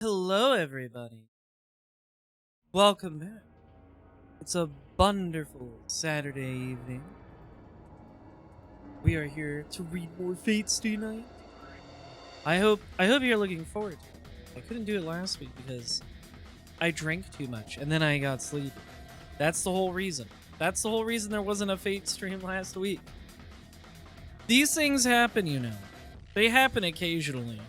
Hello, everybody. Welcome back. It's a wonderful Saturday evening. We are here to read more Fates tonight. I hope you're looking forward to it. I couldn't do it last week because I drank too much and then I got sleepy. That's the whole reason. That's the whole reason there wasn't a Fate stream last week. These things happen, you know. They happen occasionally.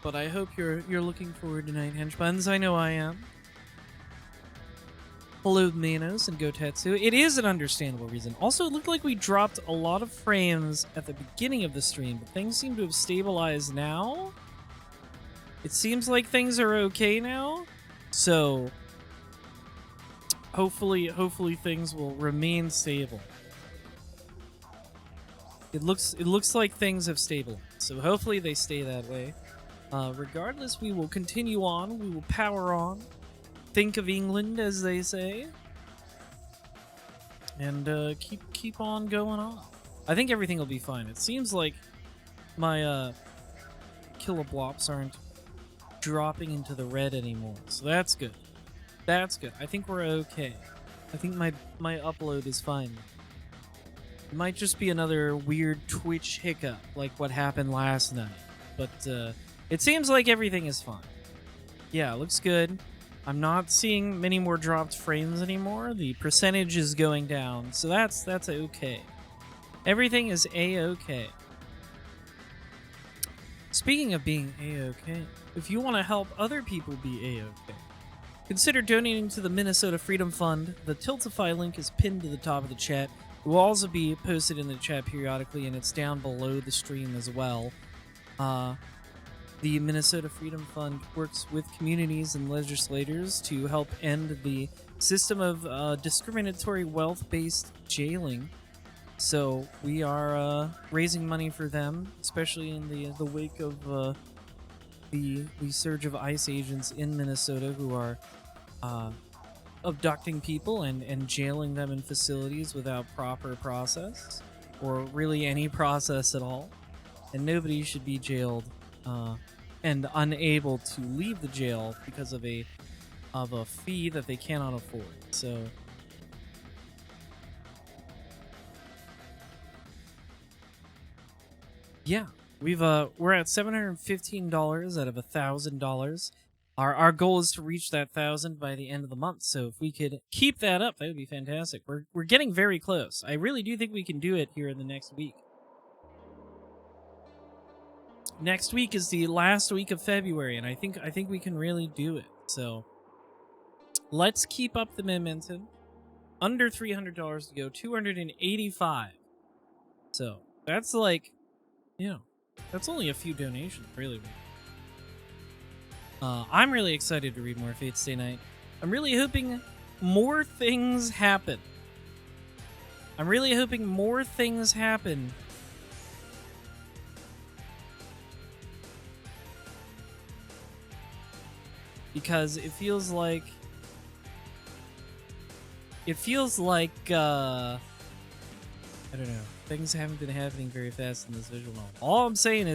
But I hope you're looking forward tonight, henchbuns. I know I am. Hello, Manos and Gotetsu. It is an understandable reason. Also, it looked like we dropped a lot of frames at the beginning of the stream, but things seem to have stabilized now. It seems like things are okay now. So, hopefully things will remain stable. It looks like things have stabilized. So hopefully they stay that way. Regardless, we will continue on. We will power on. Think of England, as they say. And keep on going on. I think everything will be fine. It seems like my kiloblops aren't dropping into the red anymore. So that's good. That's good. I think we're okay. I think my upload is fine. It might just be another weird Twitch hiccup like what happened last night. But it seems like everything is fine. Yeah, it looks good. I'm not seeing many more dropped frames anymore. The percentage is going down, so that's okay. Everything is a-okay. Speaking of being a-okay, if you want to help other people be a-okay, consider donating to the Minnesota Freedom Fund. The Tiltify link is pinned to the top of the chat. It will also be posted in the chat periodically, and it's down below the stream as well. The Minnesota Freedom Fund works with communities and legislators to help end the system of discriminatory wealth-based jailing. So we are raising money for them, especially in the wake of the surge of ICE agents in Minnesota who are abducting people and jailing them in facilities without proper process, or really any process at all. And nobody should be jailed and unable to leave the jail because of a fee that they cannot afford. So yeah, we're at $715 out of $1,000. Our goal is to reach that 1,000 by the end of the month. So if we could keep that up, that would be fantastic. We're getting very close. I really do think we can do it here in the next week. Next week is the last week of February, and I think we can really do it. So let's keep up the momentum. Under $300 to go, 285. So that's like, that's only a few donations, really. I'm really excited to read more Fates Day Night. I'm really hoping more things happen. Because it feels like I don't know, things haven't been happening very fast in this visual novel. All I'm saying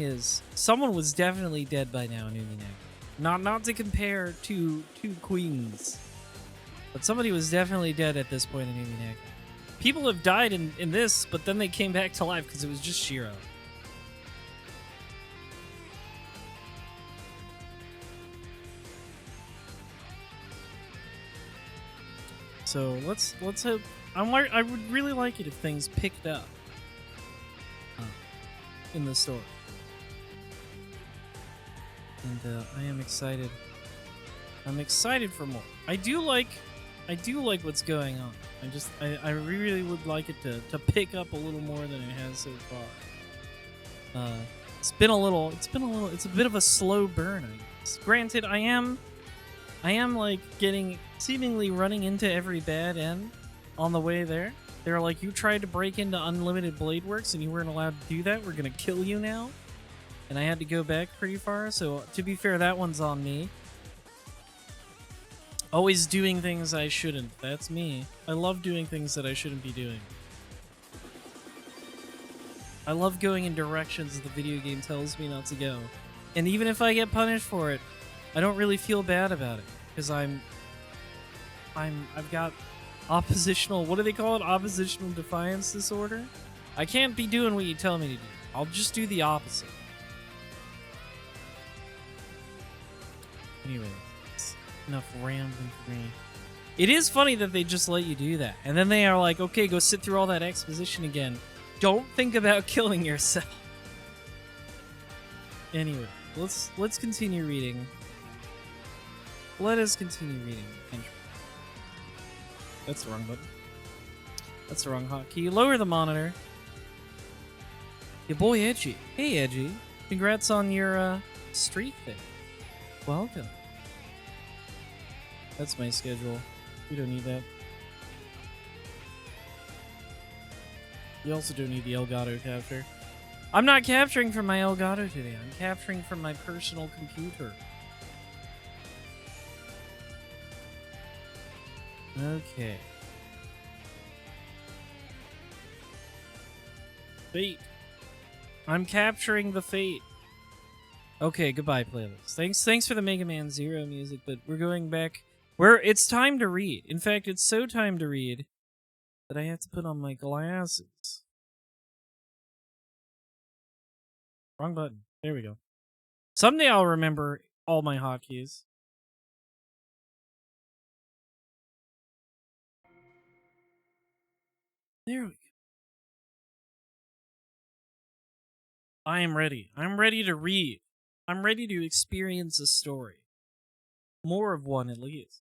is someone was definitely dead by now in Umineko. Not to compare two queens, but somebody was definitely dead at this point in Umineko. People have died in this, but then they came back to life because it was just Shiro. So let's hope. I would really like it if things picked up in the story, and I am excited. I'm excited for more. I do like what's going on. I really would like it to pick up a little more than it has so far. It's a bit of a slow burn, I guess. Granted, I am like seemingly running into every bad end on the way there. They're like, you tried to break into Unlimited Blade Works and you weren't allowed to do that. We're gonna kill you now. And I had to go back pretty far. So to be fair, that one's on me. Always doing things I shouldn't. That's me. I love doing things that I shouldn't be doing. I love going in directions the video game tells me not to go. And even if I get punished for it, I don't really feel bad about it. Because I've got oppositional, what do they call it? Oppositional defiance disorder? I can't be doing what you tell me to do. I'll just do the opposite. Anyway, enough rambling for me. It is funny that they just let you do that. And then they are like, okay, go sit through all that exposition again. Don't think about killing yourself. Anyway, let's continue reading. Let us continue reading. That's the wrong button. That's the wrong hotkey. Lower the monitor. Your boy Edgy. Hey Edgy. Congrats on your streak thing. Welcome. That's my schedule. We don't need that. You also don't need the Elgato capture. I'm not capturing from my Elgato today. I'm capturing from my personal computer. Okay. Fate. I'm capturing the fate. Okay, goodbye, playlist. Thanks for the Mega Man Zero music, but we're going back. It's time to read. In fact, it's so time to read that I have to put on my glasses. Wrong button. There we go. Someday I'll remember all my hotkeys. There we go. I am ready. I'm ready to read. I'm ready to experience a story. More of one, at least.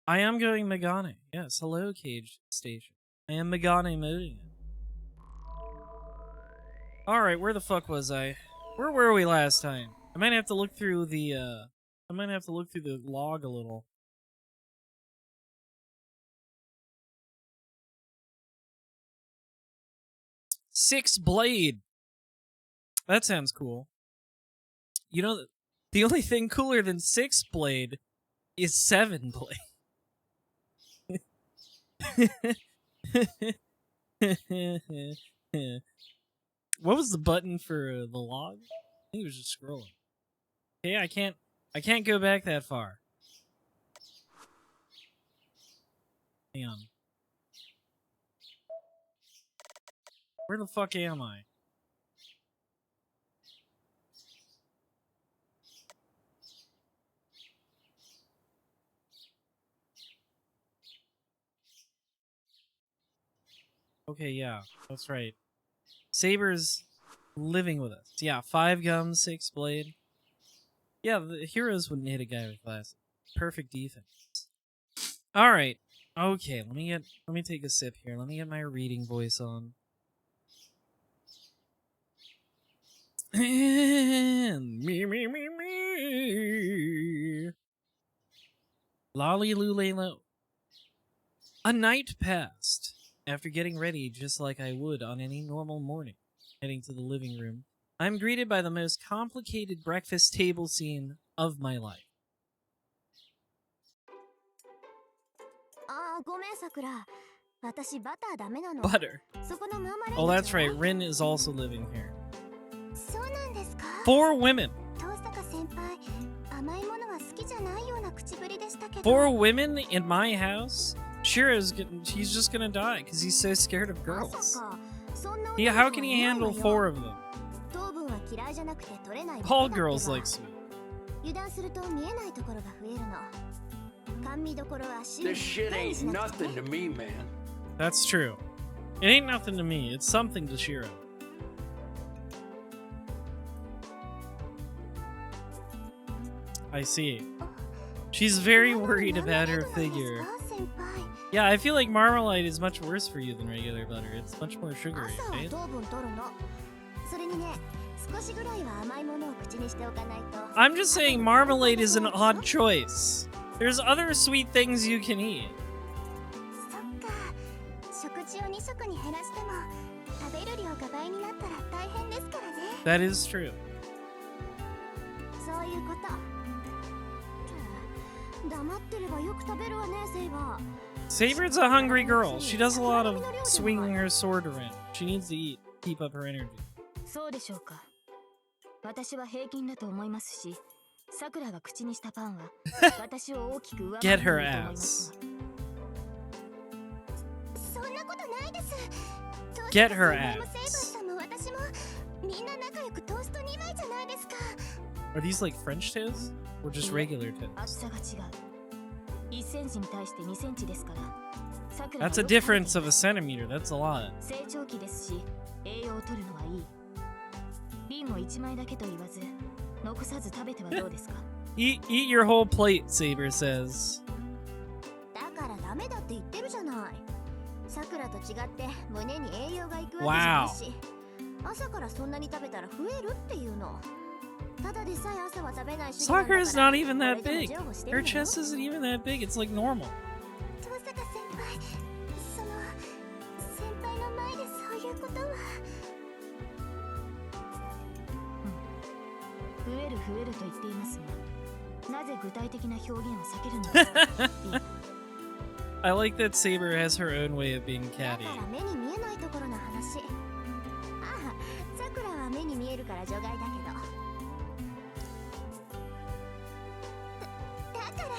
I am going Megane. Yes, hello, Cage Station. I am Megane moding it. Alright, where the fuck was I? Where were we last time? I might have to look through the, log a little. Six Blade. That sounds cool. You know, the only thing cooler than Six Blade is Seven Blade. What was the button for the log? I think it was just scrolling. Okay, I can't go back that far. Hang on. Where the fuck am I? Okay, yeah, that's right. Saber's living with us. Yeah, 5 gums, 6 blade. Yeah, the heroes wouldn't hit a guy with glasses. Perfect defense. Alright. Okay, let me take a sip here. Let me get my reading voice on. Me. Lolly Lulelo. A night passed. After getting ready just like I would on any normal morning, heading to the living room, I'm greeted by the most complicated breakfast table scene of my life. Butter. Oh, that's right. Rin is also living here. 4 women. 4 women in my house? He's just gonna die because he's so scared of girls. Yeah, how can he handle 4 of them? All girls like sweet. This shit ain't nothing to me, man. That's true. It ain't nothing to me. It's something to Shiro. I see. She's very worried about her figure. Yeah, I feel like Marmalade is much worse for you than regular butter. It's much more sugary, right? I'm just saying Marmalade is an odd choice. There's other sweet things you can eat. That is true. Saber's a hungry girl. She does a lot of swinging her sword around. She needs to eat. keep up her energy. そうでしょうか。私は平均だと思いますし、さくらが口にしたパンは私を大きく上回 Get ると her 思います ass. が。そんなことないです。 Get her セイバー ass. さんも私もみんな仲良くトースト2枚じゃないですか。 Are these like French toast? Or just regular 厚 toast? さが違う。1センチに対して2センチですから。さくらは That's a よく食べてい difference of ま a す。 centimeter. That's a lot. 成長期ですし、栄養を取るのはいい。瓶を1枚だけと言わず、残さず食べてはどうですか。 Eat your whole plate, Saber says. だからダメだって言ってるじゃない。さくらと違って胸に栄養がいくわけじゃないし、朝からそんなに食べたら増えるっていうの。ただでさえ朝は食べないし。 Sakura is not even that big. Her chest isn't even that big. It's like normal. 登坂先輩、その先輩の前でそういうことは。増えると言っていますが、なぜ具体的な表現を避けるのですか。I like that Saber has her own way of being だ catty. から目に見えないところの話。ああ、さくらは目に見えるから除外だけど。だから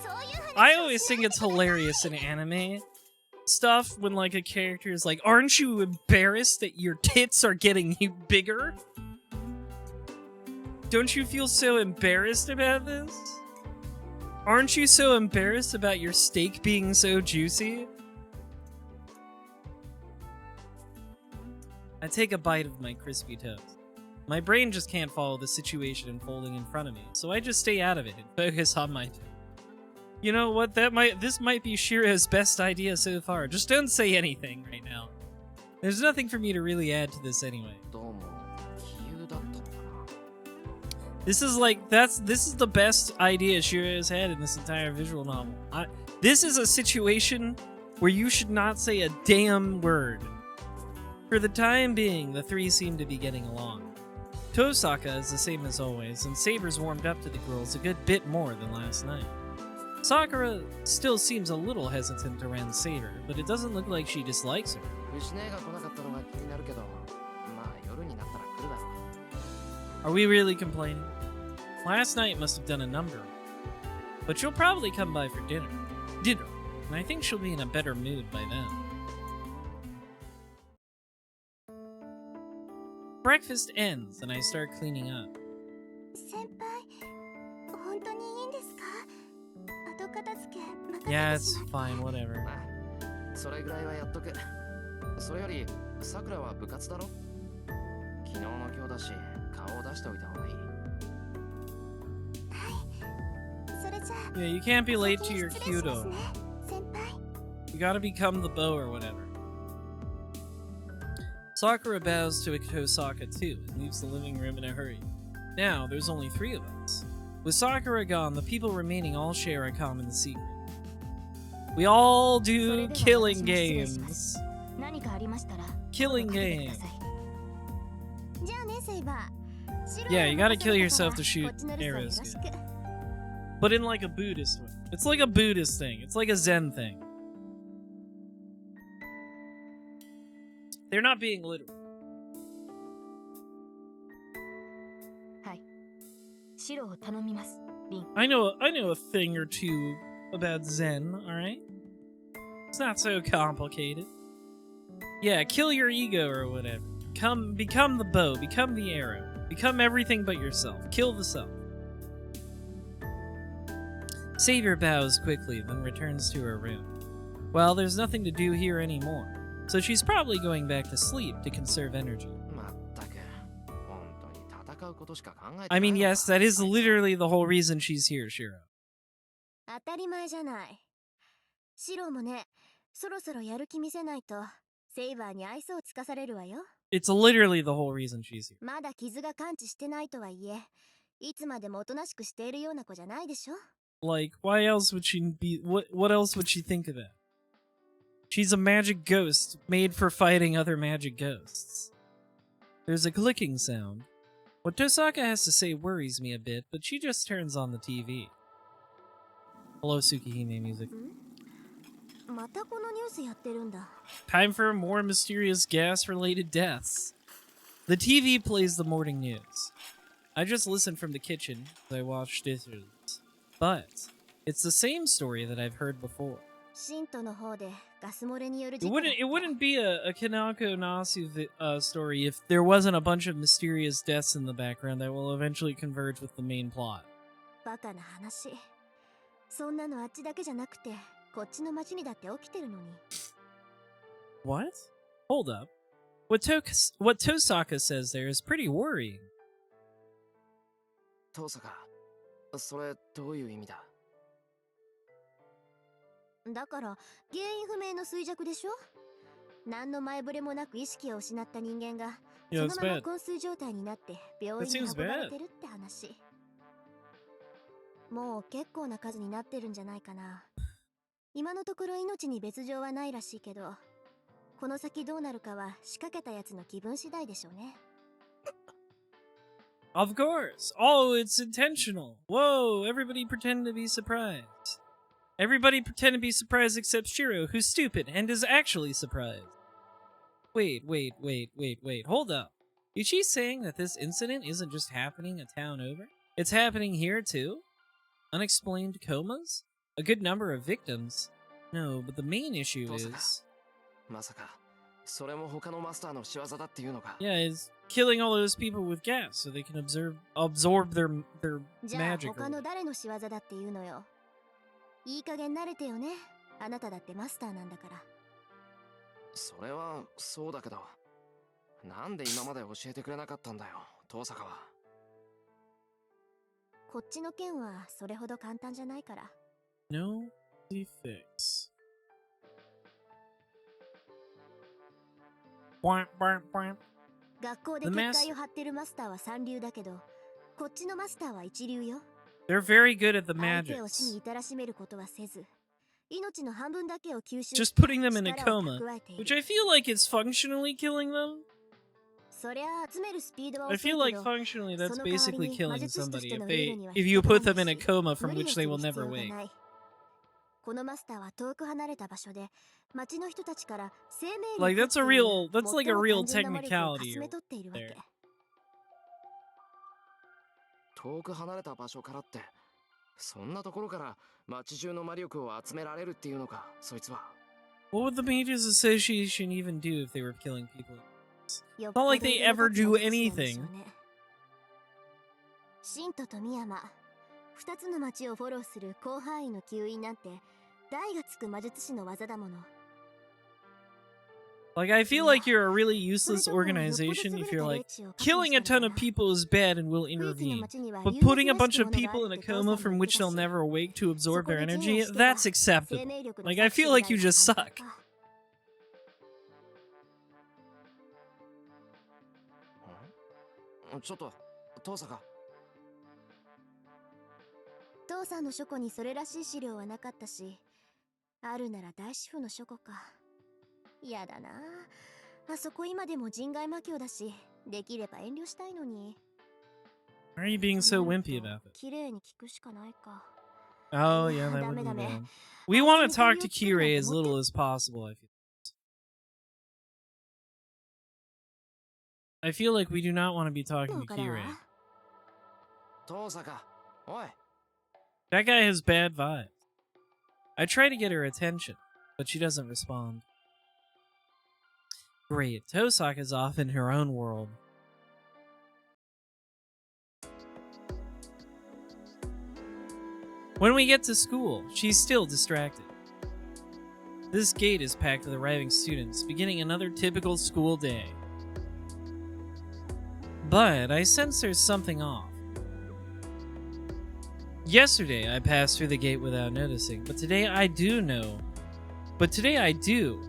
そういう話。 I always think it's hilarious in anime stuff when like a character is like, "Aren't you embarrassed that your tits are getting bigger? Don't you feel so embarrassed about this? Aren't you so embarrassed about your steak being so juicy?" I take a bite of my crispy toast. My brain just can't follow the situation unfolding in front of me, so I just stay out of it and focus on my toast. You know what? This might be Shiro's best idea so far. Just don't say anything right now. There's nothing for me to really add to this anyway. This is the best idea Shiro has had in this entire visual novel. This is a situation where you should not say a damn word. For the time being, the three seem to be getting along. Tosaka is the same as always, and Saber's warmed up to the girls a good bit more than last night. Sakura still seems a little hesitant around Saber, but it doesn't look like she dislikes her. Are we really complaining? Last night must have done a number. But she'll probably come by for dinner. And I think she'll be in a better mood by then. Breakfast ends and I start cleaning up. Yeah, it's fine, whatever. それぐらいはやっとく。それより、さくらは部活だろ？昨日の今日だし、顔を出しておいた方がいい。Yeah, you can't be late to your Kyudo. You gotta become the bow or whatever. Sakura bows to Tosaka too and leaves the living room in a hurry. Now, there's only 3 of us. With Sakura gone, the people remaining all share a common secret. We all do killing games. Killing games. Yeah, you gotta kill yourself to shoot arrows. But in like a Buddhist way. It's like a Buddhist thing. It's like a Zen thing. They're not being literal. I know a thing or two about Zen, alright? It's not so complicated. Yeah, kill your ego or whatever. Become the bow, become the arrow. Become everything but yourself. Kill the self. Savior bows quickly, then returns to her room. Well, there's nothing to do here anymore, so she's probably going back to sleep to conserve energy. I mean, yes, that is literally the whole reason she's here, Shiro. It's literally the whole reason she's here. Like, why else would she be... What else would she think of that? She's a magic ghost made for fighting other magic ghosts. There's a clicking sound. What Tosaka has to say worries me a bit, but she just turns on the TV. Hello, Tsukihime music. またこのニュースやってるんだ。 Time for more mysterious gas-related deaths. The TV plays the morning news. I just listened from the kitchen as I watched dishes. But it's the same story that I've heard before. 新都の方でガス漏れによる It 事故だって。 wouldn't be a Kanako Nasu story if there wasn't a bunch of mysterious deaths in the background that will eventually converge with the main plot. バカな話。そんなのあっちだけじゃなくて、こっちの町にだって起きてるのに。 What? Hold up. What Tosaka says there is pretty worrying. 父さが、それどういう意味だ？だから原因不明の衰弱でしょ。何の前触れもなく意識を失った人間が Yeah, そ it's のまま bad. 昏睡状態になって病院に That seems 運ばれ bad. てるって話。もう結構な数になってるんじゃないかな。今のところ命に別状はないらしいけど、この先どうなるかは仕掛けたやつの気分次第でしょうね。 Of course. Oh, it's intentional. Whoa, everybody pretend to be surprised. Everybody pretend to be surprised except Shiro, who's stupid and is actually surprised. Wait. Hold up. Is she saying that this incident isn't just happening a town over? It's happening here too? Unexplained comas? A good number of victims? No, but the main issue is... まさか、それも他のマスターの仕業だっていうのか？ Yeah, is killing all those people with gas so they can absorb their じゃあ magic. 他の誰の仕業だっていうのよ。いい加減慣れてよね。あなただってマスターなんだから。それはそうだけど、なんで今まで教えてくれなかったんだよ、遠坂は。こっちの件はそれほど簡単じゃないから。 No defects. Bwamp, bwamp, bwamp. 学校で The 結 mas- 界を張ってるマスターは三流だけど、こっちのマスターは一流よ。 They're very good at the 相手を死 magics. に至らしめることはせず、命の半分だけを吸収 Just putting them in a 力を coma, 蓄えている。 which I feel like is functionally killing them. そりゃ集めるスピードは I 遅い feel け like ど、 functionally that's その代わり basically に killing 魔術師と somebody しての if 腕 they には if you 一 put 段 them in a だし、 coma from 無理を which す they る will 必 never 要が wake. ない。このマスターは遠く離れた場所で、町の人たちから生命力 Like っていう that's a real 最 that's も like a real 単純な魔力をか technicality すめ取っているわ there. け。遠く離れた場所からって、そんなところから町中の魔力を集められるっていうのか、そいつは。What would the Mages Association even do if they were killing people? よっ Not ぽど like they 腕の ever 立つ do 魔術師なんでしょう anything. ね。シントとミヤマ、二つの町をフォローする広範囲の吸引なんて、大がつく魔術師の技だもの。 Like, I feel like you're a really useless organization if you're like, killing a ton of people is bad and will intervene. But putting a bunch of people in a coma from which they'll never awake to absorb their energy, that's acceptable. Like, I feel like you just suck. ちょっと、遠坂。父さんの書庫にそれらしい資料はなかったし、あるなら大師傅の書庫か。やだなあ。あそこ今でも人外魔境だし、できれば遠慮したいのに。 Why are you being so wimpy about it? 綺麗に聞くしかないか。 Oh, yeah, that would be bad. We want to talk to Kirei as little as possible, I feel like we do not want to be talking to Kirei. 遠坂、おい。 That guy has bad vibes. I try to get her attention, but she doesn't respond. Great, Tosaka's off in her own world. When we get to school, she's still distracted. This gate is packed with arriving students, beginning another typical school day. But I sense there's something off. Yesterday, I passed through the gate without noticing, but today I do,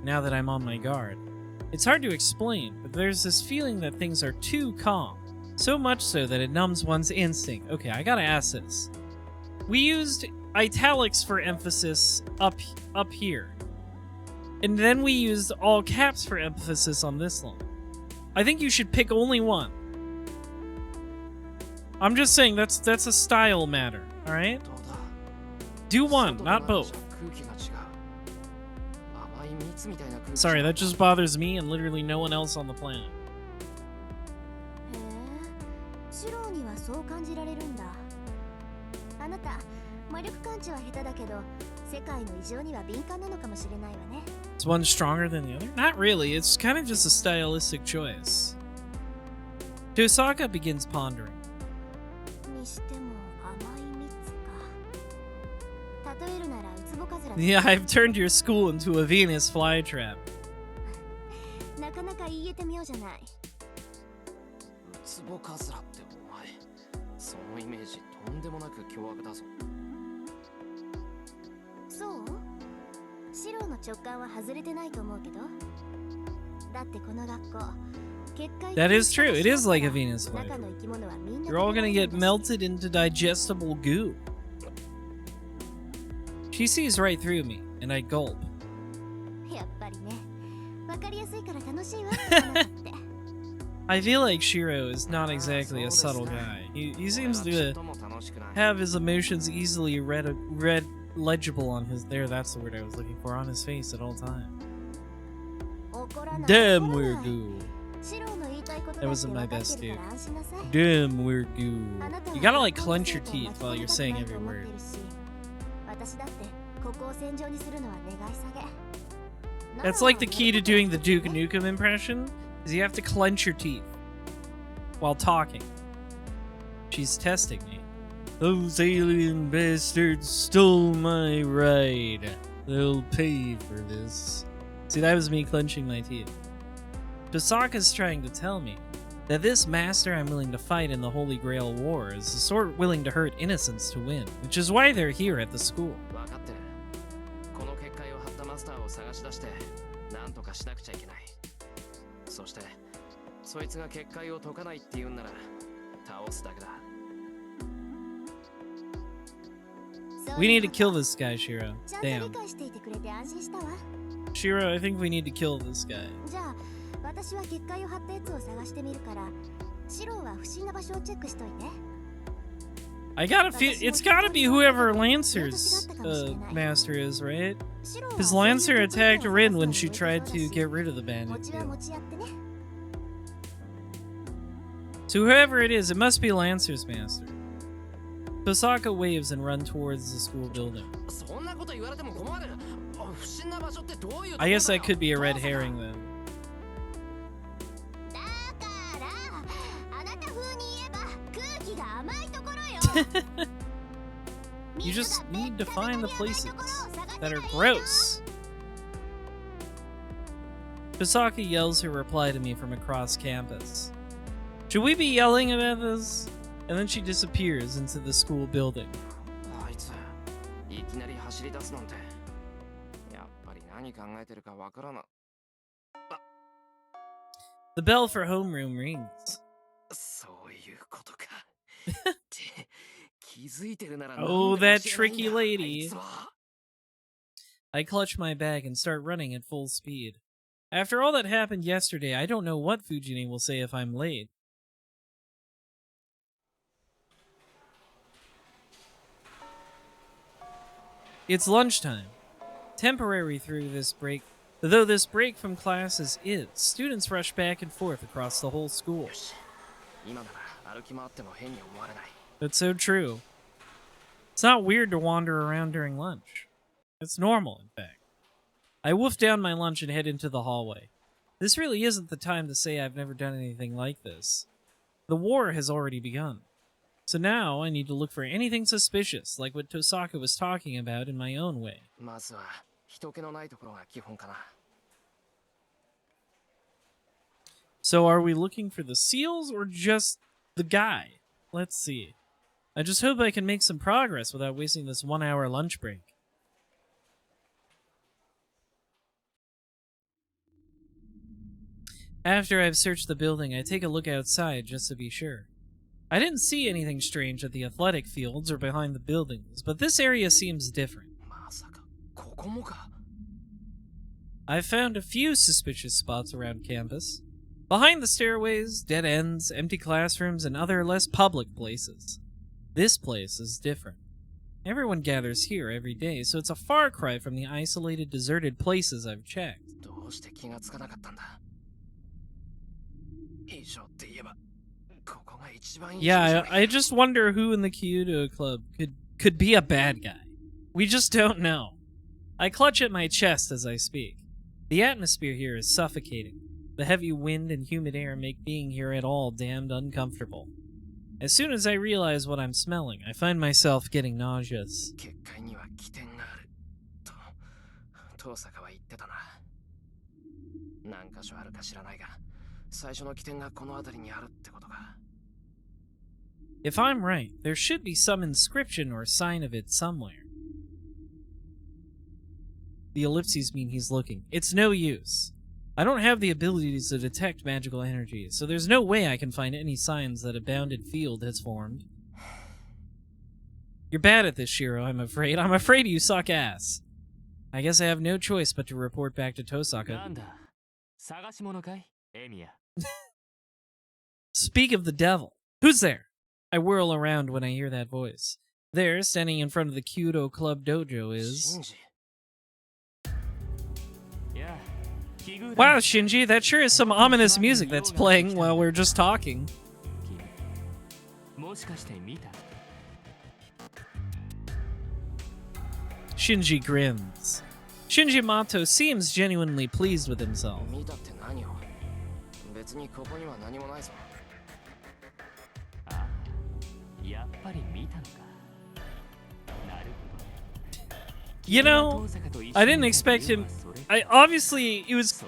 now that I'm on my guard. It's hard to explain, but there's this feeling that things are too calm. So much so that it numbs one's instinct. Okay, I gotta ask this. We used italics for emphasis up here. And then we used all caps for emphasis on this line. I think you should pick only one. I'm just saying that's a style matter, alright? どうだ？ Do one, 外と not 中 both. じゃ空気が違う。Sorry, that just bothers me and literally no one else on the planet. へえ、シロにはそう感じられるんだ。あなた、魔力感知は下手だけど、世界の異常には敏感なのかもしれないわね。Is one stronger than the other? Not really, it's kind of just a stylistic choice. Tosaka begins pondering. にしても甘い蜜か。例えるならウツボカズラ。Yeah, I've turned your school into a Venus flytrap. なかなか言えてみようじゃない。ウツボカズラってお前、そのイメージとんでもなく凶悪だぞ。そう？シロの直感は外れてないと思うけど。だってこの学校。That is true. It is like a Venus flytrap. You're all gonna get melted into digestible goo. She sees right through me, and I gulp. I feel like Shiro is not exactly a subtle guy. He seems to have his emotions easily read legible on his that's the word I was looking for, on his face at all times. Damn, we're goo. That wasn't my best, dude. Damn, we're goo. You gotta like clench your teeth while you're saying every word. That's like the key to doing the Duke Nukem impression, is you have to clench your teeth while talking. She's testing me. Those alien bastards stole my ride. They'll pay for this. See, that was me clenching my teeth. Tosaka's trying to tell me that this master I'm willing to fight in the Holy Grail War is the sort willing to hurt innocents to win, which is why they're here at the school. We need to kill this guy, Shiro. Damn. Shiro, I think we need to kill this guy. I gotta feel it's gotta be whoever Lancer's master is, right? Because Lancer attacked Rin when she tried to get rid of the bandit. So whoever it is, it must be Lancer's master. Tosaka waves and runs towards the school building. I guess that could be a red herring then. You just need to find the places that are gross. Tosaka yells her reply to me from across campus. Should we be yelling about this? And then she disappears into the school building. The bell for homeroom rings. Oh, that tricky lady. I clutch my bag and start running at full speed. After all that happened yesterday, I don't know what Fujine will say if I'm late. It's lunchtime. Temporary through this break, though this break from classes is, students rush back and forth across the whole school. That's so true. It's not weird to wander around during lunch. It's normal, in fact. I wolf down my lunch and head into the hallway. This really isn't the time to say I've never done anything like this. The war has already begun. So now I need to look for anything suspicious, like what Tosaka was talking about, in my own way. So are we looking for the seals or just the guy? Let's see. I just hope I can make some progress without wasting this 1-hour lunch break. After I've searched the building, I take a look outside just to be sure. I didn't see anything strange at the athletic fields or behind the buildings, but this area seems different. I've found a few suspicious spots around campus. Behind the stairways, dead ends, empty classrooms, and other less public places. This place is different. Everyone gathers here every day, so it's a far cry from the isolated, deserted places I've checked. どうして気がつかなかったんだ。以上って言えば、ここが一番いい場所じゃ Yeah, ない I just wonder who in the Kyoto Club could be a bad guy. We just don't know. I clutch at my chest as I speak. The atmosphere here is suffocating. The heavy wind and humid air make being here at all damned uncomfortable. As soon as I realize what I'm smelling, I find myself getting nauseous. 結界には起点があると遠坂は言ってたな。何箇所あるか知らないが、最初の起点がこの辺りにあるってことか。 If I'm right, there should be some inscription or sign of it somewhere. The ellipses mean he's looking. It's no use. I don't have the abilities to detect magical energy, so there's no way I can find any signs that a bounded field has formed. You're bad at this, Shiro, I'm afraid. I'm afraid you suck ass. I guess I have no choice but to report back to Tosaka. なんだ、探し物かい、エミヤ。 Speak of the devil. Who's there? I whirl around when I hear that voice. There, standing in front of the Kyoto Club dojo is... シンジ。いや、奇遇だ。 Wow, Shinji, that sure is some ominous music that's playing while we're just talking. 君、もしかして見た？ Shinji grins. Shinji Mato seems genuinely pleased with himself. 見たって何を？別にここには何もないぞ。あ、やっぱり見たのか。なるほど。 You know, I didn't expect him... obviously, it was...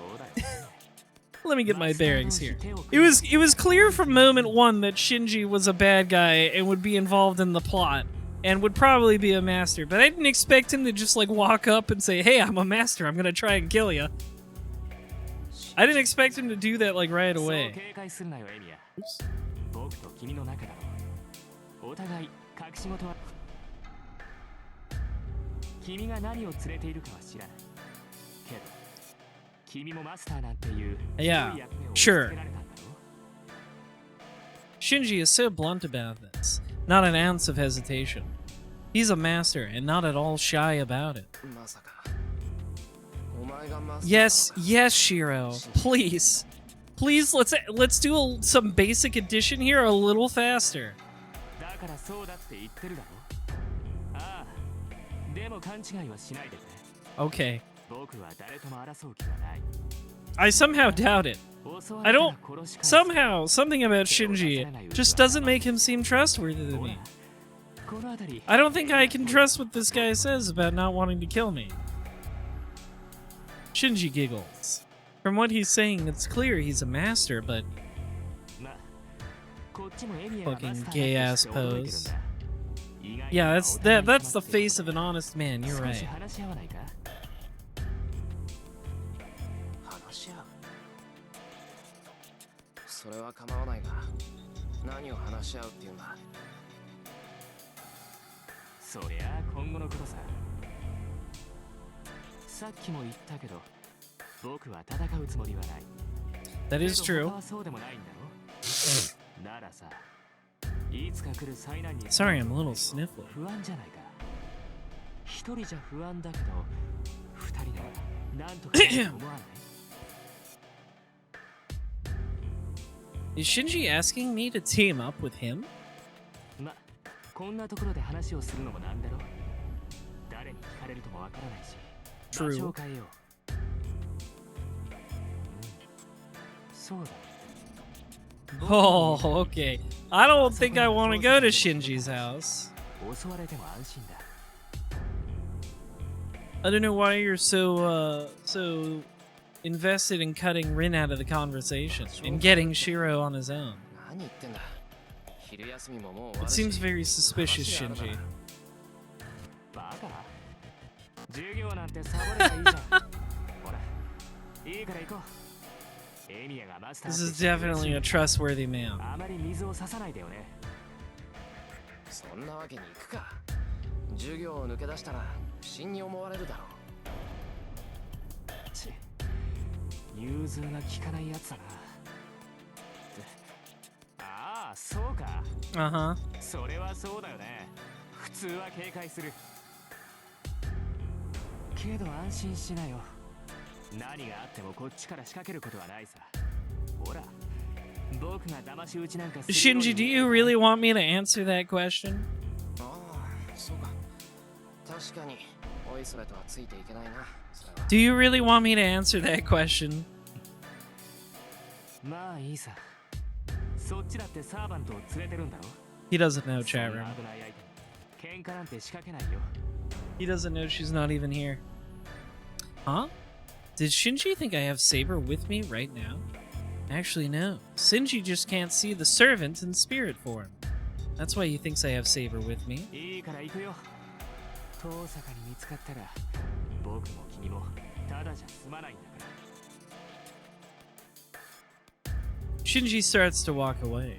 Let me get my bearings here. It was clear from moment one that Shinji was a bad guy and would be involved in the plot and would probably be a master, but I didn't expect him to just like walk up and say, "Hey, I'm a master. I'm gonna try and kill you." I didn't expect him to do that like right away. Oops. 僕と君の仲だろう。お互い隠し事は。君が何を連れているかは知らない。けど、君もマスターなんていう。 Yeah, sure. Shinji is so blunt about this. Not an ounce of hesitation. He's a master and not at all shy about it. まさか。お前がマスター Yes, yes, Shiro. Please. Please, let's do some basic addition here a little faster. だからそうだって言ってるだろ。ああ。でも勘違いはしないでね。 Okay. 僕は誰とも争う気はない。 I somehow doubt it. I don't... Somehow, something about Shinji just doesn't make him seem trustworthy to me. I don't think I can trust what this guy says about not wanting to kill me. Shinji giggles. From what he's saying, it's clear he's a master, but... Fucking gay-ass pose. Yeah, that's the face of an honest man, you're right. それは構わないが、何を話し合うっていうんだ。そりゃ今後のことさ。さっきも言ったけど、僕は戦うつもりはない。 That is true. そうでもないんだろ。ならさ、いつか来る災難に。 Sorry, I'm a little sniffly. 不安じゃないか。一人じゃ不安だけど、二人ならなんとかなると思わない？ Is Shinji asking me to team up with him? ま、こんなところで話をするのもなんだろう。誰に聞かれるともわからないし。 True. 場所を変えよう。そうだ。 Oh, okay. I don't think I want to go to Shinji's house. 襲われても安心だ。 I don't know why you're so invested in cutting Rin out of the conversation and getting Shiro on his own. 何言ってんだ。昼休みももう終わ It るし。 seems very suspicious, Shinji. バカ？授業なんてサボればいいじゃん。ほら、いいから行こう。エミヤがマスター This is definitely a trustworthy man. あまり水を差さないでよね。そんなわけにいくか。授業を抜け出したら不審に思われるだろう。ち、融通が効かないやつだな。ああ、そうか。Uh-huh. それはそうだよね。普通は警戒するけど安心しなよ何があってもこっちから仕掛けることはないさほら僕が騙し討ちなんかするように Shinji, do you really want me to answer that question? ああそうか確かにおいそれとはついていけないなそれは Do you really want me to answer that question? まあいいさそっちだってサーバントを連れてるんだろ He doesn't know, chat そんな room. 危ない相手に喧嘩なんて仕掛けないよ He doesn't know she's not even here. Huh? Did Shinji think I have Saber with me right now? Actually, no. Shinji just can't see the servant in spirit form. That's why he thinks I have Saber with me. いいから行くよ遠坂に見つかったら僕も君もただじゃ済まないんだから Shinji starts to walk away.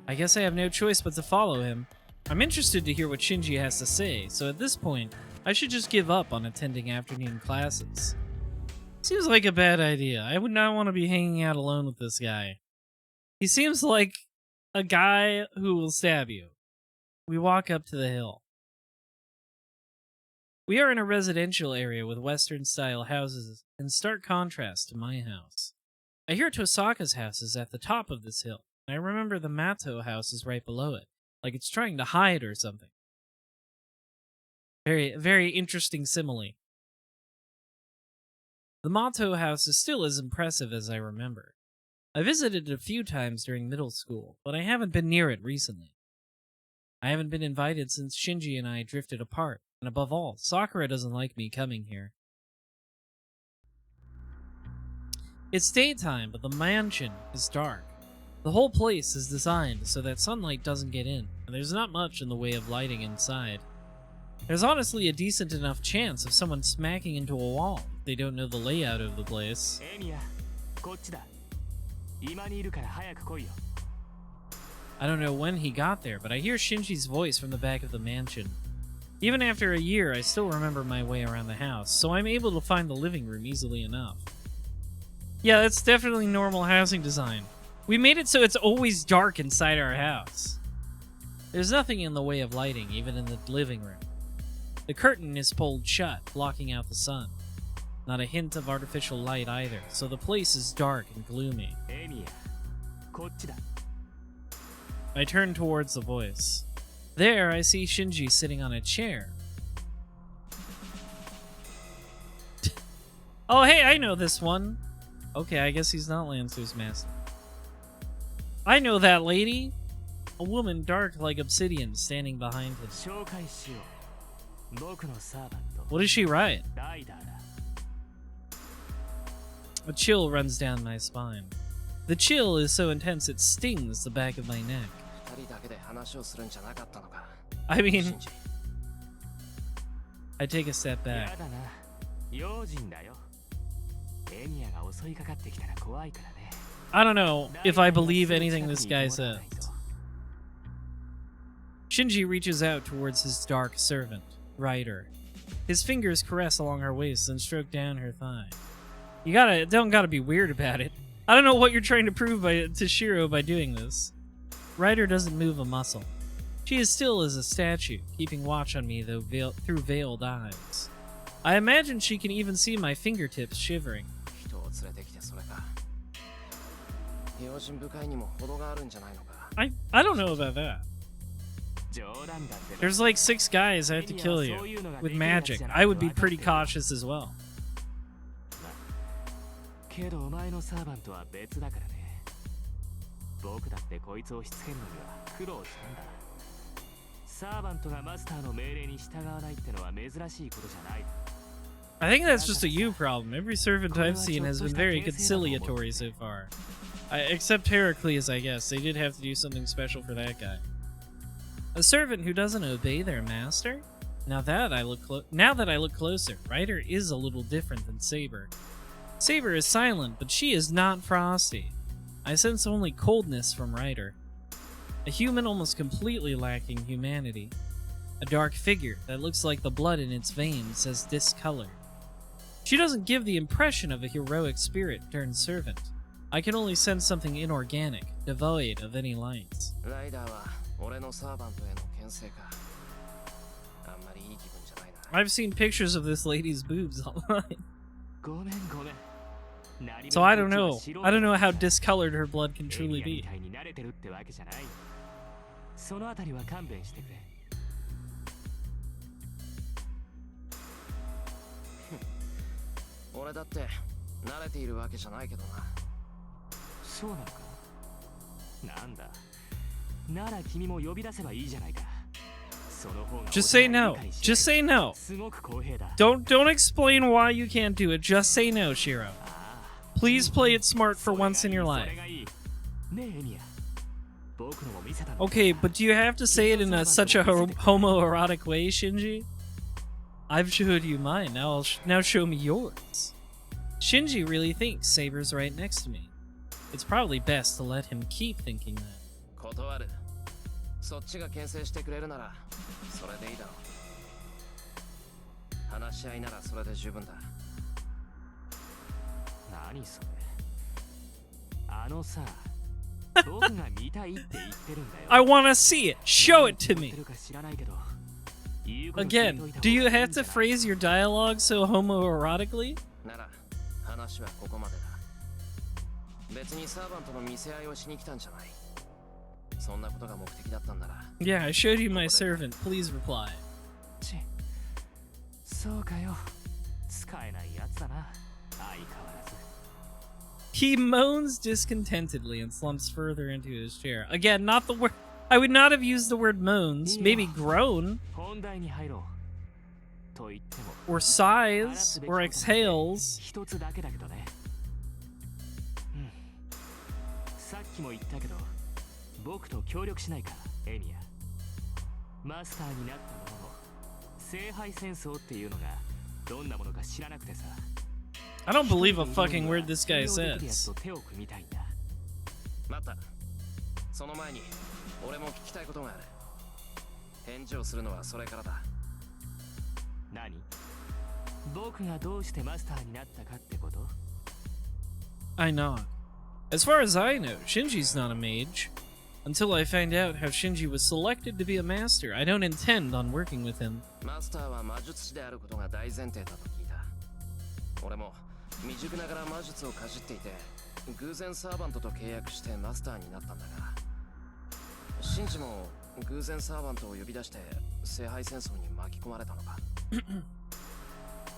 I guess I have no choice but to follow him. I'm interested to hear what Shinji has to say, so at this point, I should just give up on attending afternoon classes. Seems like a bad idea. I would not want to be hanging out alone with this guy. He seems like a guy who will stab you. We walk up to the hill. We are in a residential area with Western-style houses, in stark contrast to my house. I hear Tosaka's house is at the top of this hill, and I remember the Mato house is right below it, like it's trying to hide or something. Very interesting simile. The Mato house is still as impressive as I remember. I visited it a few times during middle school, but I haven't been near it recently. I haven't been invited since Shinji and I drifted apart, and above all, Sakura doesn't like me coming here. It's daytime, but the mansion is dark. The whole place is designed so that sunlight doesn't get in, and there's not much in the way of lighting inside. There's honestly a decent enough chance of someone smacking into a wall if they don't know the layout of the place. エミヤこっちだ今にいるから早く来いよ I don't know when he got there, but I hear Shinji's voice from the back of the mansion. Even after a year, I still remember my way around the house, so I'm able to find the living room easily enough. Yeah, that's definitely normal housing design. We made it so it's always dark inside our house. There's nothing in the way of lighting, even in the living room. The curtain is pulled shut, blocking out the sun. Not a hint of artificial light either, so the place is dark and gloomy. エミヤこっちだ I turn towards the voice. There, I see Shinji sitting on a chair. Oh, hey, I know this one. Okay, I guess he's not Lancer's master. I know that lady. A woman dark like obsidian standing behind him. 紹介しよう僕のサーバント What does she write? ライダーだ A chill runs down my spine. The chill is so intense it stings the back of my neck. 二人だけで話をするんじゃなかったのか I mean, シンジ I take a step や back. だな用心だよエミヤが襲いかかってきたら怖いからね I don't know if I believe anything this guy says. Shinji reaches out towards his dark servant, Ryder. His fingers caress along her waist and stroke down her thigh. You don't gotta be weird about it. I don't know what you're trying to prove to Shiro by doing this. Ryder doesn't move a muscle. She is still as a statue, keeping watch on me though through veiled eyes. I imagine she can even see my fingertips shivering. 人を連れてきてそれか用心深いにも程があるんじゃないのか I don't know about that. 冗談だって There's like 6 guys I have to kill you with magic. I would be pretty cautious as well. けどお前のサーバントは別だからね僕だってこいつをしつけるのには苦労したんだサーバントがマスターの命令に従わないってのは珍しいことじゃない I think that's just a you problem. Every servant I've seen has been very conciliatory so far. Except Heracles, I guess. They did have to do something special for that guy. A servant who doesn't obey their master? Now that I look closer, Ryder is a little different than Saber. Saber is silent, but she is not frosty. I sense only coldness from Ryder. A human almost completely lacking humanity. A dark figure that looks like the blood in its veins is discolored. She doesn't give the impression of a heroic spirit turned servant. I can only sense something inorganic, devoid of any light. ライダーは俺のサーバントへの牽制か I've seen pictures of this lady's boobs online. So I don't know. I don't know how discolored her blood can truly be. そのあたりは勘弁してくれ。俺だって慣れているわけじゃないけどな。そうなのか。なんだ。なら君も呼び出せばいいじゃないか。Just say no. Just say no. Don't explain why you can't do it. Just say no, Shiro. Please play it smart for once in your life. Okay, but do you have to say it in such a homoerotic way, Shinji? I've showed you mine. Now show me yours. Shinji really thinks Saber's right next to me. It's probably best to let him keep thinking that. そっちが牽制してくれるならそれでいいだろう。話し合いならそれで十分だ。何それ。あのさ、僕が見たいって言ってるんだよ。I wanna see it. Show it to me. Again, do you have to phrase your dialogue so homoerotically? なら話はここまでだ。別にサーバントの見せ合いをしに来たんじゃない。Yeah, I showed you my servant. Please reply. He moans discontentedly and slumps further into his chair. Again, not the word. I would not have used the word moans. Maybe groan. Or sighs. Or exhales. I don't believe a fucking word this guy says. I know. As far as I know, Shinji's not a mage. Until I find out how Shinji was selected to be a master, I don't intend on working with him.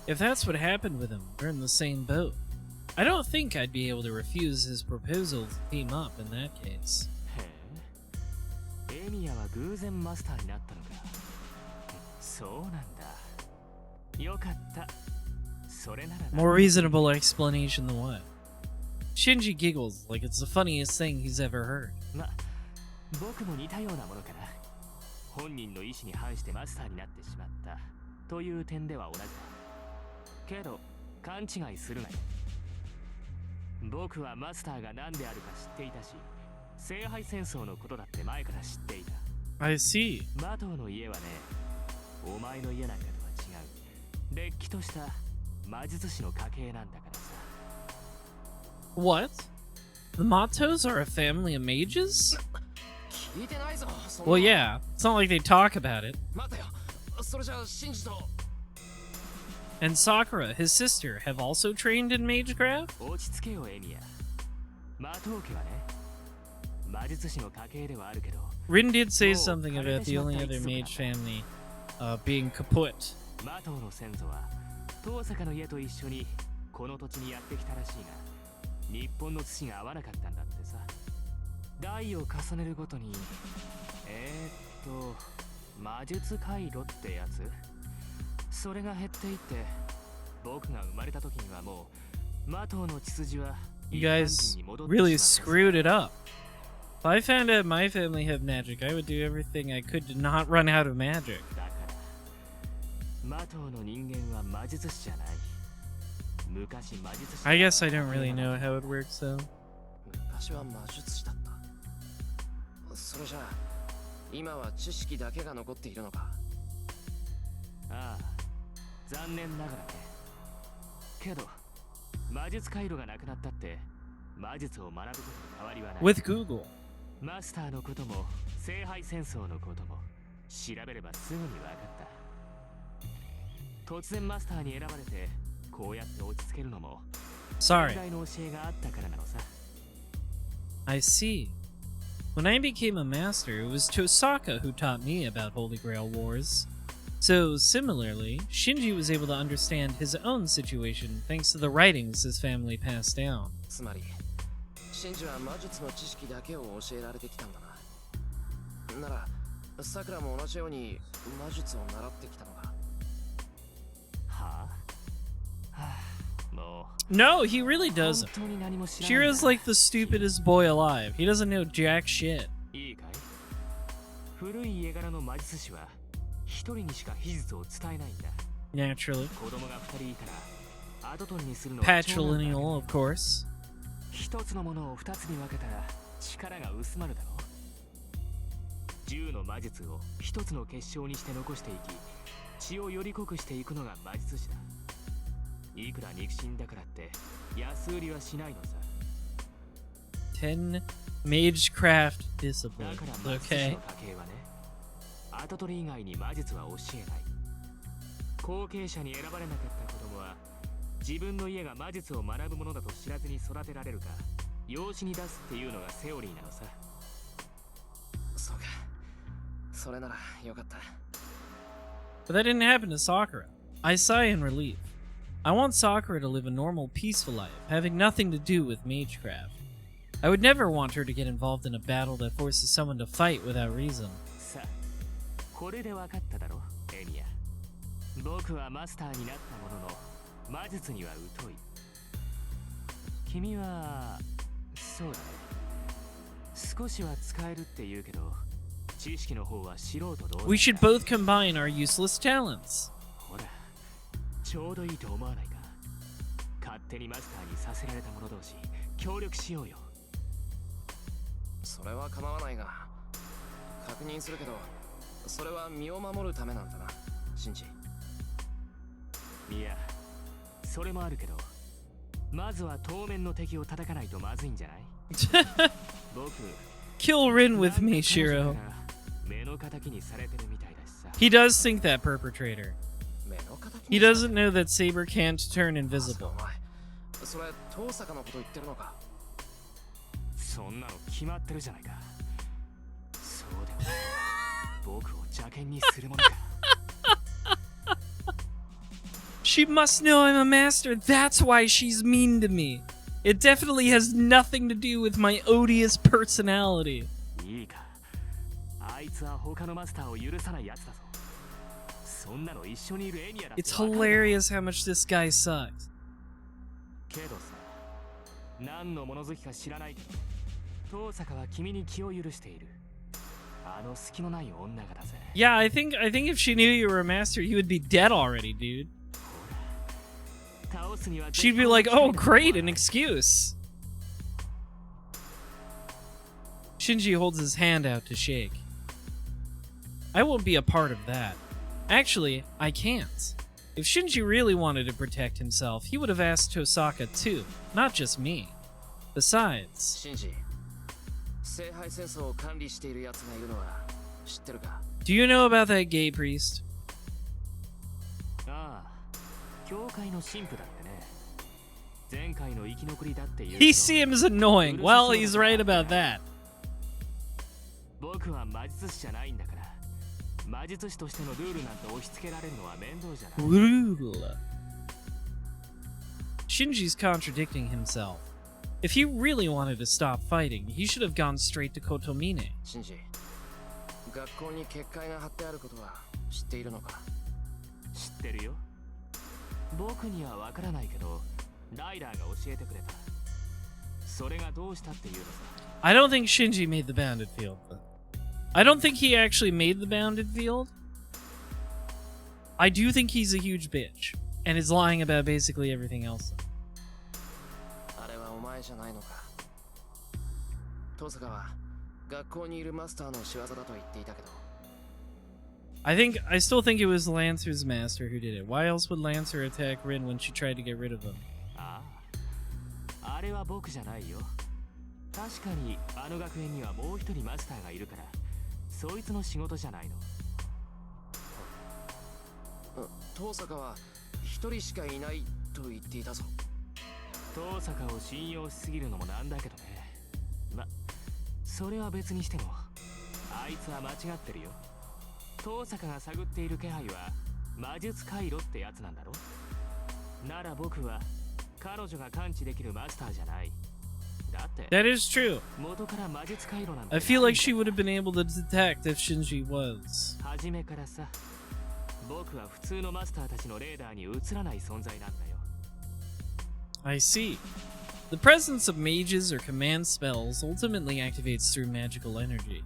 If that's what happened with him, we're in the same boat. I don't think I'd be able to refuse his proposal to team up in that case. More reasonable explanation than what? Shinji giggles like it's the funniest thing he's ever heard. I see. What? The Matos are a family of mages? Well, yeah. It's not like they talk about it. And Sakura, his sister, have also trained in magecraft? Rin did say something about the only other mage family being kaput. You guys really screwed it up. If I found out my family had magic, I would do everything I could to not run out of magic. I guess I don't really know how it works though. With Google. 突然マスターに選ばれてこうやって落ち着けるのも Sorry. 時代の教えがあったからなのさ。 I see. When I became a master, it was Tosaka who taught me about Holy Grail Wars. So, similarly, Shinji was able to understand his own situation thanks to the writings his family passed down. つまり真珠は魔術の知識だけを教えられてきたんだな。ならさくらも同じように魔術を習ってきたのか。はあ、はあ、もう No, he really doesn't. 本当に何も知らないんだ。 Shira's like the stupidest boy alive. He doesn't know jack shit. いいかい、古い家柄の魔術師は一人にしか秘術を伝えないんだ。 Naturally. 子供が二人いたら後取りにするのは長男だけど Patrilineal, of course. 一つのものを二つに分けたら力が薄まるだろう。10の魔術を一つの結晶にして残していき、血をより濃くしていくのが魔術師だ。いくら肉親だからって安売りはしないのさ。 10 Magecraft だ discipline. から魔術師 Okay. の家系はね、後取り以外に魔術は教えない。後継者に選ばれなかった子供は自分の家が魔術を学ぶものだと知らずに育てられるか養子に出すっていうのがセオリーなのさ。そうか、それならよかった。 But that didn't happen to Sakura. I sigh in relief. I want Sakura to live a normal, peaceful life, having nothing to do with magecraft. I would never want her to get involved in a battle that forces someone to fight without reason. さあ、これで分かっただろ、エミヤ。僕はマスターになったものの魔術には疎い。君はそうだね、少しは使えるって言うけど知識の方は素人同然だ。 We should both combine our useless talents. ほら、ちょうどいいと思わないか。勝手にマスターにさせられた者同士協力しようよ。それは構わないが、確認するけどそれは身を守るためなんだな、シンジ。いや、それもあるけど、まずは当面の敵を叩かないとまずいんじゃない？僕 Kill Rin with me, Shiro. 目の敵にされてるみたいだしさ。 He does think that perpetrator. 目の敵 He doesn't know that Saber can't turn invisible. お前、それ遠坂のこと言ってるのか？そんなの決まってるじゃないか。そうでもない。僕を邪険にするものか。She must know I'm a master. That's why she's mean to me. It definitely has nothing to do with my odious personality. いいか。あいつは他のマスターを許さないやつだぞ。そんなの一緒にいるエミヤだって。 It's hilarious how much this guy sucks. けどさ、何の物好きか知らないけど、遠坂は君に気を許している。あの隙のない女がだぜ。 Yeah, I think if she knew you were a master, you would be dead already, dude. She'd be like, oh, great, an excuse. Shinji holds his hand out to shake. I won't be a part of that. Actually, I can't. If Shinji really wanted to protect himself, he would have asked Tosaka too, not just me. Besides... シンジ、聖杯戦争を管理している奴がいるのは知ってるか？ Do you know about that gay priest? ああ、教会の神父だってね。前回の生き残りだっていう。 He seems annoying. Well, he's right about that. 僕は魔術師じゃないんだから、魔術師としてのルールなんて押し付けられるのは面倒じゃない。 Rule. Shinji's contradicting himself. If he really wanted to stop fighting, he should have gone straight to Kotomine. シンジ、学校に結界が貼ってあることは知っているのか？知ってるよ。僕にはわからないけど、ライダーが教えてくれた。それがどうしたっていうのさ。 I don't think Shinji made the bounded field. I don't think he actually made the bounded field. I do think he's a huge bitch and is lying about basically everything else. あれはお前じゃないのか。遠坂は学校にいるマスターの仕業だと言っていたけど。I still think it was Lancer's master who did it. Why else would Lancer attack Rin when she tried to get rid of him? ああ、あれは僕じゃないよ。確かにあの学園にはもう一人マスターがいるから、そいつの仕事じゃないの。遠坂は一人しかいないと言っていたぞ。遠坂を信用しすぎるのもなんだけどね。ま、それは別にしても、あいつは間違ってるよ。遠坂が探っている気配は魔術回路ってやつなんだろ。なら僕は彼女が感知できるマスターじゃない。だって That is true. 元から魔術回路なんて I feel like she would have been able to detect if Shinji was. 初めからさ、僕は普通のマスターたちのレーダーに映らない存在なんだよ。I see. The presence of mages or command spells ultimately activates through magical energy.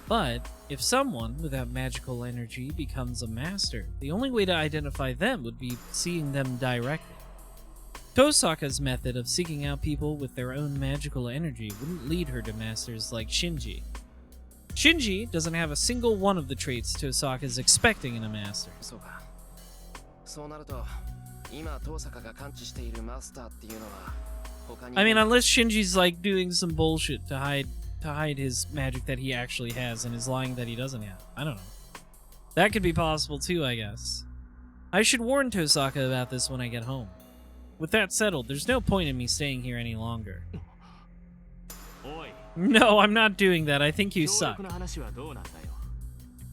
But if someone without magical energy becomes a master, the only way to identify them would be seeing them directly. Tosaka's method of seeking out people with their own magical energy wouldn't lead her to masters like Shinji. Shinji doesn't have a single one of the traits Tosaka is expecting in a master. そうか。そうなると、今遠坂が感知しているマスターっていうのは他に。 I mean, unless Shinji's like doing some bullshit to hide his magic that he actually has and is lying that he doesn't have. I don't know. That could be possible too, I guess. I should warn Tosaka about this when I get home. With that settled, there's no point in me staying here any longer. おい、 No, I'm not doing that. I think you 協 suck. 力の話はどうなんだよ。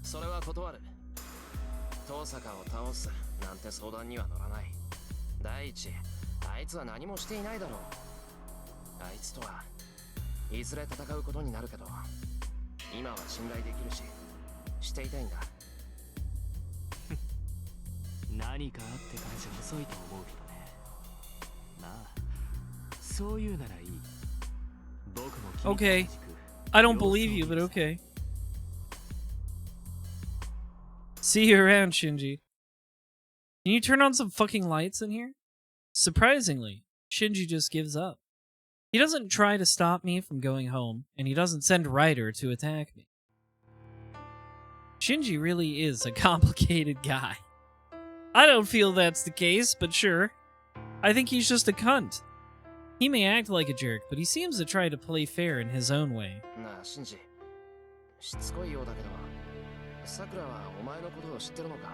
それは断る。遠坂を倒すなんて相談には乗らない。第一、あいつは何もしていないだろう。あいつとはいずれ戦うことになるけど、今は信頼できるし、していたいんだ。何かあってからじゃ遅いと思うけどね。まあ、そういうならいい。僕も君と同じく Okay. I don't believe you, but okay. See you around, Shinji. Can you turn on some fucking lights in here? Surprisingly, Shinji just gives up. He doesn't try to stop me from going home, and he doesn't send Ryder to attack me. Shinji really is a complicated guy. I don't feel that's the case, but sure. I think he's just a cunt. He may act like a jerk, but he seems to try to play fair in his own way. なあ、シンジ。しつこいようだけど、さくらはお前のことを知ってるのか？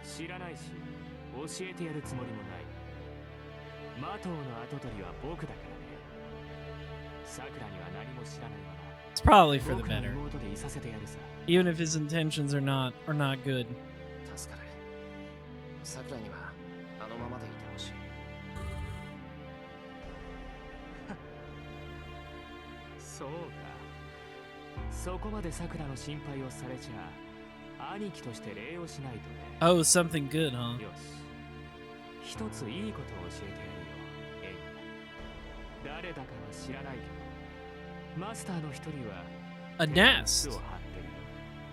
知らないし、教えてやるつもりもない。マトウの跡取りは僕だからね。さくらには何も知らないまま。It's probably for the 僕の better, 妹でいさせてやるさ。 even if his intentions are not good. 助かる。さくらにはあのままでいてほしい。そうか。そこまでさくらの心配をされちゃ、兄貴として礼をしないとね。 Oh, something good, huh? よし。一ついいことを教えてやるよ、エイ。誰だかは知らないけど、マスターの一人は A 巣 nest を張って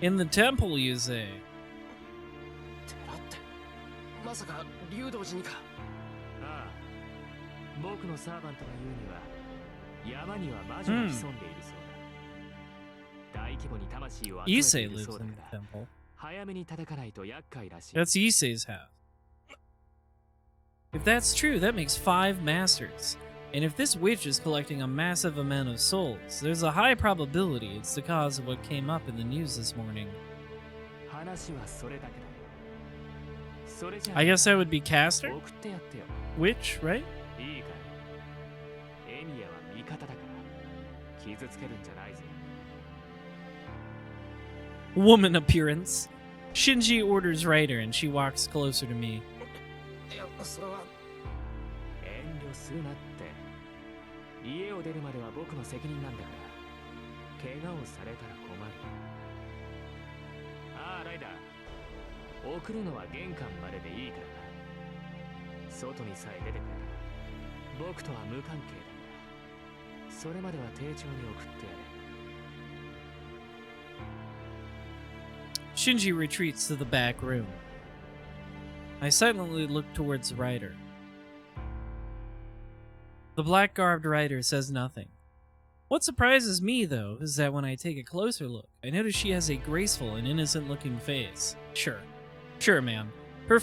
るよ。 in the temple, you say? 寺って、まさか竜道寺にか？ああ、僕のサーバントが言うには、山には魔女が潜んでいるそうだ。大規模に魂を集めて Issei いる lives そうだ in か the ら、 temple. 早めに叩かないと厄介らしい。 That's Issei's house. If that's true, that makes 5 masters. And if this witch is collecting a massive amount of souls, there's a high probability it's the cause of what came up in the news this morning. 話はそれだけだよ。それじゃあ I guess that would be Caster? 送ってやってよ。 Witch, right? いいかい。エミヤは味方だから、傷つけるんじゃないぞ。 Woman appearance. Shinji orders Ryder and she walks closer to me. いや、それは。遠慮するなって。家を出るまでは僕の責任なんだから、怪我をされたら困る。ああ、ライダー。送るのは玄関まででいいからな。外にさえ出てくれたら、僕とは無関係だから。それまでは丁重に送ってやれ。 Shinji retreats to the back room. I silently look towards Ryder. The black-garbed Ryder says nothing. What surprises me, though, is that when I take a closer look, I notice she has a graceful and innocent-looking face. Sure, ma'am. Her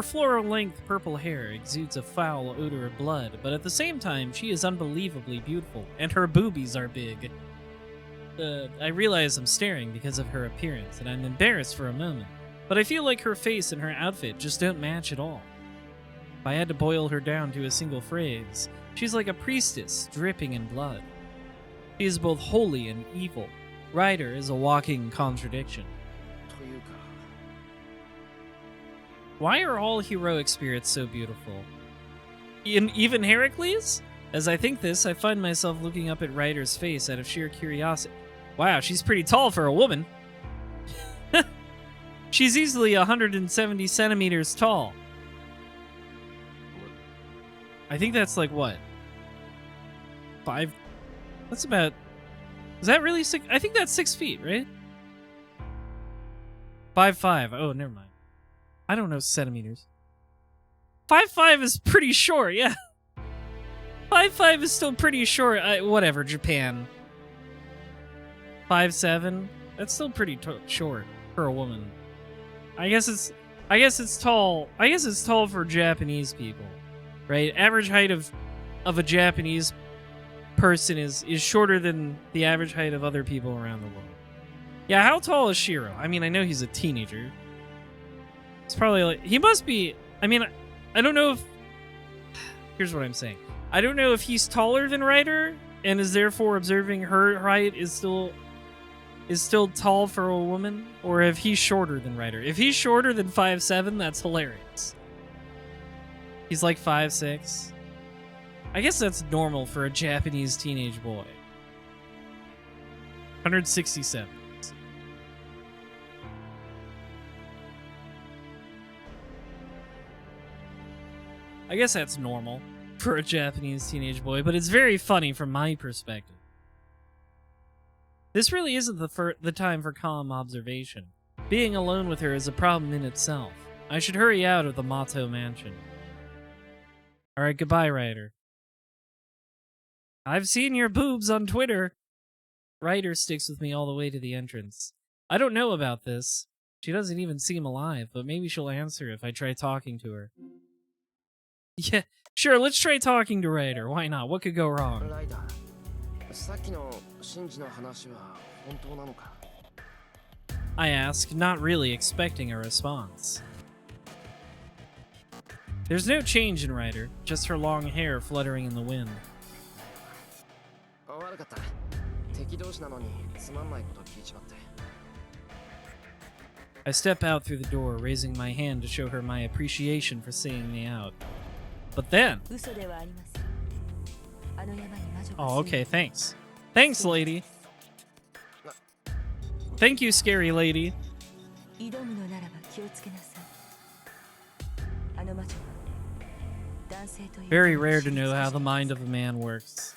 floral-length purple hair exudes a foul odor of blood, but at the same time, she is unbelievably beautiful, and her boobies are big. I realize I'm staring because of her appearance, and I'm embarrassed for a moment, but I feel like her face and her outfit just don't match at all. If I had to boil her down to a single phrase, she's like a priestess dripping in blood. She is both holy and evil. Ryder is a walking contradiction. というか Why are all heroic spirits so beautiful? Even Heracles? As I think this, I find myself looking up at Ryder's face out of sheer curiosity. Wow, she's pretty tall for a woman. She's easily 170 centimeters tall. I think that's like what? 5? That's about... Is that really 6? I think that's 6 feet, right? 5'5". Oh, never mind. I don't know centimeters. 5'5" is pretty short, yeah. 5'5" is still pretty short. Whatever, Japan. 5'7". That's still pretty short for a woman. I guess it's tall. I guess it's tall for Japanese people, right? Average height of a Japanese person is shorter than the average height of other people around the world. Yeah, how tall is Shiro? I mean, I know he's a teenager. It's probably like he must be. I mean, I don't know if. Here's what I'm saying. I don't know if he's taller than Ryder and is therefore observing her height is still tall for a woman, or if he's shorter than Ryder. If he's shorter than 5'7", that's hilarious. He's like 5'6". I guess that's normal for a Japanese teenage boy. 167. I guess that's normal for a Japanese teenage boy, but it's very funny from my perspective. This really isn't the time for calm observation. Being alone with her is a problem in itself. I should hurry out of the Mato mansion. Alright, goodbye, Ryder. I've seen your boobs on Twitter. Ryder sticks with me all the way to the entrance. I don't know about this. She doesn't even seem alive, but maybe she'll answer if I try talking to her. Yeah, sure, let's try talking to Ryder. Why not? What could go wrong? ライダー、さっきのシンジの話は本当なのか I ask, not really expecting a response. There's no change in Ryder, just her long hair fluttering in the wind. 悪かった。敵同士なのにつまんないこと聞いちまって。 I step out through the door, raising my hand to show her my appreciation for seeing me out. But then... Oh, okay, thanks. Thanks, lady. Thank you, scary lady. Very rare to know how the mind of a man works.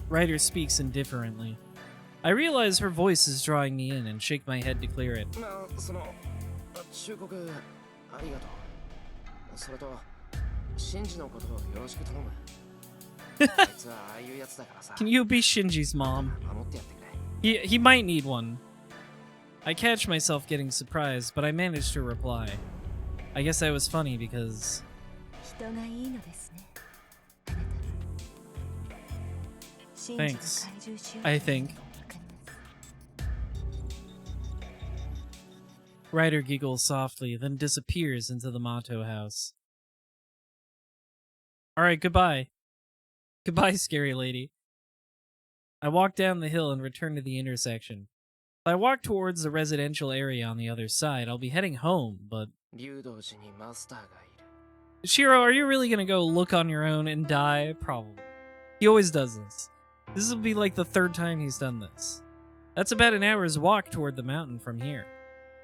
Ryder speaks indifferently. I realize her voice is drawing me in and shake my head to clear it. まあ、その忠告ありがとう。それとシンジのことをよろしく頼む。あいつはああいうやつだからさ。Can you be Shinji's mom? 守ってやってくれ。He might need one. I catch myself getting surprised, but I manage to reply. I guess I was funny because... Thanks, I think. Ryder giggles softly, then disappears into the Mato house. Alright, goodbye. Goodbye, scary lady. I walk down the hill and return to the intersection. If I walk towards the residential area on the other side, I'll be heading home, but... 竜道寺にマスターがいる。 Shiro, are you really gonna go look on your own and die? Probably. He always does this. This will be like the 3rd time he's done this. That's about an hour's walk toward the mountain from here.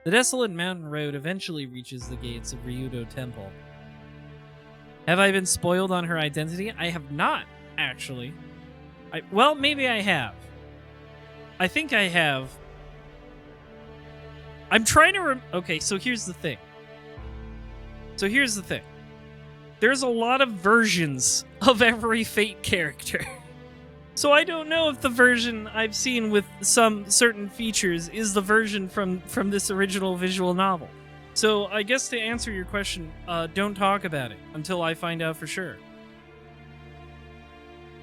The desolate mountain road eventually reaches the gates of Ryudo Temple. Have I been spoiled on her identity? I have not, actually. Well, maybe I have. I think I have. I'm trying to okay, so here's the thing. There's a lot of versions of every Fate character. So I don't know if the version I've seen with some certain features is the version from this original visual novel. So I guess to answer your question, don't talk about it until I find out for sure.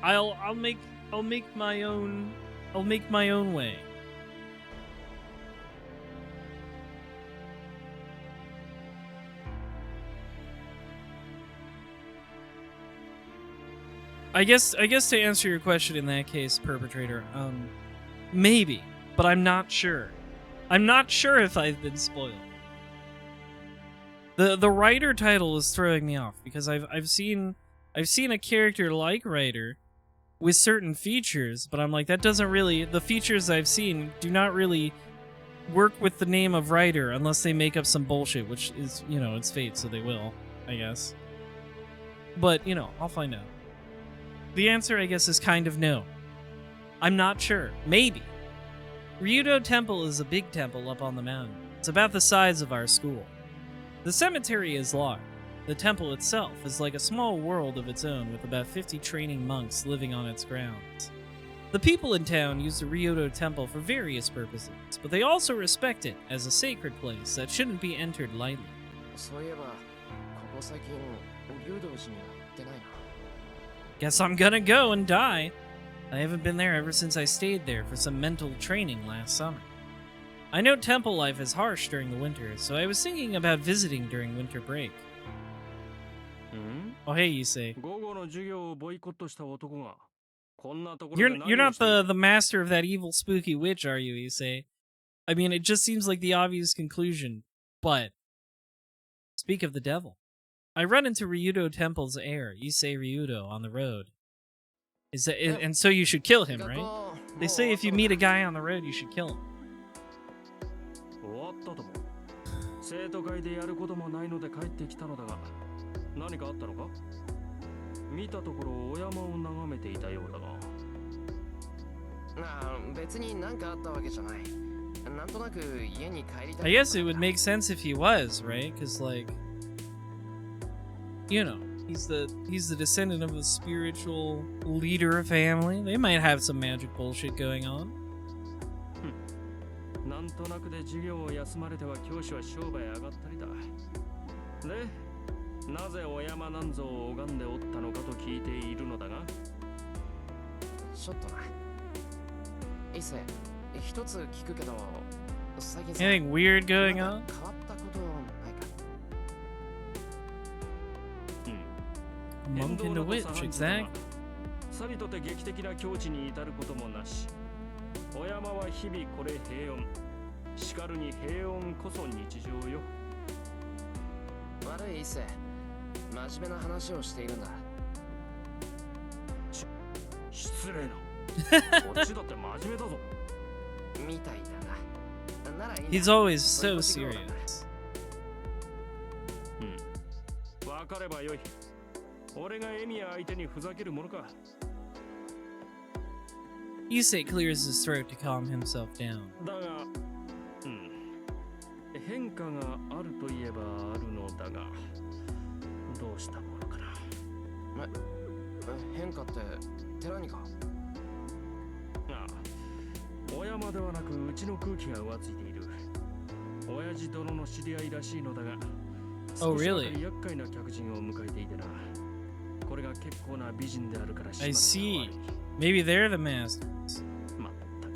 I'll make my own way. I guess to answer your question in that case, perpetrator, maybe, but I'm not sure. I'm not sure if I've been spoiled. The writer title is throwing me off because I've seen a character like writer with certain features, but I'm like, that doesn't really, the features I've seen do not really work with the name of writer unless they make up some bullshit, which is, you know, it's fate, so they will, I guess. But, you know, I'll find out. The answer, I guess, is kind of no. I'm not sure. Maybe. Ryudo Temple is a big temple up on the mountain. It's about the size of our school. The cemetery is large. The temple itself is like a small world of its own with about 50 training monks living on its grounds. The people in town use the Ryudo Temple for various purposes, but they also respect it as a sacred place that shouldn't be entered lightly. そういえばここ最近竜道寺には行ってないな。 Guess I'm gonna go and die. I haven't been there ever since I stayed there for some mental training last summer. I know temple life is harsh during the winter, so I was thinking about visiting during winter break. Oh hey, you say. You're not the master of that evil spooky witch, are you, say? I mean, it just seems like the obvious conclusion, but speak of the devil. I run into Ryudo Temple's heir, Issei Ryudo, on the road. And so you should kill him, right? They say if you meet a guy on the road, you should kill him. 生徒会でやることもないので帰ってきたのだが、何かあったのか？見たところお山を眺めていたようだが。別に何かあったわけじゃない。なんとなく家に帰りたい。 I guess it would make sense if he was, right? Because, like, you know, he's the descendant of a spiritual leader family. They might have some magic bullshit going on. なんとなくで授業を休まれては教師は商売上がったりだ。で、なぜお山なんぞを拝んでおったのかと聞いているのだが。ちょっとな。伊勢、一つ聞くけど、最近さ、 Anything weird going on? 変わったことないか。Monk and the witch, exactly. さりとて劇的な境地に至ることもなし。お山は日々これ平穏。しかるに平穏こそ日常よ。悪い伊勢、真面目な話をしているんだ。失礼な。こっちだって真面目だぞ。みたいだな。ならいいんだ。 He's always so serious. わかればよい。俺がエミヤ相手にふざけるものか。 Issei clears his throat to calm himself down. だが、変化があるといえばあるのだが、どうしたものかな。変化って寺にか。ああ、お山ではなくうちの空気が浮ついている。親父殿の知り合いらしいのだが、 Oh, really? 厄介な客人を迎えていてな。これが結構な美人であるから。 I see. Maybe they're the masters. まったく。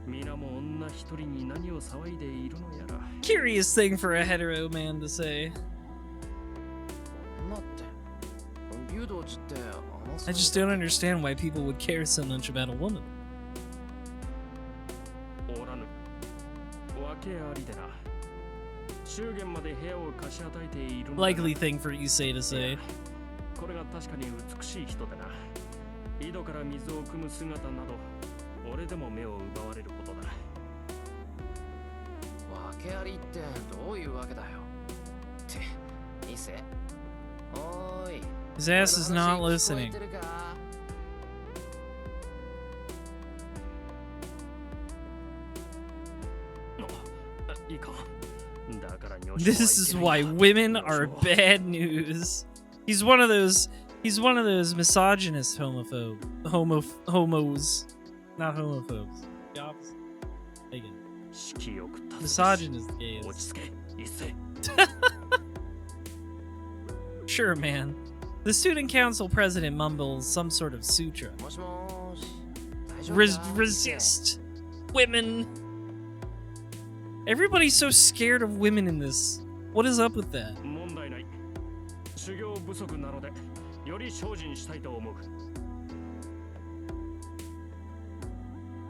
皆も女一人に何を騒いでいるのやら。 Curious thing for a hetero man to say. 待って。竜道寺って I just don't understand why people would care so much about a woman. おらぬ。訳ありでな。祝言まで部屋を貸し与えているのだ。 Likely thing for Issei to say. これが確かに美しい人だな。井戸から水を汲む姿など、俺でも目を奪われることだ。訳ありってどういうわけだよ。って、伊勢。おーい。 His ass is not listening. いいか。だから This is why women are bad news. He's one of those misogynist homos. Not homophobes. The opposite. Again. Misogynist gays. Sure, man. The student council president mumbles some sort of sutra. Resist. Women. Everybody's so scared of women in this. What is up with that? より精進したいと思う。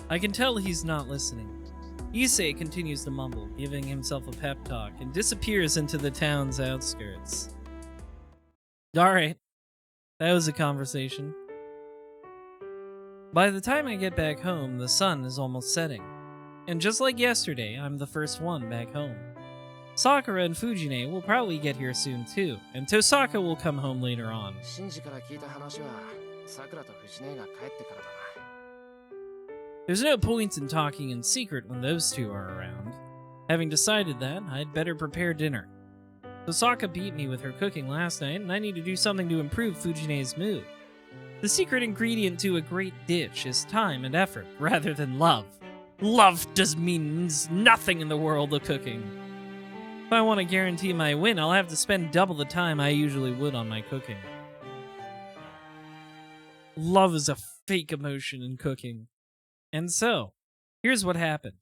I can tell he's not listening. Issei continues to mumble, giving himself a pep talk, and disappears into the town's outskirts. Alright, that was a conversation. By the time I get back home, the sun is almost setting. And just like yesterday, I'm the first one back home. Sakura and Fujine will probably get here soon too, and Tosaka will come home later on. シンジから聞いた話はさくらと藤音が帰ってからだな。 There's no point in talking in secret when those two are around. Having decided that, I'd better prepare dinner. Tosaka beat me with her cooking last night, and I need to do something to improve Fujine's mood. The secret ingredient to a great dish is time and effort, rather than love. Love means nothing in the world of cooking. If I want to guarantee my win, I'll have to spend double the time I usually would on my cooking. Love is a fake emotion in cooking. And so, here's what happened.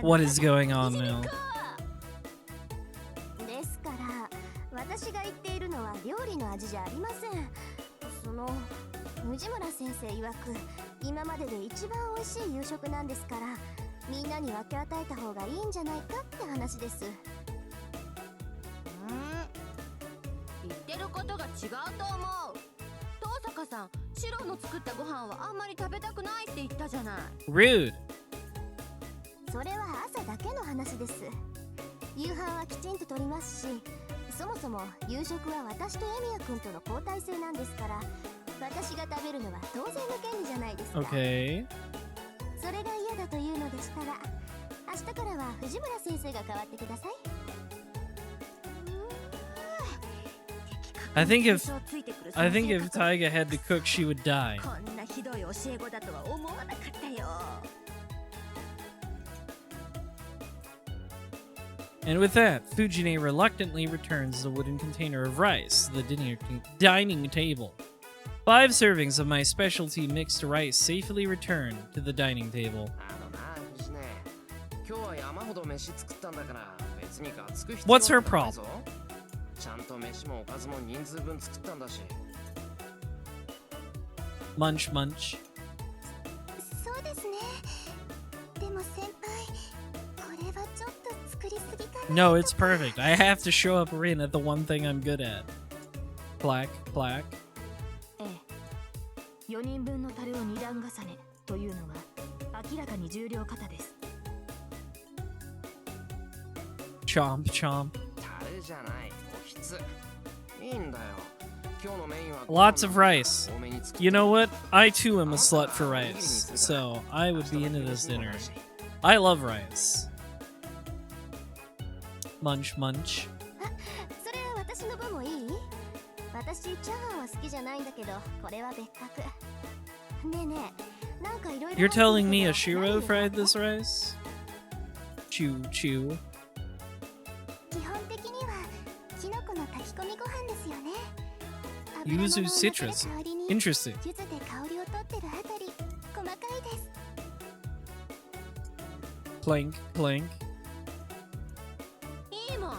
What is going on now? ですから私が言っているのは料理の味じゃありません。その藤村先生曰く今までで一番美味しい夕食なんですから、みんなに分け与えた方がいいんじゃないかって話です。言ってることが違うと思う。東坂さん、シロの作ったご飯はあんまり食べたくないって言ったじゃない。 Rude. それは朝だけの話です。夕飯はきちんととりますし、そもそも夕食は私とエミヤ君との交代制なんですから、私が食べるのは当然の権利じゃないですか。 Okay. それが嫌だというのでしたら、明日からは藤村先生が代わってください。 I think if Taiga had to cook, she would die. こんなひどい教え子だとは思わなかったよ。 And with that, Fujine reluctantly returns the wooden container of rice to the dining table. 5 servings of my specialty mixed rice safely return to the dining table. あのな、藤音。今日は山ほど飯作ったんだから別にがつく必 What's 要 her はないぞ。 problem? ちゃんと飯もおかずも人数分作ったんだし。 Munch, munch. そうですね。でも先輩、これはちょっと作りすぎかな。 No, it's perfect. I have to show up Rin at the one thing I'm good at. Plaque, plaque. ええ。4人分のタレを2段重ねというのは明らかに重量型です。 Chomp, chomp. タレじゃない、おひつ。いいんだよ。今日のメインは Lots of rice. 多めに作って You know what? I too am a slut for rice, so I would be into this dinner. I love rice. Munch, munch. それは私の分もいい？私チャーハンは好きじゃないんだけど、これは別格。ねえねえ、なんかいろいろ。 You're telling me Ashiro fried this rice? Chew, chew. 基本的にはキノコの炊き込みご飯ですよね。 Yuzu citrus. Interesting. 柚子で香りを取ってるあたり、細かいです。 Plank, plank. いいもん。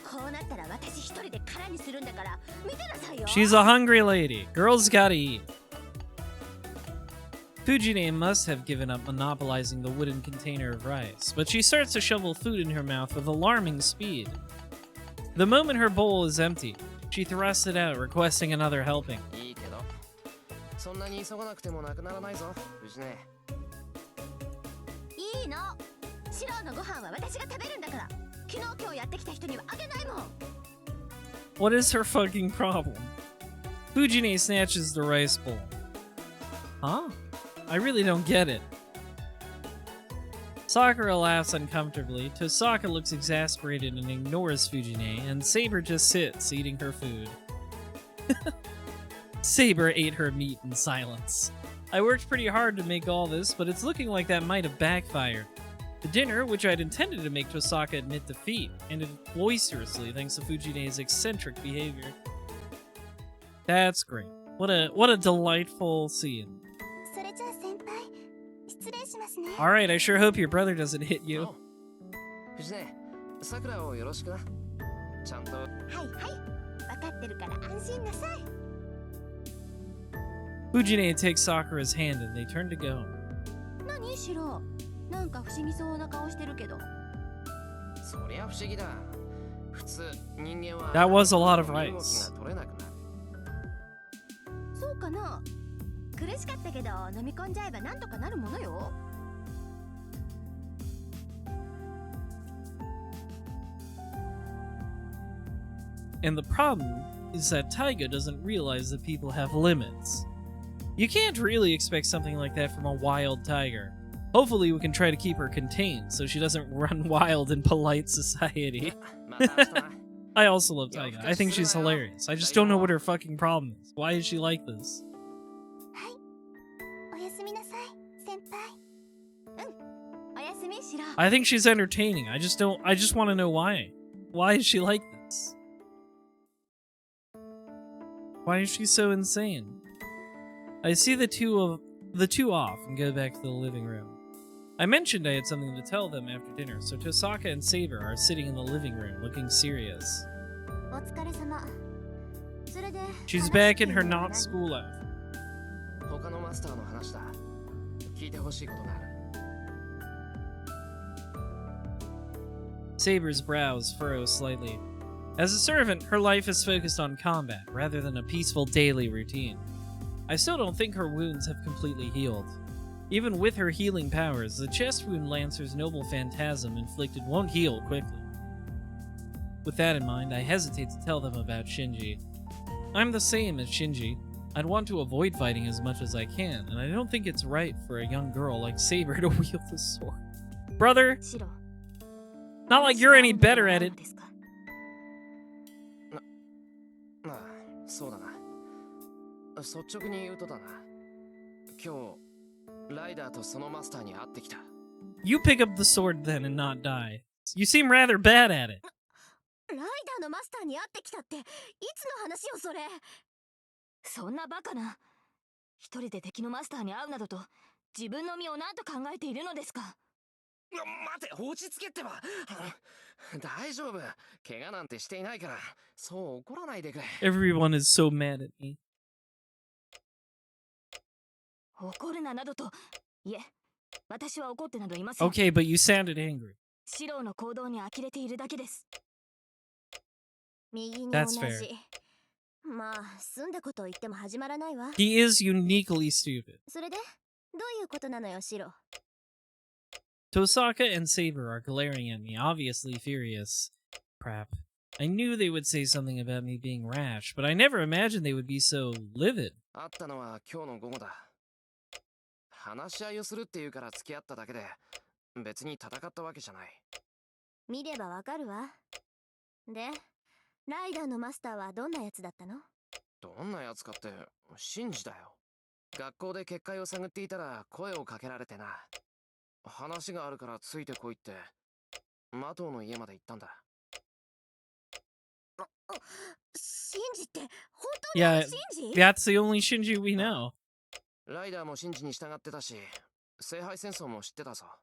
こうなったら私一人で空にするんだから見てなさいよ。 She's a hungry lady. Girls gotta eat. Fujine must have given up monopolizing the wooden container of rice, but she starts to shovel food in her mouth with alarming speed. The moment her bowl is empty, she thrusts it out, requesting another helping. いいけど、そんなに急がなくてもなくならないぞ、藤音。いいの。シロのご飯は私が食べるんだから。昨日今日やってきた人にはあげないもん。 What is her fucking problem? Fujine snatches the rice bowl. Huh? I really don't get it. Sakura laughs uncomfortably, Tosaka looks exasperated and ignores Fujine, and Saber just sits, eating her food. Saber ate her meat in silence. I worked pretty hard to make all this, but it's looking like that might have backfired. The dinner, which I'd intended to make Tosaka admit defeat, ended boisterously thanks to Fujine's eccentric behavior. That's great. What a delightful scene. それじゃあ先輩、失礼しますね。 Alright, I sure hope your brother doesn't hit you. 藤音、さくらをよろしくな。ちゃんと。はいはい分かってるから安心なさい。 Fujine takes Sakura's hand and they turn to go. 何シロ、なんか不思議そうな顔してるけど。そりゃ不思議だ。普通人間は That was a lot of 身動 rice. きが取れなくなる。そうかな。苦しかったけど飲み込んじゃえばなんとかなるものよ。And the problem is that Taiga doesn't realize that people have limits. You can't really expect something like that from a wild tiger. Hopefully we can try to keep her contained so she doesn't run wild in polite society. また明日な。 I also love Taiga. I think she's hilarious. I just don't know what her fucking problem is. Why is she like this? おやすみなさい先輩。おやすみシロ。 I think she's entertaining. I just want to know why. Why is she like this? Why is she so insane? I see the two off and go back to the living room. I mentioned I had something to tell them after dinner, so Tosaka and Saber are sitting in the living room looking serious. お疲れ様。それで She's back in her not school outfit. 他のマスターの話だ。聞いてほしいことがある。Saber's brows furrow slightly. As a servant, her life is focused on combat rather than a peaceful daily routine. I still don't think her wounds have completely healed. Even with her healing powers, the chest wound Lancer's noble phantasm inflicted won't heal quickly. With that in mind, I hesitate to tell them about Shinji. I'm the same as Shinji. I'd want to avoid fighting as much as I can, and I don't think it's right for a young girl like Saber to wield a sword. Brother, シロ。 not like you're any better at it. まあ、そうだな。率直に言うとだな。今日、ライダーとそのマスターに会ってきた。You pick up the sword then and not die. You seem rather bad at it. ライダーのマスターに会ってきたっていつの話よそれ。そんなバカな。一人で敵のマスターに会うなどと自分の身を何と考えているのですか。待て、落ち着けってば。大丈夫。怪我なんてしていないから、そう怒らないでくれ。Everyone is so mad at me. 怒るななどと。いえ、私は怒ってなどいません。 Okay, but you sounded angry. シロの行動に呆れているだけです。右に同 That's じ fair.。まあ済んだことを言っても始まらないわ。 He is uniquely stupid. それでどういうことなのよシロ。 Tosaka and Saber are glaring at me, obviously furious. Crap. I knew they would say something about me being rash, but I never imagined they would be so livid. 会ったのは今日の午後だ。話し合いをするっていうから付き合っただけで、別に戦ったわけじゃない。見ればわかるわ。で、ライダーのマスターはどんなやつだったの？どんなやつかって、シンジだよ。学校で結界を探っていたら声をかけられてな。話があるからついてこいって、マトウの家まで行ったんだ。シンジって本当に Yeah, シンジ？ that's the only Shinji we know. ライダーもシンジに従ってたし、聖杯戦争も知ってたさ。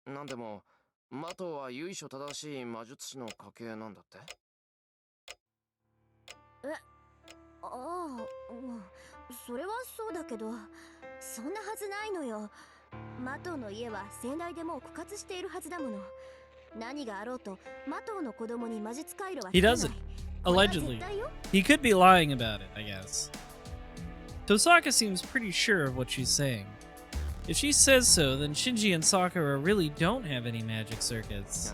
なんでも、マトウは由緒正しい魔術師の家系なんだって。ああ、それはそうだけど、そんなはずないのよ。マトウの家は先代でもう枯渇しているはずだもの。何があろうと、マトウの子供に魔術回路は He 引かない。 doesn't. これは Allegedly. 絶対よ。 He could be lying about it, I guess. Tosaka seems pretty sure of what she's saying. If she says so, then Shinji and Sakura really don't have any magic circuits.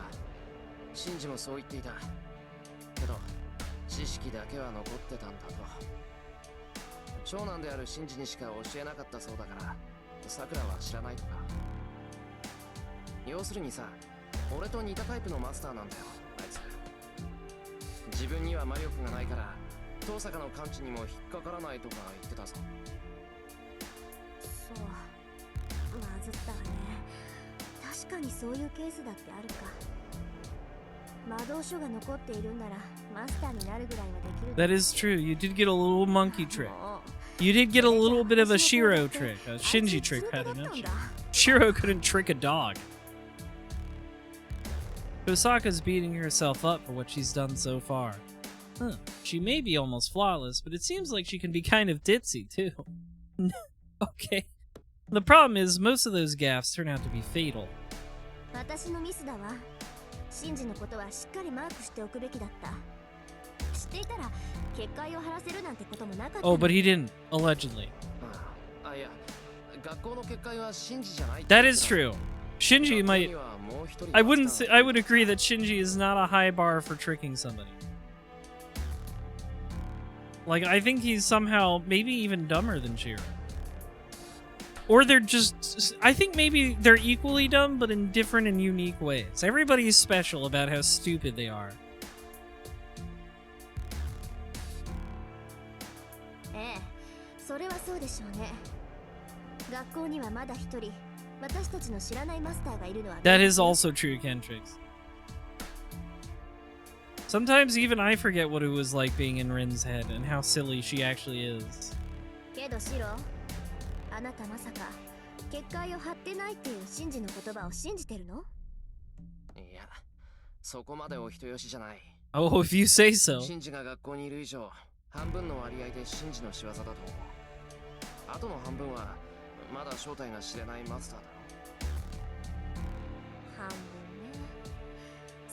シンジもそう言っていた。けど、知識だけは残ってたんだと。長男であるシンジにしか教えなかったそうだから、さくらは知らないとか。要するにさ、俺と似たタイプのマスターなんだよ、あいつ。自分には魔力がないから、遠坂の感知にも引っかからないとか言ってたぞ。そう、まずったわね。確かにそういうケースだってあるか。魔導書が残っているんならマスターになるぐらいはできる。 That is true. You did get a little monkey trick. も You did get a little bit of a Shiro trick, a Shinji trick, rather not. Shiro couldn't trick a dog. Osaka's beating herself up for what she's done so far. Huh. She may be almost flawless, but it seems like she can be kind of ditzy, too. Okay. The problem is, most of those gaffes turn out to be fatal. 私のミスだわ。シンジのことはしっかりマークしておくべきだった。知っていたら結界を張らせるなんてこともなかった。 Oh, but he didn't, allegedly. あ、いや、学校の結界はシンジじゃない。 That is true. Shinji might... I wouldn't say... I would agree that Shinji is not a high bar for tricking somebody. Like, I think he's somehow maybe even dumber than Shiro. Or they're just... I think maybe they're equally dumb, but in different and unique ways. Everybody's special about how stupid they are. ええ、それはそうでしょうね。学校にはまだ一人、私たちの知らないマスターがいるのは。That is also true, Kentrix. Sometimes even I forget what it was like being in Rin's head and how silly she actually is. けどシロ、あなたまさか結界を張ってないっていうシンジの言葉を信じてるの？いや、そこまでお人よしじゃない。Oh, if you say so. シンジが学校にいる以上、半分の割合でシンジの仕業だと思う。あとの半分はまだ正体が知れないマスターだろう。半分ね。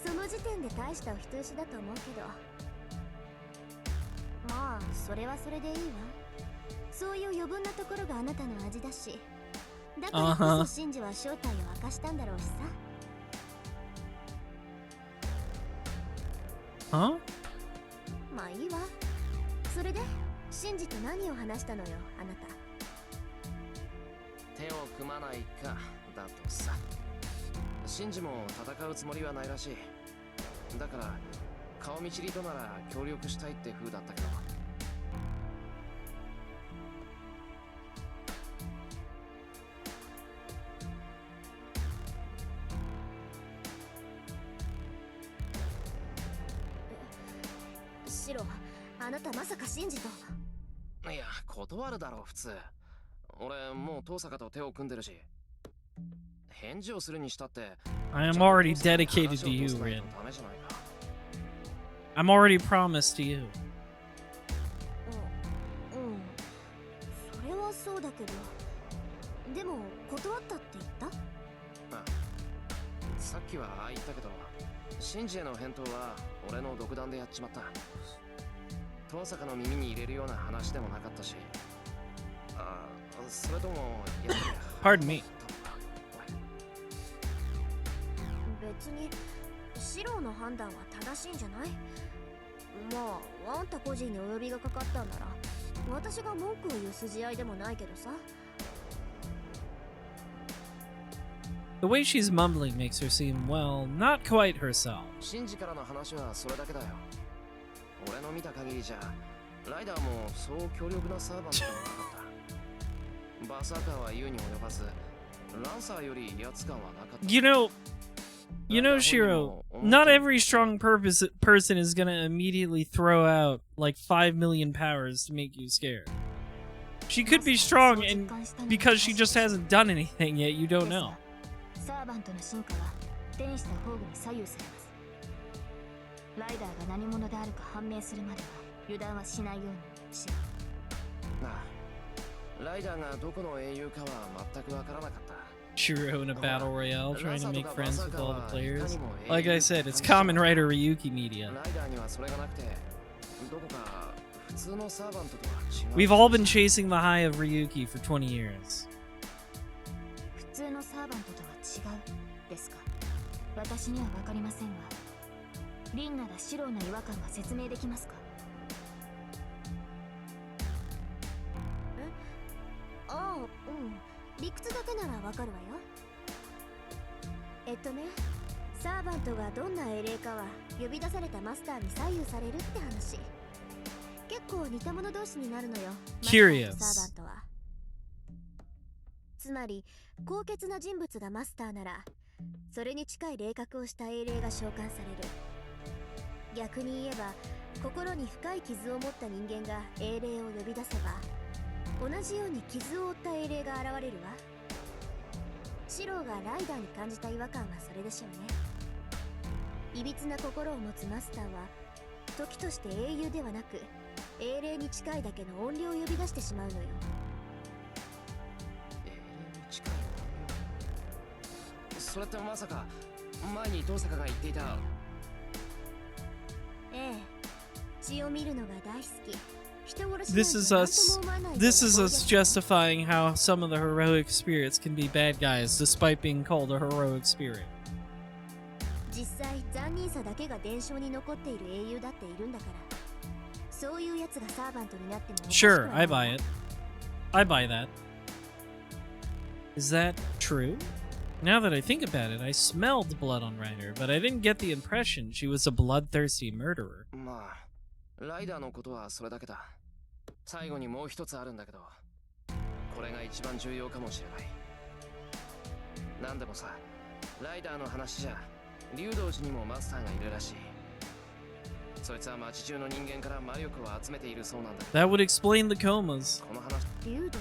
その時点で大したお人よしだと思うけど、まあそれはそれでいいわ。そういう余分なところがあなたの味だし、だからこそシンジは正体を明かしたんだろうしさ。Huh? まあいいわ。それでシンジと何を話したのよ、あなた。手を組まないかだとさ。シンジも戦うつもりはないらしい。だから顔見知りとなら協力したいって風だったけど。シロ、あなたまさかシンジと。いや、断るだろう普通。俺もう遠坂と手を組んでるし。返事をするにしたって。I am already dedicated to you, Rin. I'm already promised to you. うん、それはそうだけど。でも断ったって言った？ああ、さっきはああ言ったけど、シンジへの返答は俺の独断でやっちまった。遠坂の耳に入れるような話でもなかったし。あ、それともやっぱり Pardon me. 別にシロの判断は正しいんじゃない？まああんた個人にお呼びがかかったんなら私が文句を言う筋合いでもないけどさ。The way she's mumbling makes her seem, well, not quite herself. シンジからの話はそれだけだよ。俺の見た限りじゃライダーもそう強力なサーバントでもなかった。バーサーカーは言うに及ばず、ランサーより威圧感はなかった。You know, Shiro, not every strong person is gonna immediately throw out like 5 million powers to make you scared. She could be strong and because she just hasn't done anything yet, you don't know. サーバントの進化は天使と宝具に左右されます。ライダーが何者であるか判明するまでは油断はしないようにしろ。なあ、ライダーがどこの英雄かは全くわからなかった。Shiro in a battle royale trying to make friends with all the players. Like I said, it's Kamen Rider Ryuki media. We've all been chasing the high of Ryuki for 20 years. 普通のサーバントとは違うですか？私にはわかりませんが、リンならシローの違和感が説明できますか？ああ、うん。理屈だけならわかるわよ。サーバントがどんな英霊かは呼び出されたマスターに左右されるって話。結構似た者同士になるのよ。Curious. サーバントは。つまり高潔な人物がマスターなら、それに近い霊格をした英霊が召喚される。逆に言えば、心に深い傷を持った人間が英霊を呼び出せば、同じように傷を負った英霊が現れるわ。シローがライダーに感じた違和感はそれでしょうね。いびつな心を持つマスターは時として英雄ではなく英霊に近いだけの怨霊を呼び出してしまうのよ。英霊に近い音量。それってまさか前に登坂が言っていた。ええ、血を見るのが大好き。This is us. This is us justifying how some of the heroic spirits can be bad guys, despite being called a heroic spirit. 実際残忍さだけが伝承に残っている英雄だっているんだから、そういうやつがサーバントになってもおかしくは Sure, ない。 I buy it. I buy that. Is that true? Now that I think about it, I smelled blood on Ryder, but I didn't get the impression she was a bloodthirsty murderer. まあライダーのことはそれだけだ。最後にもう一つあるんだけど、これが一番重要かもしれない。なんでもさ、ライダーの話じゃ竜道寺にもマスターがいるらしい。そいつは町中の人間から魔力を集めているそうなんだ。 That would explain the comas. この話、竜道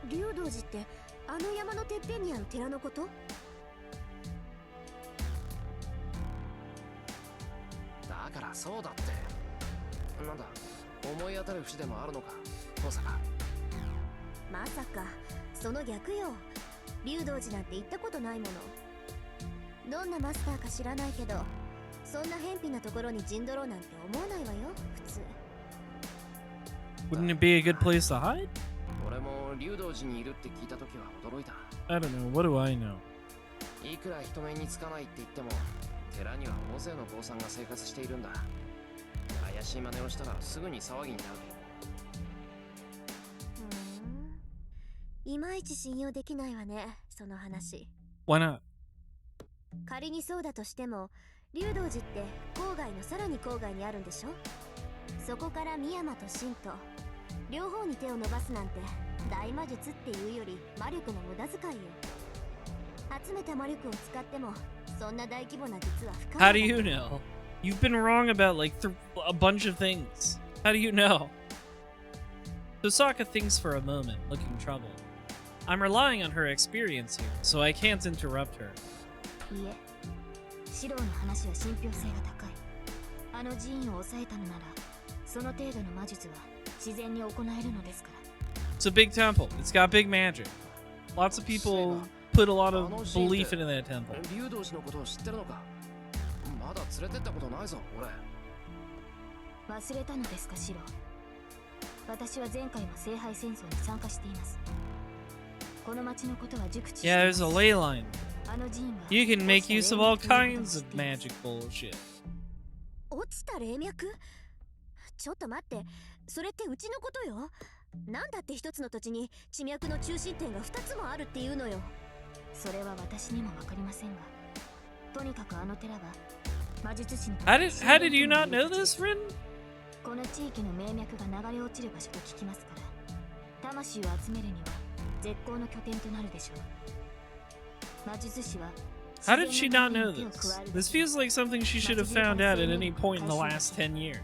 寺。竜道寺ってあの山のてっぺんにある寺のこと？だからそうだって。なんだ、思い当たる節でもあるのか、登坂。まさかその逆よ。竜道寺なんて行ったことないもの。どんなマスターか知らないけど、そんな偏僻なところに陣取ろうなんて思わないわよ、普通。 Wouldn't it be a good place to hide? 俺も竜道寺にいるって聞いたときは驚いた。 I don't know. What do I know? いくら人目につかないって言っても、寺には大勢の坊さんが生活しているんだ。怪しい真似をしたらすぐに騒ぎになる。いまいち信用できないわね、その話。 Why not? 仮にそうだとしても、竜道寺って郊外のさらに郊外にあるんでしょ。そこから深山と神と両方に手を伸ばすなんて大魔術っていうより魔力の無駄遣いよ。集めた魔力を使ってもそんな大規模な術は不可能。 How do you know? You've been wrong about like a bunch of things. How do you know? Tosaka thinks for a moment, looking troubled. I'm relying on her experience here, so I can't interrupt her. いえ、シローの話は信憑性が高い。あの寺院を抑えたのなら、その程度の魔術は自然に行えるのですから。 It's a big temple. It's got big magic. Lots of people put a lot of belief into that temple. 竜道寺のことを知ってるのか。まだ連れてったことないぞ、俺。忘れたのですか、シロー。私は前回の聖杯戦争に参加しています。この町のことは熟知しています。 Yeah, there's a ley line. あの寺院は You can make use of all kinds of magic bullshit. 落ちた霊脈？ちょっと待って、それってうちのことよ。なんだって一つの土地に地脈の中心点が2つもあるっていうのよ。それは私にもわかりませんが、とにかくあの寺は魔術師に How did you not know this, friend? この地域の名脈が流れ落ちる場所と聞きますから、魂を集めるには絶好の拠点となるでしょう。魔術師は How did she not know this? This feels like something she should have found out at any point in the last 10 years.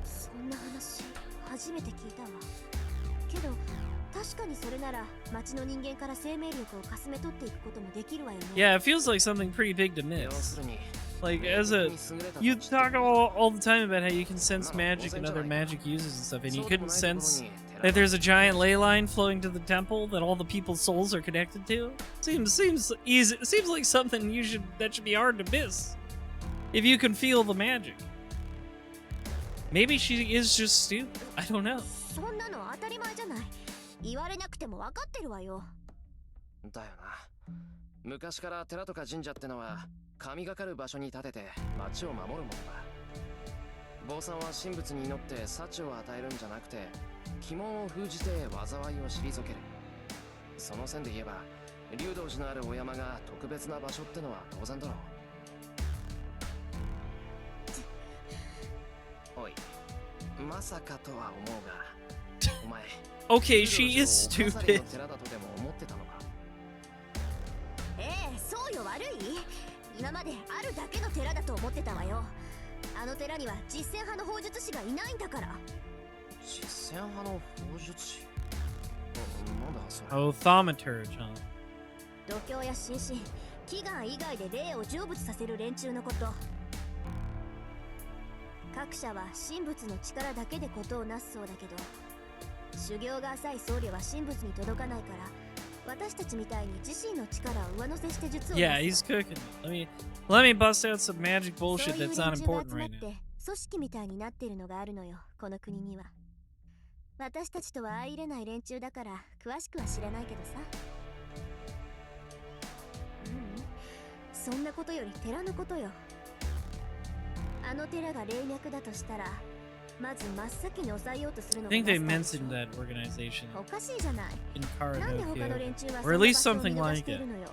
そんな話初めて聞いたわ。けど確かにそれなら町の人間から生命力をかすめ取っていくこともできるわよね。 Yeah, it feels like something pretty big to 要 miss. するに、 Like, as a... You talk all the time about how you can sense magic and other magic uses and stuff, and you couldn't sense that there's a giant ley line flowing to the temple that all the people's souls are connected to? Seems easy. It seems like something that should be hard to miss. If you can feel the magic. Maybe she is just stupid. I don't know. そんなの当たり前じゃない。言われなくても分かってるわよ。だよな。昔から寺とか神社ってのは神がかる場所に建てて町を守るものだ。坊さんは神仏に祈って幸を与えるんじゃなくて、鬼門を封じて災いを退ける。その線で言えば竜道寺のあるお山が特別な場所ってのは当然だろう。おい、まさかとは思うが、お前 Okay, she is 竜道 stupid. 寺をお飾りの寺だとでも思ってたのか。そうよ、悪い？今まであるだけの寺だと思ってたわよ。あの寺には実践派の砲術師がいないんだから。実践派の砲術師？なんだそれ。Oh, thaumaturge, huh? 度胸や心身、祈願以外で霊を成仏させる連中のこと。各社は神仏の力だけでことをなすそうだけど、修行が浅い僧侶は神仏に届かないから、私たちみたいに自身の力を上乗せして術をなす。Yeah, he's cooking. Let me bust out some magic bullshit that's not important right now. 組織みたいになってるのがあるのよ、この国には。私たちとは相入れない連中だから詳しくは知らないけどさ。そんなことより寺のことよ。あの寺が霊脈だとしたら、まず真っ先に抑えようとするのが I think they マスター mentioned that organization おかしいじゃない。 in なんで他の Karanokyo, 連中は or at least その場所を something 見逃し like てい it, るのよ。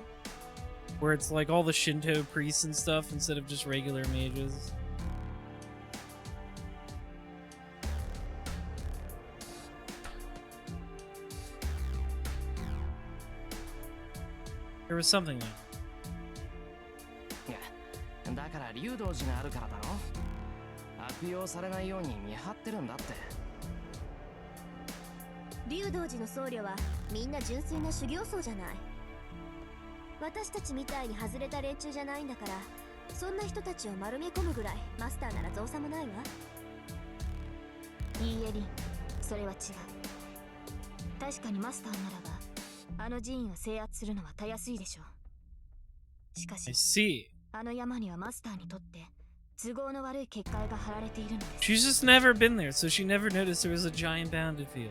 where it's like all the Shinto priests and stuff instead of just regular mages. There was something like that. だから竜道寺があるからだろ。悪用されないように見張ってるんだって。竜道寺の僧侶はみんな純粋な修行僧じゃない。私たちみたいに外れた連中じゃないんだから、そんな人たちを丸め込むぐらいマスターなら造作もないわ。いいえリン、それは違う。確かにマスターならばあの寺院を制圧するのはたやすいでしょう。しか I し see. あの山にはマスターにとって都合の悪い結界が張られているのです。 She's just never been there, so she never noticed there was a giant bounded field.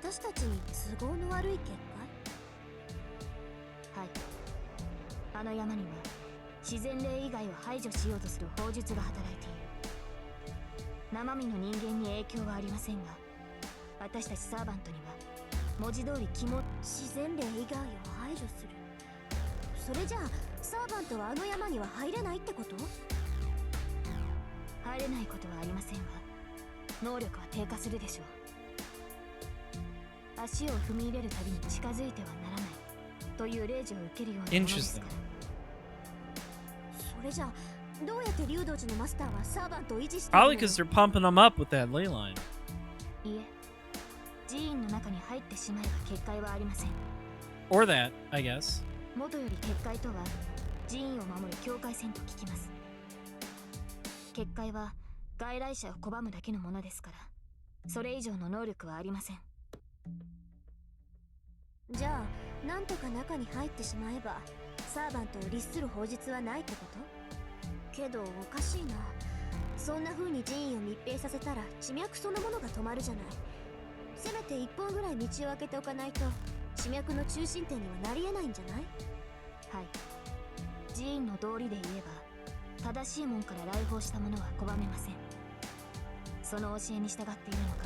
私たちに都合の悪い結界？はい。あの山には自然霊以外を排除しようとする法術が働いている。生身の人間に影響はありませんが、私たちサーバントには文字通り自然霊以外を排除する。それじゃあサーバントはあの山には入れないってこと？入れないことはありませんが、能力は低下するでしょう。足を踏み入れるたびに近づいてはならないという令状を受けるようなものですから。それじゃあどうやって竜道寺のマスターはサーバントを維持しているの？ Probably because they're pumping them up with that ley line. いえ、寺院の中に入ってしまえば結界はありません。 Or that, I guess. 元より結界とは寺院を守る境界線と聞きます。結界は外来者を拒むだけのものですから、それ以上の能力はありません。じゃあなんとか中に入ってしまえばサーバントを律する法術はないってこと？けどおかしいな。そんな風に寺院を密閉させたら地脈そのものが止まるじゃない。せめて一本ぐらい道を開けておかないと地脈の中心点にはなり得ないんじゃない？はい。寺院の道理で言えば正しい門から来訪した者は拒めません。その教えに従っているのか、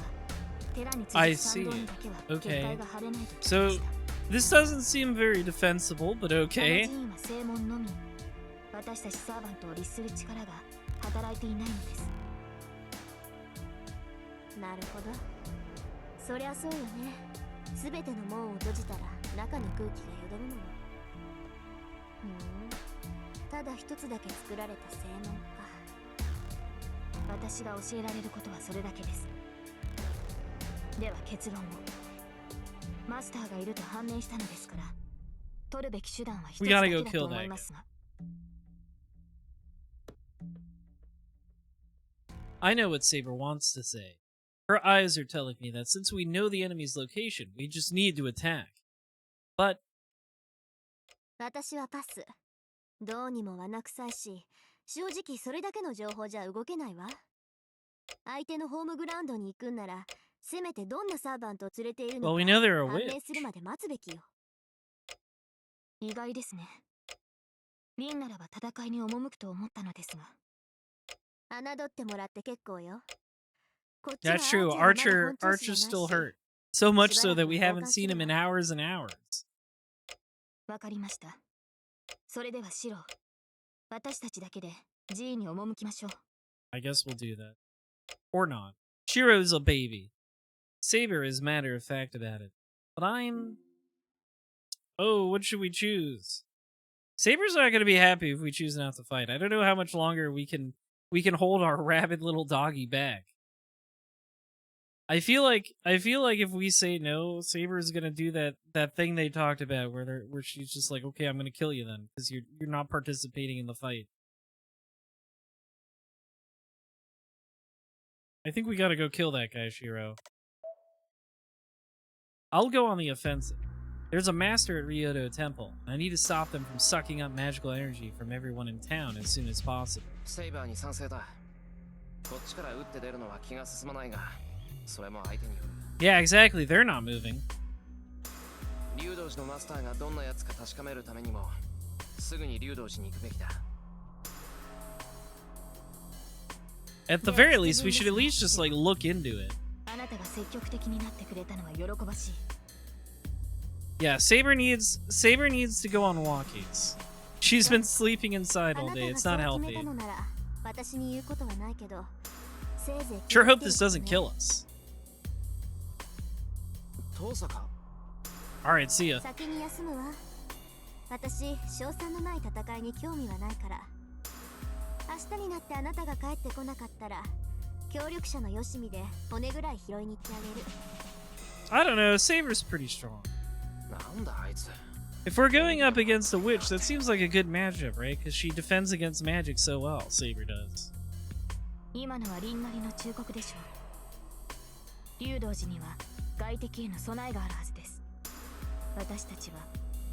寺に続 I く参道にだけは結 see. 界が張れないと聞きま So した。 this doesn't seem very defensible, but あの okay. 寺院は正門のみ。私たちサーバントを律する力が働いていないのです。なるほど。そりゃそうよね。すべての門を閉じたら中の空気がよどるもの。ただ一つだけ作られた正門か。私が教えられることはそれだけです。では結論を。マスターがいると判明したのですから、取るべき手段は一つ We だ gotta け go だ kill と思 that い guy. ますが。I know what Saber wants to say. Her eyes are telling me that since we know the enemy's location, we just need to attack. But 私はパス。どうにも罠臭いし、正直それだけの情報じゃ動けないわ。相手のホームグラウンドに行くんなら、せめてどんなサーバントを連れているの well, か we know they're a 判 witch. 明するまで待つべきよ。意外ですね。リンならば戦いに赴くと思ったのですが。侮ってもらって結構よ。こっちは That's true. アーチャーは Archer, まだ本調子 Archer's じゃない still し。 hurt. So much so that we しばらく haven't seen him in hours and hours. わかりました。それではシロ、私たちだけで寺院に赴きましょう。I guess we'll do that. Or not. Shiro's a baby. Saber is matter of fact about it. But I'm... Oh, what should we choose? Saber's not going to be happy if we choose not to fight. I don't know how much longer we can hold our rabid little doggy back. I feel like if we say no, Saber's gonna do that thing they talked about where she's just like, okay, I'm gonna kill you then because you're not participating in the fight. I think we gotta go kill that guy, Shiro. I'll go on the offensive. There's a master at Ryoto Temple. I need to stop them from sucking up magical energy from everyone in town as soon as possible. セイバーに賛成だ。こっちから打って出るのは気が進まないが、それも相手による。Yeah, exactly. They're not moving. 竜道寺のマスターがどんなやつか確かめるためにも、すぐに竜道寺に行くべきだ。At the very least, we should at least just like look into it. あなたが積極的になってくれたのは喜ばしい。Yeah, Saber needs to go on walkies. She's been sleeping inside all day. It's not healthy. Sure hope this doesn't kill us. 遠坂。Alright, see ya. 先に休むわ。私、賞賛のない戦いに興味はないから。明日になってあなたが帰ってこなかったら、協力者のよしみで骨ぐらい拾いに行ってあげる。 I don't know, Saber's pretty strong. なんだあいつ。 If we're going up against a witch, that seems like a good matchup, right? Because she defends against magic so well, Saber does. 今のはリンなりの忠告でしょう。竜道寺には外敵への備えがあるはずです。私たちは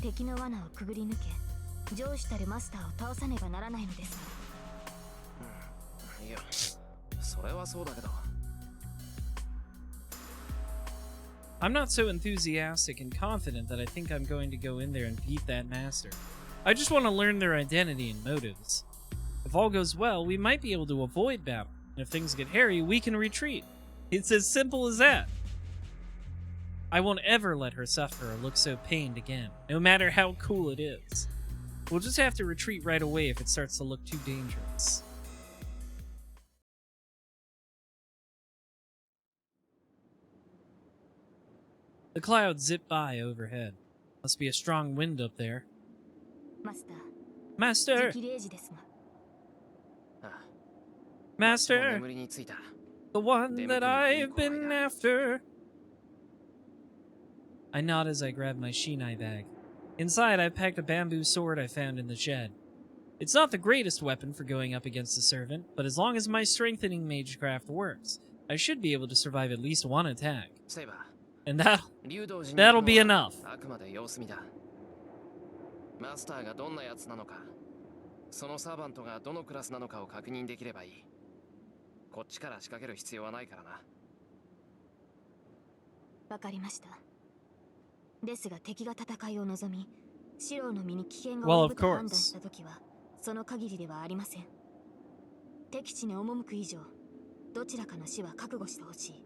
敵の罠をくぐり抜け、上司たるマスターを倒さねばならないのですから。いや、それはそうだけど。I'm not so enthusiastic and confident that I think I'm going to go in there and beat that master. I just want to learn their identity and motives. If all goes well, we might be able to avoid battle. And if things get hairy, we can retreat. It's as simple as that. I won't ever let her suffer or look so pained again, no matter how cool it is. We'll just have to retreat right away if it starts to look too dangerous. The clouds zip by overhead. Must be a strong wind up there. マスター、 Master! 次期0時ですが。ああ、 Master! 眠りについた。 The one that I've been after! I nod as I grab my shinai bag. Inside, I've packed a bamboo sword I found in the shed. It's not the greatest weapon for going up against a servant, but as long as my strengthening magecraft works, I should be able to survive at least one attack. セイバー。 And 竜道寺に that'll 行く be のは enough. あくまで様子見だ。マスターがどんなやつなのか、そのサーバントがどのクラスなのかを確認できればいい。こっちから仕掛ける必要はないからな。わかりました。ですが敵が戦いを望み、シローの身に危険が Well, 及ぶ of と判断 course. したときは、その限りではありません。敵地に赴く以上、どちらかの死は覚悟してほしい。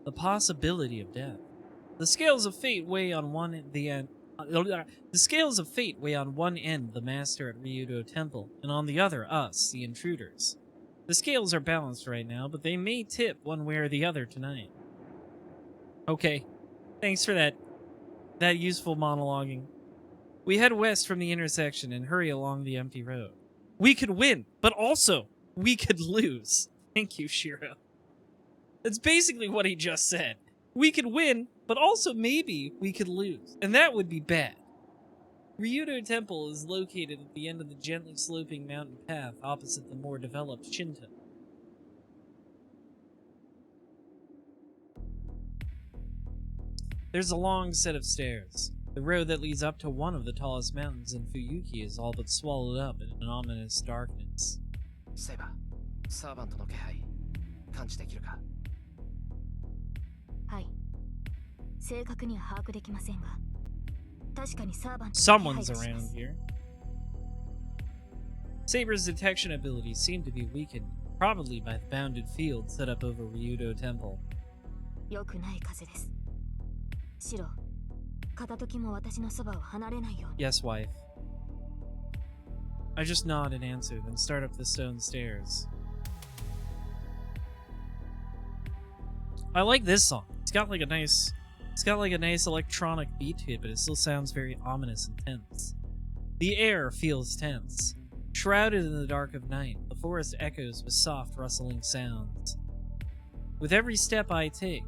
The possibility of death. The scales of fate weigh on one end, the scales of fate weigh on one end the master at Ryudo Temple, and on the other us, the intruders. The scales are balanced right now, but they may tip one way or the other tonight. Okay, thanks for that useful monologuing. We head west from the intersection and hurry along the empty road. We could win, but also we could lose. Thank you, Shiro. That's basically what he just said. We could win, but also maybe we could lose. And that would be bad. Ryudo Temple is located at the end of the gently sloping mountain path opposite the more developed Shinto. There's a long set of stairs. The road that leads up to one of the tallest mountains in Fuyuki is all but swallowed up in an ominous darkness. セイバー、サーバントの気配、感知できるか？はい。正確には把握できませんが、確かにサーバントの気 Someone's 配がしま around す。 here. Saber's detection abilities seem to be weakened, probably by the bounded field set up over Ryudo Temple. 良くない風です。シロ、片時も私のそばを離れないように。 Yes, wife. I just nod in answer, then start up the stone stairs. I like this song. It's got like a nice electronic beat to it, but it still sounds very ominous and tense. The air feels tense. Shrouded in the dark of night, the forest echoes with soft rustling sounds. With every step I take.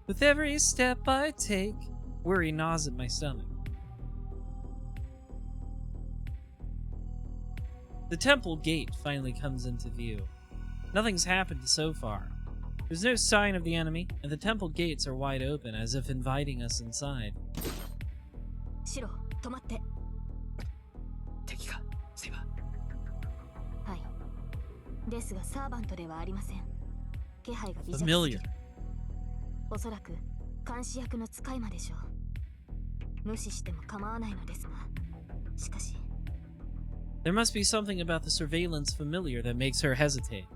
With every step I take. Worry gnaws at my stomach. The temple gate finally comes into view. Nothing's happened so far. There's no sign of the enemy, and the temple gates are wide open, as if inviting us inside. シロ、止まって。敵か、セイバー。はい。ですがサーバントではありません。気配が微弱すぎ Familiar. る。おそらく監視役の使い魔でしょう。無視しても構わないのですが、しかし。There must be something about the surveillance familiar that makes her hesitate.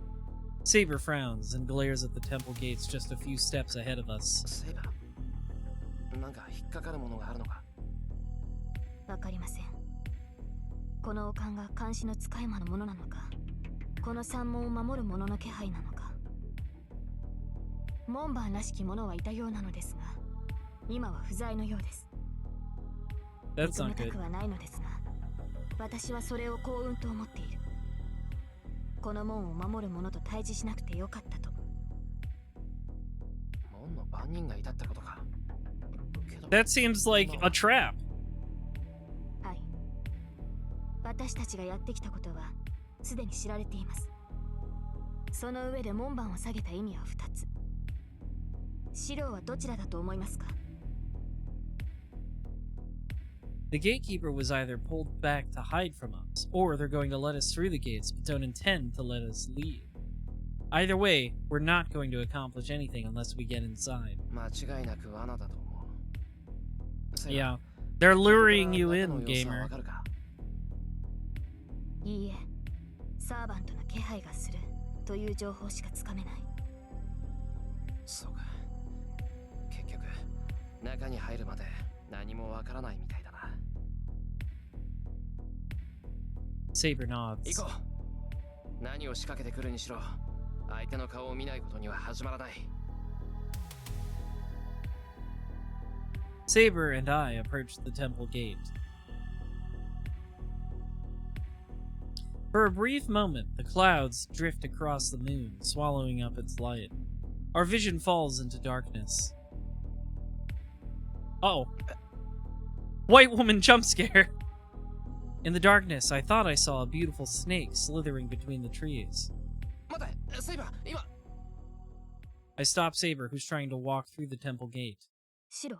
Saber frowns and glares at the temple gates just a few steps ahead of us. セイバー、なんか引っかかるものがあるのか。わかりません。この王冠が監視の使い魔のものなのか、この山門を守る者の気配なのか。門番らしき者はいたようなのですが、今は不在のようです。 That's 認 not めた good. くはないのですが、私はそれを幸運と思っている。この門を守る者と対峙しなくてよかったと。門の番人がいたってことか。けど That seems like a trap. はい。私たちがやってきたことはすでに知られています。その上で門番を下げた意味は2つ。シロはどちらだと思いますか？ The gatekeeper was either pulled back to hide from us, or they're going to let us through the gates but don't intend to let us leave. Either way, we're not going to accomplish anything unless we get inside. 間違いなく罠だと思う。セイバ Yeah, ー、 they're luring こ you こから in, 中の様子は gamer. わかるか。いいえ、サーバントの気配がするという情報しかつかめない。そうか。結局、中に入るまで何もわからないみたいだな。 Saber nods. 行こう。何を仕掛けてくるにしろ、相手の顔を見ないことには始まらない。 Saber and I approached the temple gate. For a brief moment, the clouds drift across the moon, swallowing up its light. Our vision falls into darkness. Uh-oh. White woman jump scare! In the darkness, I thought I saw a beautiful snake slithering between the trees. 待て、セイバー、今。 I stop Saber, who's trying to walk through the temple gate. シロ、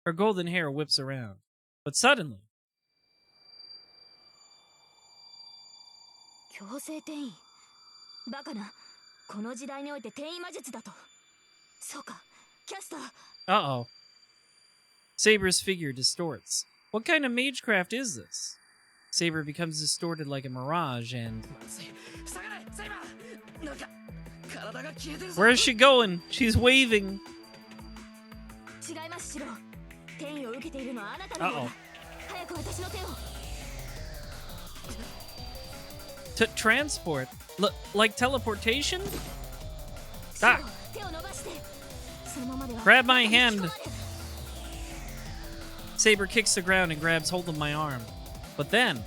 Her golden hair whips around. But suddenly, 強制転移。バカな。この時代において転移魔術だと。そうか、キャスター。 uh-oh. Saber's figure distorts. What kind of magecraft is this? Saber becomes distorted like a mirage and... 下がれ、セイバー。なんか体が消えてるぞ。 Where is she going? She's waving. 違います、シロ。転移を受けているのはあなたの方だ。 Uh-oh. 早く私の手を。 Transport? Like teleportation? シロ、 Ah. 手を伸ばして。そのままでは Grab my hand. 引き込まれる。 Saber kicks the ground and grabs hold of my arm. But then...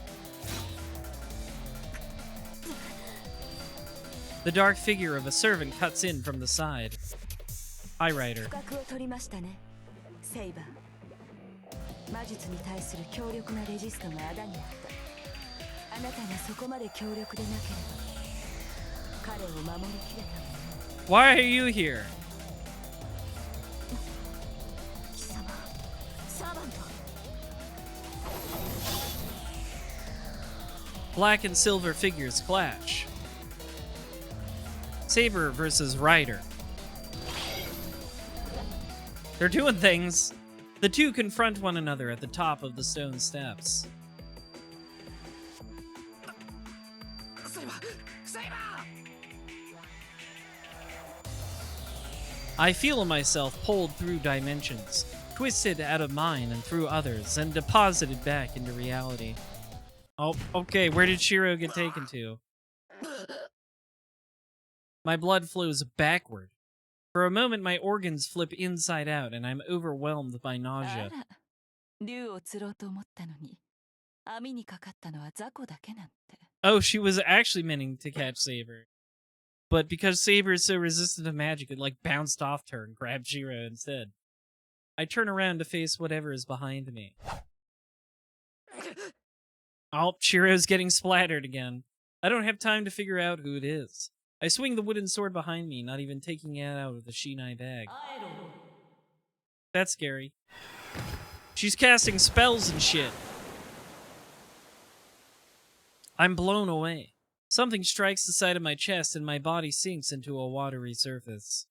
the dark figure of a servant cuts in from the side. Hi, Rider. 不覚を取りましたね、セイバー。魔術に対する強力なレジストがあだになった。あなたがそこまで強力でなければ彼を守りきれたもの。 Why are you here? 貴様、サーバント。 Black and silver figures clash. Saber versus Rider. They're doing things. The two confront one another at the top of the stone steps. セイバー、セイバー。 I feel myself pulled through dimensions, twisted out of mine and through others, and deposited back into reality. Oh, okay, where did Shiro get taken to? My blood flows backward. For a moment, my organs flip inside out, and I'm overwhelmed by あ nausea. ら、竜を釣ろうと思ったのに網にかかったのは雑魚だけなんて。 Oh, she was actually meaning to catch Saber. But because Saber is so resistant to magic, it like bounced off her and grabbed Shiro instead. I turn around to face whatever is behind me. Oh, Shiro's getting splattered again. I don't have time to figure out who it is. I swing the wooden sword behind me, not even taking it out of the Shinai bag. That's scary. She's casting spells and shit. I'm blown away. Something strikes the side of my chest and my body sinks into a watery surface.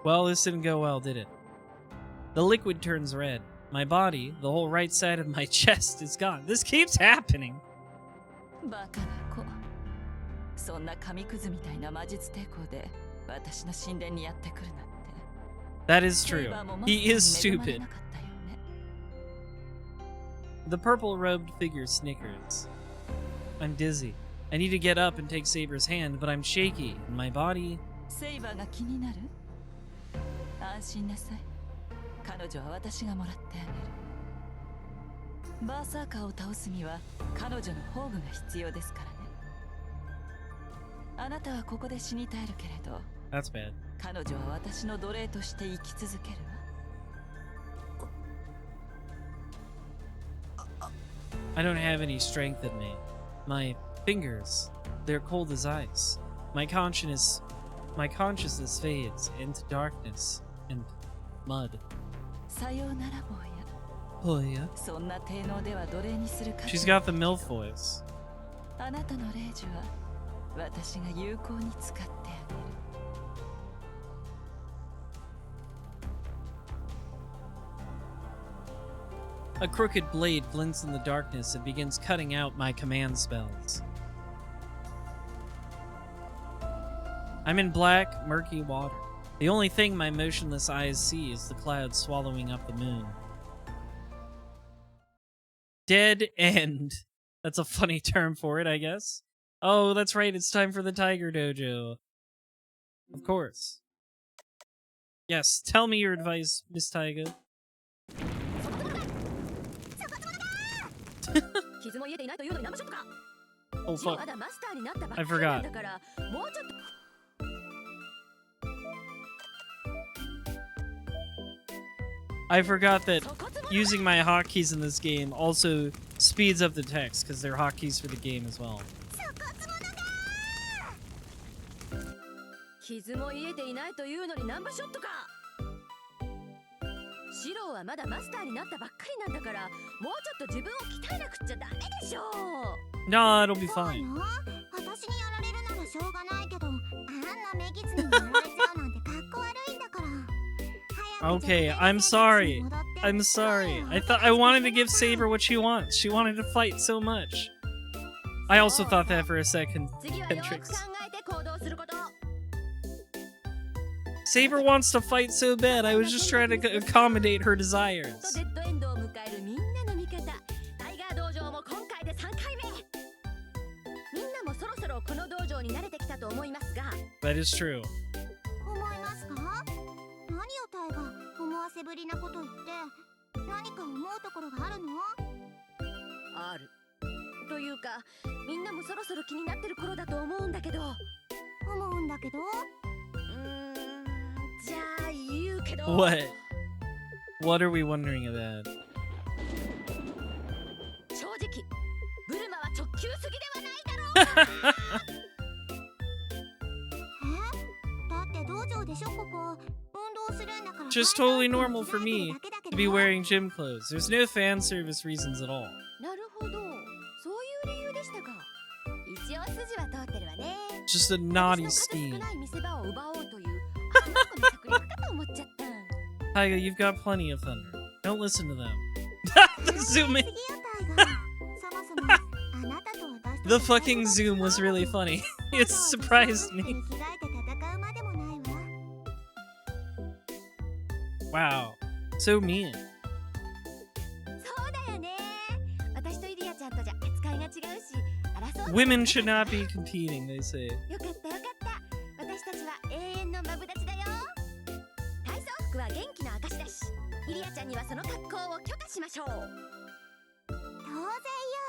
Well, this didn't go well, did it? The liquid turns red. My body, the whole right side of my chest, is gone. This keeps happening. バカな子。そんな紙くずみたいな魔術抵抗で私の神殿にやってくるなんて。That is true. He is stupid. The purple-robed figure snickers. I'm dizzy. I need to get up and take Saber's hand, but I'm shaky, and my body... セイバーが気になる？安心なさい。彼女は私がもらってあげる。バーサーカーを倒すには彼女の宝具が必要ですからね。あなたはここで死に絶えるけれど、That's bad. 彼女は私の奴隷として生き続けるわ。I don't have any strength in me. My fingers, they're cold as ice. My consciousness fades into darkness and mud. さようなら坊や。 Oh yeah. そんな低能では奴隷にするか。 She's got the MILF voice. あなたの霊樹は私が有効に使ってあげる。 A crooked blade glints in the darkness and begins cutting out my command spells. I'm in black, murky water. The only thing my motionless eyes see is the clouds swallowing up the moon. Dead end. That's a funny term for it, I guess. Oh, that's right, it's time for the Tiger Dojo. Of course. Yes, tell me your advice, Miss Taiga. Oh fuck. I forgot. I forgot that using my hotkeys in this game also speeds up the text, because they're hotkeys for the game as well. 傷も癒えていないというのにナンバーショットか。シローはまだマスターになったばっかりなんだから、もうちょっと自分を鍛えなくっちゃダメでしょう。No, it'll be fine. 私にやられるならしょうがないけど、あんなメギツにやられちゃうなんてかっこ悪いんだから。Okay, I'm sorry. I'm sorry. I wanted to give Saber what she wants. She wanted to fight so much. I also thought that for a second, Pentrix. Saber wants to fight so bad. I was just trying to accommodate her desires. That is true. 思わせぶりなこと言って何か思うところがあるの？ある。というか、みんなもそろそろ気になってる頃だと思うんだけど。思うんだけど？じゃあ言うけど。What? What are we wondering about? 正直、ブルマは直球すぎではないだろうか。だって道場でしょここ。Just totally normal for me to be wearing gym clothes. There's no fan service reasons at all. なるほど。そういう理由でしたか。一応筋は通ってるわね。Just a naughty scheme. Taiga, you've got plenty of thunder. Don't listen to them. The zoom in. The fucking zoom was really funny. It surprised me. Wow, so mean. Women should not be competing, they say.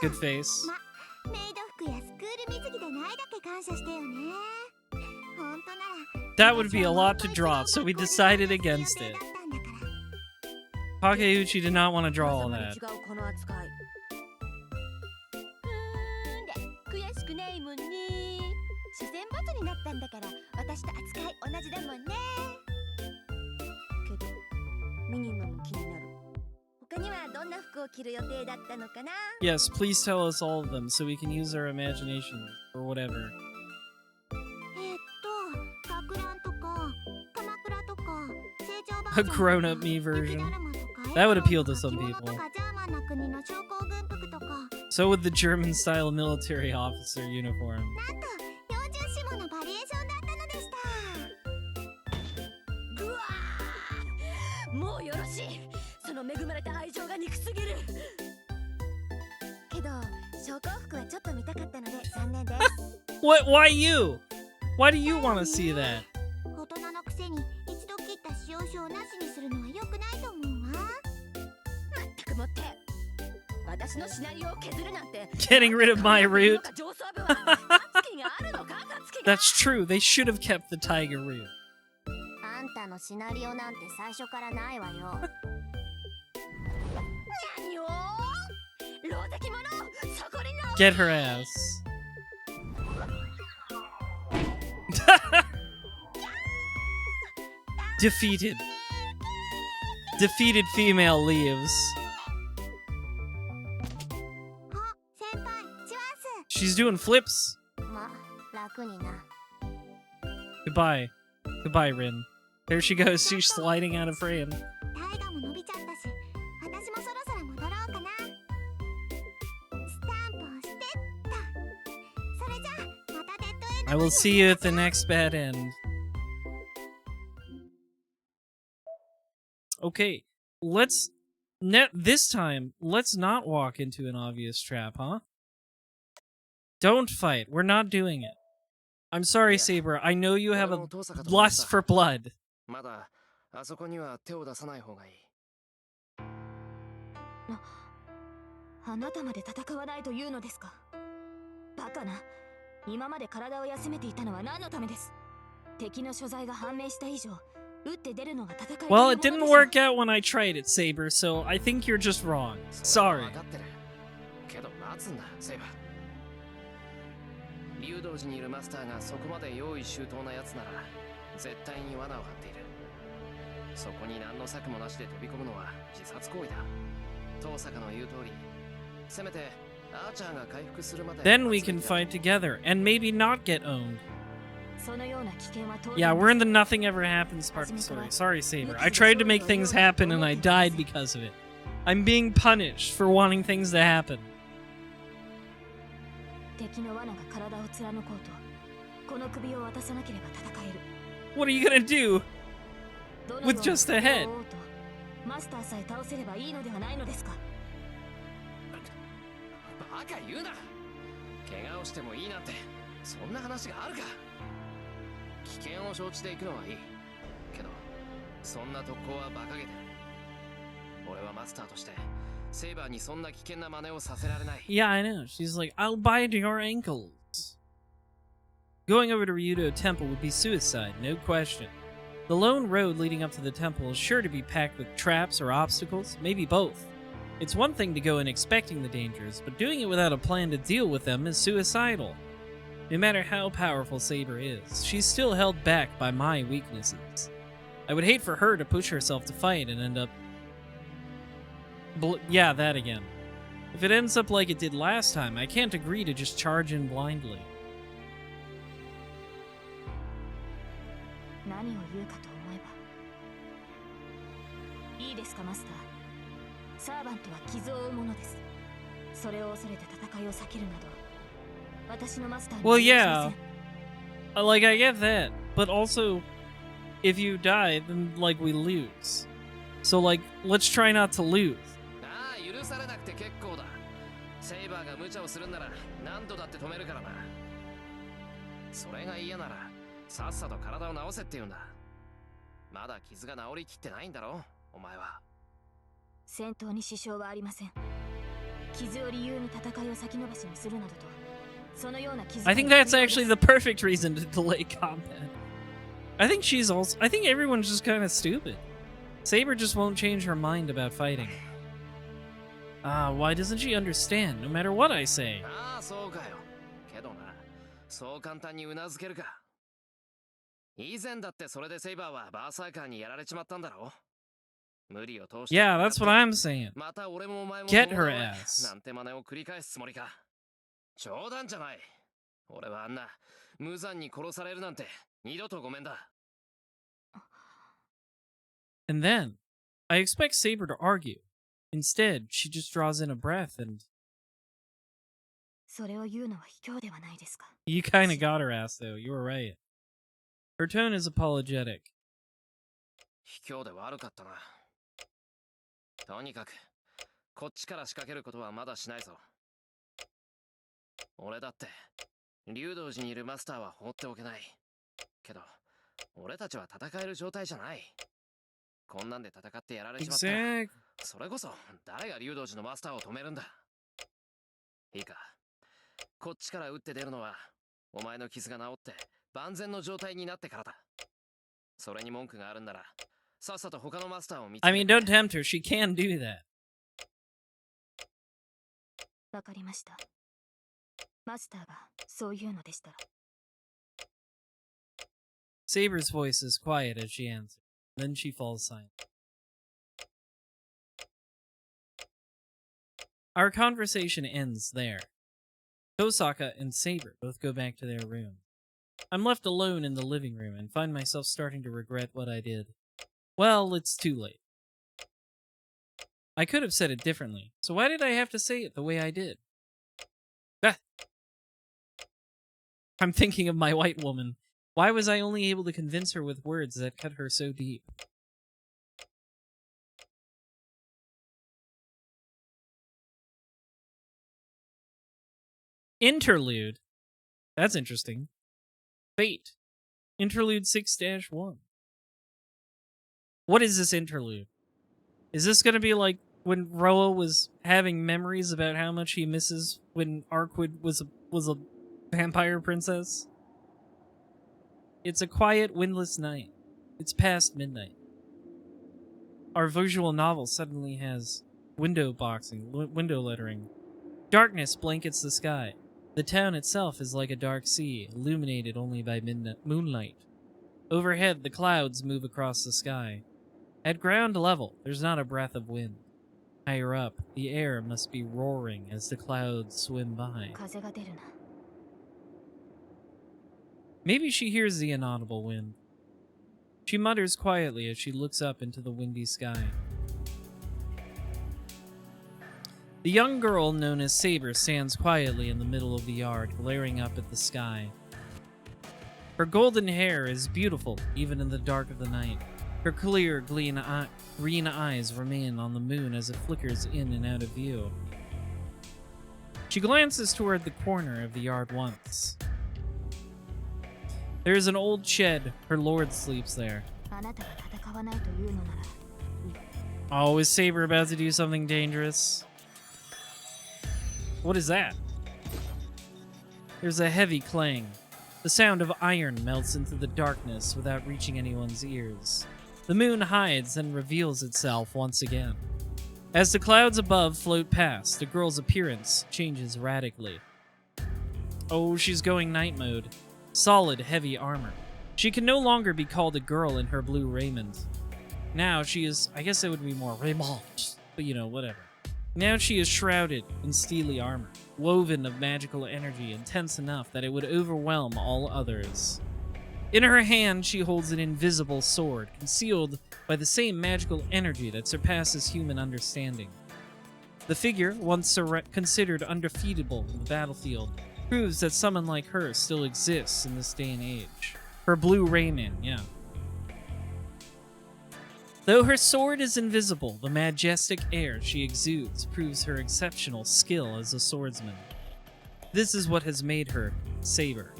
Good face. メイド服やスクール水着でないだけ感謝してよね。本当なら That would be a lot to draw, so we decided against it. Takeuchi did not want to draw all that. この扱い。悔しくないもんね。所詮ボツになったんだから私と扱い同じだもんね。けどミニマム気になる。他にはどんな服を着る予定だったのかな。 Yes, please tell us all of them so we can use our imagination or whatever. かく乱とか鎌倉とか成長バ A ージョン grown-up me version. That would appeal to some people. ジャーマンな国の将校軍服とか So would the German-style military officer uniform. なんと標準志望のバリエーションだったのでした。ぐわー、もうよろしい。その恵まれた愛情が憎すぎる。けど将校服はちょっと見たかったので残念です。 What? Why you? Why do you want to see that? 大人のくせに一度切った使用書をなしにするのは良くないと思うわ。まったくもって私のシナリオを削るなんて。 Getting rid of my root. 上層部は勝つ気があるのか。勝つ気が。 That's true. They should have kept the tiger root. あんたのシナリオなんて最初からないわよ。何を老的者そこにの。 Get her ass. Defeated. Defeated female leaves. あ、先輩、チュア She's doing flips. ス。ま、楽にな。 Goodbye. Goodbye, Rin. There she goes. She's sliding out of frame. タイガも伸びちゃったし、私もそろそろ戻ろうかな。スタンプをしてった。それじゃあ、またデッドエンド。 I will see you at the next bad end. Okay, let's this time, let's not walk into an obvious trap, huh? Don't fight. We're not doing it. I'm sorry, Saber. I know you have a lust for blood. まだあそこには手を出さない方がいい。あなたまで戦わないというのですか。バカな。今まで体を休めていたのは何のためです。敵の所在が判明した以上、打って出るのが戦いというも Well, の it でしょう。 didn't work out when I tried it, Saber, so I think you're just wrong. それは Sorry. 分かってる。けど待つんだ、セイバー。竜道寺にいるマスターがそこまで用意周到なやつなら絶対に罠を張っている。そこに何の策もなしで飛び込むのは自殺行為だ。遠坂の言う通り、せめてアーチャーが回復するまで。 Then we can fight together and maybe not get owned. そのような危険は当然 Yeah, we're in the nothing ever happens part of the story. Sorry, Saber. I tried to make things happen and I died because of it. I'm being punished for wanting things to happen. 敵の罠が体を貫こうと、この首を渡さなければ戦える。 What are you gonna do? どのよう With な just a head. 敵を追おうとマスターさえ倒せればいいのではないのですか。バカ言うな。怪我をしてもいいなんてそんな話があるか。危険を承知で行くのはいいけど、そんな特攻は馬鹿げてる。俺はマスターとしてセイバーにそんな危険な真似をさせられない。 Yeah, I know. She's like, I'll bite your ankles. Going over to Ryudo Temple would be suicide, no question. The lone road leading up to the temple is sure to be packed with traps or obstacles, maybe both. It's one thing to go in expecting the dangers, but doing it without a plan to deal with them is suicidal. No matter how powerful Saber is, she's still held back by my weaknesses. I would hate for her to push herself to fight and end up... yeah, that again. If it ends up like it did last time, I can't agree to just charge in blindly. 何を言うかと思えば。いいですか、マスター。サーバントは傷を負うものです。それを恐れて戦いを避けるなど、私のマスターには Well, 許しま yeah. せん。 Like, I get that. But also, if you die, then, like, we lose. So, like, let's try not to lose. ああ、許されなくて結構だ。セイバーが無茶をするんなら何度だって止めるからな。それが嫌ならさっさと体を治せって言うんだ。まだ傷が治りきってないんだろ、お前は。戦闘に支障はありません。I think that's actually the perfect reason to delay combat. I think everyone's just kind of stupid. Saber just won't change her mind about fighting. Why doesn't she understand, no matter what I say? ああそうかよけどなそう簡単にうなずけるか以前だってそれでセイバーはバーサーカーにやられちまったんだろ無理を通して Yeah, that's what I'm saying. また俺もお前も Get 友 her 達 ass. なんて真似を繰り返すつもりか冗談じゃない俺はあんな無残に殺されるなんて二度とごめんだ And then, I expect Saber to argue. Instead, she just draws in a breath and... それを言うのは卑怯ではないですか You kinda got her ass, though. You were right. Her tone is apologetic. 卑怯で悪かったなとにかくこっちから仕掛けることはまだしないぞ俺だって竜道寺にいるマスターは放っておけないけど俺たちは戦える状態じゃないこんなんで戦ってやられちまったら Exact. それこそ誰が竜道寺のマスターを止めるんだいいかこっちから打って出るのはお前の傷が治って万全の状態になってからだそれに文句があるんならさっさと他のマスターを見つけ I て mean, don't tempt her. She can do that. わかりましたマスターがそういうのでしたら Saber's voice is quiet as she answers. Then she falls silent. Our conversation ends there. Tosaka and Saber both go back to their room. I'm left alone in the living room and find myself starting to regret what I did. Well, it's too late. I could have said it differently, so why did I have to say it the way I did? Ah. I'm thinking of my white woman. Why was I only able to convince her with words that cut her so deep? Interlude. That's interesting. Fate. Interlude 6-1. What is this interlude? Is this going to be like when Roa was having memories about how much he misses when Arkwood was a vampire princess? It's a quiet, windless night. It's past midnight. Our visual novel suddenly has window boxing, window lettering. Darkness blankets the sky. The town itself is like a dark sea, illuminated only by moonlight. Overhead, the clouds move across the sky. At ground level, there's not a breath of wind. Higher up, the air must be roaring as the clouds swim by. 風が出るな Maybe she hears the inaudible wind. She mutters quietly as she looks up into the windy sky. The young girl known as Saber stands quietly in the middle of the yard, glaring up at the sky. Her golden hair is beautiful, even in the dark of the night. Her clear, green eyes remain on the moon as it flickers in and out of view. She glances toward the corner of the yard once. There is an old shed. Her lord sleeps there. あなたが戦わないというのなら Oh, is Saber about to do something dangerous? What is that? There's a heavy clang. The sound of iron melts into the darkness without reaching anyone's ears. The moon hides and reveals itself once again. As the clouds above float past, the girl's appearance changes radically. Oh, she's going night mode. Solid, heavy armor. She can no longer be called a girl in her blue raiment. Now she is, I guess it would be more raiment, but you know, whatever. Now she is shrouded in steely armor, woven of magical energy intense enough that it would overwhelm all others. In her hand, she holds an invisible sword, concealed by the same magical energy that surpasses human understanding. The figure, once considered undefeatable in the battlefield, proves that someone like her still exists in this day and age. Her blue raiment, yeah. Though her sword is invisible, the majestic air she exudes proves her exceptional skill as a swordsman. This is what has made her Saber,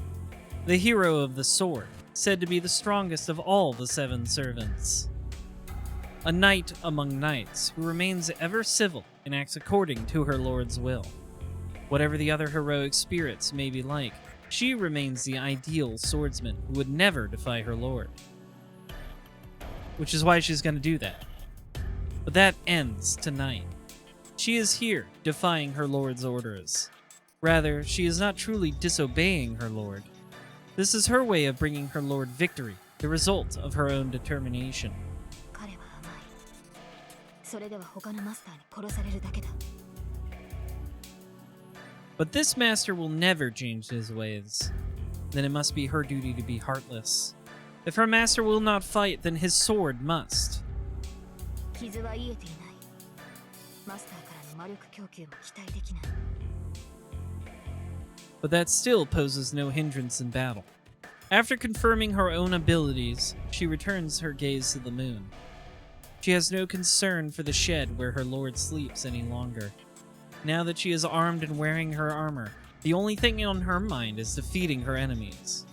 the hero of the sword, said to be the strongest of all the 7 servants. a knight among knights who remains ever civil and acts according to her lord's will. Whatever the other heroic spirits may be like, she remains the ideal swordsman who would never defy her lord. Which is why she's going to do that. But that ends tonight. She is here, defying her lord's orders. Rather, she is not truly disobeying her lord. This is her way of bringing her lord victory, the result of her own determination. 彼は甘い。それでは他のマスターに殺されるだけだ。 But this master will never change his ways. Then it must be her duty to be heartless. If her master will not fight, then his sword must. 傷は癒えていない。マスターからの魔力供給も期待できない。 But that still poses no hindrance in battle. After confirming her own abilities, she returns her gaze to the moon. She has no concern for the shed where her lord sleeps any longer. Now that she is armed and wearing her armor, the only thing on her mind is defeating her enemies.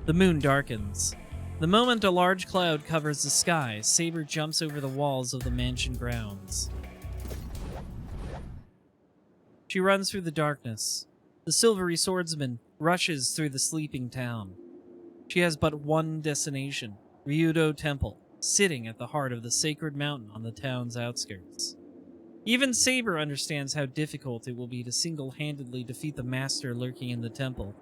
The moon darkens. The moment a large cloud covers the sky, Saber jumps over the walls of the mansion grounds. She runs through the darkness. The silvery swordsman rushes through the sleeping town. She has but one destination, Ryudo Temple, sitting at the heart of the sacred mountain on the town's outskirts. Even Saber understands how difficult it will be to single-handedly defeat the master lurking in the temple.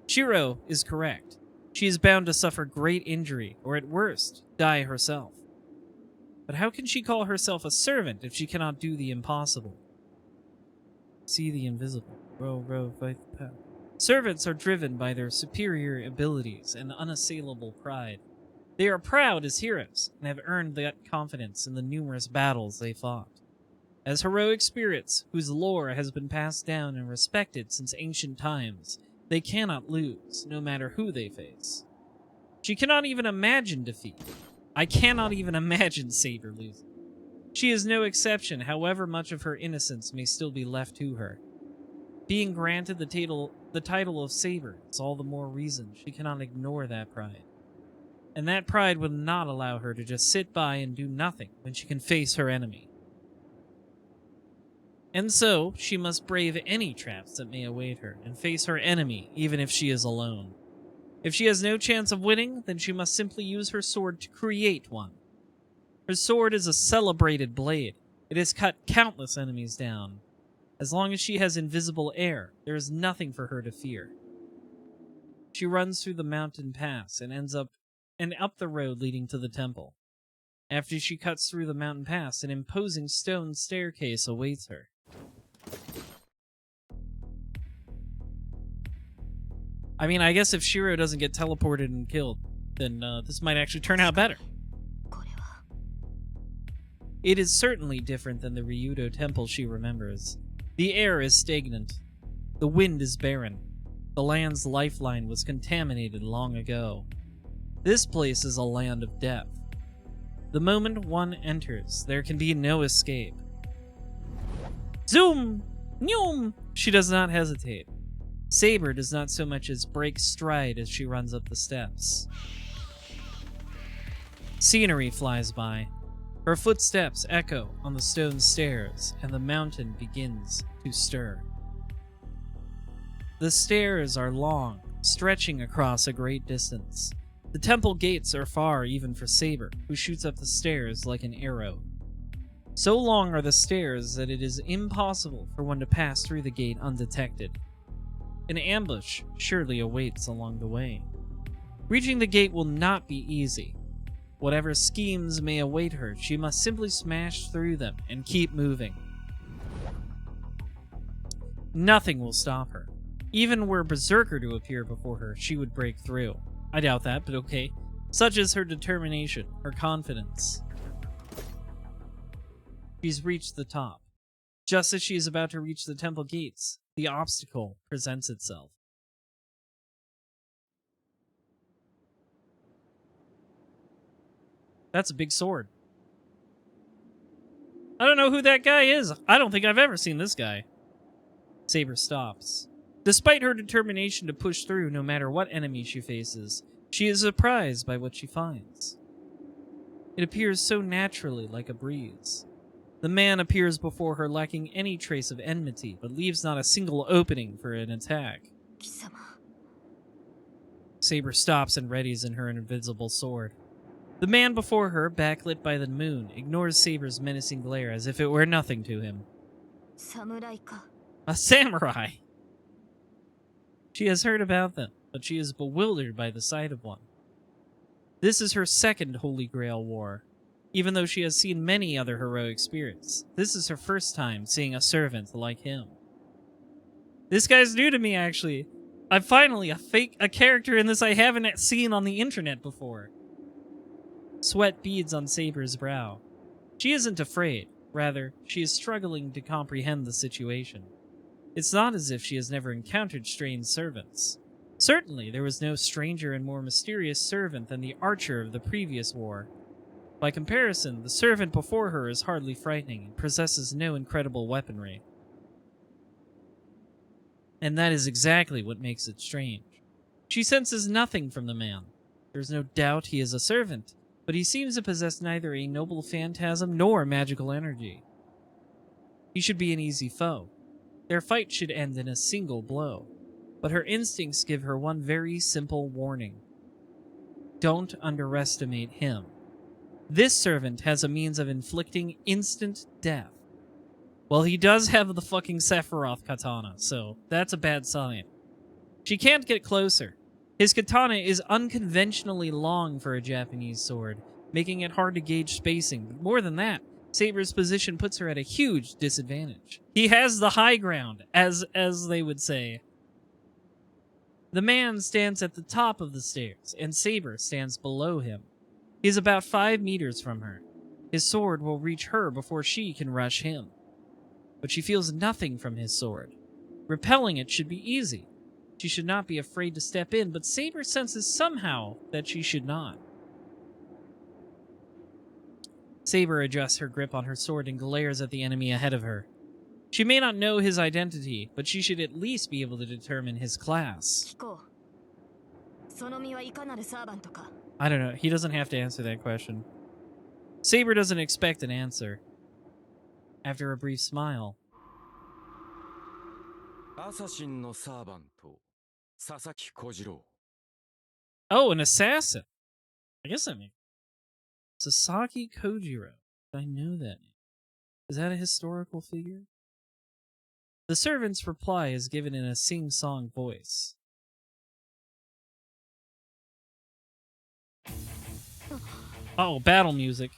Shiro is correct. She is bound to suffer great injury, or at worst, die herself. But how can she call herself a servant if she cannot do the impossible? See the invisible. Row, fight the path. Servants are driven by their superior abilities and unassailable pride. They are proud as heroes and have earned that confidence in the numerous battles they fought. As heroic spirits whose lore has been passed down and respected since ancient times, they cannot lose, no matter who they face. She cannot even imagine defeat. I cannot even imagine Saber losing. She is no exception, however much of her innocence may still be left to her. Being granted the title of Saber is all the more reason she cannot ignore that pride. And that pride will not allow her to just sit by and do nothing when she can face her enemy. And so, she must brave any traps that may await her and face her enemy even if she is alone. If she has no chance of winning, then she must simply use her sword to create one. Her sword is a celebrated blade. It has cut countless enemies down. As long as she has invisible air, there is nothing for her to fear. She runs through the mountain pass and ends up the road leading to the temple. After she cuts through the mountain pass, an imposing stone staircase awaits her. I mean, I guess if Shiro doesn't get teleported and killed, then this might actually turn out better. これは It is certainly different than the Ryudo temple she remembers. The air is stagnant. The wind is barren. The land's lifeline was contaminated long ago. This place is a land of death. The moment one enters, there can be no escape. Zoom! Nyum! She does not hesitate. Saber does not so much as break stride as she runs up the steps. Scenery flies by. Her footsteps echo on the stone stairs, and the mountain begins to stir. The stairs are long, stretching across a great distance. The temple gates are far even for Saber, who shoots up the stairs like an arrow. So long are the stairs that it is impossible for one to pass through the gate undetected. An ambush surely awaits along the way. Reaching the gate will not be easy. Whatever schemes may await her, she must simply smash through them and keep moving. Nothing will stop her. Even were Berserker to appear before her, she would break through. I doubt that, but okay. Such is her determination, her confidence. She's reached the top. Just as she is about to reach the temple gates, the obstacle presents itself. That's a big sword. I don't know who that guy is. I don't think I've ever seen this guy. Saber stops. Despite her determination to push through no matter what enemy she faces, She is surprised by what she finds. It appears so naturally, like a breeze. The man appears before her lacking any trace of enmity, but leaves not a single opening for an attack. 貴様 Saber stops and readies in her invisible sword. The man before her, backlit by the moon, ignores Saber's menacing glare as if it were nothing to him. 侍か A samurai! She has heard about them, but she is bewildered by the sight of one. This is her second Holy Grail war. Even though she has seen many other heroic spirits, this is her first time seeing a servant like him. This guy's new to me, actually. I'm finally a character in this I haven't seen on the internet before. Sweat beads on Saber's brow. She isn't afraid. Rather, she is struggling to comprehend the situation. It's not as if she has never encountered strange servants. Certainly, there was no stranger and more mysterious servant than the archer of the previous war. By comparison, the servant before her is hardly frightening and possesses no incredible weaponry. And that is exactly what makes it strange. She senses nothing from the man. There's no doubt he is a servant, but he seems to possess neither a noble phantasm nor magical energy. He should be an easy foe. Their fight should end in a single blow. But her instincts give her one very simple warning. Don't underestimate him. This servant has a means of inflicting instant death. Well, he does have the fucking Sephiroth katana, so that's a bad sign. She can't get closer. His katana is unconventionally long for a Japanese sword, making it hard to gauge spacing. But more than that, Saber's position puts her at a huge disadvantage. He has the high ground, as they would say. The man stands at the top of the stairs, and Saber stands below him. He is about 5 meters from her. His sword will reach her before she can rush him. But she feels nothing from his sword. Repelling it should be easy. She should not be afraid to step in, but Saber senses somehow that she should not. Saber adjusts her grip on her sword and glares at the enemy ahead of her. She may not know his identity, but she should at least be able to determine his class. 聞こうその身はいかなるサーバントか I don't know. He doesn't have to answer that question. Saber doesn't expect an answer. After a brief smile. アサシンのサーバント、佐々木小次郎。 Oh, an assassin. I guess that makes Sasaki Kojiro. I know that name. Is that a historical figure? The servant's reply is given in a sing-song voice. Oh, battle music.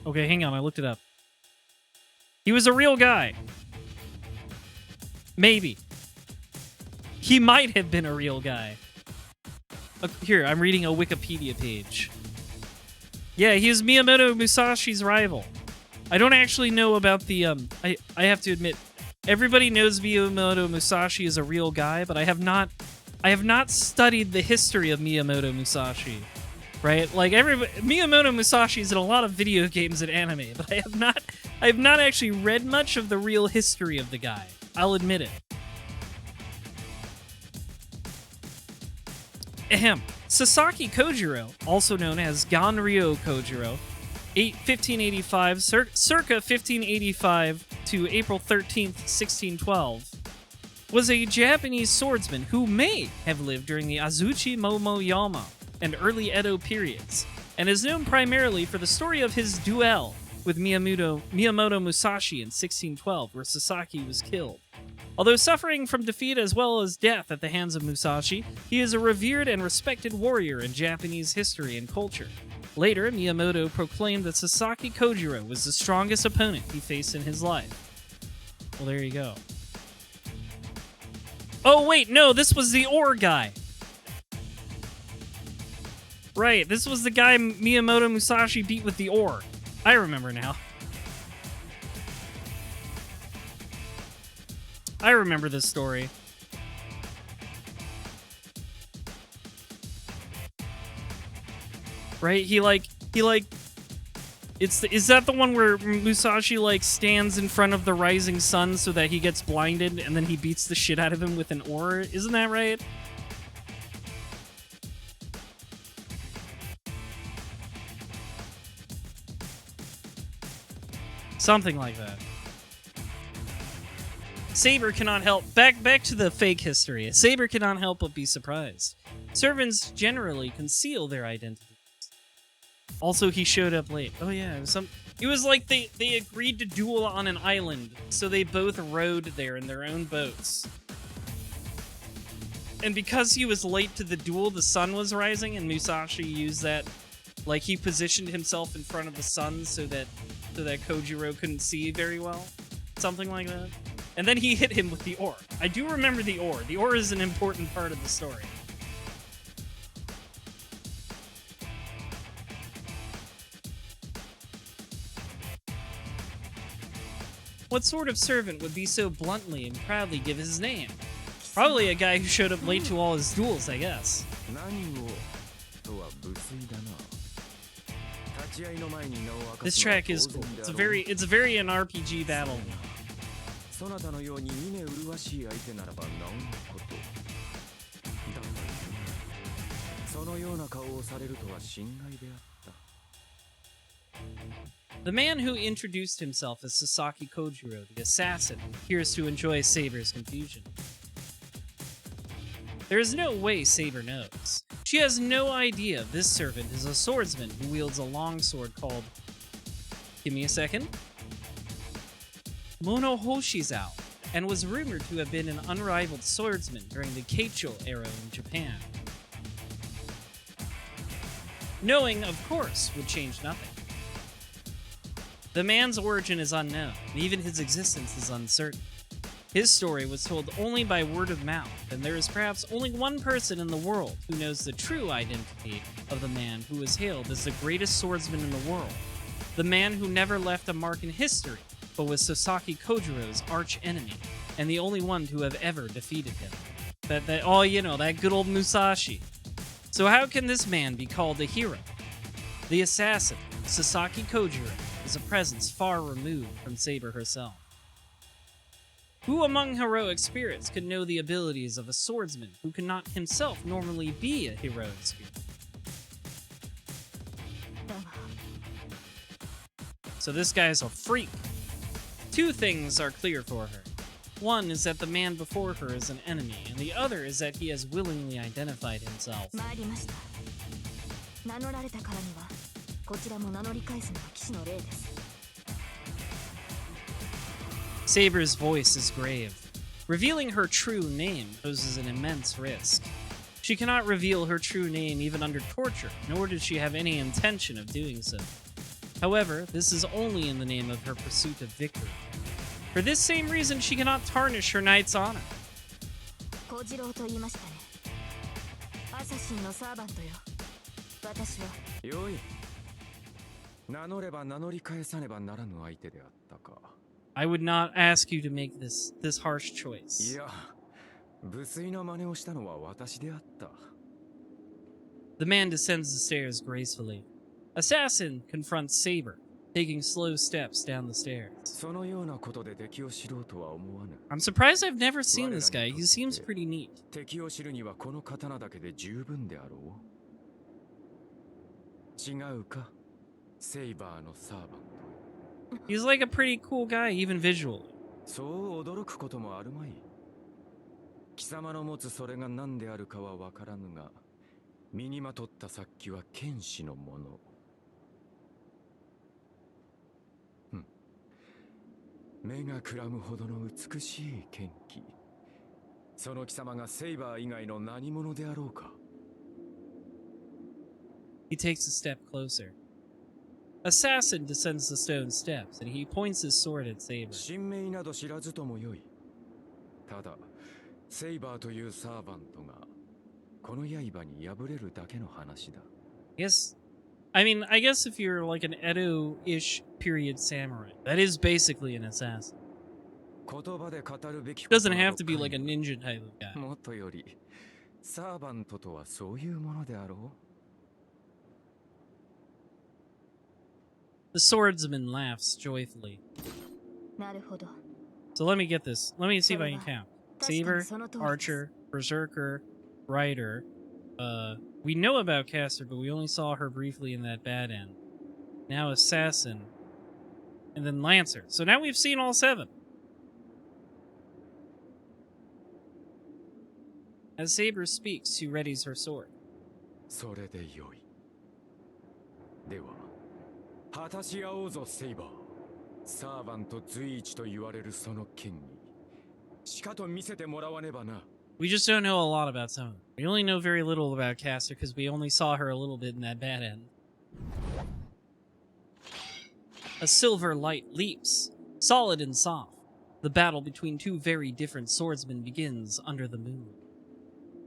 Okay, hang on, I looked it up. He was a real guy. Maybe. He might have been a real guy. Here, I'm reading a Wikipedia page. Yeah, he is Miyamoto Musashi's rival. I don't actually know about the, I have to admit, everybody knows Miyamoto Musashi is a real guy, but I have not studied the history of Miyamoto Musashi, right? Like, Miyamoto Musashi is in a lot of video games and anime, but I have not actually read much of the real history of the guy. I'll admit it. Ahem. Sasaki Kojiro, also known as Ganryo Kojiro, 1585, circa 1585 to April 13th, 1612, was a Japanese swordsman who may have lived during the Azuchi Momoyama and early Edo periods, and is known primarily for the story of his duel with Miyamoto Musashi in 1612, where Sasaki was killed. Although suffering from defeat as well as death at the hands of Musashi, he is a revered and respected warrior in Japanese history and culture. Later, Miyamoto proclaimed that Sasaki Kojiro was the strongest opponent he faced in his life. Well, there you go. Oh, wait, no, this was the ore guy. Right, this was the guy Miyamoto Musashi beat with the ore. I remember now. I remember this story. Right? Is that the one where Musashi stands in front of the rising sun so that he gets blinded and then he beats the shit out of him with an ore? Isn't that right? Something like that. Saber cannot help... Back to the fake history. Saber cannot help but be surprised. Servants generally conceal their identities. Also, he showed up late. Oh yeah, it was like they agreed to duel on an island, so they both rowed there in their own boats. And because he was late to the duel, the sun was rising, and Musashi used that, like he positioned himself in front of the sun so that Kojiro couldn't see very well. Something like that. And then he hit him with the oar. I do remember the oar. The oar is an important part of the story. What sort of servant would be so bluntly and proudly give his name? Probably a guy who showed up late to all his duels, I guess. This track is cool. It's a very an RPG battle. そなたのように峰麗しい相手ならば何ことだがそのような顔をされるとは心外であった The man who introduced himself as Sasaki Kojiro, the assassin, appears to enjoy Saber's confusion. There is no way Saber knows. She has no idea this servant is a swordsman who wields a long sword called... Give me a second. Monohoshizawa, and was rumored to have been an unrivaled swordsman during the Keicho era in Japan. Knowing, of course, would change nothing. The man's origin is unknown, and even his existence is uncertain. His story was told only by word of mouth, and there is perhaps only one person in the world who knows the true identity of the man who is hailed as the greatest swordsman in the world. The man who never left a mark in history, but was Sasaki Kojiro's arch enemy, and the only one to have ever defeated him. That good old Musashi. So how can this man be called a hero? The assassin, Sasaki Kojiro, is a presence far removed from Saber herself. Who among heroic spirits could know the abilities of a swordsman who cannot himself normally be a heroic spirit? So this guy's a freak. Two things are clear for her. One is that the man before her is an enemy, and the other is that he has willingly identified himself. Saber's voice is grave. Revealing her true name poses an immense risk. She cannot reveal her true name even under torture, nor does she have any intention of doing so. However, this is only in the name of her pursuit of victory. For this same reason, she cannot tarnish her knight's honor. よい名乗れば名乗り返さねばならぬ相手であったか I would not ask you to make this harsh choice. いや無粋な真似をしたのは私であった The man descends the stairs gracefully. Assassin confronts Saber, taking slow steps down the stairs. そのようなことで敵を知ろうとは思わぬ I'm surprised I've never seen this guy. He seems pretty neat. 敵を知るにはこの刀だけで十分であろう違うかセイバーのサーバント He's like a pretty cool guy, even visually. そう驚くこともあるまい貴様の持つそれが何であるかは分からぬが身にまとった殺気は剣士のもの目がくらむほどの美しい剣気その貴様がセイバー以外の何者であろうか He takes a step closer. Assassin descends the stone steps, and he points his sword at Saber. 神名など知らずともよいただセイバーというサーバントがこの刃に破れるだけの話だ I guess if you're like an Edo-ish period samurai, that is basically an assassin. 言葉で語るべき Doesn't have to be like a ninja type of guy. もっとよりサーバントとはそういうものであろう The swordsman laughs joyfully. So let me get this. Let me see if I can count. Saber, Archer, Berserker, Rider. We know about Caster, but we only saw her briefly in that bad end. Now Assassin. And then Lancer. So now we've seen all 7. As Saber speaks, she readies her sword. それでよい。では、果たし合おうぞセイバー。サーバント随一と言われるその剣に、しかと見せてもらわねばな。We just don't know a lot about some of them. We only know very little about Caster because we only saw her a little bit in that bad end. A silver light leaps, solid and soft. The battle between 2 very different swordsmen begins under the moon.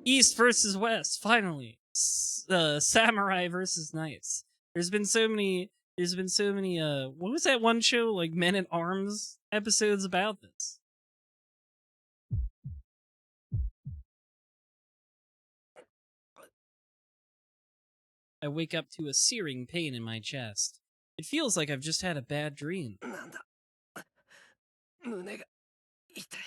East versus West, finally. Samurai versus Knights. There's been so many, what was that one show, like Men at Arms episodes about this? I wake up to a searing pain in my chest. It feels like I've just had a bad dream. なんだ胸が痛い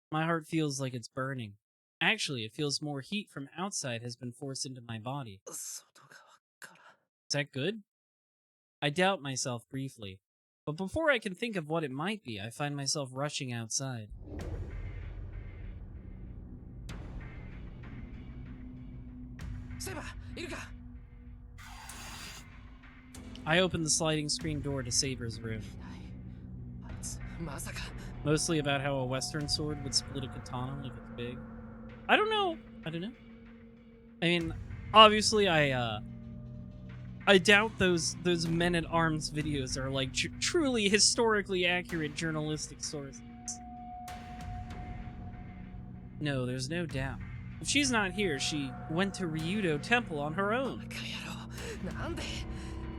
My heart feels like it's burning. Actually, it feels more heat from outside has been forced into my body. 外側から Is that good? I doubt myself briefly. But before I can think of what it might be, I find myself rushing outside. Saber, いるか I open the sliding screen door to Saber's room. あいつまさか Mostly about how a Western sword would split a katana like it's big. I don't know. I mean, obviously, I doubt those Men at Arms videos are like truly historically accurate journalistic sources. No, there's no doubt. If she's not here, she went to Ryudo Temple on her own. バカ野郎なんで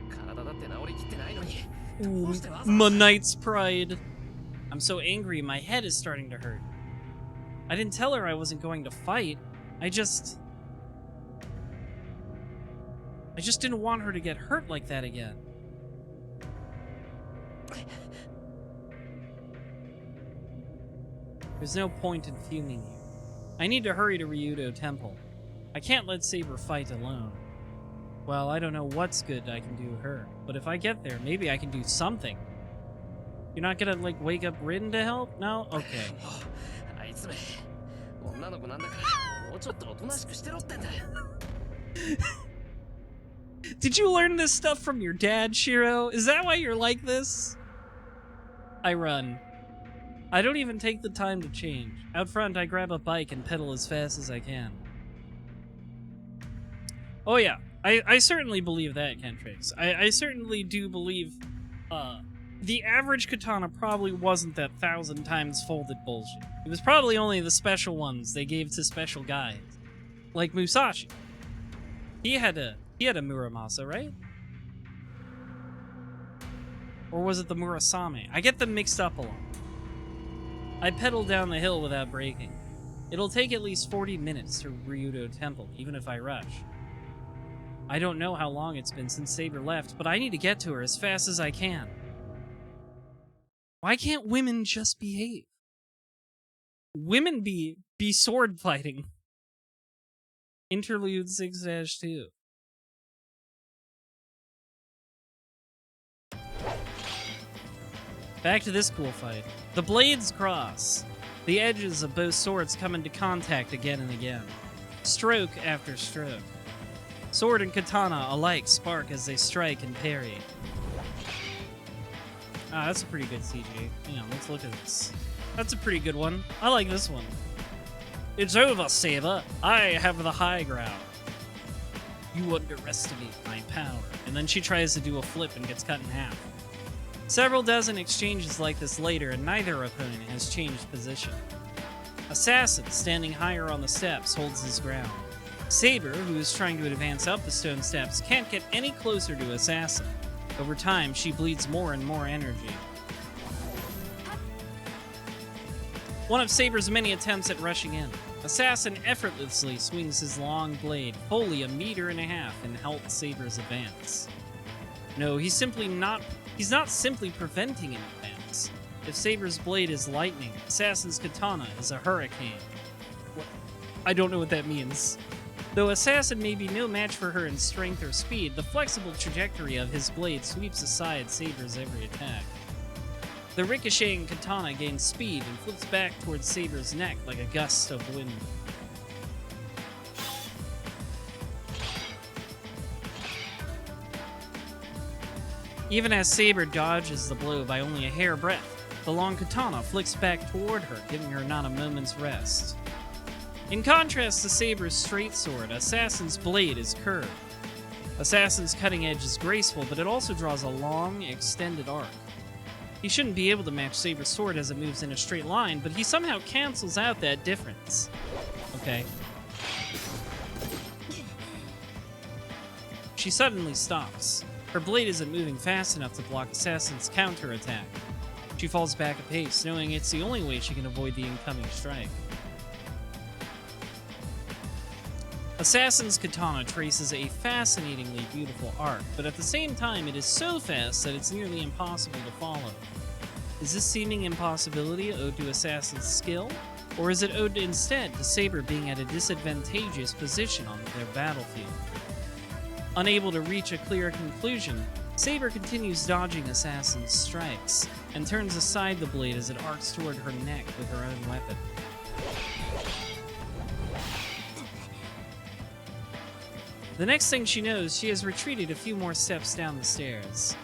体だって治りきってないのに Ooh, my knight's pride. I'm so angry, my head is starting to hurt. I didn't tell her I wasn't going to fight. I just didn't want her to get hurt like that again. There's no point in fuming here. I need to hurry to Ryudo Temple. I can't let Saber fight alone. Well, I don't know what's good I can do her, but if I get there, maybe I can do something. You're not gonna, like, wake up Rin to help? No? Okay. あいつめ女の子なんだからもうちょっとおとなしくしてろってんだ Did you learn this stuff from your dad, Shiro? Is that why you're like this? I run. I don't even take the time to change. Out front, I grab a bike and pedal as fast as I can. Oh yeah, I certainly believe that, Kentrix. I certainly do believe, the average katana probably wasn't that 1,000 times folded bullshit. It was probably only the special ones they gave to special guys. Like Musashi. He had a Muramasa, right? Or was it the Murasame? I get them mixed up a lot. I pedal down the hill without braking. It'll take at least 40 minutes to Ryudo Temple, even if I rush. I don't know how long it's been since Saber left, but I need to get to her as fast as I can. Why can't women just behave? Women be sword fighting. Interlude 6-2. Back to this cool fight. The blades cross. The edges of both swords come into contact again and again. Stroke after stroke. Sword and katana alike spark as they strike and parry. Ah, that's a pretty good CG. Hang on, let's look at this. That's a pretty good one. I like this one. It's over, Saber. I have the high ground. You underestimate my power. And then she tries to do a flip and gets cut in half. Several dozen exchanges like this later, and neither opponent has changed position. Assassin, standing higher on the steps, holds his ground. Saber, who is trying to advance up the stone steps, can't get any closer to Assassin. Over time, she bleeds more and more energy. One of Saber's many attempts at rushing in. Assassin effortlessly swings his long blade, fully 1.5 meters, and halts Saber's advance. No, he's not simply preventing an advance. If Saber's blade is lightning, Assassin's katana is a hurricane. What? I don't know what that means. Though Assassin may be no match for her in strength or speed, the flexible trajectory of his blade sweeps aside Saber's every attack. The ricocheting katana gains speed and flips back towards Saber's neck like a gust of wind. Even as Saber dodges the blow by only a hair breadth, the long katana flicks back toward her, giving her not a moment's rest. In contrast to Saber's straight sword, Assassin's blade is curved. Assassin's cutting edge is graceful, but it also draws a long, extended arc. He shouldn't be able to match Saber's sword as it moves in a straight line, but he somehow cancels out that difference. Okay. She suddenly stops. Her blade isn't moving fast enough to block Assassin's counterattack. She falls back a pace, knowing it's the only way she can avoid the incoming strike. Assassin's katana traces a fascinatingly beautiful arc, but at the same time it is so fast that it's nearly impossible to follow. Is this seeming impossibility owed to Assassin's skill, or is it owed instead to Saber being at a disadvantageous position on their battlefield? Unable to reach a clear conclusion, Saber continues dodging Assassin's strikes, and turns aside the blade as it arcs toward her neck with her own weapon. The next thing she knows, she has retreated a few more steps down the stairs.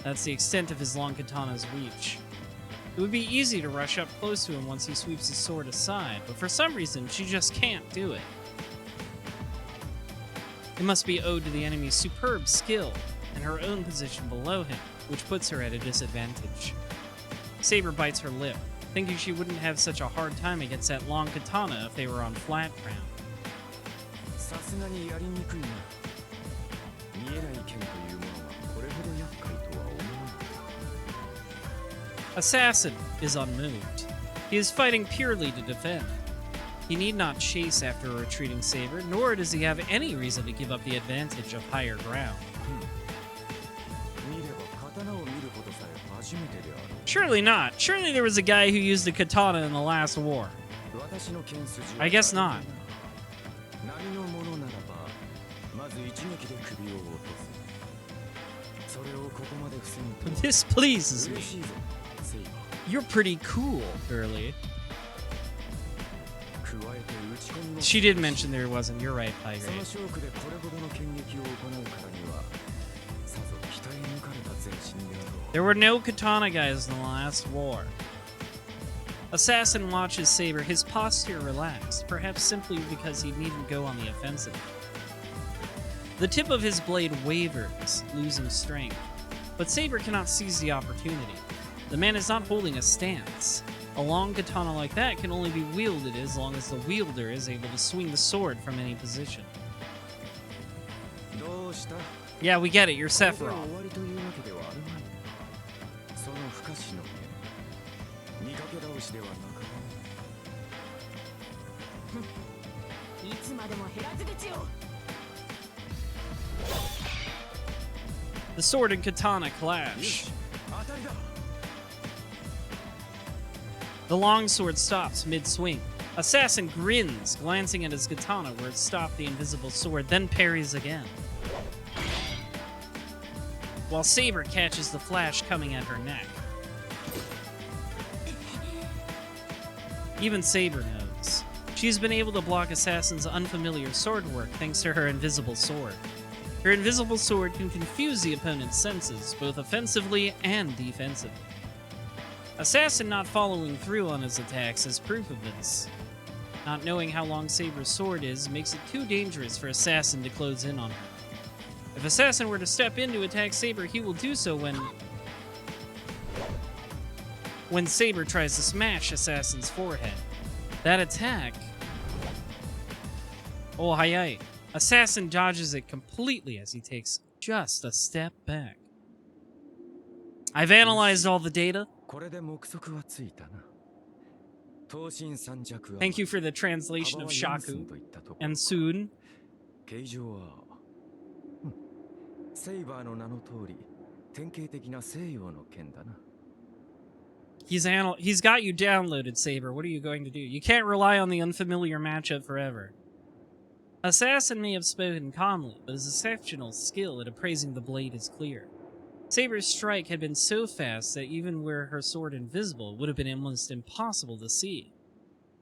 That's the extent of his long katana's reach. It would be easy to rush up close to him once he sweeps his sword aside, but for some reason, she just can't do it. It must be owed to the enemy's superb skill and her own position below him, which puts her at a disadvantage. Saber bites her lip, thinking she wouldn't have such a hard time against that long katana if they were on flat ground. Assassin is unmoved. He is fighting purely to defend. He need not chase after a retreating Saber, nor does he have any reason to give up the advantage of higher ground. Surely not. Surely there was a guy who used a katana in the last war. I guess not. This pleases me. You're pretty cool, girly. She did mention there wasn't. You're right, Pygrade. There were no katana guys in the last war. Assassin watches Saber, his posture relaxed, perhaps simply because he needn't go on the offensive. The tip of his blade wavers, losing strength, but Saber cannot seize the opportunity. The man is not holding a stance. A long katana like that can only be wielded as long as the wielder is able to swing the sword from any position. Yeah, we get it, you're Sephiroth. The sword and katana clash. The longsword stops mid-swing. Assassin grins, glancing at his katana where it stopped the invisible sword, then parries again. While Saber catches the flash coming at her neck. Even Saber knows. She's been able to block Assassin's unfamiliar sword work thanks to her invisible sword. Her invisible sword can confuse the opponent's senses, both offensively and defensively. Assassin not following through on his attacks is proof of this. Not knowing how long Saber's sword is makes it too dangerous for Assassin to close in on her. If Assassin were to step in to attack Saber, he will do so when Saber tries to smash Assassin's forehead. That attack... Oh, hi. Assassin dodges it completely as he takes just a step back. I've analyzed all the data. Thank you for the translation of Shaku and Soon. He's got you downloaded, Saber. What are you going to do? You can't rely on the unfamiliar matchup forever. Assassin may have spoken calmly, but his exceptional skill at appraising the blade is clear. Saber's strike had been so fast that even were her sword invisible, it would have been almost impossible to see.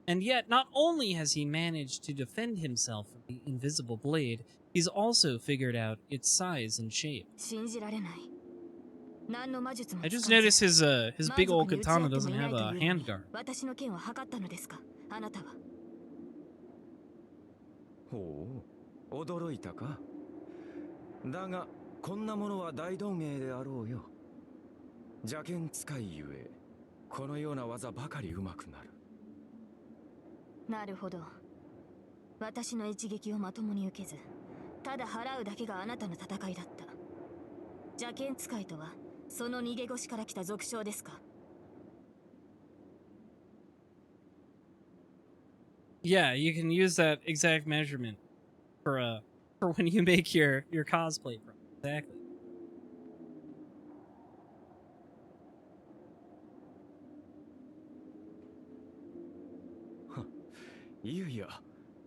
And yet, not only has he managed to defend himself from the invisible blade, he's also figured out its size and shape. 信じられない。何の魔術も I 使 just わず noticed his big old 満足に打ち合 katana っても doesn't いな have いと a いうのに handguard. 私の剣を測ったのですか、あなたは。ほう、驚いたか。だがこんなものは大道芸であろうよ。邪剣使いゆえ、このような技ばかり上手くなる。なるほど。私の一撃をまともに受けず、ただ払うだけがあなたの戦いだった。邪剣使いとはその逃げ腰から来た俗称ですか。 Yeah, you can use that exact measurement for when you make your cosplay from. Exactly. いやいや、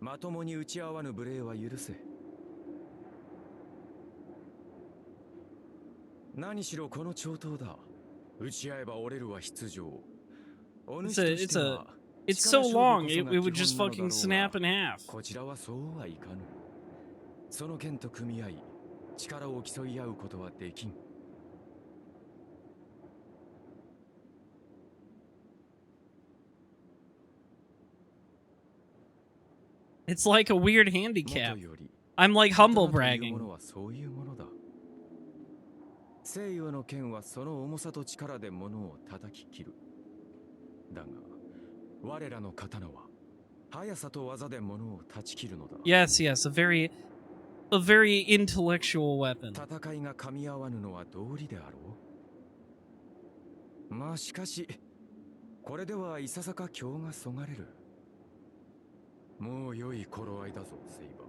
まともに打ち合わぬ無礼は許せ。何しろこの長刀だ。打ち合えば折れるは必定。It's so long, it would just fucking snap in half. こちらはそうはいかぬ。その剣と組み合い、力を競い合うことはできん。It's like a weird handicap. I'm like humble bragging. 西洋の剣はその重さと力で物を叩き切る。だが、我らの刀は速さと技で物を断ち切るのだ。Yes, yes, a very intellectual weapon. 戦いが噛み合わぬのは道理であろう。まあしかし、これではいささか興がそがれる。もう良い頃合いだぞ、セイバ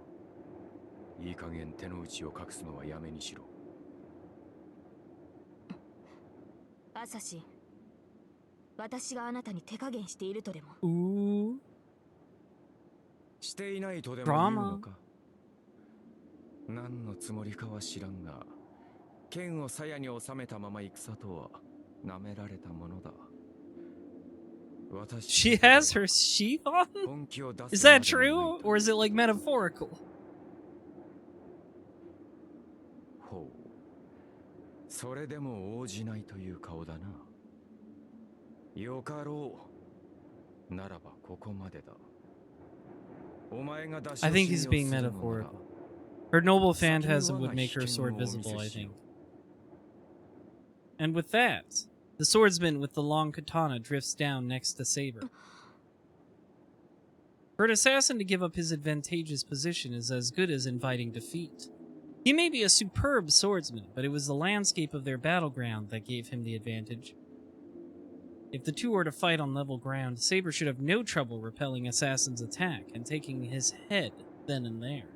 ー。いい加減手の内を隠すのはやめにしろ。アサシン、私があなたに手加減しているとでも。Ooh. していないとでも言うのか。何のつもりかは知らんが、剣を鞘に収めたまま戦とは舐められたものだ。She has her sheath on? Is that true? Or is it like metaphorical? ほう。それでも応じないという顔だな。よかろう。ならばここまでだ。お前が出し I think he's being metaphorical. Her noble phantasm would make her sword visible, I think. And with that, the swordsman with the long katana drifts down next to Saber. For an assassin to give up his advantageous position is as good as inviting defeat. He may be a superb swordsman, but it was the landscape of their battleground that gave him the advantage. If the two were to fight on level ground, Saber should have no trouble repelling Assassin's attack and taking his head then and there.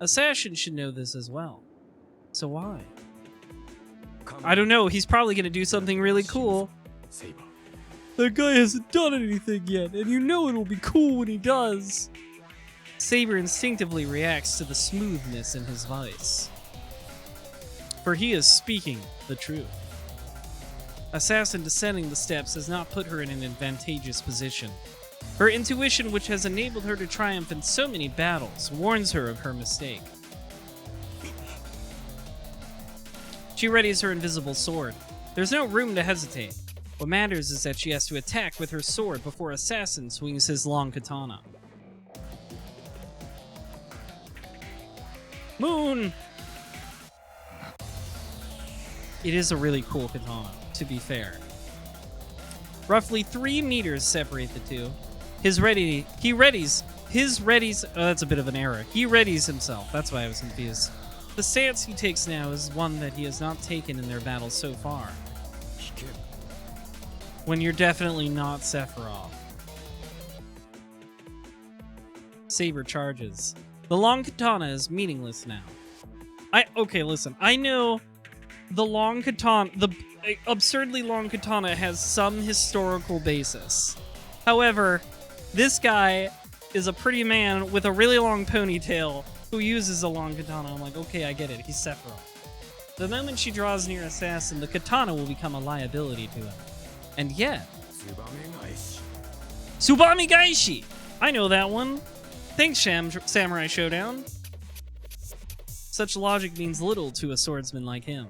Assassin should know this as well. So why? I don't know, he's probably gonna do something really cool. That guy hasn't done anything yet, and you know it'll be cool when he does. Saber instinctively reacts to the smoothness in his voice, for he is speaking the truth. Assassin descending the steps has not put her in an advantageous position. Her intuition, which has enabled her to triumph in so many battles, warns her of her mistake. She readies her invisible sword. There's no room to hesitate. What matters is that she has to attack with her sword before Assassin swings his long katana. Moon! It is a really cool katana, to be fair. Roughly 3 meters separate the two. That's a bit of an error. He readies himself. That's why I was confused. The stance he takes now is one that he has not taken in their battles so far. When you're definitely not Sephiroth. Saber charges. The long katana is meaningless now. Okay, listen. I know the long katana, the absurdly long katana has some historical basis. However, this guy is a pretty man with a really long ponytail who uses a long katana. I'm like, okay, I get it. He's Sephiroth. The moment she draws near Assassin, the katana will become a liability to him. And yet... Tsubame Gaishi! I know that one. Thanks, Samurai Showdown. Such logic means little to a swordsman like him.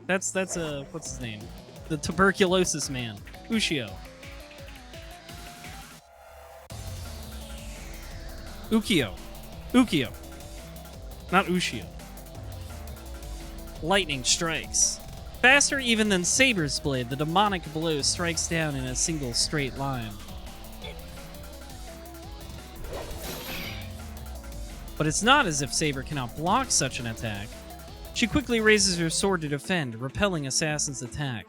That's what's his name? The tuberculosis man, Ushio. Ukio. Not Ushio. Lightning strikes. Faster even than Saber's blade, the demonic blow strikes down in a single straight line. But it's not as if Saber cannot block such an attack. She quickly raises her sword to defend, repelling Assassin's attack.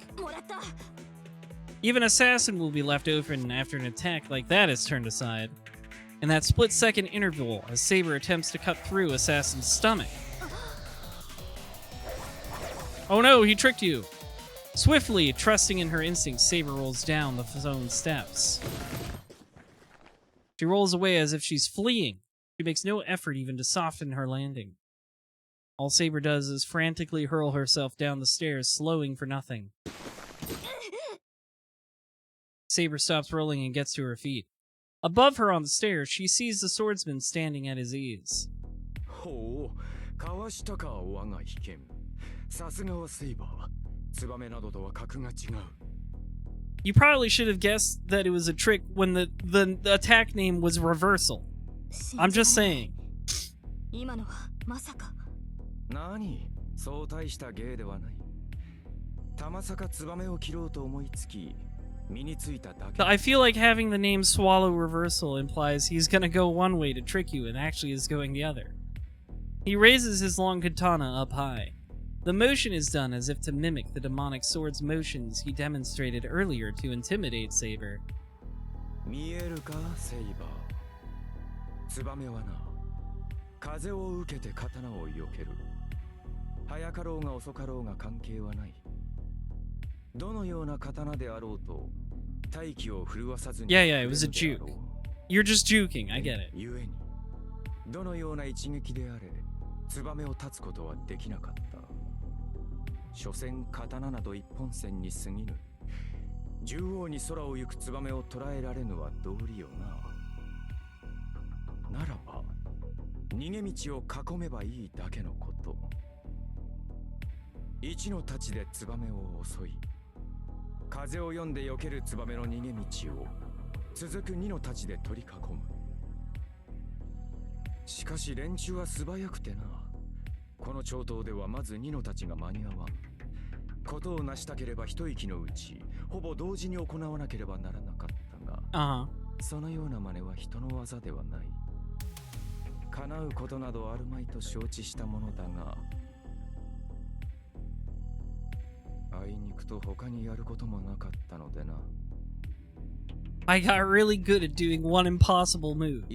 Even Assassin will be left open after an attack like that is turned aside. In that split-second interval, as Saber attempts to cut through Assassin's stomach. Oh no, he tricked you! Swiftly, trusting in her instincts, Saber rolls down the zone steps. She rolls away as if she's fleeing. She makes no effort even to soften her landing. All Saber does is frantically hurl herself down the stairs, slowing for nothing. Saber stops rolling and gets to her feet. Above her on the stairs, she sees the swordsman standing at his ease. You probably should have guessed that it was a trick when the attack name was Reversal. I'm just saying. I feel like having the name Swallow Reversal implies he's gonna go one way to trick you and actually is going the other. He raises his long katana up high. The motion is done as if to mimic the demonic sword's motions he demonstrated earlier to intimidate Saber. Yeah, it was a juke. You're just juking, I get it. I got really good at doing one impossible move.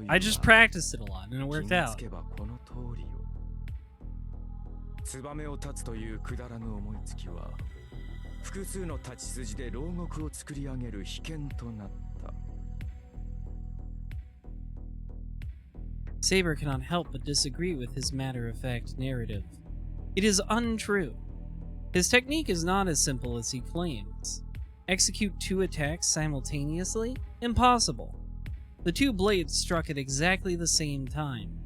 I just practiced it a lot and it worked out. Saber cannot help but disagree with his matter-of-fact narrative. It is untrue. His technique is not as simple as he claims. Execute 2 attacks simultaneously? Impossible. The 2 blades struck at exactly the same time.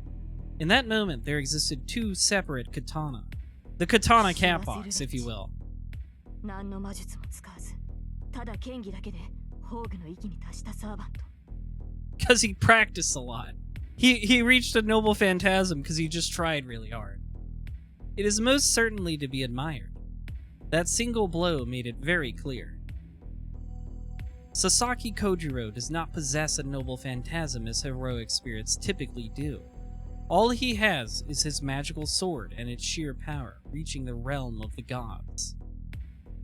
In that moment, there existed 2 separate katana. The katana catbox, if you will. Because he practiced a lot. He reached a noble phantasm because he just tried really hard. It is most certainly to be admired. That single blow made it very clear. Sasaki Kojiro does not possess a noble phantasm as heroic spirits typically do. All he has is his magical sword and its sheer power, reaching the realm of the gods.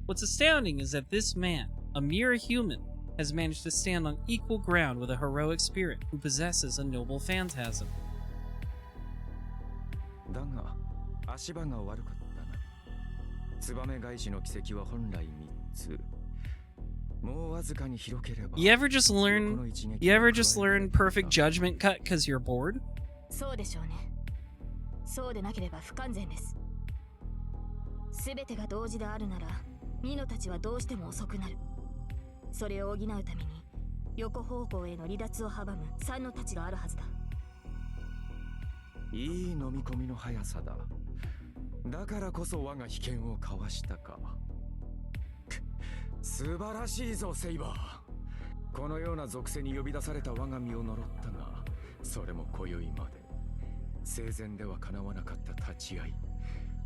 What's astounding is that this man, a mere human, has managed to stand on equal ground with a heroic spirit who possesses a noble phantasm. You ever just learn perfect judgment cut because you're bored? そうでしょうね。そうでなければ不完全です。すべてが同時であるなら、ミノたちはどうしても遅くなる。それを補うために、横方向への離脱を阻む三の太刀があるはずだ。いい飲み込みの速さだ。だからこそ我が被験をかわしたか。素晴らしいぞ、セイバー。このような属性に呼び出された我が身を呪ったが、それも今宵まで。生前では叶わなかった立ち会い。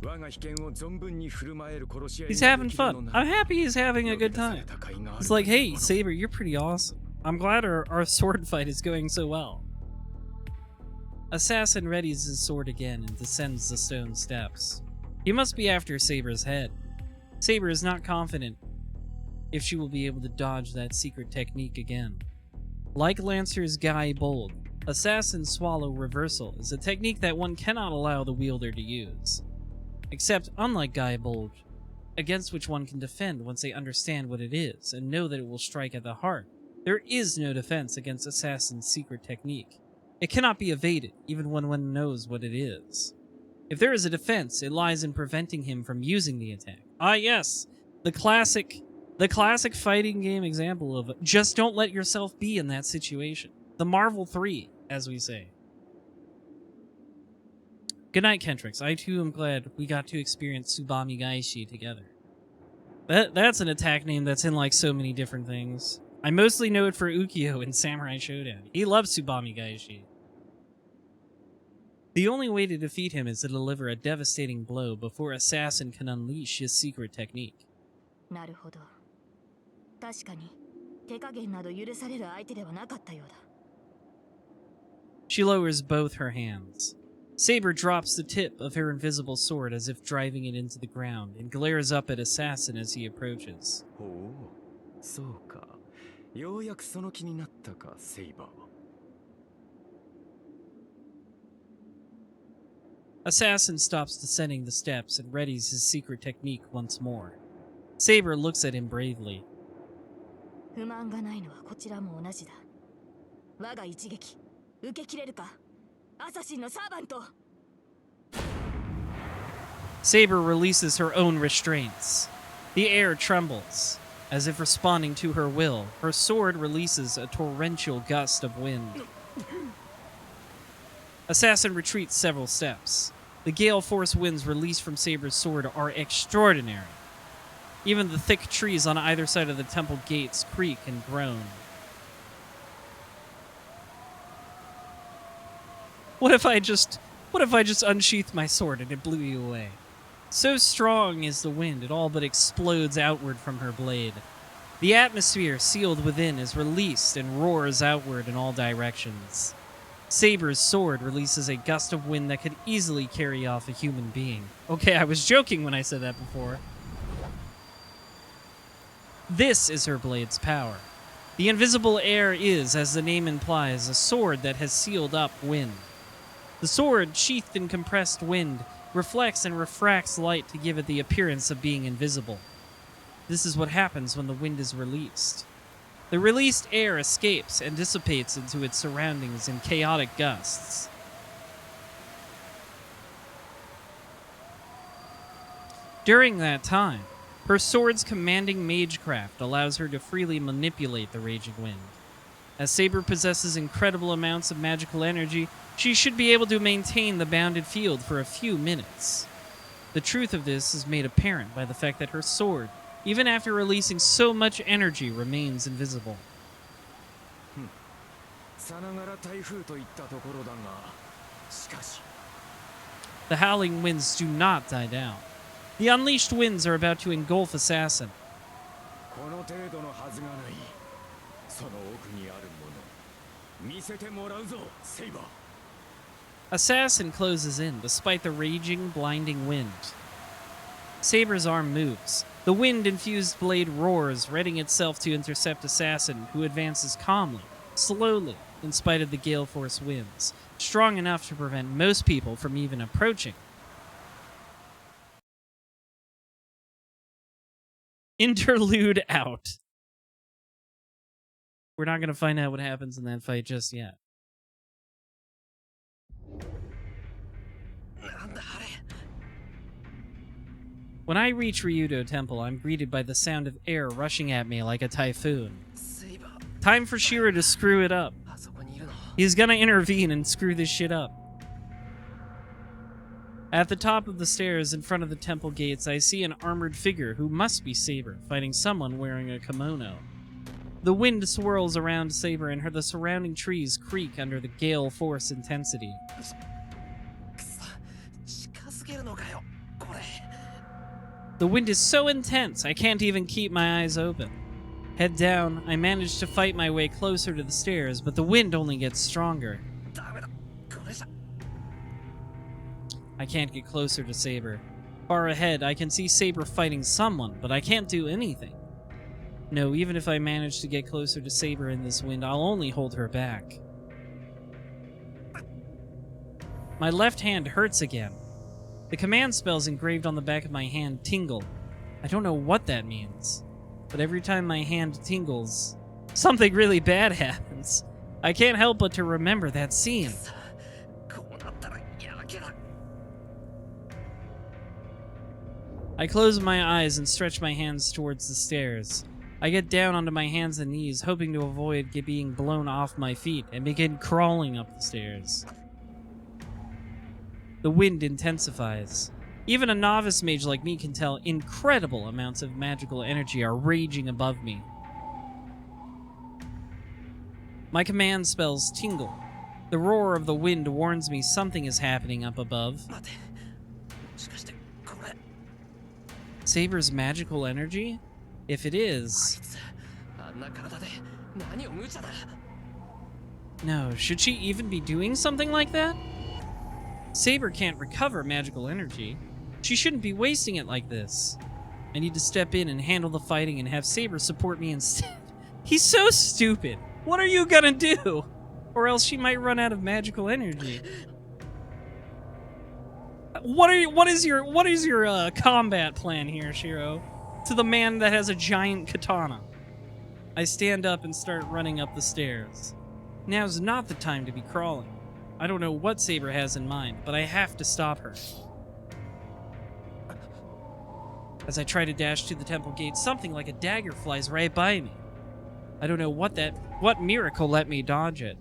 我が被験を存分に振る舞える殺し合い。He's having fun. I'm happy he's having a good time. He's like, hey, Saber, you're pretty awesome. I'm glad our sword fight is going so well. Assassin readies his sword again and descends the stone steps. He must be after Saber's head. Saber is not confident if she will be able to dodge that secret technique again. Like Lancer's Guy Bold, Assassin's Swallow Reversal is a technique that one cannot allow the wielder to use. Except, unlike Guy Bold, against which one can defend once they understand what it is and know that it will strike at the heart, there is no defense against Assassin's secret technique. It cannot be evaded, even when one knows what it is. If there is a defense, it lies in preventing him from using the attack. Ah yes, the classic fighting game example of just don't let yourself be in that situation. The Marvel 3, as we say. Good night, Kentrix. I too am glad we got to experience Tsubami Gaishi together. That's an attack name that's in like so many different things. I mostly know it for Ukyo in Samurai Shodown. He loves Tsubami Gaishi. The only way to defeat him is to deliver a devastating blow before Assassin can unleash his secret technique. なるほど。確かに手加減など許される相手ではなかったようだ。She lowers both her hands. Saber drops the tip of her invisible sword as if driving it into the ground and glares up at Assassin as he approaches. Oh, そうか。ようやくその気になったか、セイバー。Assassin stops descending the steps and readies his secret technique once more. Saber looks at him bravely. 不満がないのはこちらも同じだ。我が一撃、受け切れるか？アサシンのサーバント。Saber releases her own restraints. The air trembles. As if responding to her will, her sword releases a torrential gust of wind. Assassin retreats several steps. The gale force winds released from Saber's sword are extraordinary. Even the thick trees on either side of the temple gates creak and groan. What if I just unsheathed my sword and it blew you away? So strong is the wind, it all but explodes outward from her blade. The atmosphere sealed within is released and roars outward in all directions. Saber's sword releases a gust of wind that could easily carry off a human being. Okay, I was joking when I said that before. This is her blade's power. The invisible air is, as the name implies, a sword that has sealed up wind. The sword, sheathed in compressed wind, reflects and refracts light to give it the appearance of being invisible. This is what happens when the wind is released. The released air escapes and dissipates into its surroundings in chaotic gusts. During that time, her sword's commanding magecraft allows her to freely manipulate the raging wind. As Saber possesses incredible amounts of magical energy, she should be able to maintain the bounded field for a few minutes. The truth of this is made apparent by the fact that her sword, even after releasing so much energy, remains invisible. The howling winds do not die down. The unleashed winds are about to engulf Assassin. Assassin closes in despite the raging, blinding wind. Saber's arm moves. The wind-infused blade roars, readying itself to intercept Assassin, who advances calmly, slowly, in spite of the gale force winds, strong enough to prevent most people from even approaching. Interlude out. We're not going to find out what happens in that fight just yet. When I reach Ryudo Temple, I'm greeted by the sound of air rushing at me like a typhoon. Time for Shiro to screw it up. He's gonna intervene and screw this shit up. At the top of the stairs in front of the temple gates, I see an armored figure who must be Saber, fighting someone wearing a kimono. The wind swirls around Saber and the surrounding trees creak under the gale force intensity. The wind is so intense, I can't even keep my eyes open. Head down, I manage to fight my way closer to the stairs, but the wind only gets stronger. I can't get closer to Saber. Far ahead, I can see Saber fighting someone, but I can't do anything. No, even if I manage to get closer to Saber in this wind, I'll only hold her back. My left hand hurts again. The command spells engraved on the back of my hand tingle. I don't know what that means, but every time my hand tingles, something really bad happens. I can't help but to remember that scene. I close my eyes and stretch my hands towards the stairs. I get down onto my hands and knees, hoping to avoid being blown off my feet, and begin crawling up the stairs. The wind intensifies. Even a novice mage like me can tell incredible amounts of magical energy are raging above me. My command spells tingle. The roar of the wind warns me something is happening up above. Saber's magical energy? If it is... No, should she even be doing something like that? Saber can't recover magical energy. She shouldn't be wasting it like this. I need to step in and handle the fighting and have Saber support me instead. He's so stupid. What are you gonna do? Or else she might run out of magical energy. What is your combat plan here, Shiro? To the man that has a giant katana. I stand up and start running up the stairs. Now's not the time to be crawling. I don't know what Saber has in mind, but I have to stop her. As I try to dash to the temple gate, something like a dagger flies right by me. I don't know what miracle let me dodge it.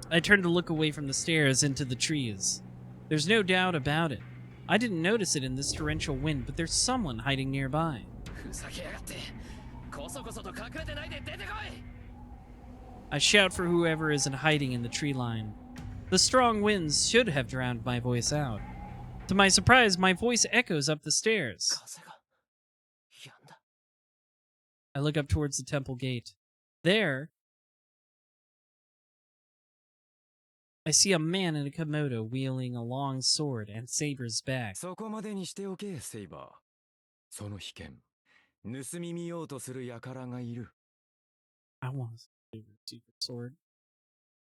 I turn to look away from the stairs into the trees. There's no doubt about it. I didn't notice it in this torrential wind, but there's someone hiding nearby. I shout for whoever is in hiding in the tree line. The strong winds should have drowned my voice out. To my surprise, my voice echoes up the stairs. I look up towards the temple gate. There, I see a man in a kimono wielding a long sword and Saber's back. そこまでにしておけ、セイバー。その被験、盗み見ようとする輩がいる。I want Saber's secret sword.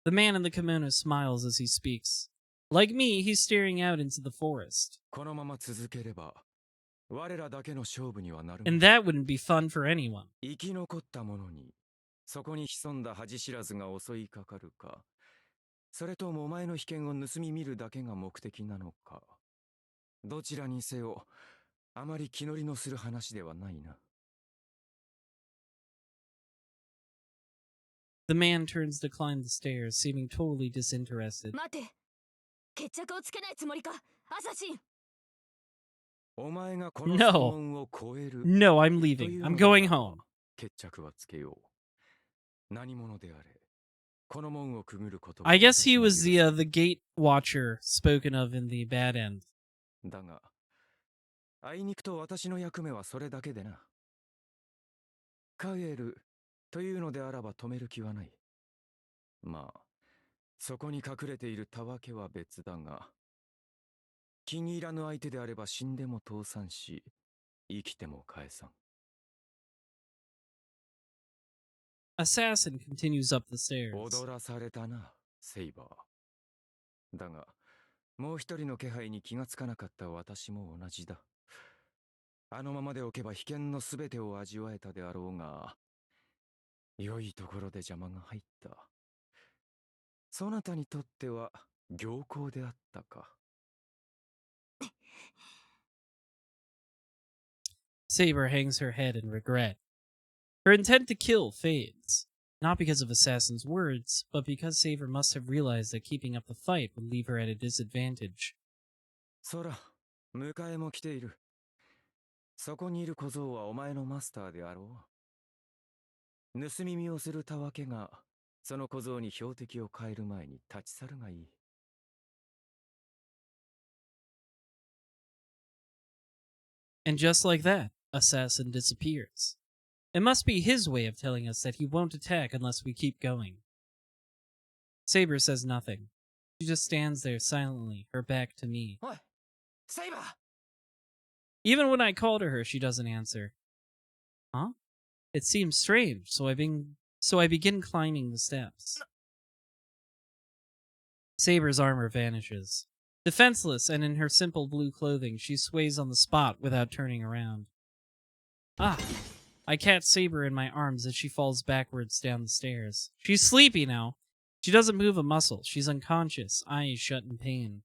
The man in the kimono smiles as he speaks. Like me, he's staring out into the forest. このまま続ければ、我らだけの勝負にはなる。And that wouldn't be fun for anyone. 生き残った者に、そこに潜んだ恥知らずが襲いかかるか、それともお前の被験を盗み見るだけが目的なのか。どちらにせよ、あまり気乗りのする話ではないな。The man turns to climb the stairs, seeming totally disinterested. 待て、決着をつけないつもりか、アサシン。お前がこの質問を超える。No, I'm leaving. I'm going home. 決着はつけよう。何者であれ。I guess he was the gate watcher spoken of in the bad end. だが、あいにくと私の役目はそれだけでな。帰るというのであらば止める気はない。まあ、そこに隠れているたわけは別だが、気に入らぬ相手であれば死んでも倒産し、生きても返さん。Assassin continues up the stairs. 踊らされたな、セイバー。だが、もう一人の気配に気がつかなかった私も同じだ。あのままでおけば被験のすべてを味わえたであろうが、良いところで邪魔が入った。そなたにとっては良好であったか。Saber hangs her head in regret. Her intent to kill fades, not because of Assassin's words, but because Saber must have realized that keeping up the fight would leave her at a disadvantage. そら、迎えも来ている。そこにいる小僧はお前のマスターであろう。盗み見をするたわけが、その小僧に標的を変える前に立ち去るがいい。And just like that, Assassin disappears. It must be his way of telling us that he won't attack unless we keep going. Saber says nothing. She just stands there silently, her back to me. Oi, Saber! Even when I call to her, she doesn't answer. Huh? It seems strange, so I begin climbing the steps. Saber's armor vanishes. Defenseless and in her simple blue clothing, she sways on the spot without turning around. Ah! I catch Saber in my arms as she falls backwards down the stairs. She's sleepy now. She doesn't move a muscle. She's unconscious, eyes shut in pain.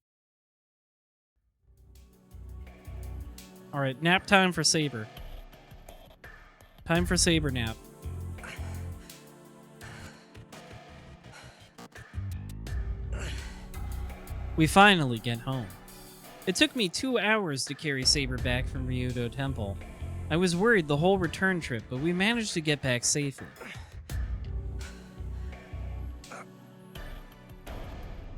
Alright, nap time for Saber. Time for Saber nap. We finally get home. It took me 2 hours to carry Saber back from Ryudo Temple. I was worried the whole return trip, but we managed to get back safely.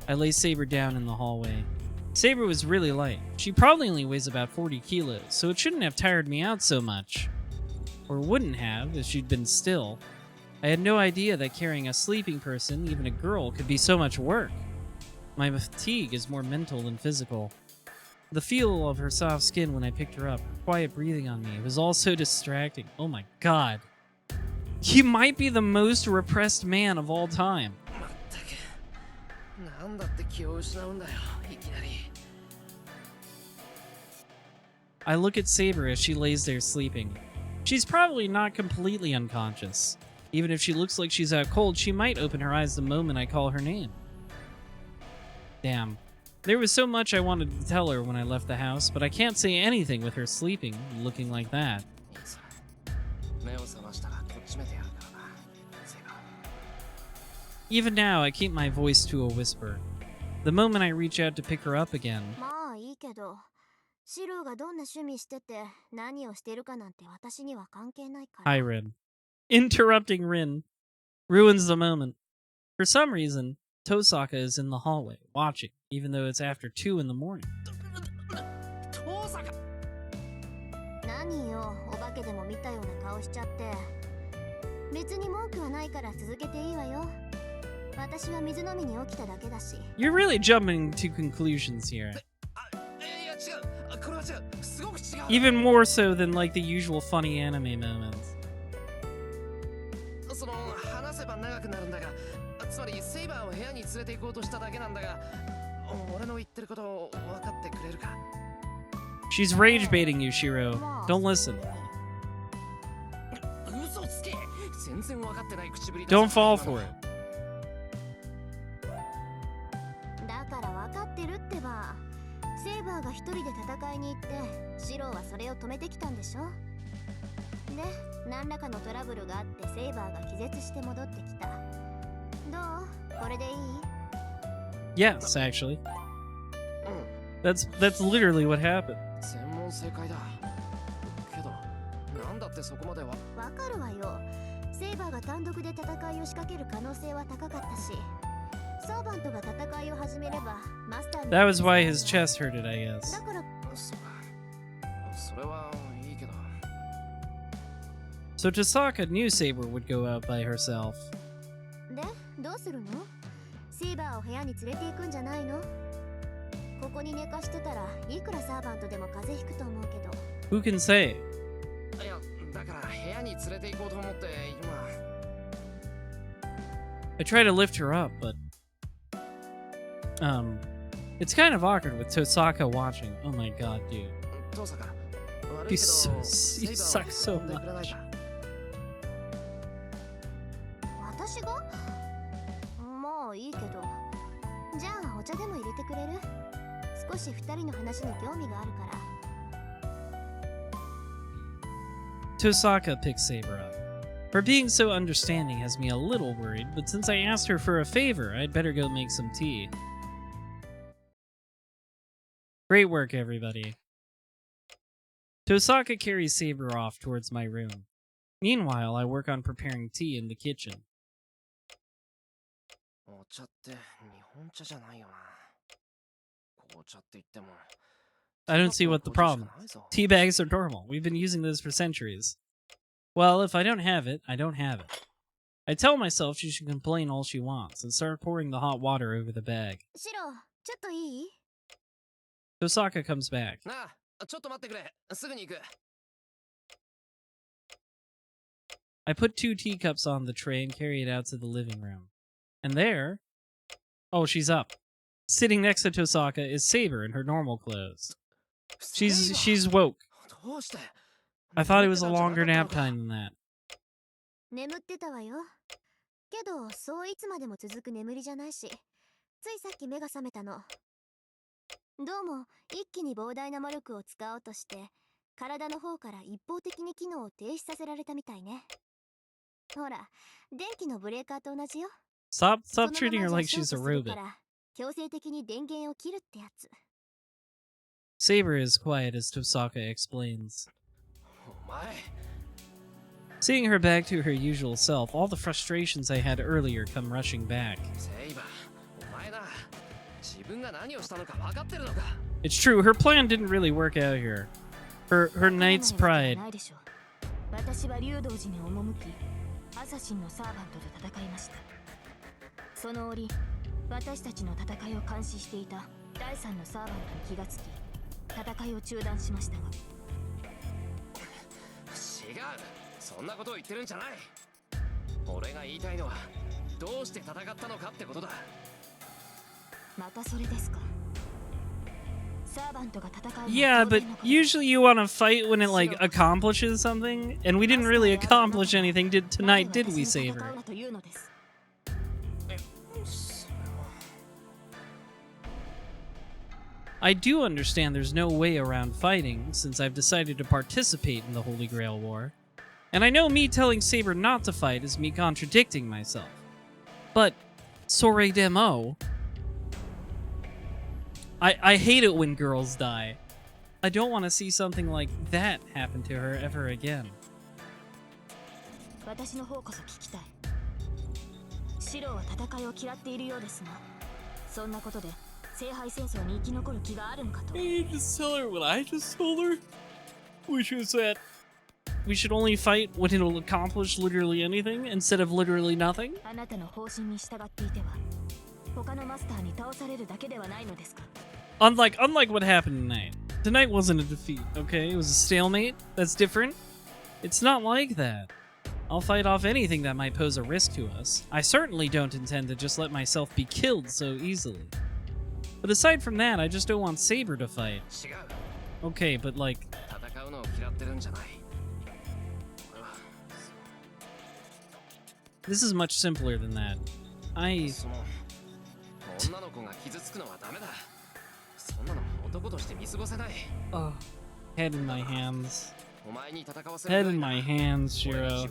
I lay Saber down in the hallway. Saber was really light. She probably only weighs about 40 kilos, so it shouldn't have tired me out so much. Or wouldn't have if she'd been still. I had no idea that carrying a sleeping person, even a girl, could be so much work. My fatigue is more mental than physical. The feel of her soft skin when I picked her up, her quiet breathing on me, it was all so distracting. Oh my god. He might be the most repressed man of all time. I look at Saber as she lays there sleeping. She's probably not completely unconscious. Even if she looks like she's out cold, she might open her eyes the moment I call her name. Damn. There was so much I wanted to tell her when I left the house, but I can't say anything with her sleeping, looking like that. Even now, I keep my voice to a whisper. The moment I reach out to pick her up again, Hi, Rin. Interrupting Rin ruins the moment. For some reason, Tosaka is in the hallway, watching, even though it's after 2 in the morning. You're really jumping to conclusions here. Even more so than like the usual funny anime moments. She's rage baiting you, Shiro. Don't listen. Don't fall for it. Yes, actually. That's literally what happened. That was why his chest hurted, I guess. So Tosaka knew Saber would go out by herself. Who can say? I try to lift her up, but it's kind of awkward with Tosaka watching. Oh my god, dude. He sucks so much. えてくれる？少し二人の話に興味があるから。 Tosaka picks Saber up. Her being so understanding has me a little worried, but since I asked her for a favor, I'd better go make some tea. Great work, everybody. Tosaka carries Saber off towards my room. Meanwhile, I work on preparing tea in the kitchen. お茶って日本茶じゃないよな。紅茶って言っても I don't see what the problem is. Tea bags are normal. We've been using those for centuries. Well, if I don't have it, I don't have it. I tell myself she should complain all she wants and start pouring the hot water over the bag. シロ、ちょっといい？ Tosaka comes back. なあ、ちょっと待ってくれ。すぐに行く。I put 2 teacups on the tray and carry it out to the living room. And there... Oh, she's up. Sitting next to Tosaka is Saber in her normal clothes. She's woke. どうして？ I thought it was a longer nap time than that. 眠ってたわよ。けど、そういつまでも続く眠りじゃないし、ついさっき目が覚めたの。どうも、一気に膨大な魔力を使おうとして、体の方から一方的に機能を停止させられたみたいね。ほら、電気のブレーカーと同じよ。 Stop treating her like she's a robot. 強制的に電源を切るってやつ。 Saber is quiet as Tosaka explains. お前。 Seeing her back to her usual self, all the frustrations I had earlier come rushing back. セイバー、お前な。自分が何をしたのか分かってるのか。 It's true, her plan didn't really work out here. Her knight's pride. 私は竜道寺に赴き、アサシンのサーバントと戦いました。その折、私たちの戦いを監視していた第三のサーバントに気がつき、戦いを中断しましたが。違う、そんなことを言ってるんじゃない。俺が言いたいのは、どうして戦ったのかってことだ。またそれですか。 Yeah, but usually you want to fight when it, like, accomplishes something, and we didn't really accomplish anything tonight, did we, Saber? I do understand there's no way around fighting, since I've decided to participate in the Holy Grail War. And I know me telling Saber not to fight is me contradicting myself. But, Sore Demo... I hate it when girls die. I don't want to see something like that happen to her ever again. 私の方こそ聞きたい。シロは戦いを嫌っているようですが、そんなことで聖杯戦争に生き残る気があるのかと。Hey, just tell her what I just told her, which is that we should only fight when it'll accomplish literally anything instead of literally nothing. あなたの方針に従っていては、他のマスターに倒されるだけではないのですか。 Unlike what happened tonight. Tonight wasn't a defeat, okay? It was a stalemate. That's different. It's not like that. I'll fight off anything that might pose a risk to us. I certainly don't intend to just let myself be killed so easily. But aside from that, I just don't want Saber to fight. Okay, but like... This is much simpler than that. Head in my hands. Head in my hands, Shiro.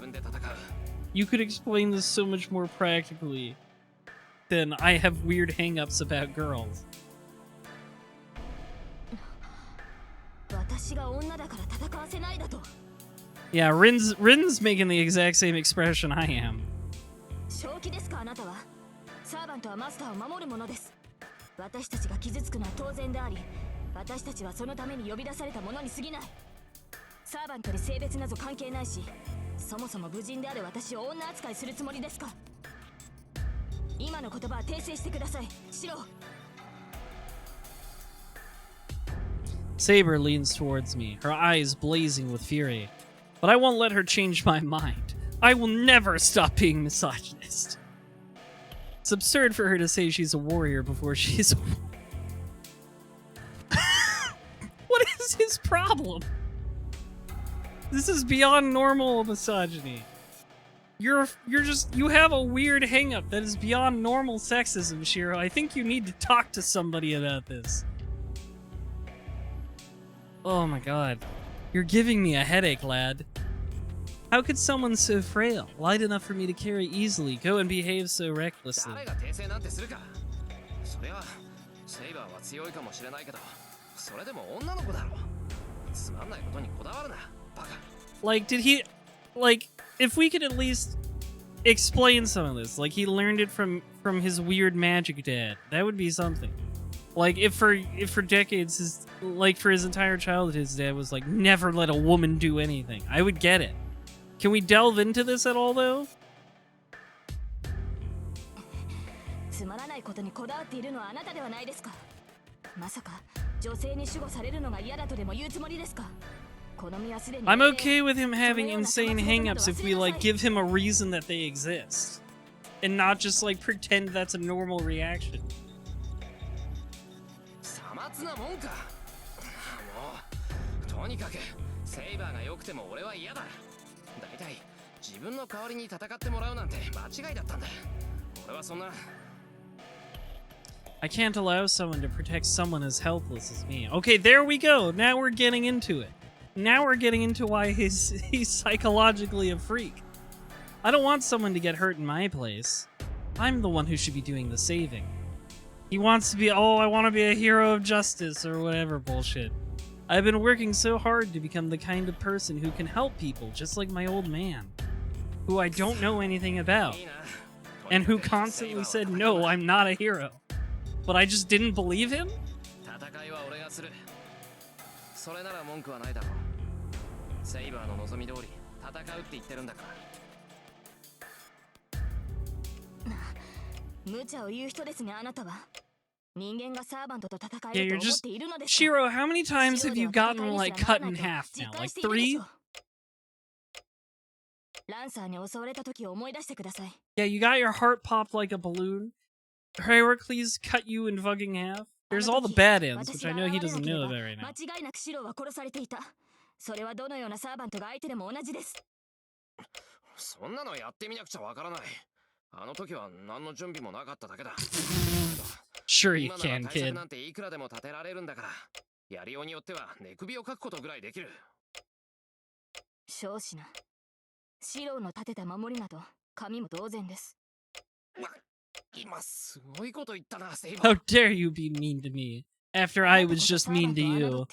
You could explain this so much more practically than I have weird hang-ups about girls. Yeah, Rin's making the exact same expression I am. 私たちが傷つくのは当然であり、私たちはそのために呼び出されたものに過ぎない。サーバントに性別など関係ないし、そもそも無人である私を女扱いするつもりですか。今の言葉は訂正してください、シロ。Saber leans towards me, her eyes blazing with fury. But I won't let her change my mind. I will never stop being misogynist. It's absurd for her to say she's a warrior before she's a... What is his problem? This is beyond normal misogyny. You have a weird hang-up that is beyond normal sexism, Shiro. I think you need to talk to somebody about this. Oh my god. You're giving me a headache, lad. How could someone so frail, light enough for me to carry easily, go and behave so recklessly? Like, did he... Like, if we could at least explain some of this, like he learned it from his weird magic dad, that would be something. Like, if for decades, for his entire childhood, his dad was like, never let a woman do anything, I would get it. Can we delve into this at all, though? I'm okay with him having insane hang-ups if we, like, give him a reason that they exist. And not just, like, pretend that's a normal reaction. I can't allow someone to protect someone as helpless as me. Okay, there we go. Now we're getting into it. Now we're getting into why he's psychologically a freak. I don't want someone to get hurt in my place. I'm the one who should be doing the saving. He wants to be, oh, I want to be a hero of justice or whatever bullshit. I've been working so hard to become the kind of person who can help people, just like my old man, who I don't know anything about, and who constantly said, no, I'm not a hero. But I just didn't believe him? Yeah, you're just... Shiro, how many times have you gotten, like, cut in half now? Like, 3? Yeah, you got your heart popped like a balloon. Heracles cut you in fucking half. There's all the bad ends, which I know he doesn't know about right now. Sure you can, kid. How dare you be mean to me, after I was just mean to you.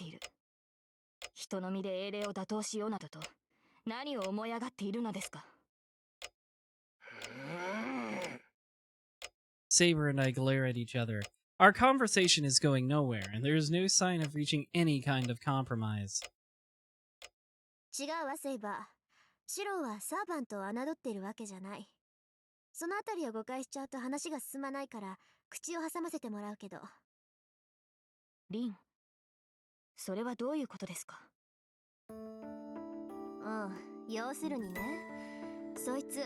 Saber and I glare at each other. Our conversation is going nowhere, and there is no sign of reaching any kind of compromise. 違うわ、セイバー。シローはサーバントを侮っているわけじゃない。そのあたりを誤解しちゃうと話が進まないから、口を挟ませてもらうけど。リン、それはどういうことですか？要するにね、そいつ、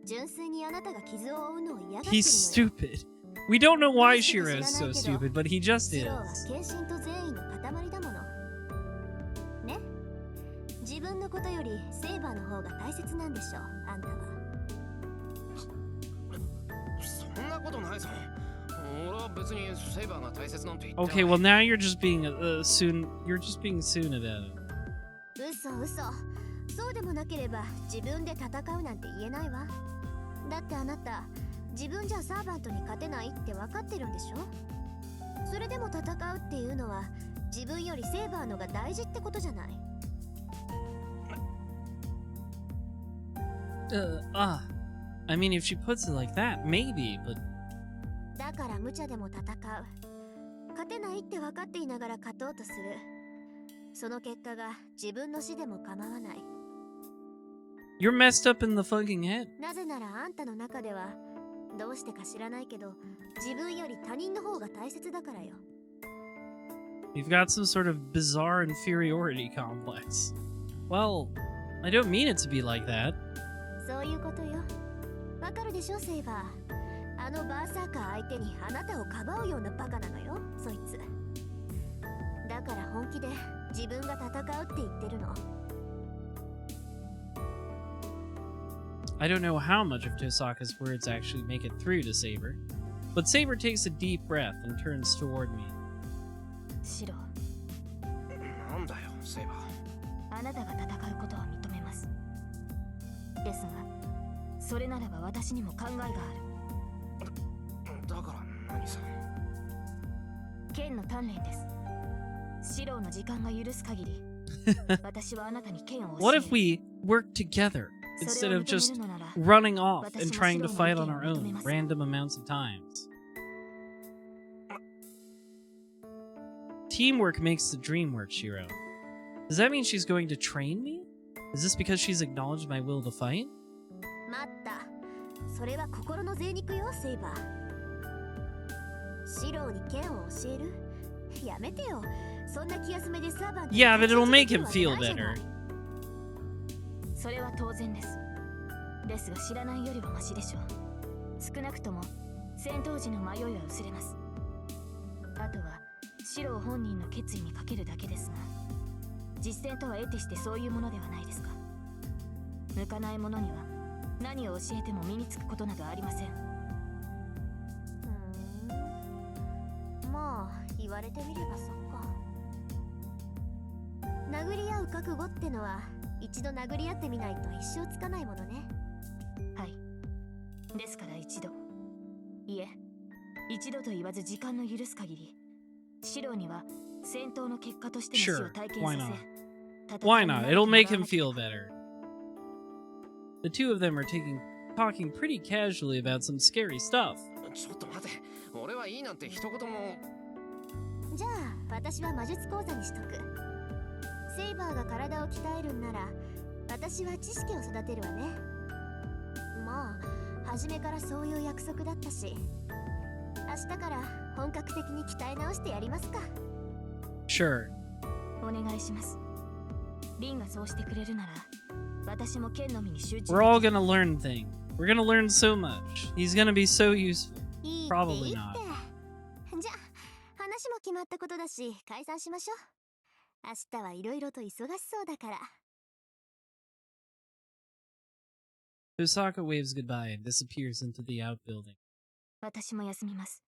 純粋にあなたが傷を負うのを嫌がってるのよ。He's stupid. We don't know why Shiro is so stupid, but he just is. シローは献身と善意の塊だもの。ね？自分のことよりセイバーの方が大切なんでしょ、あんたは。そんなことないぞ。俺は別にセイバーが大切なんて言ってない。Okay, well now you're just being soon. You're just being soon about it. 嘘。そうでもなければ自分で戦うなんて言えないわ。だってあなた、自分じゃサーバントに勝てないって分かってるんでしょ？それでも戦うっていうのは自分よりセイバーのが大事ってことじゃない。I mean, if she puts it like that, maybe, but... だから無茶でも戦う。勝てないって分かっていながら勝とうとする。その結果が自分の死でも構わない。You're messed up in the fucking head. なぜならあんたの中では、どうしてか知らないけど、自分より他人の方が大切だからよ。You've got some sort of bizarre inferiority complex. Well, I don't mean it to be like that. そういうことよ。わかるでしょ、セイバー。あのバーサーカー相手にあなたをかばうようなバカなのよ、そいつ。だから本気で自分が戦うって言ってるの。I don't know how much of Tosaka's words actually make it through to Saber, but Saber takes a deep breath and turns toward me. シロ、なんだよセイバあなたが戦うことは認めます。ですが、それならば私にも考えがある。ー。だから何さ。剣の鍛錬です。シロの時間が許す限り、私はあなたに剣を教える。What if we work together instead of just running off and trying to fight on our own random amounts of times? Teamwork makes the dream work, Shiro. Does that mean she's going to train me? Is this because she's acknowledged my will to fight? 待った。それは心の贅肉よ、セイバー。シローに剣を教える？やめてよ。そんな気休めでサーバント。Yeah, but it'll make him feel better. それは当然です。ですが知らないよりはマシでしょう。少なくとも戦闘時の迷いは薄れます。あとはシロー本人の決意にかけるだけですが、実践とは得てしてそういうものではないですか。向かない者には何を教えても身につくことなどありません。まあ言われてみればそっか。殴り合う覚悟ってのは一度殴り合ってみないと一生つかないものね。はい。ですから一度、いえ、一度と言わず時間の許す限り、シローには戦闘の結果としての死を Sure, 体験 why さ not? せ、 Why not? It'll make him feel better. The two of them are talking pretty casually about some scary stuff. ちょっと待て。俺はいいなんて一言も。じゃあ私は魔術講座にしとく。セイバーが体を鍛えるんなら私は知識を育てるわね。まあ初めからそういう約束だったし、明日から本格的に鍛え直してやりますか。 Sure. お願いします。リンがそうしてくれるなら、私も剣のみに集中。 We're all gonna learn things. We're gonna learn so much. He's gonna be so useful. いいって Probably いいっ not. て。じゃあ話も決まったことだし解散しましょう。明日はいろいろと忙しそうだから。 Osaka waves goodbye and disappears into the outbuilding. 私も休みます。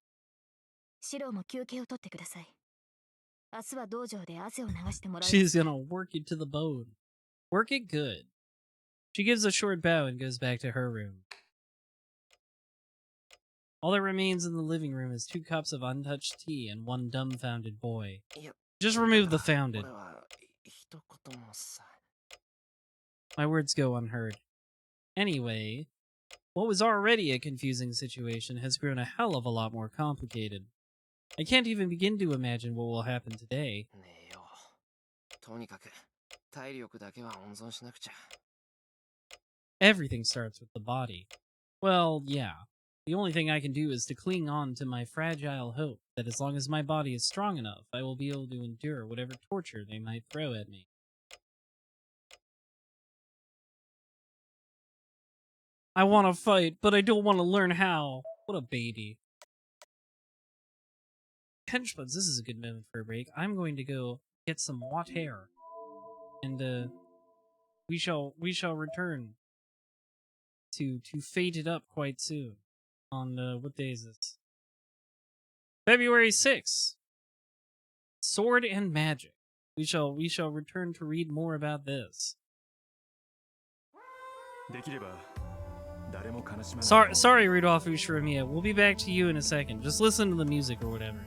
シローも休憩を取ってください。明日は道場で汗を流してもらいます。 She's gonna work it to the bone. Work it good. She gives a short bow and goes back to her room. All that remains in the living room is 2 cups of untouched tea and 1 dumbfounded boy. Just remove the founded. 俺は一言もさ。My words go unheard. Anyway, what was already a confusing situation has grown a hell of a lot more complicated. I can't even begin to imagine what will happen today. ねえよ。とにかく体力だけは温存しなくちゃ。 Everything starts with the body. Well, yeah. The only thing I can do is to cling on to my fragile hope that as long as my body is strong enough, I will be able to endure whatever torture they might throw at me. I want to fight, but I don't want to learn how. What a baby. Henchbuds, this is a good moment for a break. I'm going to go get some water. And, we shall return to fade it up quite soon. On, what day is this? February 6th. Sword and Magic. We shall return to read more about this. Sorry, Rudolph Ushiromiya. We'll be back to you in a second. Just listen to the music or whatever.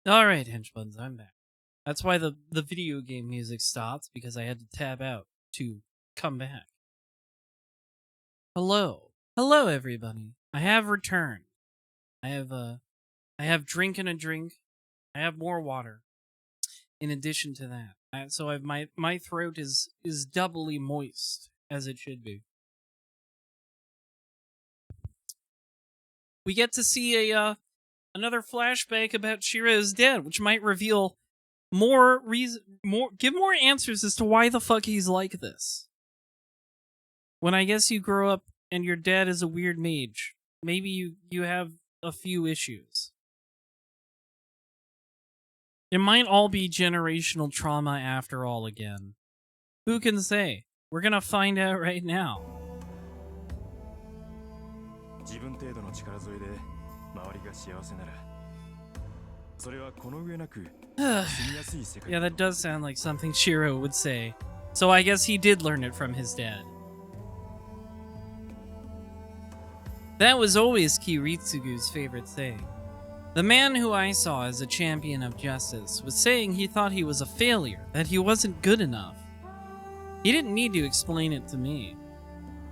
Alright, henchbuns, I'm back. That's why the video game music stopped, because I had to tab out to come back. Hello. Hello, everybody. I have returned. I have drink and a drink. I have more water. In addition to that. So I've my throat is doubly moist, as it should be. We get to see another flashback about Shiro's dad, which might reveal give more answers as to why the fuck he's like this. When I guess you grow up and your dad is a weird mage, maybe you have a few issues. It might all be generational trauma after all again. Who can say? We're gonna find out right now. Yeah, that does sound like something Shiro would say. So I guess he did learn it from his dad. That was always Kiritsugu's favorite thing. The man who I saw as a champion of justice was saying he thought he was a failure, that he wasn't good enough. He didn't need to explain it to me.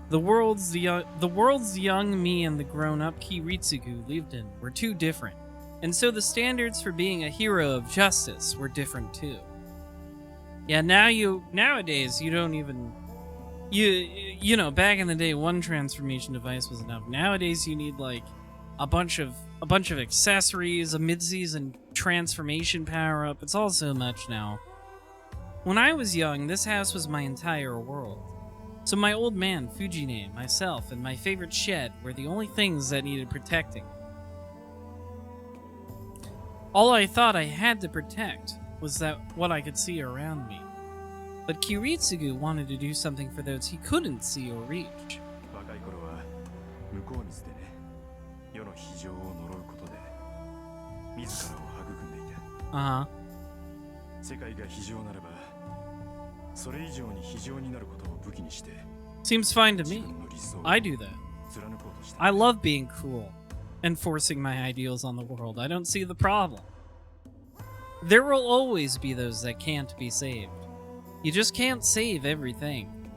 The world's young me and the grown-up Kiritsugu lived in were too different, and so the standards for being a hero of justice were different too. Yeah, nowadays you don't even you know, back in the day one transformation device was enough. Nowadays you need like a bunch of accessories, a mid-season transformation power-up. It's all so much now. When I was young, this house was my entire world. So my old man, Fujine, myself, and my favorite shed were the only things that needed protecting. All I thought I had to protect was what I could see around me. But Kiritsugu wanted to do something for those he couldn't see or reach. Uh-huh. Seems fine to me. I do that. I love being cruel and forcing my ideals on the world. I don't see the problem. There will always be those that can't be saved. You just can't save everything.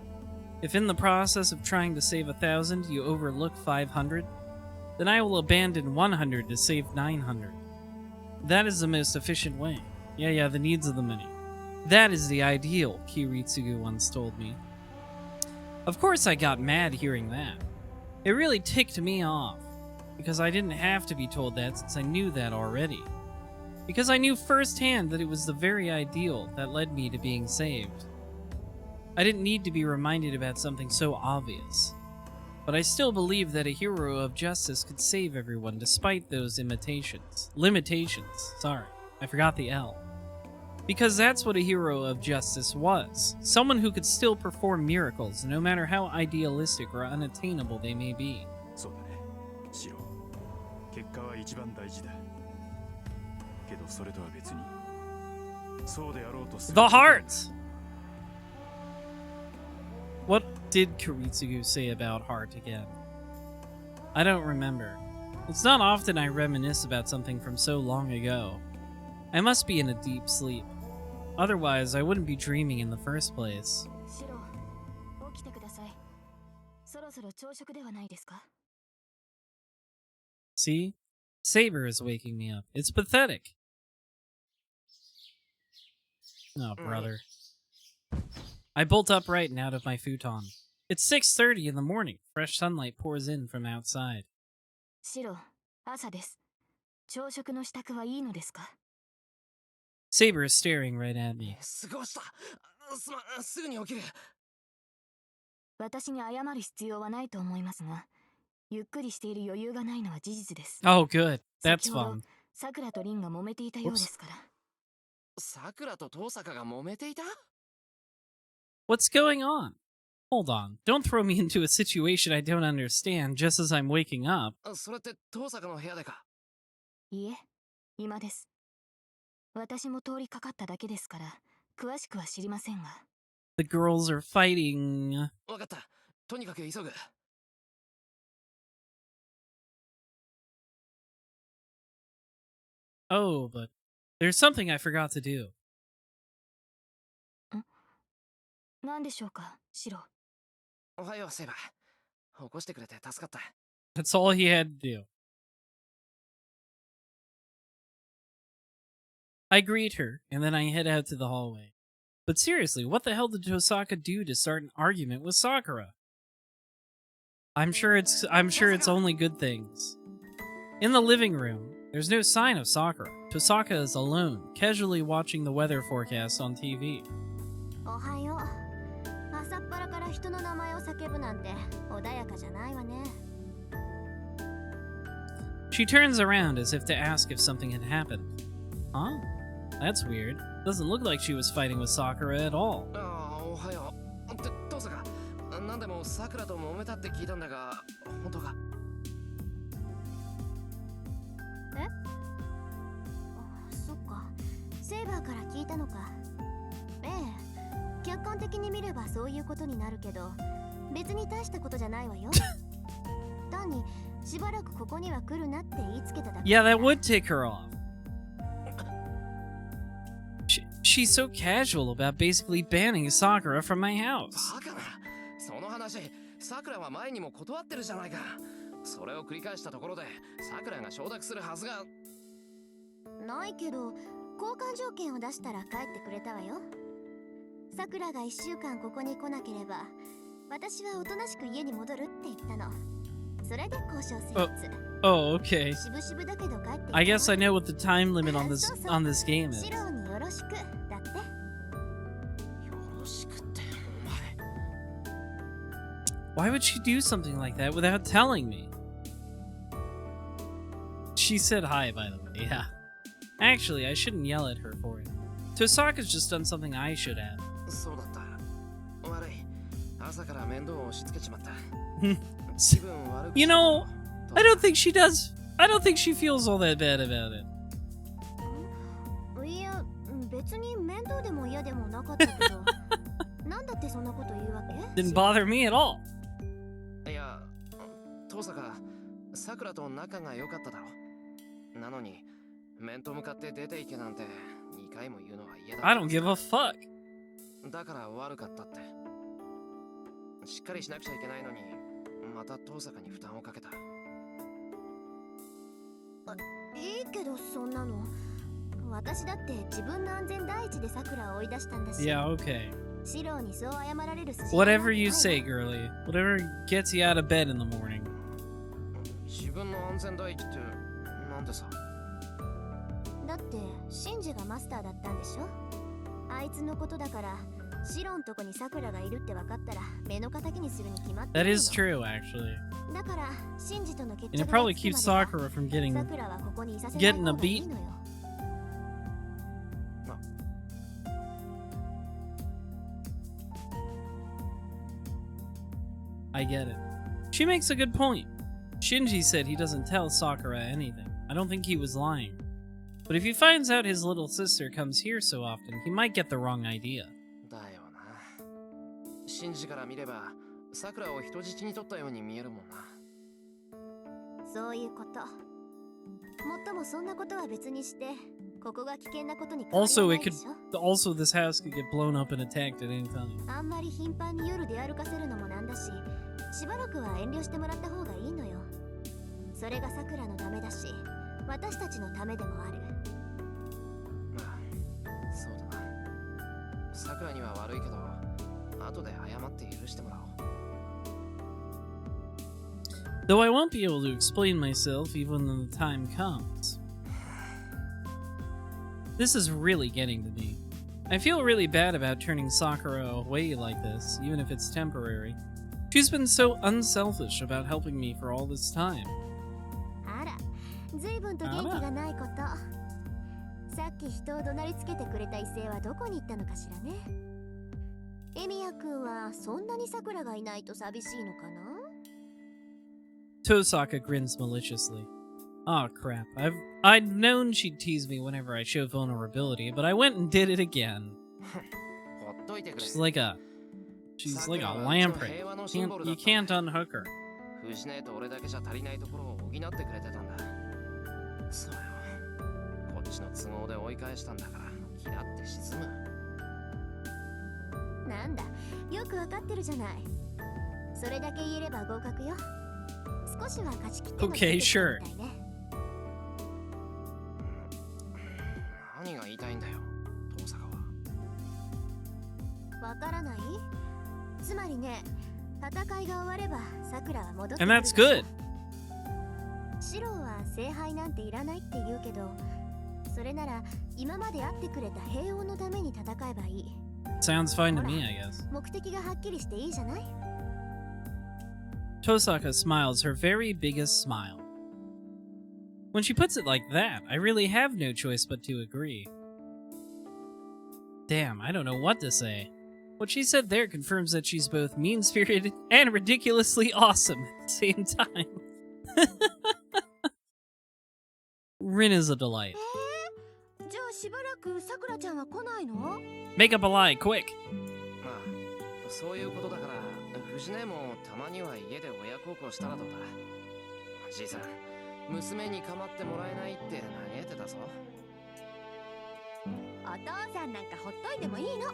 If in the process of trying to save 1,000 you overlook 500, then I will abandon 100 to save 900. That is the most efficient way. Yeah, the needs of the many. That is the ideal, Kiritsugu once told me. Of course I got mad hearing that. It really ticked me off, because I didn't have to be told that since I knew that already. Because I knew firsthand that it was the very ideal that led me to being saved. I didn't need to be reminded about something so obvious. But I still believe that a hero of justice could save everyone despite those limitations. Sorry, I forgot the L. Because that's what a hero of justice was. Someone who could still perform miracles, no matter how idealistic or unattainable they may be. The heart! What did Kiritsugu say about heart again? I don't remember. It's not often I reminisce about something from so long ago. I must be in a deep sleep. Otherwise, I wouldn't be dreaming in the first place. See? Saber is waking me up. It's pathetic. Oh, brother. I bolt upright and out of my futon. It's 6:30 in the morning. Fresh sunlight pours in from outside. Saber is staring right at me. Oh, good. That's fun. What's going on? Hold on. Don't throw me into a situation I don't understand just as I'm waking up. The girls are fighting. Oh, but There's something I forgot to do. 何でしょうか、シロ。おはようセイバー。起こしてくれて助かった。 That's all he had to do. I greet her, and then I head out to the hallway. But seriously, what the hell did Tosaka do to start an argument with Sakura? I'm sure it's only good things. In the living room, there's no sign of Sakura. Tosaka is alone, casually watching the weather forecast on TV. おはよう。朝っぱらから人の名前を叫ぶなんて穏やかじゃないわね。She turns around as if to ask if something had happened. Huh? That's weird. Doesn't look like she was fighting with Sakura at all. ああ、おはよう。って父さんが何でもさくらと揉めたって聞いたんだが、本当か？え？あ、そっか。セイバーから聞いたのか。ええ。客観的に見ればそういうことになるけど、別に大したことじゃないわよ。単にしばらくここには来るなって言いつけただけ。Yeah, that would tick her off. She's so casual about basically banning Sakura from my house. バカな。その話、さくらは前にも断ってるじゃないか。それを繰り返したところで、さくらが承諾するはずがないけど、交換条件を出したら帰ってくれたわよ。さくらが1週間ここに来なければ、私はおとなしく家に戻るって言ったの。それで交渉成立。Oh, okay. しぶしぶだけど帰ってきて。I guess I know what the time limit on this game is. シロによろしくだって。よろしくってお Why 前。would she do something like that without telling me? She said hi, by the way, yeah. Actually, I shouldn't yell at her for it. Tosaka's just done something I should have. そうだった。悪い。朝から面倒を押し付けちまった。気分悪く You know, I don't think she does. I don't think she feels all that bad about it. いや、別に面倒でも嫌でもなかったけど。なんだってそんなこと言うわけ？ Didn't bother me at all. いや、父さんがさくらと仲が良かっただろう。なのに面と向かって出ていけなんて2回も言うのは嫌だ。I don't give a fuck. だから悪かったって。しっかりしなくちゃいけないのに、また遠坂に負担をかけた。いいけどそんなの。私だって自分の安全第一でさくらを追い出したんだし。Yeah, okay. シロにそう謝られる筋。Whatever you say, girlie. Whatever gets you out of bed in the morning. 自分の安全第一ってなんでさ。だってシンジがマスターだったんでしょ。あいつのことだから。シロンとこにさくらがいるって分かったら目の敵にするに決まってるの。 That is true, actually. だからシンジとの決 And it 着 probably がつく keeps まで Sakura from getting さくらはここにいさせない getting 方 a がいい beat. のよ。I get it. She makes a good point. Shinji said he doesn't tell Sakura anything. I don't think he was lying. But if he finds out his little sister comes here so often, he might get the wrong idea. だよな。シンジから見れば、さくらを人質に取ったように見えるもんな。そういうこと。もっともそんなことは別にして、ここが危険なことに変わり Also, ない it で could. しょ。Also, this house could get blown up and attacked at any time. あんまり頻繁に夜出歩かせるのもなんだし、しばらくは遠慮してもらった方がいいのよ。それがさくらのためだし、私たちのためでもある。まあ、そうだな。さくらには悪いけど、後で謝って許してもらおう。Though I won't be able to explain myself even when the time comes. This is really getting to me. I feel really bad about turning Sakura away like this, even if it's temporary. She's been so unselfish about helping me for all this time. あら、ずいぶんと元気がないこと。さっき人を怒鳴りつけてくれた異性はどこに行ったのかしらね。エミヤ君はそんなにさくらがいないと寂しいのかな？ Tosaka grins maliciously. Oh crap, I'd known she'd tease me whenever I showed vulnerability, but I went and did it again. ほっといてくれ。 She's like a lamprey. You can't unhook her. 藤姉と俺だけじゃ足りないところを補ってくれてたんだ。そうよ。こっちちの都合で追い返したんだから気だって沈む。なんだ、よくわかってるじゃない。それだけ言えれば合格よ。少しは勝ち切っての Okay, sure. みたいね。何が言いたいんだよ、遠坂は。わからない？つまりね、戦いが終わればさくらは戻ってく And る。 that's good. シロは聖杯なんていらないって言うけど、それなら今まで会ってくれた平穏のために戦えばいい。 Sounds fine to me, I guess. 目的がはっきりしていいじゃない？ Tosaka smiles her very biggest smile. When she puts it like that, I really have no choice but to agree. Damn, I don't know what to say. What she said there confirms that she's both mean-spirited and ridiculously awesome at the same time. Rin is a delight. じゃあしばらくさくらちゃんは来ないの？ Make up a lie, quick! まあ、そういうことだから、藤姉もたまには家で親孝行したらどうだ。じいさん、娘に構ってもらえないって嘆いてたぞ。お父さんなんかほっといてもいいの。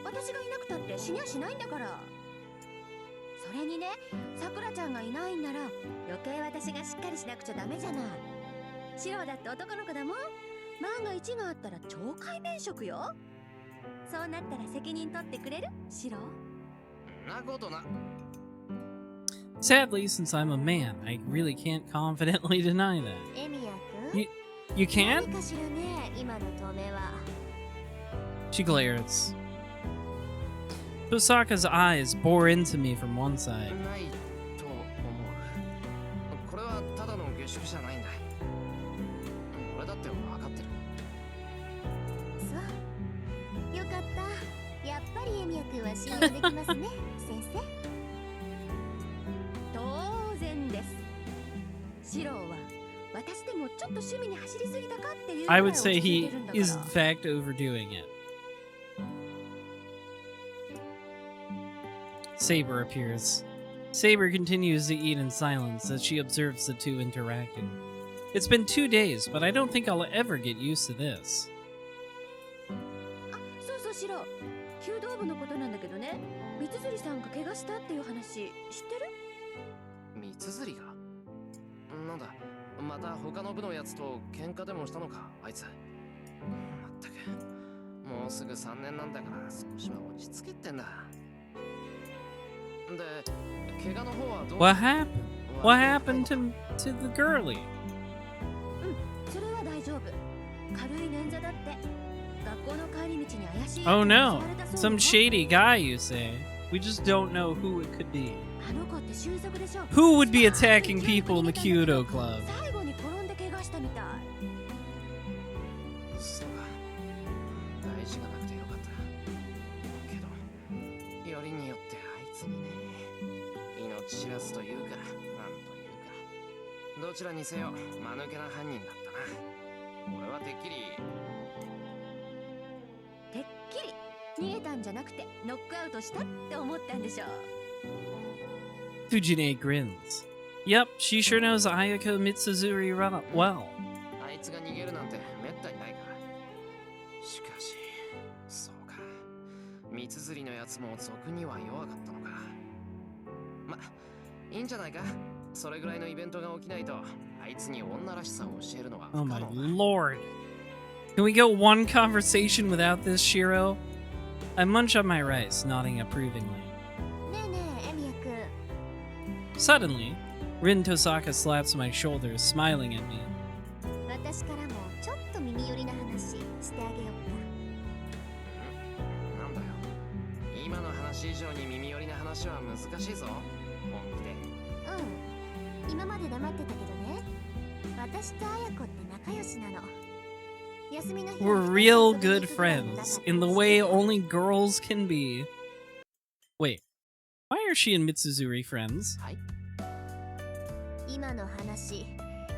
私がいなくたって死にゃしないんだから。それにね、さくらちゃんがいないんなら余計私がしっかりしなくちゃダメじゃない。シロだって男の子だもん。万が一があったら懲戒免職よ。そうなったら責任取ってくれる？シロ？なことな。 Sadly, since I'm a man, I really can't confidently deny that. エミヤ君？ You can't? 何かしらね、今の止めは。 She glares. Tosaka's eyes bore into me from one side. ないと思う。これはただの下宿じゃないんだ。俺だって分かってる。そう。よかった。やっぱりエミヤ君は信用できますね、先生。当然です。シロは私でもちょっと趣味に走りすぎたかっていう。 I would say he is in fact overdoing it. Saber appears. Saber continues to eat in silence as she observes the two interacting. It's been 2 days, but I don't think I'll ever get used to this. あ、そうそうシロ。弓道部のことなんだけどね。三辻さんが怪我したっていう話知ってる？三辻がなんだ、また他の部のやつと喧嘩でもしたのか、あいつ。まったく、もうすぐ3年なんだから少しは落ち着けってんだ。で、怪我の方はどう？ What happened? What happened to the girlie? それは大丈夫。軽い捻挫だって。学校の帰り道に怪しい。 Oh no, some shady guy, you say. We just don't know who it could be. あの子って俊足でしょ。 Who would be attacking people in the Kyudo Club? 最後に転んで怪我したみたい。そうか。大事がなくてよかった。けど、よりによってあいつにね、命知らずというか、なんというか。どちらにせよ、間抜けな犯人だったな。俺はてっきり。てっきり逃げたんじゃなくてノックアウトしたって思ったんでしょう。 Fujine grins. Yep, she sure knows Ayako Mitsuzuri well. あいつが逃げるなんてめったにないから。しかし、そうか。三辻のやつも俗には弱かったのか。ま、いいんじゃないか。それぐらいのイベントが起きないと、あいつに女らしさを教えるのは不 Oh 可 my 能だ。 lord. Can we go one conversation without this, Shiro? I munch on my rice, nodding approvingly. ねえねえエミヤ君。 Suddenly, Rin Tosaka slaps my shoulders, smiling at me. 私からもちょっと耳寄りな話してあげようなんだよ。今の話以上に耳寄りな話は難しいぞ。本気で。か。うん。今まで黙ってたけどね。私と綾子って仲良しなの。休みの日は We're real good friends, in the way only girls can be. Wait, why are she and Mitsuzuri friends? はい。今の話、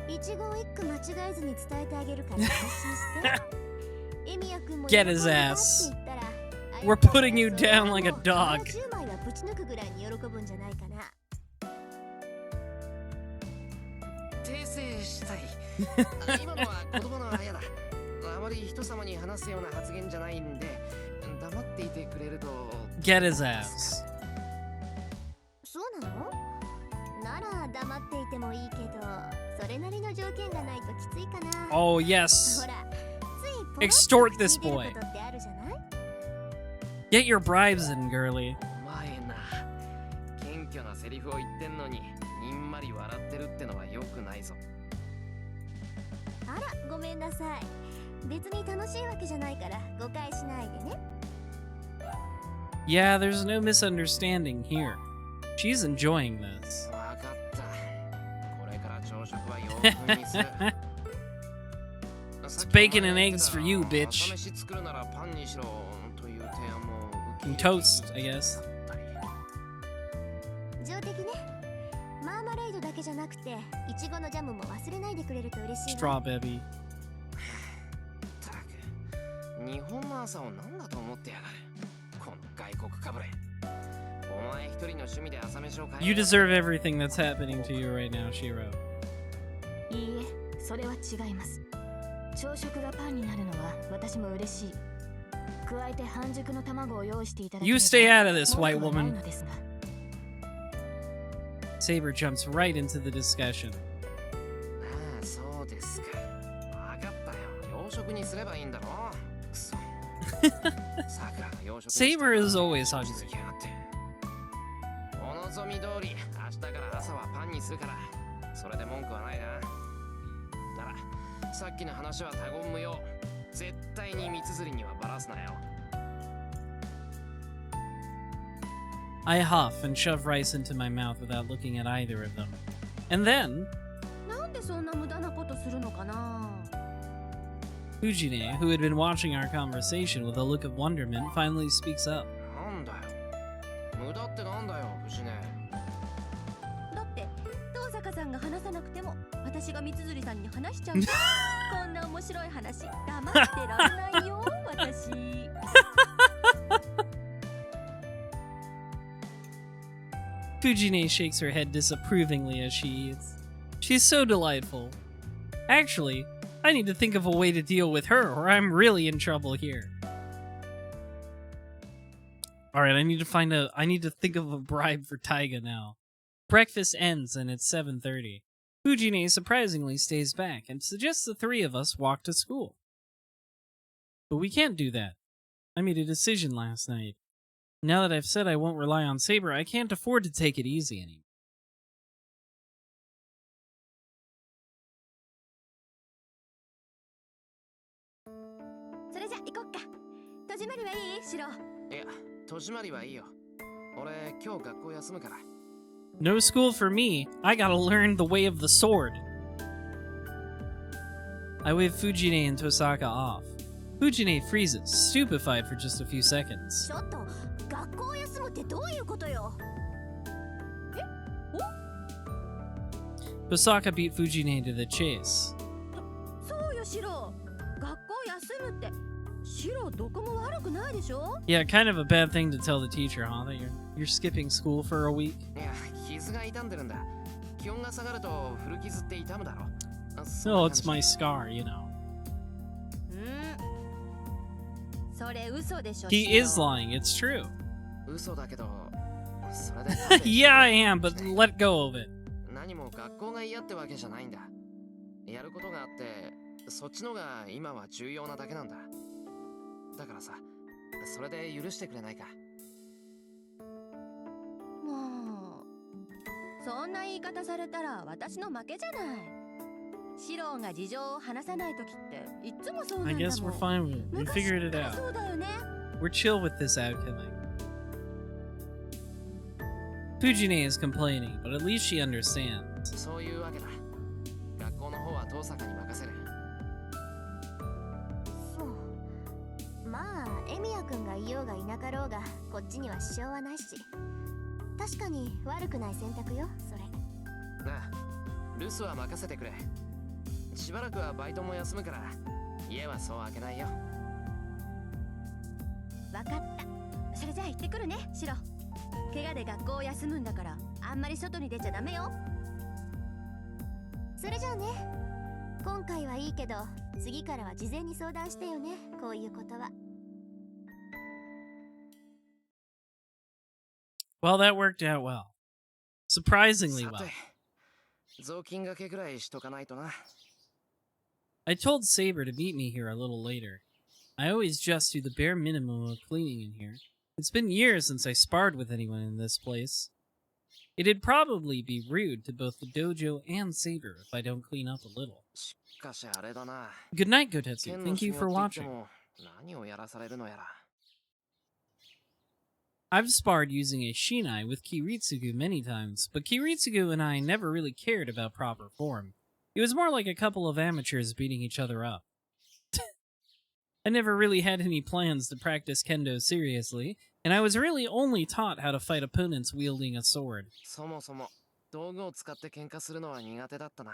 一言一句間違えずに伝えてあげるから安心して。エミヤ君も Get his 喜んでたって ass. 言ったら We're putting you down like a dog. 10枚はぶち抜くぐらいに喜ぶんじゃないかな。訂正したい。今のは言葉のあやだ。まり人様に話すような発言じゃないんで、黙っていてくれると。Get his ass. そうなの？なら黙っていてもいいけど、それなりの条件がないときついかな。Oh, yes. ほら、つい Extort this ポロ boy. ッと聞いてることってあるじゃない？ Get your bribes in, girly. お前な、謙虚なセリフを言ってんのに、にんまり笑ってるってのは良くないぞ。あら、ごめんなさい。別に楽しいわけじゃないから誤解しないでね。Yeah, there's no misunderstanding here. She's enjoying this. わかった。これから朝食は洋風にする。It's bacon and eggs for you, bitch. 朝飯作るならパンにしろという提案も受け And 入れていい toast, I guess. 上的ね。マーマレードだけじゃなくて、いちごのジャムも忘れないでくれると嬉しいわ。 Straw baby. ったく、日本の朝を何だと思ってやがる。この外国かぶれ。お前一人の趣味で朝飯を買え。 You deserve everything that's happening to you right now, Shiro. いいえ、それは違います。朝食がパンになるのは私も嬉しい。加えて半熟の卵を用意していただければ You stay out of this, white 文句はない woman. のですが。Saber jumps right into the discussion. ああ、そうですか。わかったよ。洋食にすればいいんだろ。くそ。桜が洋食にして Saber is always 気 hungry. づきやがって。お望み通り、明日から朝はパンにするから、それで文句はないな。なら、さっきの話は他言無用。絶対に三つ釣りにはバラすなよ。I huff and shove rice into my mouth without looking at either of them. And then, なんでそんな無駄なことするのかな。 Fujine, who had been watching our conversation with a look of wonderment, finally speaks up. なんだよ。無駄ってなんだよ、藤根。だって東坂さんが話さなくても私が三つさんに話しちゃうこんな面白い話黙ってらんないよ私。Fujine shakes her head disapprovingly as she eats. She's so delightful. Actually, I need to think of a way to deal with her, or I'm really in trouble here. Alright, I need to think of a bribe for Taiga now. Breakfast ends and it's 7:30. Fujine surprisingly stays back and suggests the three of us walk to school. But we can't do that. I made a decision last night. Now that I've said I won't rely on Saber, I can't afford to take it easy anymore. それじゃ行こっか。戸締まりはいい？シロ。いや、戸締まりはいいよ。俺、今日学校休むから。No school for me. I gotta learn the way of the sword. I wave Fujine and Tosaka off. Fujine freezes, stupefied for just a few seconds. ちょっと学校休むってどういうことよ。 Tosaka beat Fujine to the chase. そうよシロ。学校休むってシロどこも悪くないでしょ。 Yeah, kind of a bad thing to tell the teacher, huh? That you're skipping school for a week? いや、傷が痛んでるんだ。気温が下がると古傷って痛むだろ。No, it's my scar, you know. それ嘘でしょ。 He is lying, it's true. 嘘だけど、それで Yeah, I am, but let go of it. 何も学校が嫌ってわけじゃないんだ。やることがあって、そっちのが今は重要なだけなんだ。だからさ、それで許してくれないか。もうそんな言い方されたら私の負けじゃない。シロが事情を話さないときっていつもそうなんだもん。 I guess we're fine with it. We figured it out. そうだよね。 We're chill with this outcome. Fujine is complaining, but at least she understands. そういうわけだ。学校の方は遠坂に任せる。そう。まあエミヤくんがいようがいなかろうがこっちには支障はないし、確かに悪くない選択よそれ。なあ、留守は任せてくれ。しばらくはバイトも休むから家はそう開けないよ。わかった。それじゃあ行ってくるねシロ。怪我で学校を休むんだからあんまり外に出ちゃダメよ。それじゃあね。今回はいいけど、次からは事前に相談してよね、こういうことは。Well, that worked out well. Surprisingly さ well. て、雑巾掛けくらいしとかないとな。I told Saber to meet me here a little later. I always just do the bare minimum of cleaning in here. It's been years since I sparred with anyone in this place. It'd probably be rude to both the dojo and Saber if I don't clean up a little. しかしあれだな。 Good night, Gotetsu. 剣の Thank 修 you 行 for って言って watching. も何をやらされるのやら。 I've sparred using a shinai with Kiritsugu many times, but Kiritsugu and I never really cared about proper form. It was more like a couple of amateurs beating each other up. I never really had any plans to practice kendo seriously, and I was really only taught how to fight opponents wielding a sword. そもそも道具を使って喧嘩するのは苦手だったな。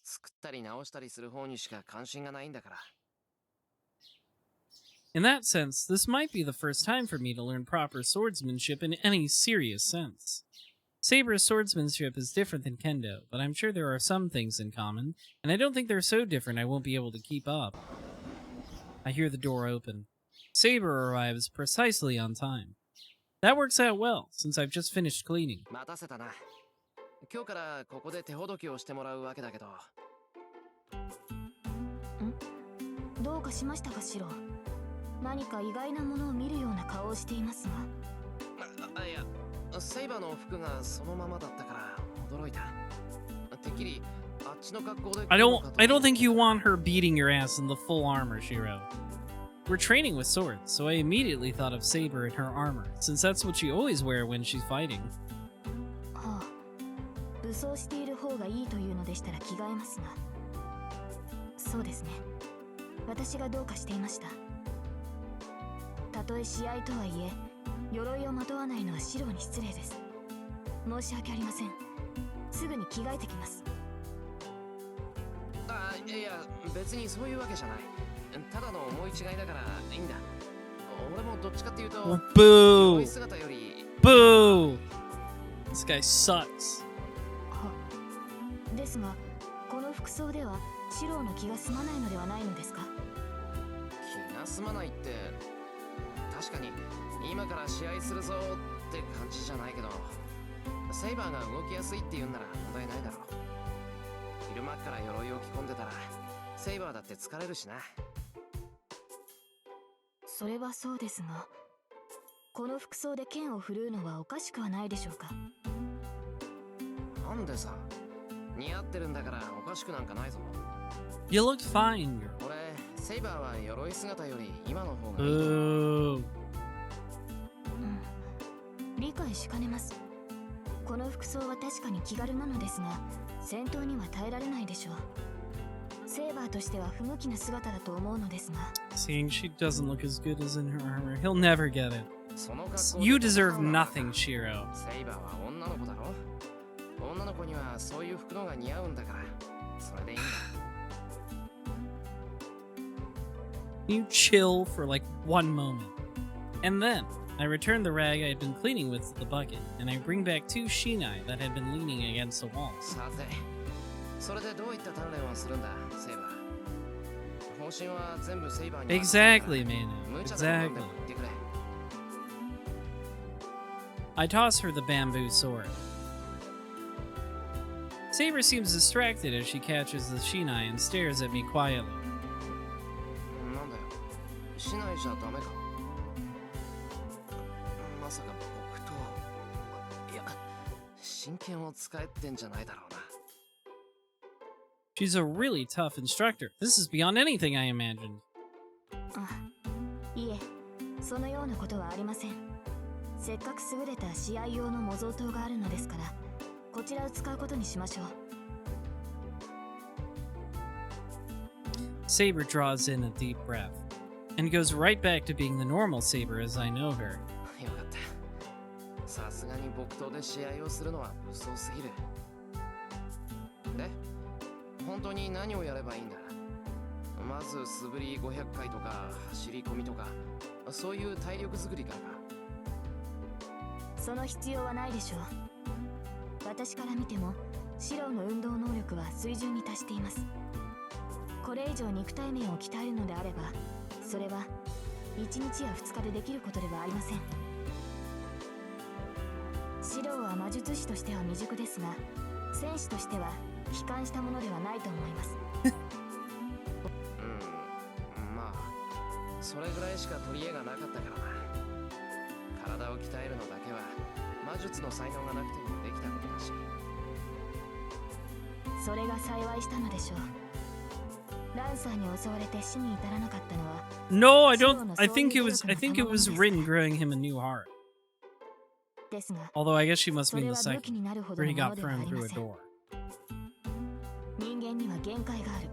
作ったり直したりする方にしか関心がないんだから。 In that sense, this might be the first time for me to learn proper swordsmanship in any serious sense. Saber's swordsmanship is different than kendo, but I'm sure there are some things in common, and I don't think they're so different I won't be able to keep up. I hear the door open. Saber arrives precisely on time. That works out well, since I've just finished cleaning. 待たせたな。今日からここで手ほどきをしてもらうわけだけど。どうかしましたか、シロ。何か意外なものを見るような顔をしていますが。いや、セイバーの服がそのままだったから驚いた。てっきりあっちの格好で。 I don't think you want her beating your ass in the full armor, Shiro. We're training with swords, so I immediately thought of Saber in her armor, since that's what you always wear when she's fighting. はあ、武装している方がいいというのでしたら着替えますが。そうですね。私がどうかしていました。たとえ試合とはいえ、鎧をまとわないのはシロに失礼です。申し訳ありません。すぐに着替えてきます。あ、いや、別にそういうわけじゃない。ただの思い違いだからいいんだ。俺もどっちかっていうと、鎧 Boo! 姿より。 Boo! This guy sucks. は、ですが、この服装ではシロの気が済まないのではないのですか？気が済まないって、確かに今から試合するぞって感じじゃないけど、セイバーが動きやすいって言うんなら問題ないだろう。昼間っから鎧を着込んでたらセイバーだって疲れるしな。それはそうですが、この服装で剣を振るうのはおかしくはないでしょうか？なんでさ、似合ってるんだからおかしくなんかないぞ。 You look fine. 俺、セイバーは鎧姿より今の方がいい。 Boo. 理解しかねます。この服装は確かに気軽なのですが、戦闘には耐えられないでしょう。セイバーとしては不向きな姿だと思うのですが。 Seeing she doesn't look as good as in her armor, he'll never get it. その格好で You deserve nothing, Shiro. セイバーは女の子だろ。女の子にはそういう服のが似合うんだから、それでいいんだ。 You chill for like one moment. And then, I return the rag I had been cleaning with to the bucket, and I bring back two shinai that had been leaning against the wall. さて、それでどういった鍛錬をするんだ、セイバー。方針は全部セイバーに。 Exactly, man. 無茶なもので Exactly. も言ってくれ。 I toss her the bamboo sword. Saber seems distracted as she catches the shinai and stares at me quietly. なんだよ、しないじゃダメか。まさか僕と。いや、真剣を使えってんじゃないだろうな。 She's a really tough instructor. This is beyond anything I imagined. あ、いえ、そのようなことはありません。せっかく優れた試合用の模造刀があるのですから、こちらを使うことにしましょう。 Saber draws in a deep breath and goes right back to being the normal Saber as I know her. よかった。さすがに僕とで試合をするのは無双すぎる。で、本当に何をやればいいんだ？まず素振り500回とか走り込みとか、そういう体力作りからか。その必要はないでしょう。私から見てもシロの運動能力は水準に達しています。これ以上肉体面を鍛えるのであれば、それは1日や2日でできることではありません。シロは魔術師としては未熟ですが、戦士としては帰還したものではないと思います。まあそれぐらいしか取り柄がなかったからな。体を鍛えるのだけは魔術の才能がなくてもできたことだし。それが幸いしたのでしょう。ランサーに襲われて死に至らなかったのは No, I don't. I think it was Rin growing him a new heart. ですが、 Although I guess she must そ mean れ the は武器 second, になるほど where の he もの got ではあ thrown りま through a せん。 door. 人間には限界がある。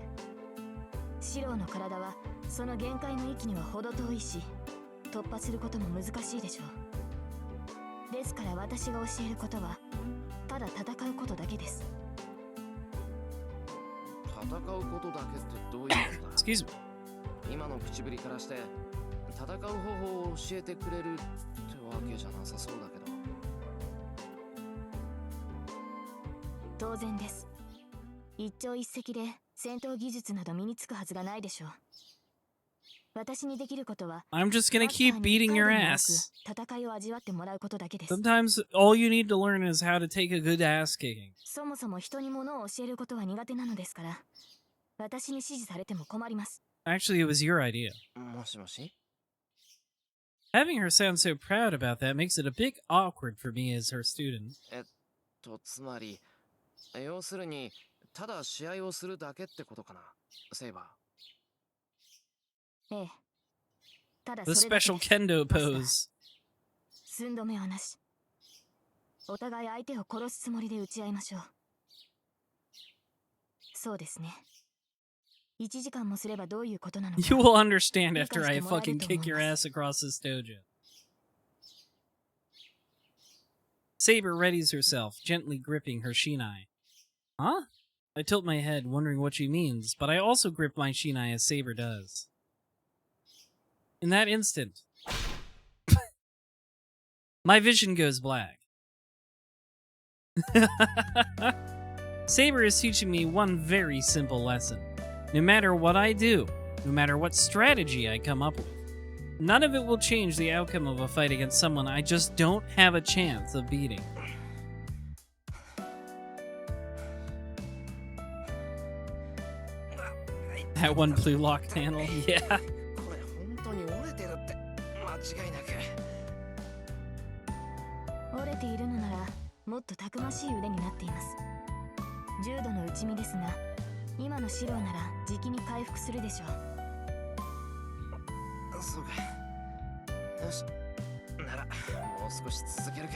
シロの体はその限界の域には程遠いし、突破することも難しいでしょう。ですから私が教えることはただ戦うことだけです。戦うことだけってどういうことだ？ Excuse me. 今の口ぶりからして戦う方法を教えてくれるってわけじゃなさそうだけど。当然です。一朝一夕で戦闘技術など身につくはずがないでしょう。私にできることは I'm just gonna keep beating your ass. 戦いを味わってもらうことだけです。 Sometimes all you need to learn is how to take a good ass kicking. そもそも人に物を教えることは苦手なのですから、私に指示されても困ります。 Actually, it was your idea. もしもし？ Having her sound so proud about that makes it a bit awkward for me as her student. つまり要するにただ試合をするだけってことかな、セイバええ。ただ The それだけ special です。 kendo pose. 寸止めはなし。お互い相手を殺すつもりで打ち合いましょう。そうですね。1時間もすればどういうことなのか。 You will understand after I fucking kick your ass across this dojo. Saber readies herself, gently gripping her shinai. Huh? I tilt my head, wondering what she means, but I also grip my shinai as Saber does. In that instant, my vision goes black. Saber is teaching me one very simple lesson. No matter what I do, no matter what strategy I come up with, none of it will change the outcome of a fight against someone I just don't have a chance of beating. That one blue locked panel, yeah. ー。これ本当に折れてるって間違いなく。折れているのならもっとたくましい腕になっています。重度の打ち身ですが、今のシローならじきに回復するでしょう。そうか。よし。ならもう少し続けるか。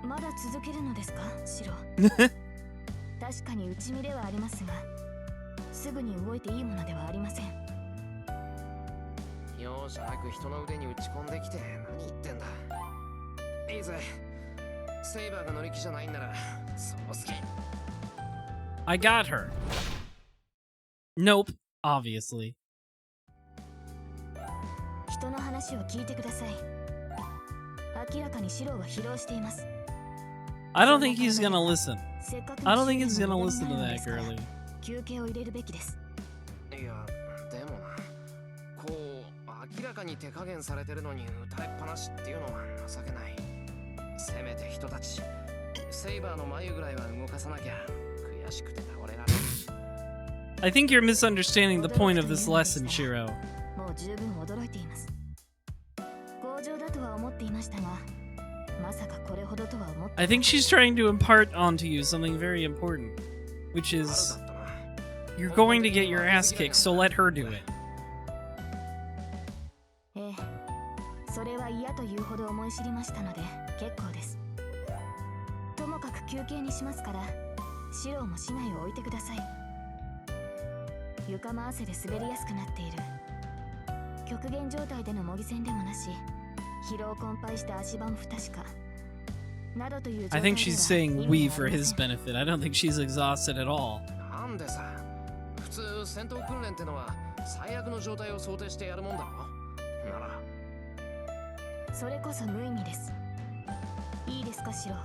まだ続けるのですか、シロー。確かに打ち身ではありますが、すぐに動いていいものではありません。容赦なく人の腕に打ち込んできて何言ってんだ。いいぜ。セイバーが乗り気じゃないんならそう好き。I got her. Nope, obviously. 人の話を聞いてください。明らかにシローは疲労しています。 I don't think he's gonna listen. せっかく I の don't think 修 he's 練 gonna の listen 無駄 to になるの that ですから、 girly. 休憩を入れるべきです。いや、でもな。こう、明らかに手加減されてるのに歌いっぱなしっていうのは情けない。せめて人たち、セイバーの眉ぐらいは動かさなきゃ悔しくて倒れられる。I think you're misunderstanding the point of this lesson, Shiro. もう十分驚いています。強情だとは思っていましたが、まさかこれほどとは思って。 I think she's trying to impart onto you something very important, which is you're going to get your ass kicked, so let her do it. ええ、それは嫌というほど思い知りましたので結構です。ともかく休憩にしますから、シローも市内を置いてください。床も汗で滑りやすくなっている。極限状態での模擬戦でもなし、疲労困憊して足場も不確かなどという状態 I では think she's saying we 意味があ for りま his せん。 benefit. I don't think she's exhausted at all. なんでさ、普通戦闘訓練ってのは最悪の状態を想定してやるもんだろ。ならそれこそ無意味です。いいですか、シロー。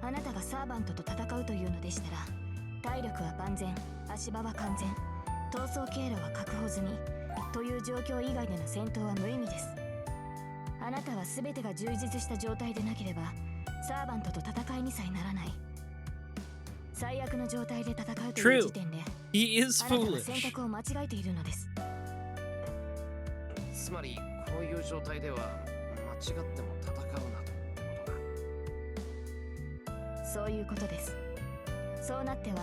あなたがサーバントと戦うというのでしたら、体力は万全、足場は完全、逃走経路は確保済みという状況以外での戦闘は無意味です。あなたは全てが充実した状態でなければサーバントと戦いにさえならない。最悪の状態で戦うという時点で He is あなたは foolish. 選択を間違えているのです。つまりこういう状態では間違っても戦うなってことか。そういうことです。そうなっては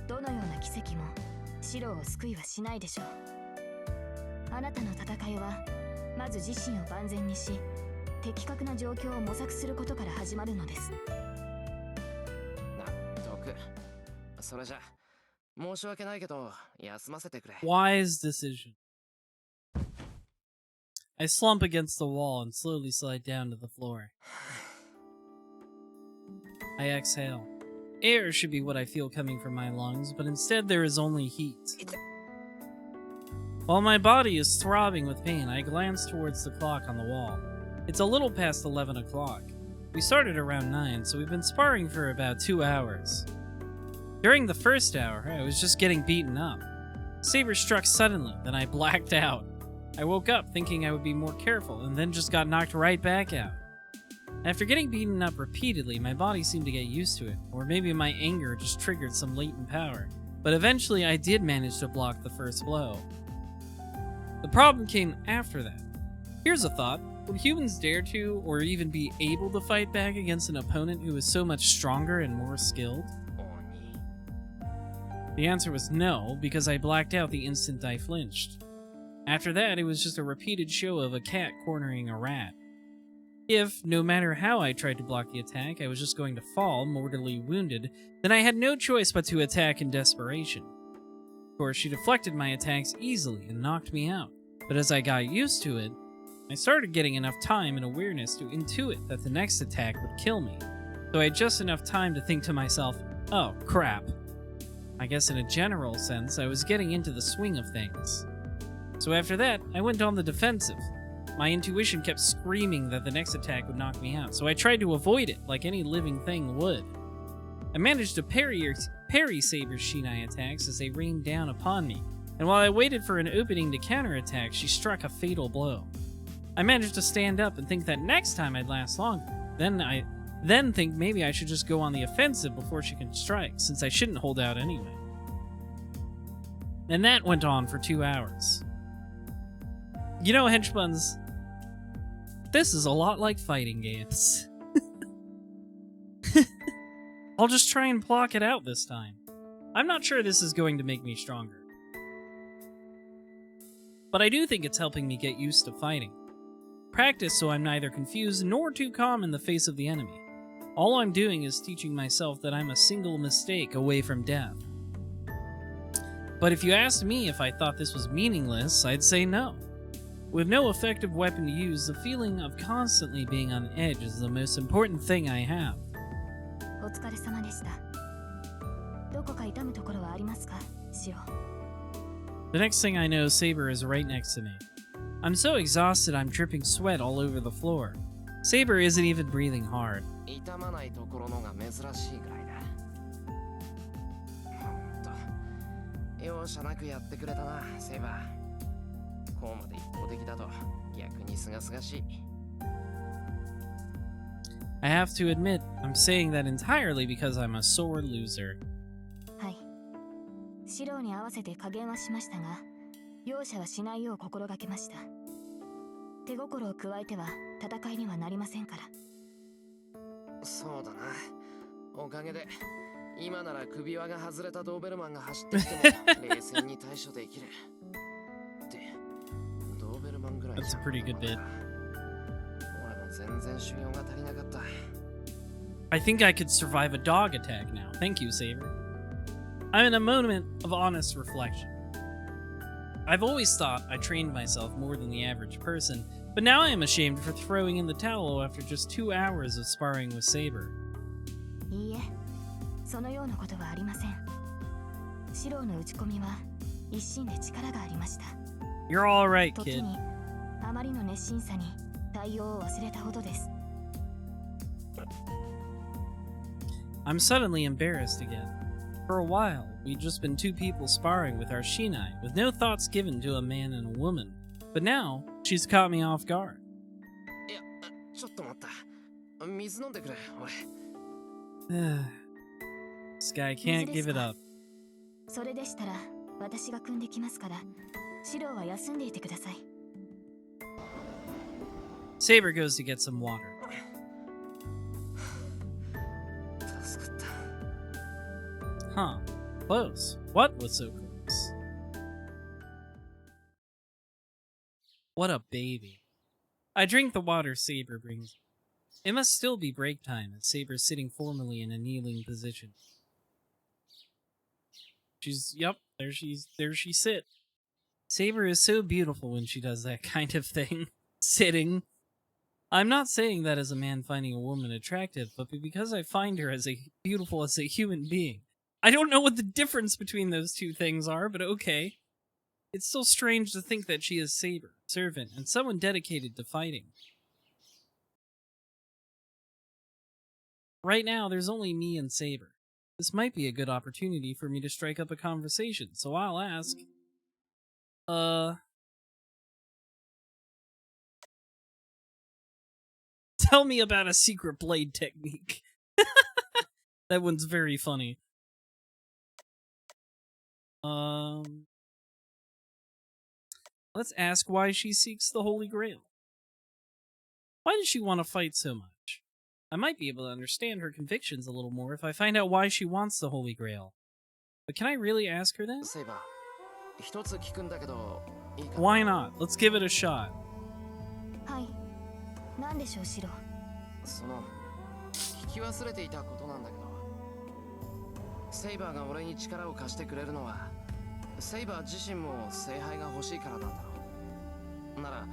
どのような奇跡もシロを救いはしないでしょう。あなたの戦いはまず自身を万全にし、的確な状況を模索することから始まるのです。納得。それじゃ申し訳ないけど休ませてくれ。 Wise decision. I slump against the wall and slowly slide down to the floor. I exhale. Air should be what I feel coming from my lungs, but instead there is only heat. While my body is throbbing with pain, I glance towards the clock on the wall. It's a little past 11 o'clock. We started around 9, so we've been sparring for about 2 hours. During the first hour, I was just getting beaten up. Saber struck suddenly, then I blacked out. I woke up thinking I would be more careful, and then just got knocked right back out. After getting beaten up repeatedly, my body seemed to get used to it, or maybe my anger just triggered some latent power. But eventually I did manage to block the first blow. The problem came after that. Here's a thought. Would humans dare to, or even be able to fight back against an opponent who is so much stronger and more skilled? The answer was no, because I blacked out the instant I flinched. After that, it was just a repeated show of a cat cornering a rat. If, no matter how I tried to block the attack, I was just going to fall, mortally wounded, then I had no choice but to attack in desperation. Of course, she deflected my attacks easily and knocked me out, but as I got used to it, I started getting enough time and awareness to intuit that the next attack would kill me, so I had just enough time to think to myself, oh, crap. I guess in a general sense, I was getting into the swing of things. So after that, I went on the defensive. My intuition kept screaming that the next attack would knock me out, so I tried to avoid it like any living thing would. I managed to parry Saber's Shinai attacks as they rained down upon me, and while I waited for an opening to counterattack, she struck a fatal blow. I managed to stand up and think that next time I'd last longer. Then think maybe I should just go on the offensive before she can strike, since I shouldn't hold out anyway. And that went on for 2 hours. You know, Henchbuns, this is a lot like fighting games. I'll just try and block it out this time. I'm not sure this is going to make me stronger. But I do think it's helping me get used to fighting. Practice so I'm neither confused nor too calm in the face of the enemy. All I'm doing is teaching myself that I'm a single mistake away from death. But if you asked me if I thought this was meaningless, I'd say no. With no effective weapon to use, the feeling of constantly being on edge is the most important thing I have. お疲れ様でした。どこか痛むところはありますか、シロ? The next thing I know, Saber is right next to me. I'm so exhausted I'm dripping sweat all over the floor. Saber isn't even breathing hard. 痛まないところのが珍しいぐらいだ。ほんと容赦なくやってくれたな、セイバー。こうまで一方的だと逆に清々しい。I have to admit, I'm saying that entirely because I'm a sore loser. はい。シロに合わせて加減はしましたが、容赦はしないよう心がけました。手心を加えては戦いにはなりませんから。そうだな。おかげで今なら首輪が外れたドーベルマンが走ってきても冷静に対処できる。で、ドーベルマンぐらい。That's a pretty good bit. 俺も全然修行が足りなかった。I think I could survive a dog attack now. Thank you, Saber. I'm in a moment of honest reflection. I've always thought I trained myself more than the average person, but now I am ashamed for throwing in the towel after just 2 hours of sparring with Saber. いいえ、そのようなことはありません。シロの打ち込みは一心で力がありました。You're all right, 時 kid. にあまりの熱心さに対応を忘れたほどです。I'm suddenly embarrassed again. For a while, we'd just been two people sparring with our shinai, with no thoughts given to a man and a woman. But now, she's caught me off guard. いや、ちょっと待った。水飲んでくれ、俺。This guy can't give it up. それでしたら私が組んできますから、シロは休んでいてください。Saber goes to get some water. 助かった。Huh. Close. What was so close? What a baby. I drink the water Saber brings. It must still be break time, as Saber's sitting formally in a kneeling position. Yep, there she sit. Saber is so beautiful when she does that kind of thing. Sitting. I'm not saying that as a man finding a woman attractive, but because I find her as beautiful as a human being. I don't know what the difference between those two things are, but okay. It's still strange to think that she is Saber, servant, and someone dedicated to fighting. Right now, there's only me and Saber. This might be a good opportunity for me to strike up a conversation, so I'll ask. Tell me about a secret blade technique. That one's very funny. Let's ask why she seeks the Holy Grail. Why does she want to fight so much? I might be able to understand her convictions a little more if I find out why she wants the Holy Grail. But can I really ask her that? Saber, 一つ聞くんだけど、いいかな? Why not? Let's give it a shot. はい。何でしょう、シロ。その、聞き忘れていたことなんだけど、セイバーが俺に力を貸してくれるのは、セイバー自身も聖杯が欲しいからなんだろう。なら、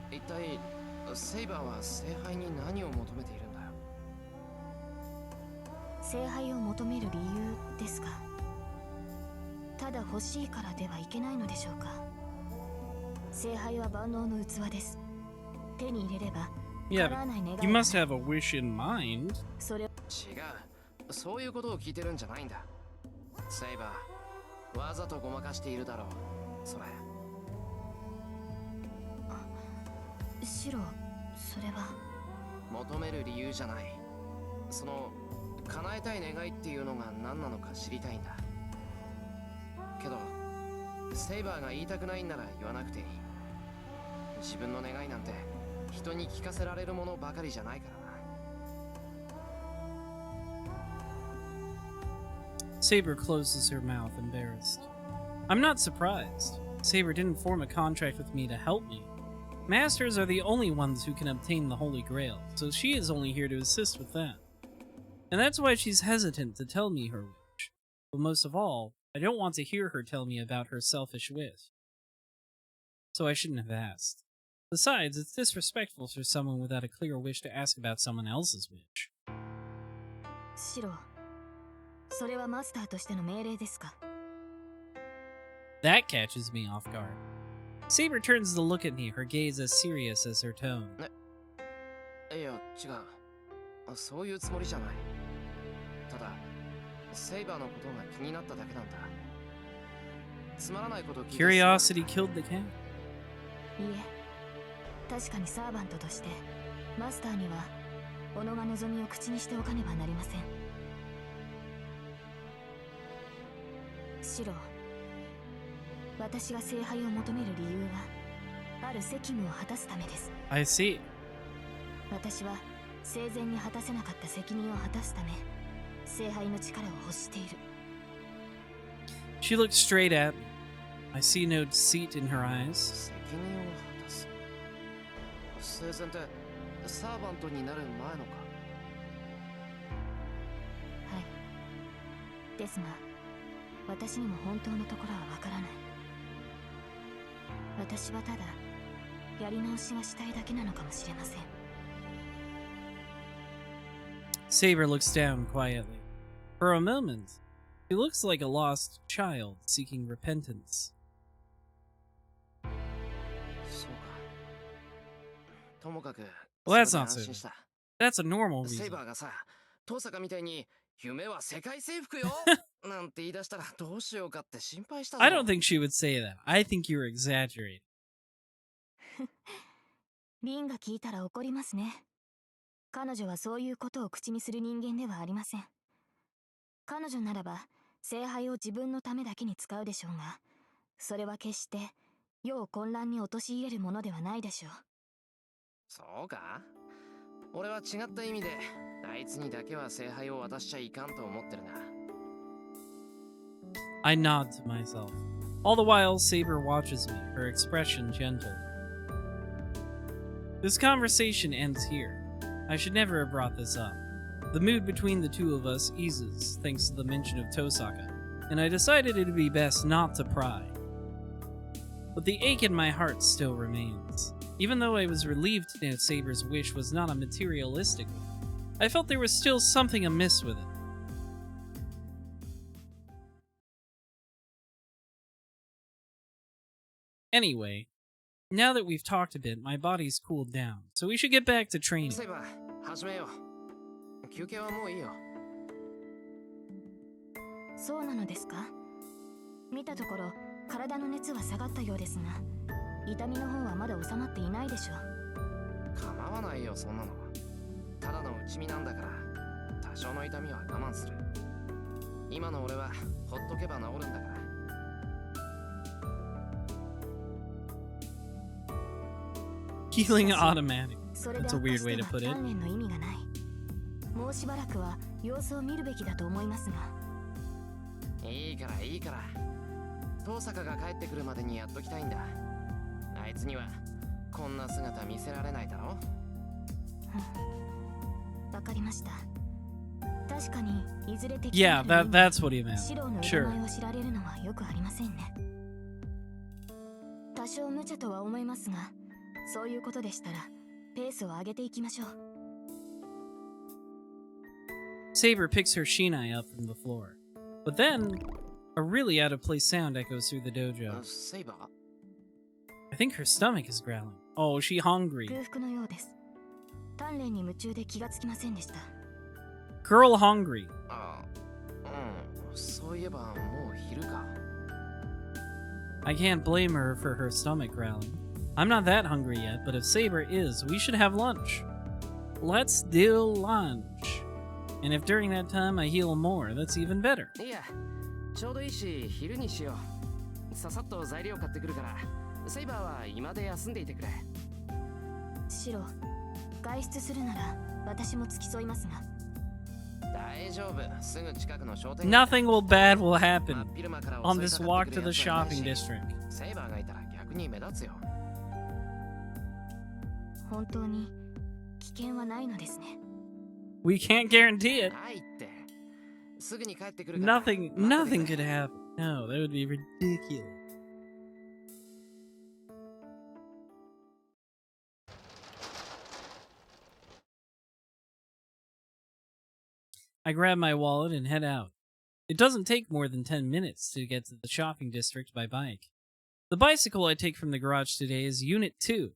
一体セイバーは聖杯に何を求めているんだよ。聖杯を求める理由ですか。ただ欲しいからではいけないのでしょうか。聖杯は万能の器です。手に入れれば。Yeah, you must have a wish in mind. 違う。そういうことを聞いてるんじゃないんだ。セイバー、わざとごまかしているだろう。それ。シロ、それは。求める理由じゃない。その、叶えたい願いっていうのが何なのか知りたいんだ。けど、セイバーが言いたくないんなら言わなくていい。自分の願いなんて人に聞かせられるものばかりじゃないからな。Saber closes her mouth, embarrassed. I'm not surprised. Saber didn't form a contract with me to help me. Masters are the only ones who can obtain the Holy Grail, so she is only here to assist with that. And that's why she's hesitant to tell me her wish. But most of all, I don't want to hear her tell me about her selfish wish. So I shouldn't have asked. Besides, it's disrespectful for someone without a clear wish to ask about someone else's wish. シロ、それはマスターとしての命令ですか? That catches me off guard. Saber turns to look at me, her gaze as serious as her tone. いや、違う。そういうつもりじゃない。ただ、セイバーのことが気になっただけなんだ。つまらないことを聞いて。Curiosity killed the cat. いえ、確かにサーバントとして、マスターには、己が望みを口にしておかねばなりません。シロ、私が聖杯を求める理由は、ある責務を果たすためです。I see. 私は生前に果たせなかった責任を果たすため、聖杯の力を欲している。She looks straight at me. I see no deceit in her eyes. 責任を果たす。生前ってサーバントになる前のか。はい。ですが、私にも本当のところはわからない。私はただやり直しがしたいだけなのかもしれません。Saber looks down quietly. For a moment, he looks like a lost child seeking repentance. そうか。ともかく、 Well, that's それ not で安 so. 心した。 That's a normal セイ reason. バーがさ、遠坂みたいに夢は世界征服よなんて言い出したらどうしようかって心配したぞ。 I don't think she would say that. I think you're exaggerating. リンが聞いたら怒りますね。彼女はそういうことを口にする人間ではありません。彼女ならば聖杯を自分のためだけに使うでしょうが、それは決して世を混乱に陥れるものではないでしょう。そうか？俺は違った意味であいつにだけは聖杯を渡しちゃいかんと思ってるな。 I nod to myself. All the while, Saber watches me, her expression gentle. This conversation ends here. I should never have brought this up. The mood between the two of us eases thanks to the mention of Tosaka, and I decided it would be best not to pry. But the ache in my heart still remains. Even though I was relieved to know Saber's wish was not a materialistic one, I felt there was still something amiss with it. Anyway, now that we've talked a bit, my body's cooled down, so we should get back to training. そういえば始めよう。休憩はもういいよ。そうなのですか？見たところ体の熱は下がったようですが、痛みの方はまだ収まっていないでしょう。構わないよそんなの。ただの内身なんだから多少の痛みは我慢する。今の俺はほっとけば治るんだから。 Healing automatic. それで That's a 悪化 weird し way て to は put it. 鍛錬の意味がない。もうしばらくは様子を見るべきだと思いますが。いいからいいから。遠坂が帰ってくるまでにやっときたいんだ。あいつにはこんな姿見せられないだろ。わかりました。確かにいずれ敵 Yeah, that's what he meant. シロの腕 Sure. 前を知られるのはよくありませんね。多少無茶とは思いますが、そういうことでしたらペースを上げていきましょう。Saber picks her shinai up from the floor. But then, a really out of place sound echoes through the dojo. セイバー？ I think her stomach is growling. Oh, is she hungry? 空腹のようです。鍛錬に夢中で気がつきませんでした。Girl hungry. ああ、うん。そういえばもう昼か。 I can't blame her for her stomach growling. I'm not that hungry yet, but if Saber is, we should have lunch. Let's do lunch. And if during that time I heal more, that's even better. いや、ちょうどいいし昼にしよう。ささっと材料買ってくるから、セイバーは今で休んでいてくれ。シロ、外出するなら私も付き添いますが。大丈夫。すぐ近くの商店街。 Nothing bad will happen 真っ昼間から on 襲い this かか walk って to くる the 奴はいない shopping し district. セイバーがいたら逆に目立つよ。本当に危険はないのですね。We can't guarantee it. ないって。すぐに帰ってくるから。 Nothing 待ってて could くれ。 happen. No, that would be ridiculous. I grab my wallet and head out. It doesn't take more than 10 minutes to get to the shopping district by bike. The bicycle I take from the garage today is Unit 2.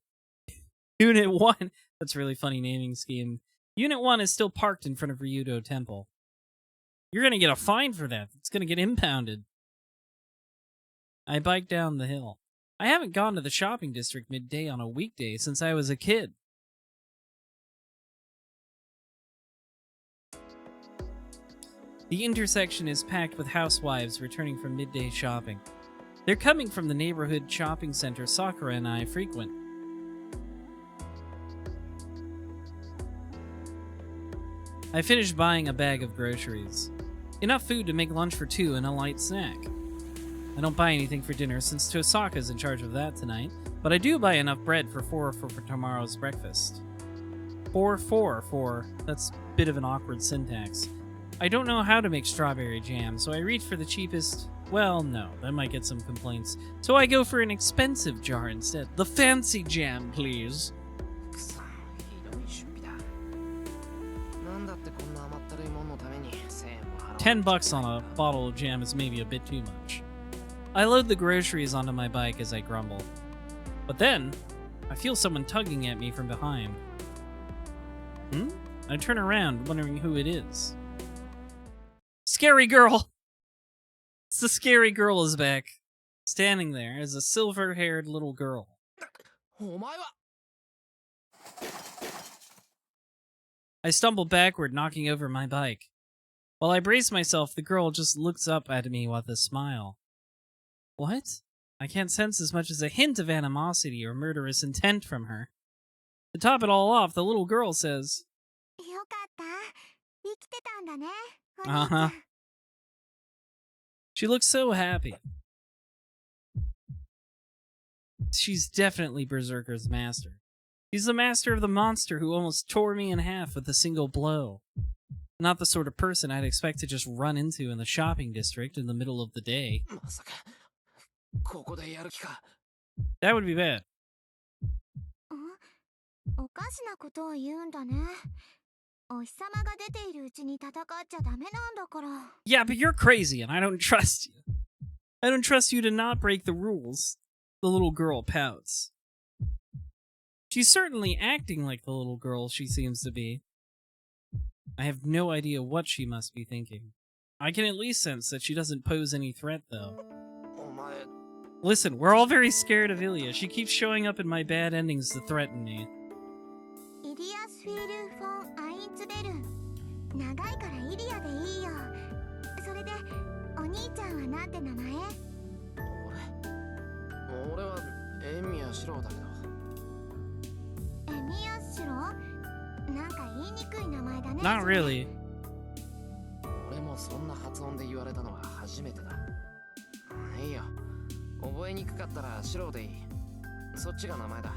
Unit 1, that's a really funny naming scheme. Unit 1 is still parked in front of Ryudo Temple. You're gonna get a fine for that. It's gonna get impounded. I bike down the hill. I haven't gone to the shopping district midday on a weekday since I was a kid. The intersection is packed with housewives returning from midday shopping. They're coming from the neighborhood shopping center Sakura and I frequent. I finished buying a bag of groceries. Enough food to make lunch for 2 and a light snack. I don't buy anything for dinner since Tosaka's in charge of that tonight, but I do buy enough bread for 4 for tomorrow's breakfast. 4. That's a bit of an awkward syntax. I don't know how to make strawberry jam, so I reach for the cheapest. Well, no, that might get some complaints. So I go for an expensive jar instead. The fancy jam, please. くそ、ひどい出費だ。なんだってこんな甘ったるいもんのために1000円も払わなきゃいけないんだ。 $10 on a bottle of jam is maybe a bit too much. I load the groceries onto my bike as I grumble. But then, I feel someone tugging at me from behind. I turn around, wondering who it is. Scary girl! It's the scary girl is back. Standing there is a silver-haired little girl. お前は I stumble backward, knocking over my bike. While I brace myself, the girl just looks up at me with a smile. What? I can't sense as much as a hint of animosity or murderous intent from her. To top it all off, the little girl says, よかった。生きてたんだね。お兄ちゃ Uh-huh. ん。 She looks so happy. She's definitely Berserker's master. He's the master of the monster who almost tore me in half with a single blow. Not the sort of person I'd expect to just run into in the shopping district in the middle of the day. まさかここでやる気か That would be bad. おかしなことを言うんだね。お日様が出ているうちに戦っちゃダメなんだから。 Yeah, but you're crazy and I don't trust you. I don't trust you to not break the rules. The little girl pouts. She's certainly acting like the little girl she seems to be. I have no idea what she must be thinking. I can at least sense that she doesn't pose any threat, though. お前 Listen, we're all very scared of Ilya. She keeps showing up in my bad endings to threaten me. イリアスフィール・フォン・アインツベル。長いからイリアでいいよ。それで、お兄ちゃんはなんて名前？俺はエミヤシロウだけどエミヤシロ？なんか言いにくい名前だね。 Not really. 俺もそんな発音で言われたのは初めてだいいよ覚えにくかったらシロウでいいそっちが名前だ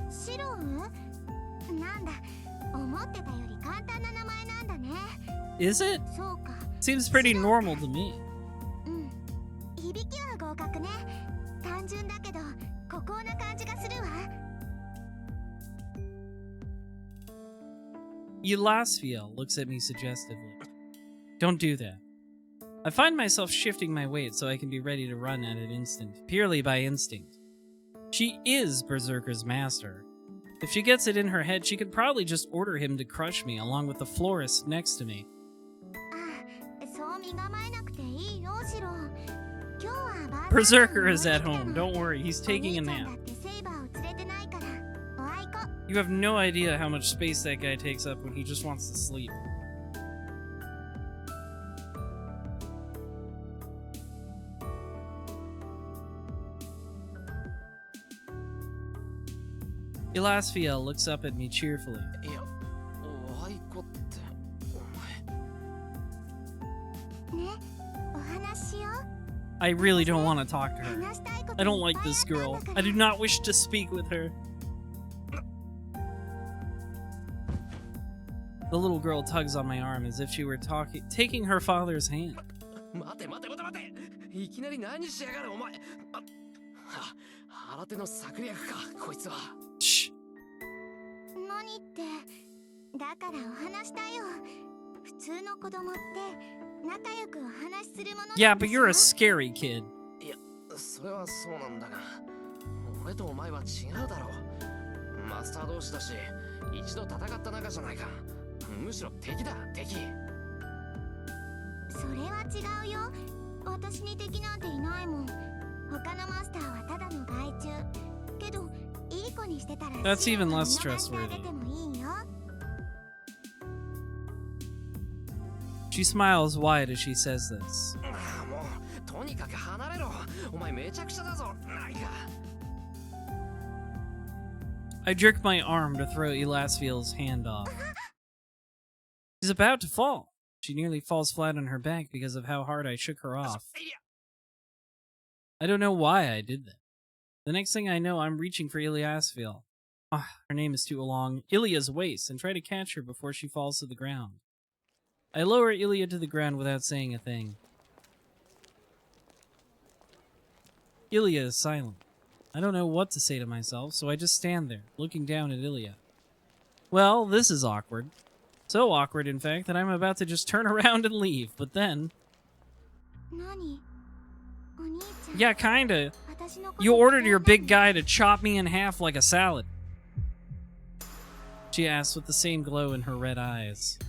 シロウ？なんだ、思ってたより簡単な名前なんだね。 Is it? そうか。 Seems pretty normal to me. うん。響きは合格ね。単純だけど、孤高な感じがするわ。 Elasfiel looks at me suggestively. Don't do that. I find myself shifting my weight so I can be ready to run at an instant, purely by instinct. She is Berserker's master. If she gets it in her head, she could probably just order him to crush me along with the florist next to me. あ、そう身構えなくていいよ、シロウ。今日はバー Berserker is at home. Don't worry, he's taking a お兄ちゃん nap. だってセイバーを連れてないから。おあいこ。 You have no idea how much space that guy takes up when he just wants to sleep. Elasfiel looks up at me cheerfully. いやおあいこってお前ね、お話しよう。 I really don't want to talk to her. 話したいこと I don't いっ like ぱい this あったん girl. だから I do not wish to speak with her. The little girl tugs on my arm as if she were taking her father's hand. 待て待て待て待ていきなり何しやがるお前新手の策略かこいつは Shh. 何って、だからお話したよ。普通の子供って仲良くお話しするものなんでしょ。 Yeah, but you're a scary kid. いやそれはそうなんだが俺とお前は違うだろうマスター同士だし一度戦った仲じゃないかむしろ敵だ敵それは違うよ。私に敵なんていないもん。他のマスターはただの害虫。けど、いい子にしてたら That's even less シロウと見逃してあ trustworthy. げてもいいよ。 She smiles wide as she says this. もうとにかく離れろお前めちゃくちゃだぞ何か I jerk my arm to throw Elasfiel's hand off. She's about to fall. She nearly falls flat on her back because of how hard I shook her off. I don't know why I did that. The next thing I know, I'm reaching for Elasfiel. Her name is too long. Ilya's waist, and try to catch her before she falls to the ground. I lower Ilya to the ground without saying a thing. Ilya is silent. I don't know what to say to myself, so I just stand there, looking down at Ilya. Well, this is awkward. So awkward, in fact, that I'm about to just turn around and leave, but then... 何？お兄ちゃん。 Yeah, kinda. 私のこと You ordered your big guy to chop me in half like a salad. She asked with the same glow in her red eyes.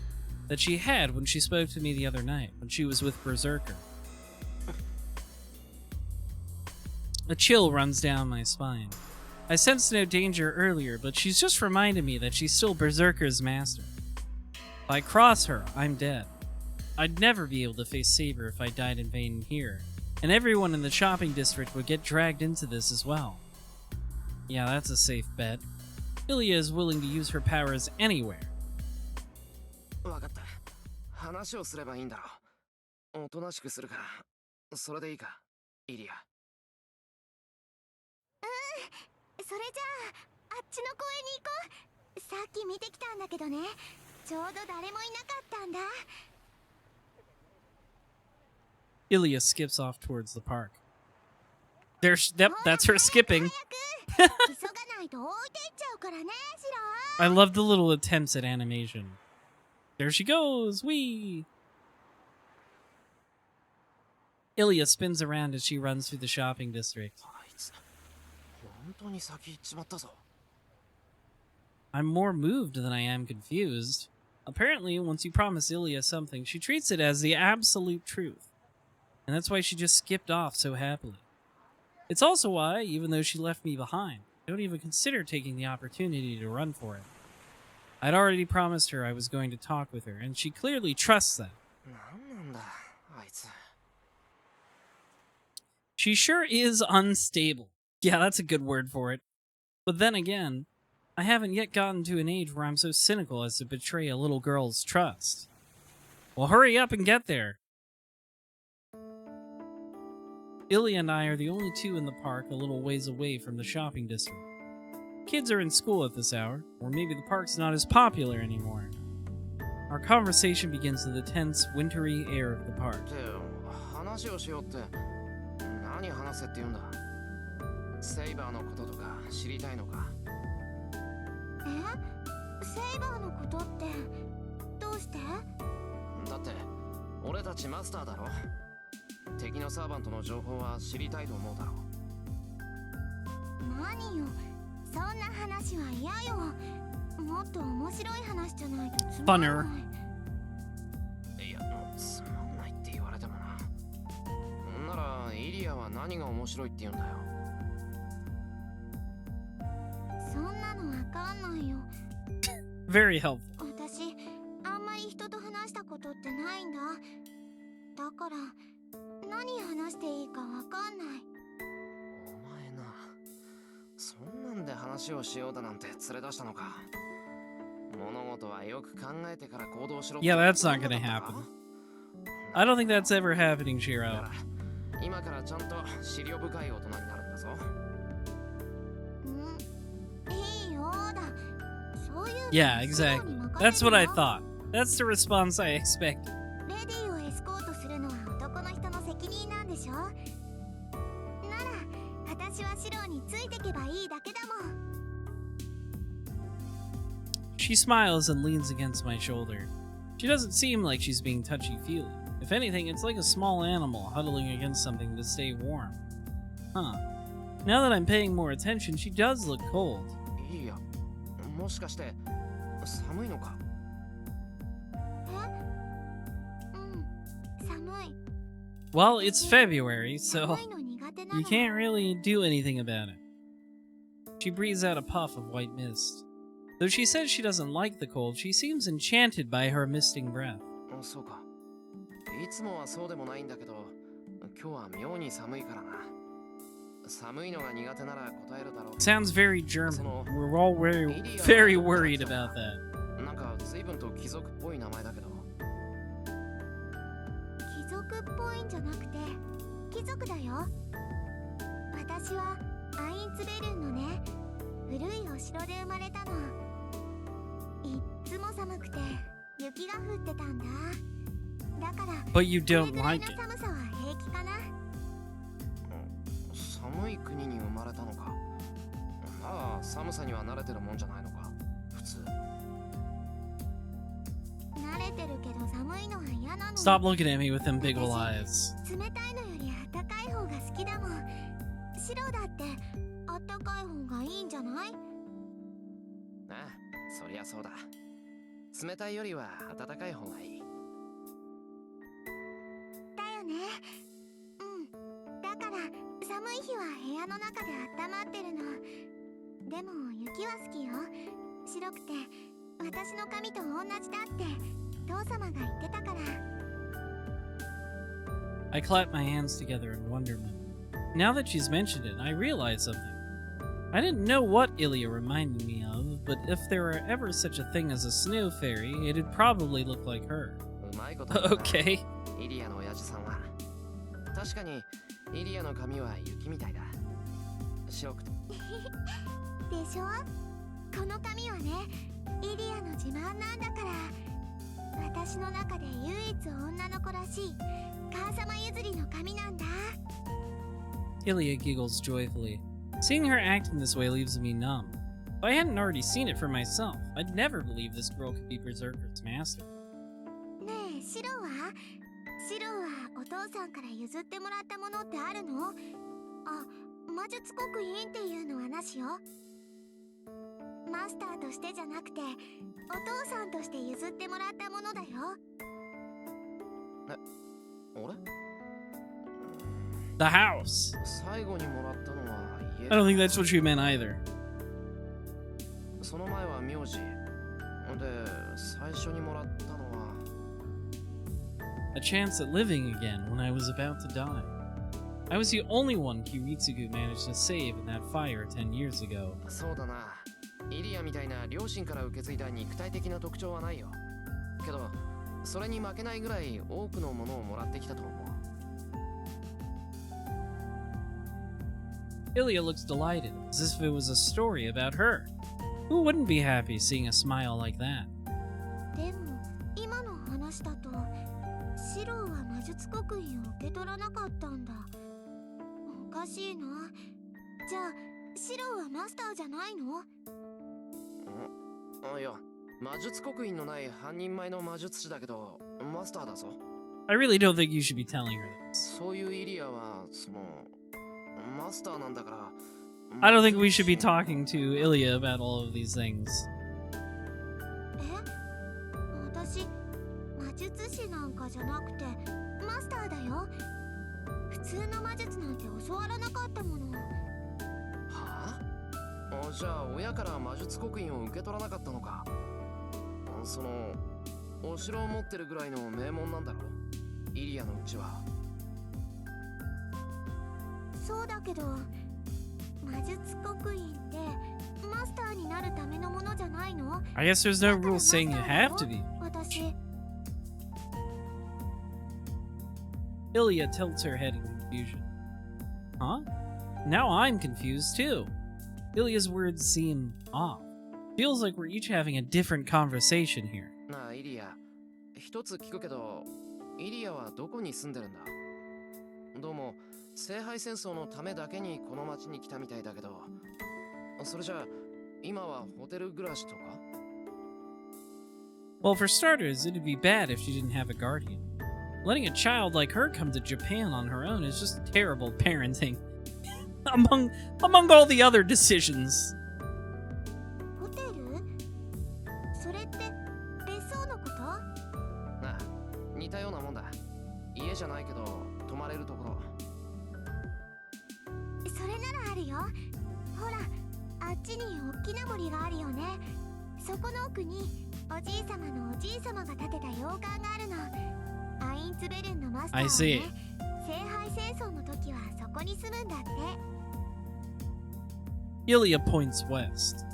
that she had when she spoke to me the other night when she was with Berserker. A chill runs down my spine. I sensed no danger earlier, but she's just reminded me that she's still Berserker's master. If I cross her, I'm dead. I'd never be able to face Saber if I died in vain here, and everyone in the shopping district would get dragged into this as well. Yeah, that's a safe bet. Ilya is willing to use her powers anywhere. わかった。話をすればいいんだろう。おとなしくするから、それでいいか、イリア。それじゃあ、あっちの公園に行こう。さっき見てきたんだけどね。ちょうど誰もいなかったんだ。Ilya skips off towards the park. That's her skipping. I love the little attempts at animation. There she goes! Whee! Ilya spins around as she runs through the shopping district. I'm more moved than I am confused. Apparently, once you promise Ilya something, she treats it as the absolute truth. And that's why she just skipped off so happily. It's also why, even though she left me behind, I don't even consider taking the opportunity to run for it. I'd already promised her I was going to talk with her, and she clearly trusts that. She sure is unstable. Yeah, that's a good word for it. But then again, I haven't yet gotten to an age where I'm so cynical as to betray a little girl's trust. Well, hurry up and get there. Ilya and I are the only two in the park a little ways away from the shopping district. Kids are in school at this hour, or maybe the park's not as popular anymore. Our conversation begins in the tense, wintry air of the park. Funner. Very helpful. Yeah, that's not gonna happen. I don't think that's ever happening, Shiro. Yeah, exactly. That's what I thought. That's the response I expected. She smiles and leans against my shoulder. She doesn't seem like she's being touchy-feely. If anything, it's like a small animal huddling against something to stay warm. Huh. Now that I'm paying more attention, she does look cold. Well, it's February, so you can't really do anything about it. She breathes out a puff of white mist. Though she says she doesn't like the cold, she seems enchanted by her misting breath. Sounds very German. We're all very worried about that. But you don't like it. Stop looking at me with them big ol' eyes. 冷たいよりは暖かい方がいい。だよね。だから寒い日は部屋の中で温まってるの。でも雪は好きよ。白くて私の髪と同じだって父様が言ってたから。 I clap my hands together in wonderment. Now that she's mentioned it, I realize something. I didn't know what Ilya reminded me of, but if there were ever such a thing as a snow fairy, it'd probably look like her. うまいこと言うな。Okay. イリアの親父さんは確かにイリアの髪は雪みたいだ。白くて。でしょ。この髪はね、イリアの自慢なんだから。私の中で唯一女の子らしい母様譲りの髪なんだ。 Ilya giggles joyfully. Seeing her acting this way leaves me numb. If I hadn't already seen it for myself, I'd never believe this girl could be Berserker's master. ねえ、シロはお父さんから譲ってもらったものってあるの？あ、魔術刻印っていうのはなしよ。マスターとしてじゃなくて、お父さんとして譲ってもらったものだよ。俺？ The house. 最後にもらったのは家。 I don't think that's what you meant either. その前は名字。で、最初にもらったのは A chance at living again when I was about to die. I was the only one Kiritsugu managed to save in that fire 10 years ago. そうだな。イリアみたいな両親から受け継いだ肉体的な特徴はないよ。けど、それに負けないぐらい多くのものをもらってきたと思う。Ilya looks delighted, as if it was a story about her. Who wouldn't be happy seeing a smile like that? でも今の話だとシロは魔術刻印を受け取らなかったんだ。おかしいな。じゃあシロはマスターじゃないの？いや、魔術刻印のない半人前の魔術師だけどマスターだぞ。 I really don't think you should be telling her this. そういうイリアはそのマスターなんだから。 I don't think we should be talking to Ilya about all of these things. 私魔術師なんかじゃなくてマスターだよ。普通の魔術なんて教わらなかったもの。はあ？じゃあ親から魔術刻印を受け取らなかったのか。そのお城を持ってるぐらいの名門なんだろう、イリアのうちは。そうだけど魔術刻印ってマスターになるためのものじゃないの？ I guess there's no rule saying you have to be. 私。 Ilya tilts her head in confusion. Huh? Now I'm confused too. Ilya's words seem off. Feels like we're each having a different conversation here. なあイリア、一つ聞くけど、イリアはどこに住んでるんだ？どうも聖杯戦争のためだけにこの町に来たみたいだけど、それじゃあ今はホテル暮らしとか？ Well, for starters, it'd be bad if she didn't have a guardian. Letting a child like her come to Japan on her own is just terrible parenting. among all the other decisions. ホテル？それって別荘のこと？なあ、似たようなもんだ。家じゃないけど泊まれるところ。それならあるよ。ほら、あっちに大きな森があるよね。そこの奥におじいさまのおじいさまが建てた洋館があるの。アインツベルンのマスターはね、聖杯戦争の時はそこに住むんだって。Ilya points west.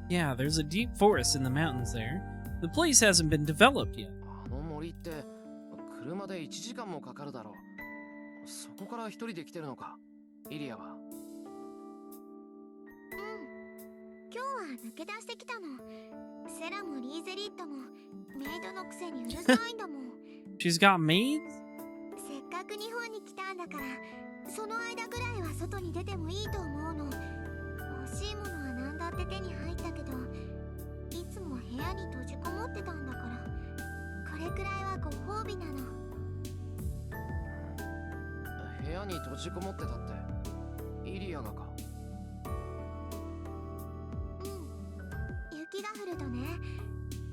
Yeah, there's a deep forest in the mountains there. The place hasn't been developed yet. あの森って車で1時間もかかるだろう。そこから一人で来てるのか、イリアは。今日は抜け出してきたの。セラもリーゼリットもメイドのくせにうるさいんだもん。She's got maids? せっかく日本に来たんだから、その間ぐらいは外に出てもいいと思うの。欲しいものは何だって手に入ったけど、いつも部屋に閉じこもってたんだから、これくらいはご褒美なの。部屋に閉じこもってたってイリアがか？雪が降るとね、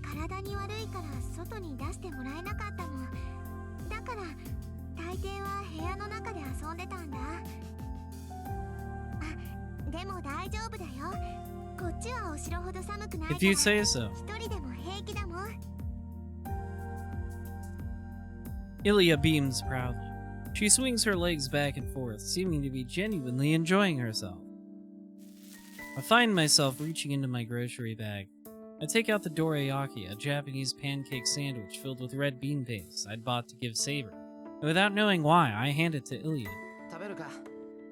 体体に悪いから外に出してもらえなかったの。だから大抵は部屋の中で遊んでたんだ。あ、でも大丈夫だよ。こっちはお城ほど寒くないから If you say so. 一人でも平気だもん。 Ilya beams proudly. She swings her legs back and forth, seeming to be genuinely enjoying herself. I find myself reaching into my grocery bag. I take out the dorayaki, a Japanese pancake sandwich filled with red bean paste I'd bought to give Saber. And without knowing why, I hand it to Ilya. 食べるか。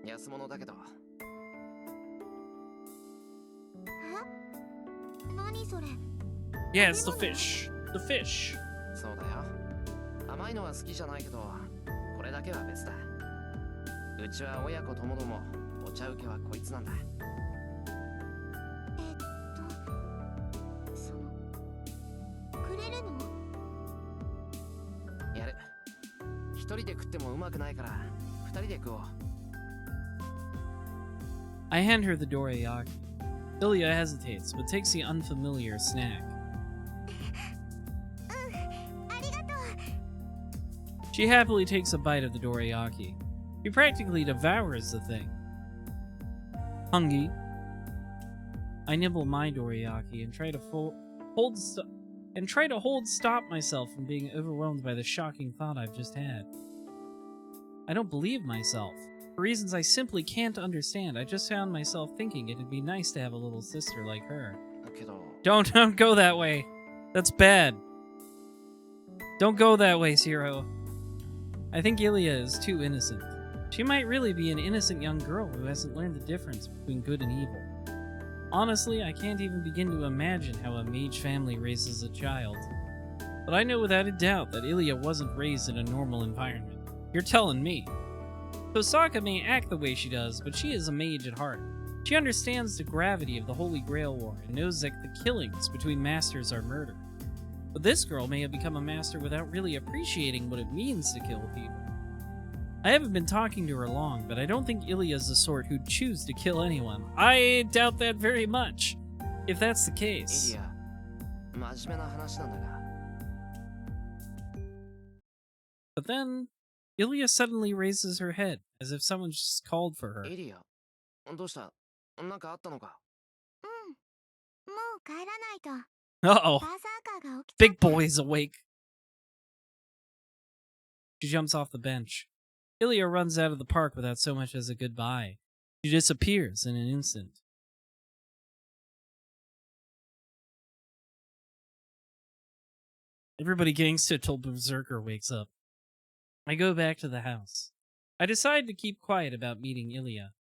安物だけど。え？何それ？ Yeah, it's the fish. The fish. そうだよ。甘いのは好きじゃないけど、これだけは別だ。うちは親子ともどもお茶受けはこいつなんだ。そのくれるの？やる。一人で食ってもうまくないから、二人で食おう。I hand her the dorayaki. Ilya hesitates, but takes the unfamiliar snack. She happily takes a bite of the dorayaki. She practically devours the thing. Hungry, I nibble my dorayaki and try to stop myself from being overwhelmed by the shocking thought I've just had. I don't believe myself. For reasons I simply can't understand, I just found myself thinking it'd be nice to have a little sister like her. Don't go that way. That's bad. Don't go that way, Zero. I think Ilya is too innocent. She might really be an innocent young girl who hasn't learned the difference between good and evil. Honestly, I can't even begin to imagine how a mage family raises a child. But I know without a doubt that Ilya wasn't raised in a normal environment. You're telling me. Tosaka may act the way she does, but she is a mage at heart. She understands the gravity of the Holy Grail War and knows that the killings between masters are murder. But this girl may have become a master without really appreciating what it means to kill people. I haven't been talking to her long, but I don't think Ilya's the sort who'd choose to kill anyone. I doubt that very much, if that's the case. Ilya, 真面目な話なんだが。But then, Ilya suddenly raises her head, as if someone just called for her. Ilya, どうした？なんかあったのか？もう帰らないと。 Uh-oh. バーサーカーが起きた。 Big boy's awake. She jumps off the bench. Ilya runs out of the park without so much as a goodbye. She disappears in an instant. Everybody gangster till Berserker wakes up. I go back to the house. I decide to keep quiet about meeting Ilya.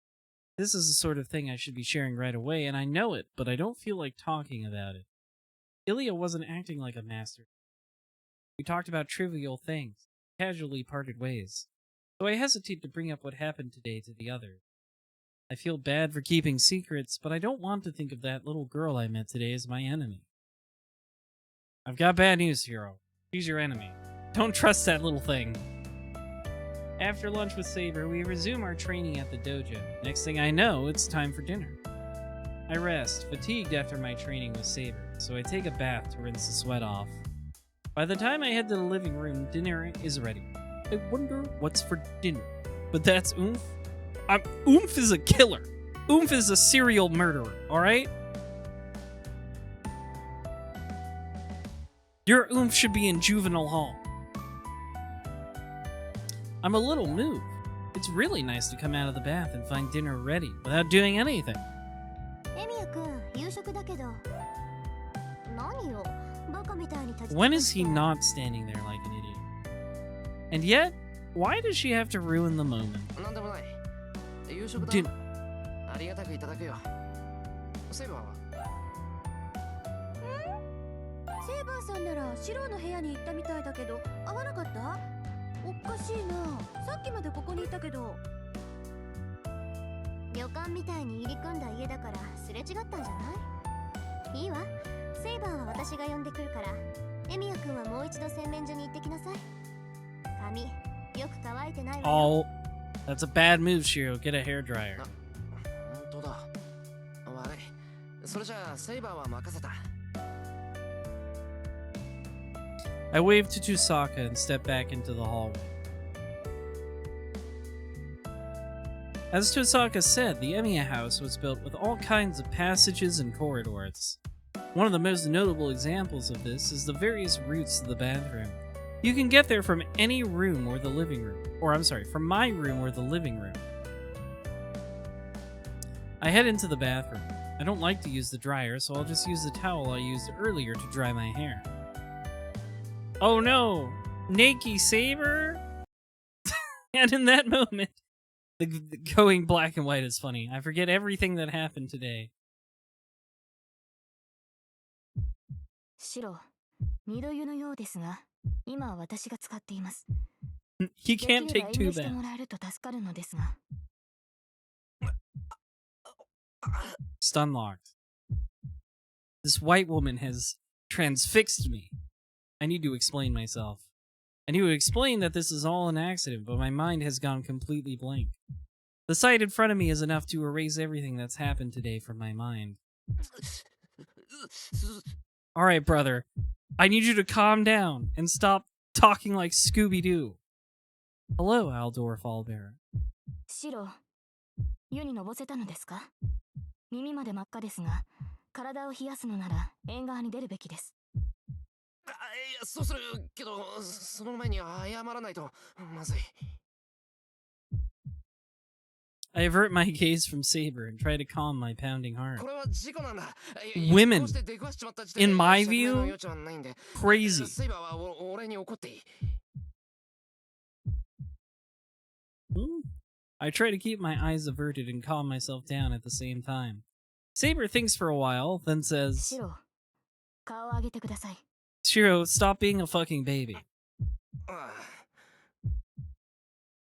This is the sort of thing I should be sharing right away, and I know it, but I don't feel like talking about it. Ilya wasn't acting like a master. We talked about trivial things, casually parted ways. So I hesitate to bring up what happened today to the others. I feel bad for keeping secrets, but I don't want to think of that little girl I met today as my enemy. I've got bad news, Hero. She's your enemy. Don't trust that little thing. After lunch with Saber, we resume our training at the dojo. Next thing I know, it's time for dinner. I rest, fatigued after my training with Saber, so I take a bath to rinse the sweat off. By the time I head to the living room, dinner is ready. I wonder what's for dinner. But that's Oomph. Oomph is a killer. Oomph is a serial murderer, alright? Your Oomph should be in juvenile hall. I'm a little moved. It's really nice to come out of the bath and find dinner ready without doing anything. エミヤ君、夕食だけど。何よ、バカみたいに立ち When is he not standing there like an idiot? And yet, why does she have to ruin the moment? なんでもない。夕食だ。 Dinner. ありがたくいただくよ。セイバーは？セーバーさんならシローの部屋に行ったみたいだけど、会わなかった？おかしいな。さっきまでここにいたけど。旅館みたいに入り組んだ家だからすれ違ったんじゃない？いいわ。セイバーは私が呼んでくるから、エミヤ君はもう一度洗面所に行ってきなさい。髪、よく乾いてないわよ。 Oh, that's a bad move, Shiro. Get a hairdryer. 本当だ。悪い。それじゃあセイバーは任せた。I waved to Tusaka and stepped back into the hallway. As Tusaka said, the Emiya house was built with all kinds of passages and corridors. One of the most notable examples of this is the various routes to the bathroom. You can get there from any room or the living room. From my room or the living room. I head into the bathroom. I don't like to use the dryer, so I'll just use the towel I used earlier to dry my hair. Oh no! Nakey Saber? And in that moment, the going black and white is funny. I forget everything that happened today. 白、二度湯のようですが、今は私が使っています。 He でき can't れば take 遠 two 慮しても baths. らえると助かるのですが。Stun locked. This white woman has transfixed me. I need to explain myself. I need to explain that this is all an accident, but my mind has gone completely blank. The sight in front of me is enough to erase everything that's happened today from my mind. Alright, brother. I need you to calm down and stop talking like Scooby-Doo. Hello, Aldor Fallbearer. 白、湯にのぼせたのですか？耳まで真っ赤ですが、体を冷やすのなら縁側に出るべきです。いや、そうするけど、その前に謝らないとまずい。I avert my gaze from Saber and try to calm my pounding heart. これは事故なんだ。 Women, こうして出くわしちまった時点で in my 釈明の view, 余地はないんで crazy. セイバーは俺に怒っていい。I try to keep my eyes averted and calm myself down at the same time. Saber thinks for a while, then says, 白、顔を上げてください。 Shiro, stop being a fucking baby. あ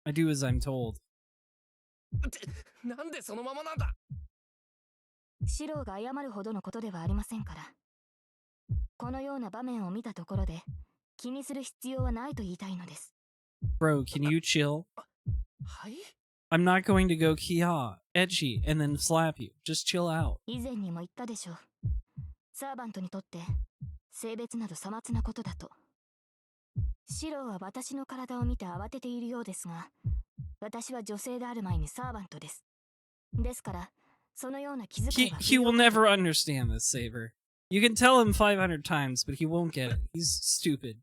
I do as I'm told. あってなんでそのままなんだ。白が謝るほどのことではありませんから。このような場面を見たところで、気にする必要はないと言いたいのです。 Bro, can you chill? はい。 I'm not going to go kia, etchy, and then slap you. Just chill out. 以前にも言ったでしょう。サーバントにとって性別などさまつなことだと。シロは私の体を見て慌てているようですが、私は女性である前にサーバントです。ですから、そのような気遣いは He will never understand this, Saber. You can tell him 500 times, but he won't get it. He's stupid.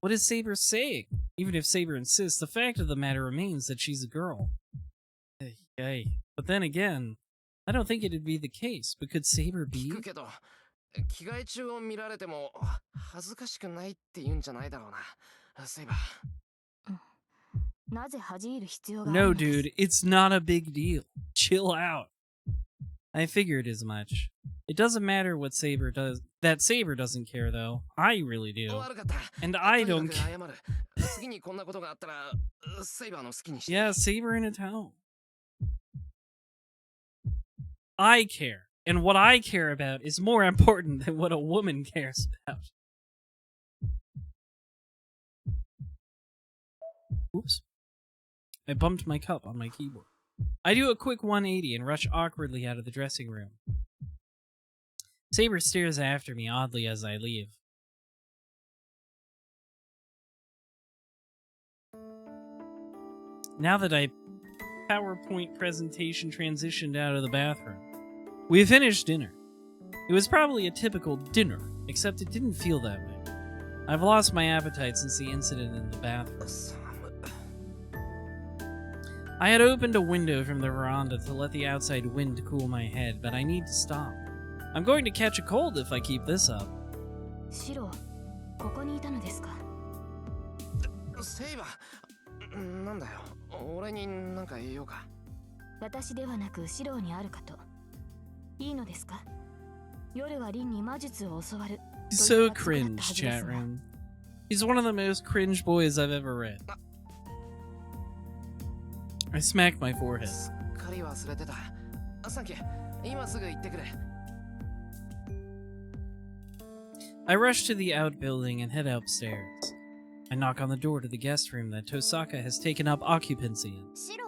What is Saber saying? Even if Saber insists, the fact of the matter remains that she's a girl. Hey. But then again, I don't think it'd be the case, but could Saber be? 聞くけど、着替え中を見られても恥ずかしくないって言うんじゃないだろうな。セイバー。なぜ恥じる必要があるの No, です dude, it's not a big deal. Chill out. I figured as much. It doesn't matter what Saber does. That Saber doesn't care, though. I really do. 悪かった。 And I と don't にかく care. 謝る。次にこんなことがあったら、セイバーの好きにして。 Yeah, Saber in a towel. I care. And what I care about is more important than what a woman cares about. Oops. I bumped my cup on my keyboard. I do a quick 180 and rush awkwardly out of the dressing room. Saber stares after me oddly as I leave. Now that I PowerPoint presentation transitioned out of the bathroom, we finished dinner. It was probably a typical dinner, except it didn't feel that way. I've lost my appetite since the incident in the bathroom. I had opened a window from the veranda to let the outside wind cool my head, but I need to stop. I'm going to catch a cold if I keep this up. シロ、ここにいたのですか？セイバー。なんだよ。俺になんか言おうか。私ではなくシロにあるかと。いいのですか？夜はリンに魔術を教わる。 So cringe, chat room. He's one of the most cringe boys I've ever read. I smacked my forehead. すっかり忘れてた。サンキュー。今すぐ行ってくれ。I rush to the outbuilding and head upstairs. I knock on the door to the guest room that Tosaka has taken up occupancy in. シロ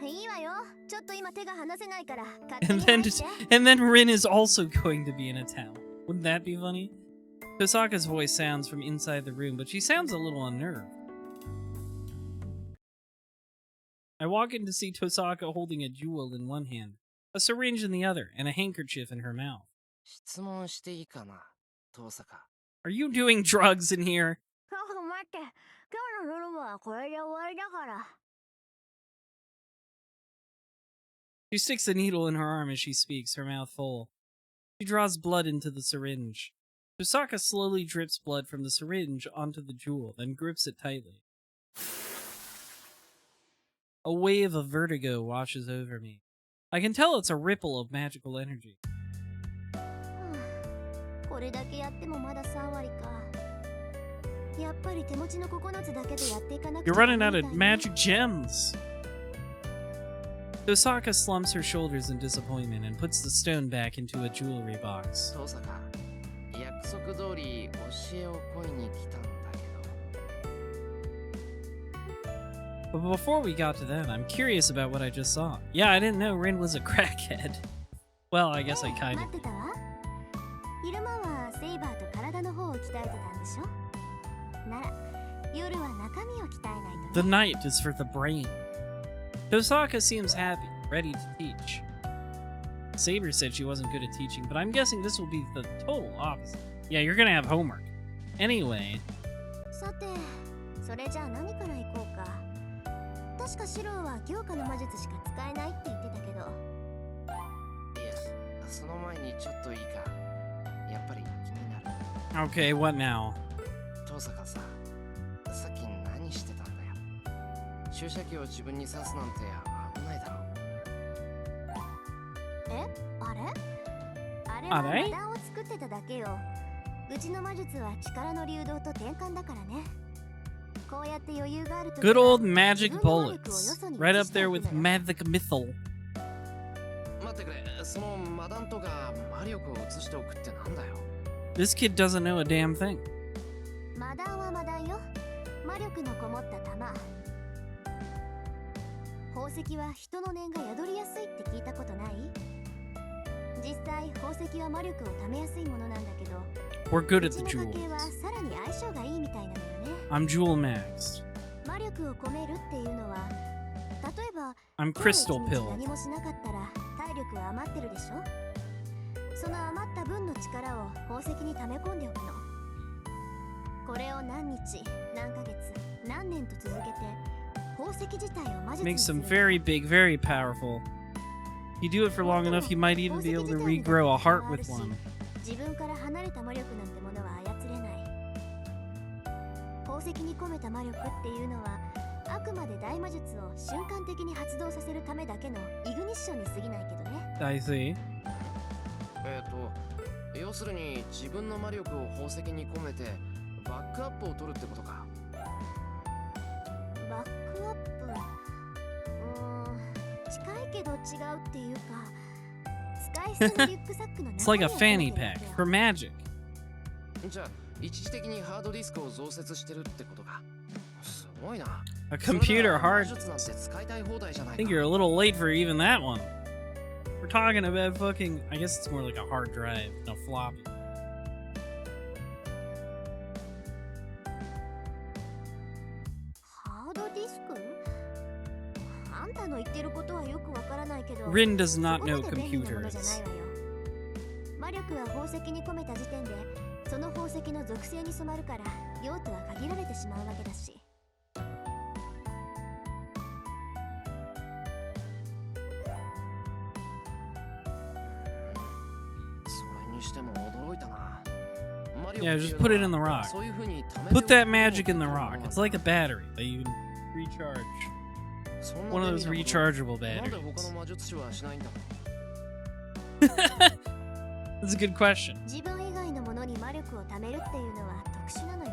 いいわよ。ちょっと今手が離せないから勝手 And に then 入って。 and then Rin is also going to be in a town. Wouldn't that be funny? Tosaka's voice sounds from inside the room, but she sounds a little unnerved. I walk in to see Tosaka holding a jewel in one hand, a syringe in the other, and a handkerchief in her mouth. 質問していいかな、遠坂。 Are you doing drugs in here? 待って、今日の夜はこれで終わりだから。She sticks a needle in her arm as she speaks, her mouth full. She draws blood into the syringe. Tosaka slowly drips blood from the syringe onto the jewel, then grips it tightly. A wave of vertigo washes over me. I can tell it's a ripple of magical energy. これだけやってもまだ3割か。やっぱり手持ちの9つだけでやっていかなくちゃ You're running out of magic gems! Tosaka slumps her shoulders in disappointment and puts the stone back into a jewelry box. 遠坂、約束通り教えを請いに来たんだけど。 But before we got to that, I'm curious about what I just saw. Yeah, I didn't know Rin was a crackhead. Well, I guess I kind 待 of ってたわ。昼間はセイバーと体の方を鍛えてたんでしょ。なら、夜は中身を鍛えないと The ね。 night is for the brain. Tosaka seems happy, ready to teach. Saber said she wasn't good at teaching, but I'm guessing this will be the total opposite. Yeah, you're gonna have homework. Anyway, さて、それじゃあ何から行こうか。確かシローは強化の魔術しか使えないって言ってたけど。いや、その前にちょっといいか。やっぱり気になる。 okay, what now? 遠坂さ、さっき何してたんだよ。注射器を自分に刺すなんて危ないだろ。え、あれ？あれあれ？は魔弾を作ってただけよ。うちの魔術は力の流動と転換だからね。こうやって余裕があるときは Good old magic 自分の魔力をよ bullets. そに Right 移 up して there おく with のよ。 magic missile. 待ってくれ、その魔弾とか魔力を移しておくってなんだよ。 This kid doesn't know a damn thing. 魔弾は魔弾よ。魔力のこもった玉。宝石は人の念が宿りやすいって聞いたことない？実際宝石は魔力を貯めやすいものなんだけど、 We're good う at ち the の家系 jewels. はさらに相性がいいみたいなのよね。 I'm jewel maxed. 魔力を込めるっていうのは、例えば I'm 今日 crystal 一日 pilled. 何もしなかったら体力は余ってるでしょ。その余った分の力を宝石に溜め込んでおくの。これを何日、何ヶ月、何年と続けて宝石自体を魔術に Makes す them る。 very big, very powerful. If you do it for long enough, you might even be able to regrow a heart with one. 自分から離れた魔力なんてものは操れない。宝石に込めた魔力っていうのは、あくまで大魔術を瞬間的に発動させるためだけのイグニッションに過ぎないけどね。 I see. 要するに自分の魔力を宝石に込めてバックアップを取るってことか。バックアップ、近いけど違うっていうか、使い捨てのリュックサックの It's 中 like 身 a を fanny 込めてる pack わけよ。 for magic. じゃあ一時的にハードディスクを増設してるってことか。すごいな。 A computer それなら魔 hard. 術なんて使いたい放題じゃな I い think か。 you're a little late for even that one. We're talking about fucking. I guess it's more like a hard drive, a floppy. ハードディスク？あんたの言ってることはよくわからないけど、 Rin does not そこま know で便利なものじゃ computers. ないわよ。魔力は宝石に込めた時点で、その宝石の属性に染まるから用途は限られてしまうわけだし。それにしても驚いたな。 Yeah, just put it in the rock. Put that magic in the rock. It's like a battery that you can recharge. One of those rechargeable なんで batteries. 他の魔術師はしないんだ。 That's a good question. 自分以外のものに魔力を貯めるっていうのは特殊なのよ。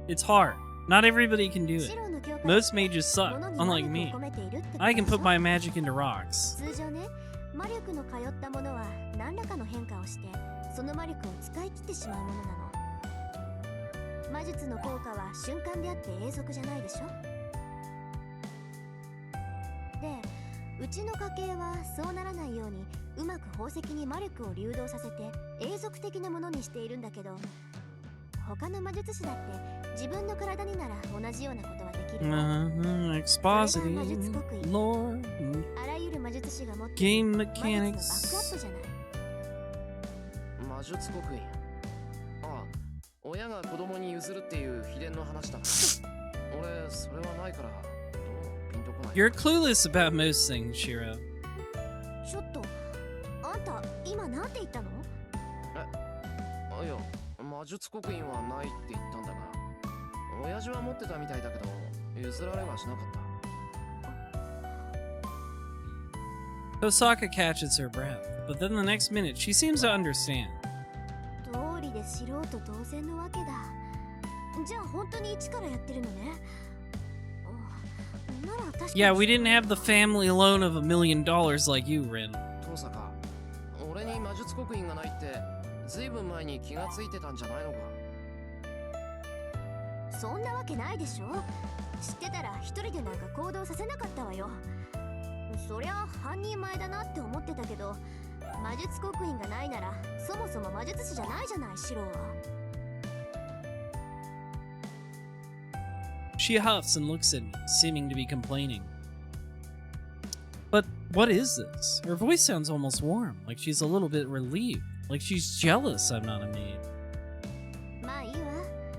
It's hard. Not everybody can do シ it. ロの教科 Most mages suck, 物に魔 unlike 力 me. を込めているってこと I can でし put ょ。 my magic into rocks. 通常ね、魔力の通ったものは何らかの変化をしてその魔力を使い切ってしまうものなの。魔術の効果は瞬間であって永続じゃないでしょ。で、うちの家系はそうならないようにうまく宝石に魔力を流動させて永続的なものにしているんだけど、他の魔術師だって自分の体になら同じようなことはできる。Expositing, lore, あらゆる魔術師が持ってい game る魔術のバックアッ mechanics. プじゃない。魔術刻印。ああ、親が子供に譲るっていう秘伝の話だな。俺、それはないから、どうもピンとこない。 You're clueless about most things, Shiro. ちょっと、あんた今なんて言ったの？いや、魔術刻印はないって言ったんだが、親父は持ってたみたいだけど、譲られはしなかった。 Osaka catches her breath, but then the next minute she seems to understand. 道理で素人同然のわけだ。じゃあ本当に一からやってるのね。なら確かに。 Yeah, we didn't have the family loan of $1 million like you, Rin. 父さか、俺に魔術刻印がないって、ずいぶん前に気がついてたんじゃないのか。そんなわけないでしょ。知ってたら一人でなんか行動させなかったわよ。そりゃ半人前だなって思ってたけど、魔術刻印がないならそもそも魔術師じゃないじゃない、シロは。 She huffs and looks at me, seeming to be complaining. But what is this? Her voice sounds almost warm, like she's a little bit relieved, like she's jealous I'm not a maid. まあいいわ。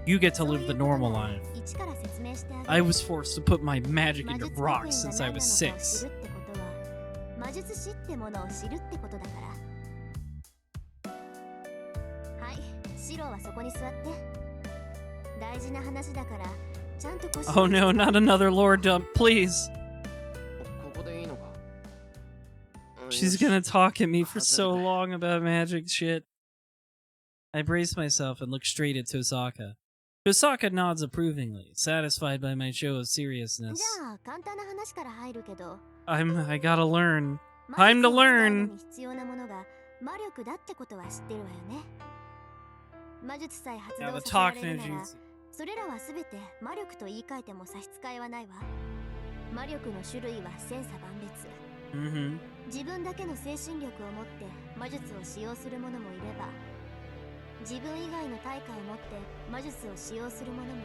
You get to live the normal life. 一から説明してあげる。 I was forced to put my magic 魔 into 術刻 rocks 印 since が I 何なのかを was 知る 6. ってことは、魔術師ってものを知るってことだから。はい、シロはそこに座って。大事な話だから、ちゃんと腰を Oh no, not another lore dump, please. ここでいいのか。 She's gonna talk at me for so long about magic shit. I brace myself and look straight at Tosaka. Tosaka nods approvingly, satisfied by my show of じ seriousness. ゃあ簡単な話から入るけど、 I gotta learn. Time to learn. 魔術を使うのに必要なものが魔力だってことは知ってるわよね。魔術さえ発 Yeah, 動 the させ talk られるなら、 ninjas. それらはすべて魔力と言い換えても差し支えはないわ。魔力の種類は千差万別。 Mm-hmm. 自分だけの精神力を持って魔術を使用する者もいれば、自分以外の対価を持って魔術を使用する者もいる。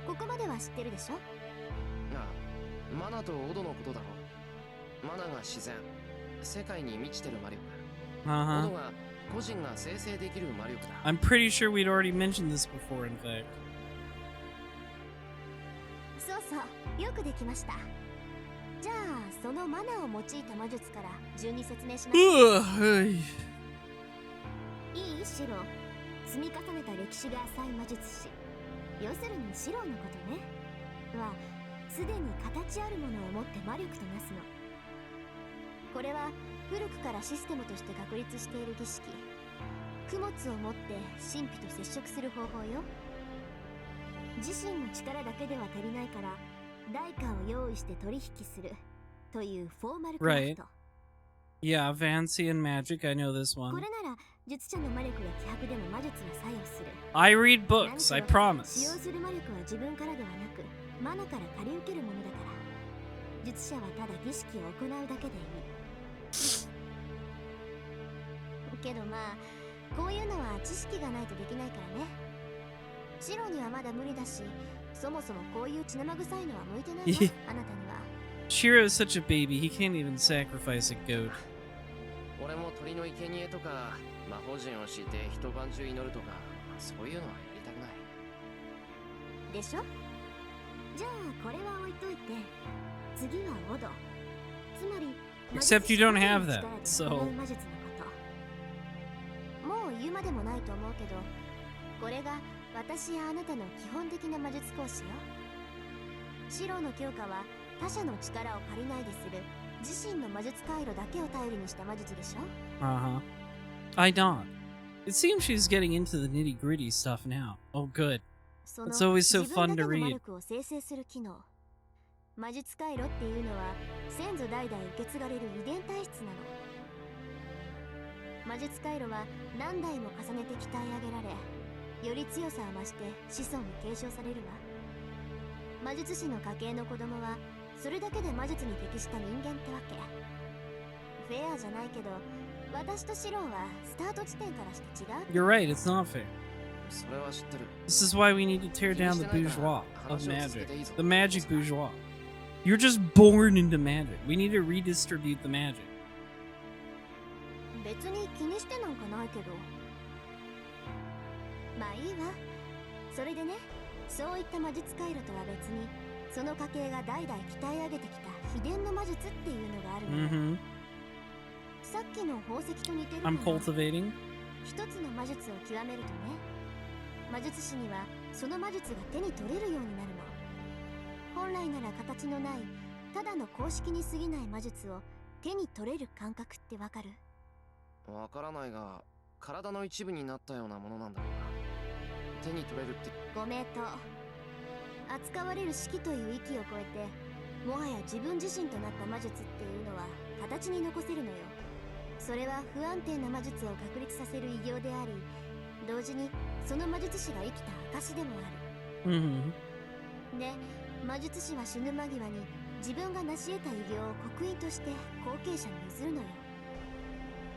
ここまでは知ってるでしょ。ああ、マナとオドのことだろ。マナが自然、世界に満ちてる魔力。オ Uh-huh. ドが個人が生成できる魔力だ。 I'm pretty sure we'd already mentioned this before, in fact. そうそう、よくできました。じゃあそのマナを用いた魔術から順に説明します。 Ugh. いいシロ、積み重ねた歴史が浅い魔術師、要するにシロのことねは、すでに形あるものを持って魔力となすの。これは古くからシステムとして確立している儀式、供物を持って神秘と接触する方法よ。自身の力だけでは足りないから代価を用意して取引するというフォーマルクラフト。 Yeah, fancy and magic. I know this こ one. れなら術者の魔力が希薄でも魔術は作用する。 I read books, I 何しろ promise. 使用する魔力は自分からではなくマナから借り受けるものだから、術者はただ儀式を行うだけでいい。けどまあこういうのは知識がないとできないからね。シロにはまだ無理だし、そもそもこういう血生臭いのは向いてないわあなたには。 Shiro is such a baby, he can't even sacrifice a goat. 俺も鳥の生贄とか魔法陣を敷いて一晩中祈るとか、そういうのはやりたくない。でしょ。じゃあこれは置いといて、次はオド、つまり Except you don't have that, so 魔術のこと。もう言うまでもないと思うけど、これが私やあなたの基本的な魔術講師よ。シロの強化は他者の力を借りないでする自身の魔術回路だけを頼りにした魔術でしょ。 Uh-huh. I don't. It seems she's getting into the nitty-gritty stuff now. Oh, good. その It's always so 自分 fun だ to けの魔 read. 力を生成する機能。魔術回路っていうのは先祖代々受け継がれる遺伝体質なの。魔術回路は何代も重ねて鍛え上げられ、より強さを増して子孫に継承されるわ。魔術師の家系の子供はそれだけで魔術に適した人間ってわけ。フェアじゃないけど、私とシローはスタート地点からして違う。 You're right, it's not fair. それは知ってる。 This is why we need to tear down the bourgeois of magic. The magic bourgeois. You're just born into magic. We need to redistribute the magic. 別に気にしてなんかないけど。まあいいわ。それでね、そういった魔術回路とは別に、その家系が代々鍛え上げてきた秘伝の魔術っていうのがあるのよ。Mm-hmm. さっきの宝石と似てるか I'm な。 cultivating. 一つの魔術を極めるとね、魔術師にはその魔術が手に取れるようになるの。本来なら形のないただの公式に過ぎない魔術を手に取れる感覚ってわかる？わからないが、体の一部になったようなものなんだろうな。手に取れるって。ご名答。扱われる式という域を超えて、もはや自分自身となった魔術っていうのは形に残せるのよ。それは不安定な魔術を確立させる偉業であり、同時にその魔術師が生きた証でもある。Mm-hmm. で、魔術師は死ぬ間際に自分が成し得た偉業を刻印として後継者に譲るのよ。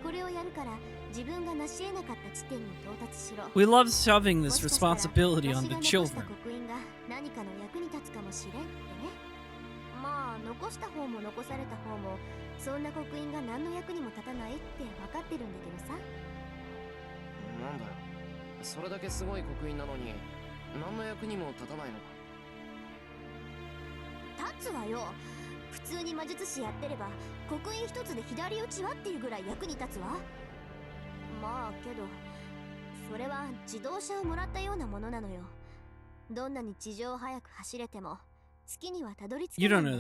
これをやるから自分が成し得なかった地点に到達しろ。 We love shoving this もしかしたら responsibility 私 on が the 残した children. 刻印が何かの役に立つかもしれんってね。まあ残した方も残された方もそんな刻印が何の役にも立たないって分かってるんだけどさ。なんだよ、それだけすごい刻印なのに何の役にも立たないのか。立つわよ。普通に魔術師やってれば刻印一つで左打ちはっていうぐらい役に立つわ。まあけどそれは自動車をもらったようなものなのよ。どんなに地上を速く走れても月にはたどり着けないんだか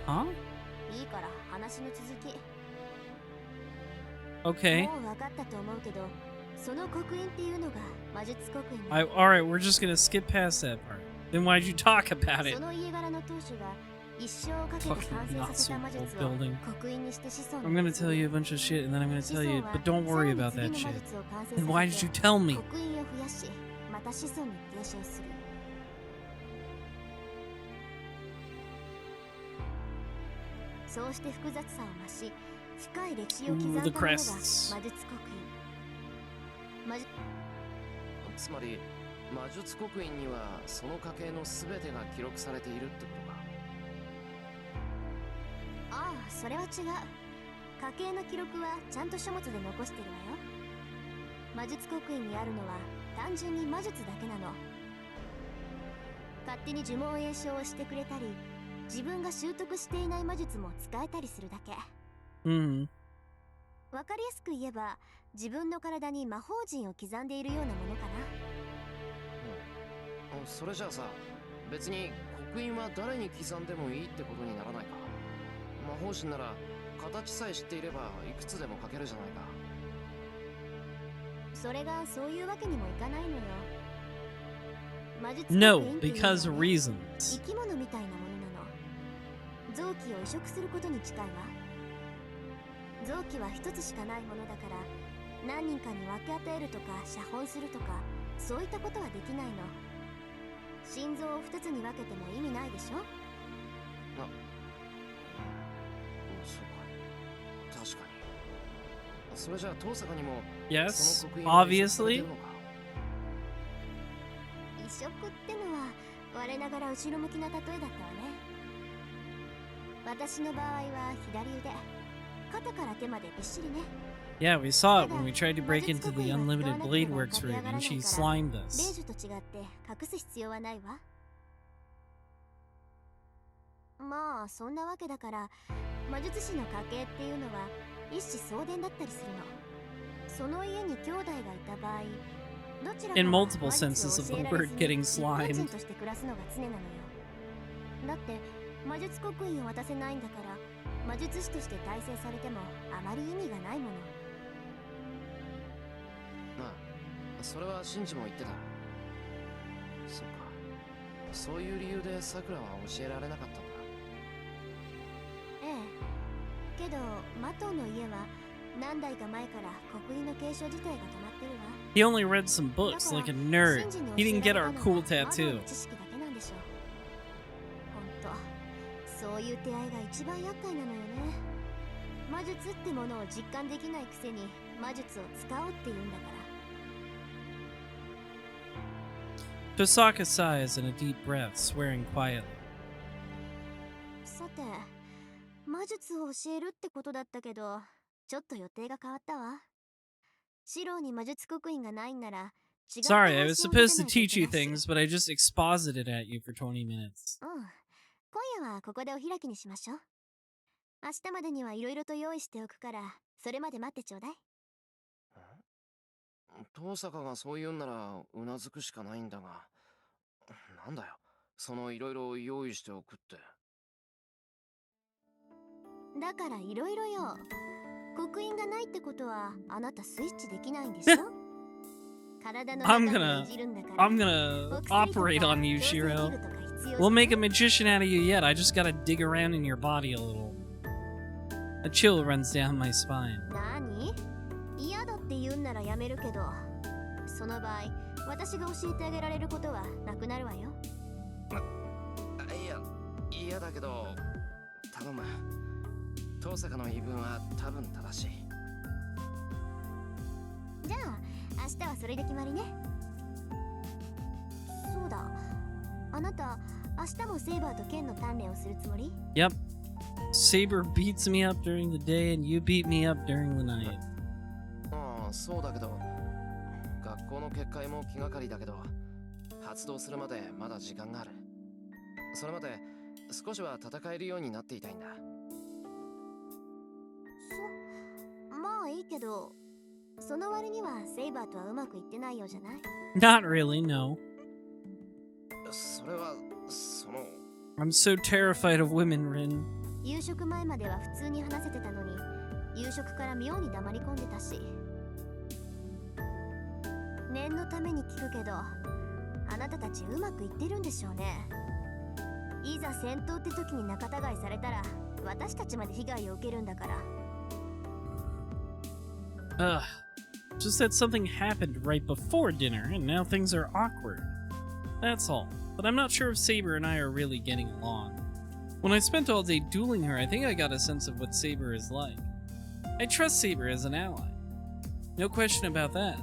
ら。 Huh? いいから話の続き。 Okay. もう分かったと思うけど、その刻印っていうのが魔術刻印。 Alright, we're just gonna skip past that part. Then why'd you talk about it? その家柄の当主が一生をかけて完成させた魔術を Fucking not so old building. 刻印にして子孫 I'm gonna tell you a bunch of shit and then I'm gonna tell you, but don't worry about that shit. And why did you tell me? 刻印を増やし、また子孫に継承する。そうして複雑さを増し、深い歴史を刻んだものが魔術刻印。つまり魔術刻印にはその家系の全てが記録されているってことか。ああ、それは違う。家系の記録はちゃんと書物で残してるわよ。魔術刻印にあるのは単純に魔術だけなの。勝手に呪文詠唱をしてくれたり、自分が習得していない魔術も使えたりするだけ。Mm. わかりやすく言えば、自分の体に魔法陣を刻んでいるようなものかな。それじゃあさ、別に刻印は誰に刻んでもいいってことにならないか。魔法陣なら形さえ知っていればいくつでも書けるじゃないか。それがそういうわけにもいかないのよ。魔術刻 No, 印っていうの because はね、 reasons. 生き物みたいなものなの。臓器を移植することに近いわ。臓器は一つしかないものだから、何人かに分け与えるとか写本するとか、そういったことはできないの。心臓を二つに分けても意味ないでしょ。そうか、確かに。それじゃあ遠坂にも Yes, その刻印が移植されて obviously. るのか。移植ってのは我ながら後ろ向きな例えだったわね。私の場合は左腕、肩から手までびっしりね。 Yeah, we saw it when we tried to break into the Unlimited Blade Works room and she slimed 霊 us. 樹と違って隠す必要はないわ。まあそんなわけだから、魔術師の家系っていうのは一子相伝だったりするの。その家に兄弟がいた場合、どちらか In が multiple 魔術を senses of 教 the えられ word ずに getting 一般 slimed. 人として暮らすのが常なのよ。だって魔術刻印を渡せないんだから、魔術師として大成されてもあまり意味がないもの。まあ、それはシンジも言ってた。そっか、そういう理由でさくらは教えられなかったんだ。ええ。けどマトウの家は何代か前から刻印の継承自体が止まってるわ。 He only read some books like a nerd. He didn't get our cool tattoo. 知識だけなんでしょ。ほんと、そういう出会いが一番厄介なのよね。魔術ってものを実感できないくせに魔術を使おうって言うんだから。Tosaka sighs in a deep breath, swearing quietly. さて、魔術を教えるってことだったけど、ちょっと予定が変わったわ。シローに魔術刻印がないんなら、違った Sorry, I was 方針を supposed to 立てない teach と you いけないし。 things, but I just exposited at you for 20 minutes. うん。今夜はここでお開きにしましょう。明日までにはいろいろと用意しておくから、それまで待ってちょうだい。遠坂がそう言うんならうなずくしかないんだが、なんだよ、そのいろいろ用意しておくって。だからいろいろよ。刻印がないってことはあなたスイッチできないんでしょ？体の中 I'm 身を gonna いじるんだから。 I'm gonna お薬とか operate on you, 調整器 Shiro. 具とか必要じゃ We'll ない？ make a magician out of you yet. I just gotta dig around in your body a little. A chill runs down my spine. 何？嫌だって言うんならやめるけど、その場合、私が教えてあげられることはなくなるわよ。いや、嫌だけど、頼む。遠坂の言い分は多分正しい。じゃあ、明日はそれで決まりね。そうだ。あなた、明日もセイバーと剣の鍛錬をするつもり？ Yep. Saber beats me up during the day and you beat me up during the night. ああ、そうだけど、学校の結界も気がかりだけど、発動するまでまだ時間がある。それまで少しは戦えるようになっていたいんだ。まあいいけど、その割にはセイバーとはうまくいってないようじゃない？ Not really, no. それは、I'm so terrified of women, Rin. 夕食前までは普通に話せてたのに、夕食から妙に黙り込んでたし。念のために聞くけど、あなたたちうまくいってるんでしょうね。いざ戦闘って時に仲違いされたら、私たちまで被害を受けるんだから。Ugh. Just that something happened right before dinner, and now things are awkward. That's all. But I'm not sure if Saber and I are really getting along. When I spent all day dueling her, I think I got a sense of what Saber is like. I trust Saber as an ally. No question about that.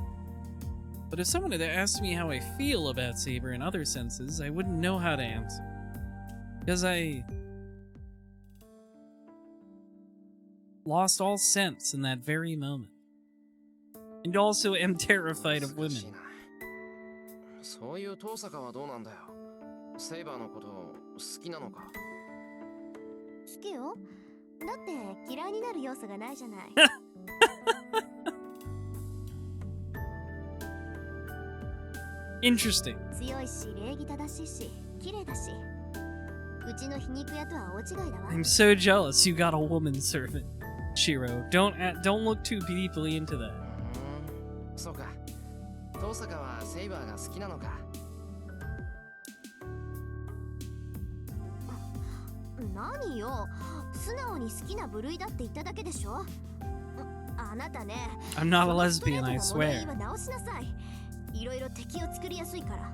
But if someone had asked me how I feel about Saber in other senses, I wouldn't know how to answer. Because I lost all sense in that very moment. And also am terrified of women. そういう遠坂はどうなんだよ。セイバーのこと好きなのか？好きよ。だって嫌いになる要素がないじゃない。Interesting. 強いし、礼儀正しいし、綺麗だし。うちの皮肉屋とは大違いだわ。 I'm so jealous you got a woman servant. Shiro, don't look too deeply into that. そうか。遠坂はセイバーが好きなのか。何よ、素直に好きな部類だって言っただけでしょ。あなたね。 I'm not a lesbian, I swear. 今直しなさい。いろいろ敵を作りやすいから。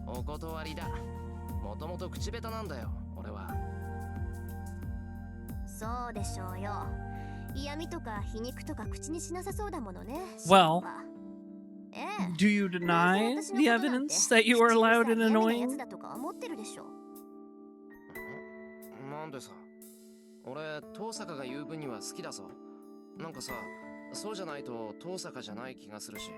お断りだ。もともと口下手なんだよ、俺は。そうでしょうよ。嫌味とか皮肉とか口にしなさそうだものね。 Well, ええ。 do you deny the evidence that you are loud and や annoying? つだとか思ってるでしょ。なんでさ。俺、遠坂が言う分には好きだぞ。なんかさ、そうじゃないと遠坂じゃない気がするし。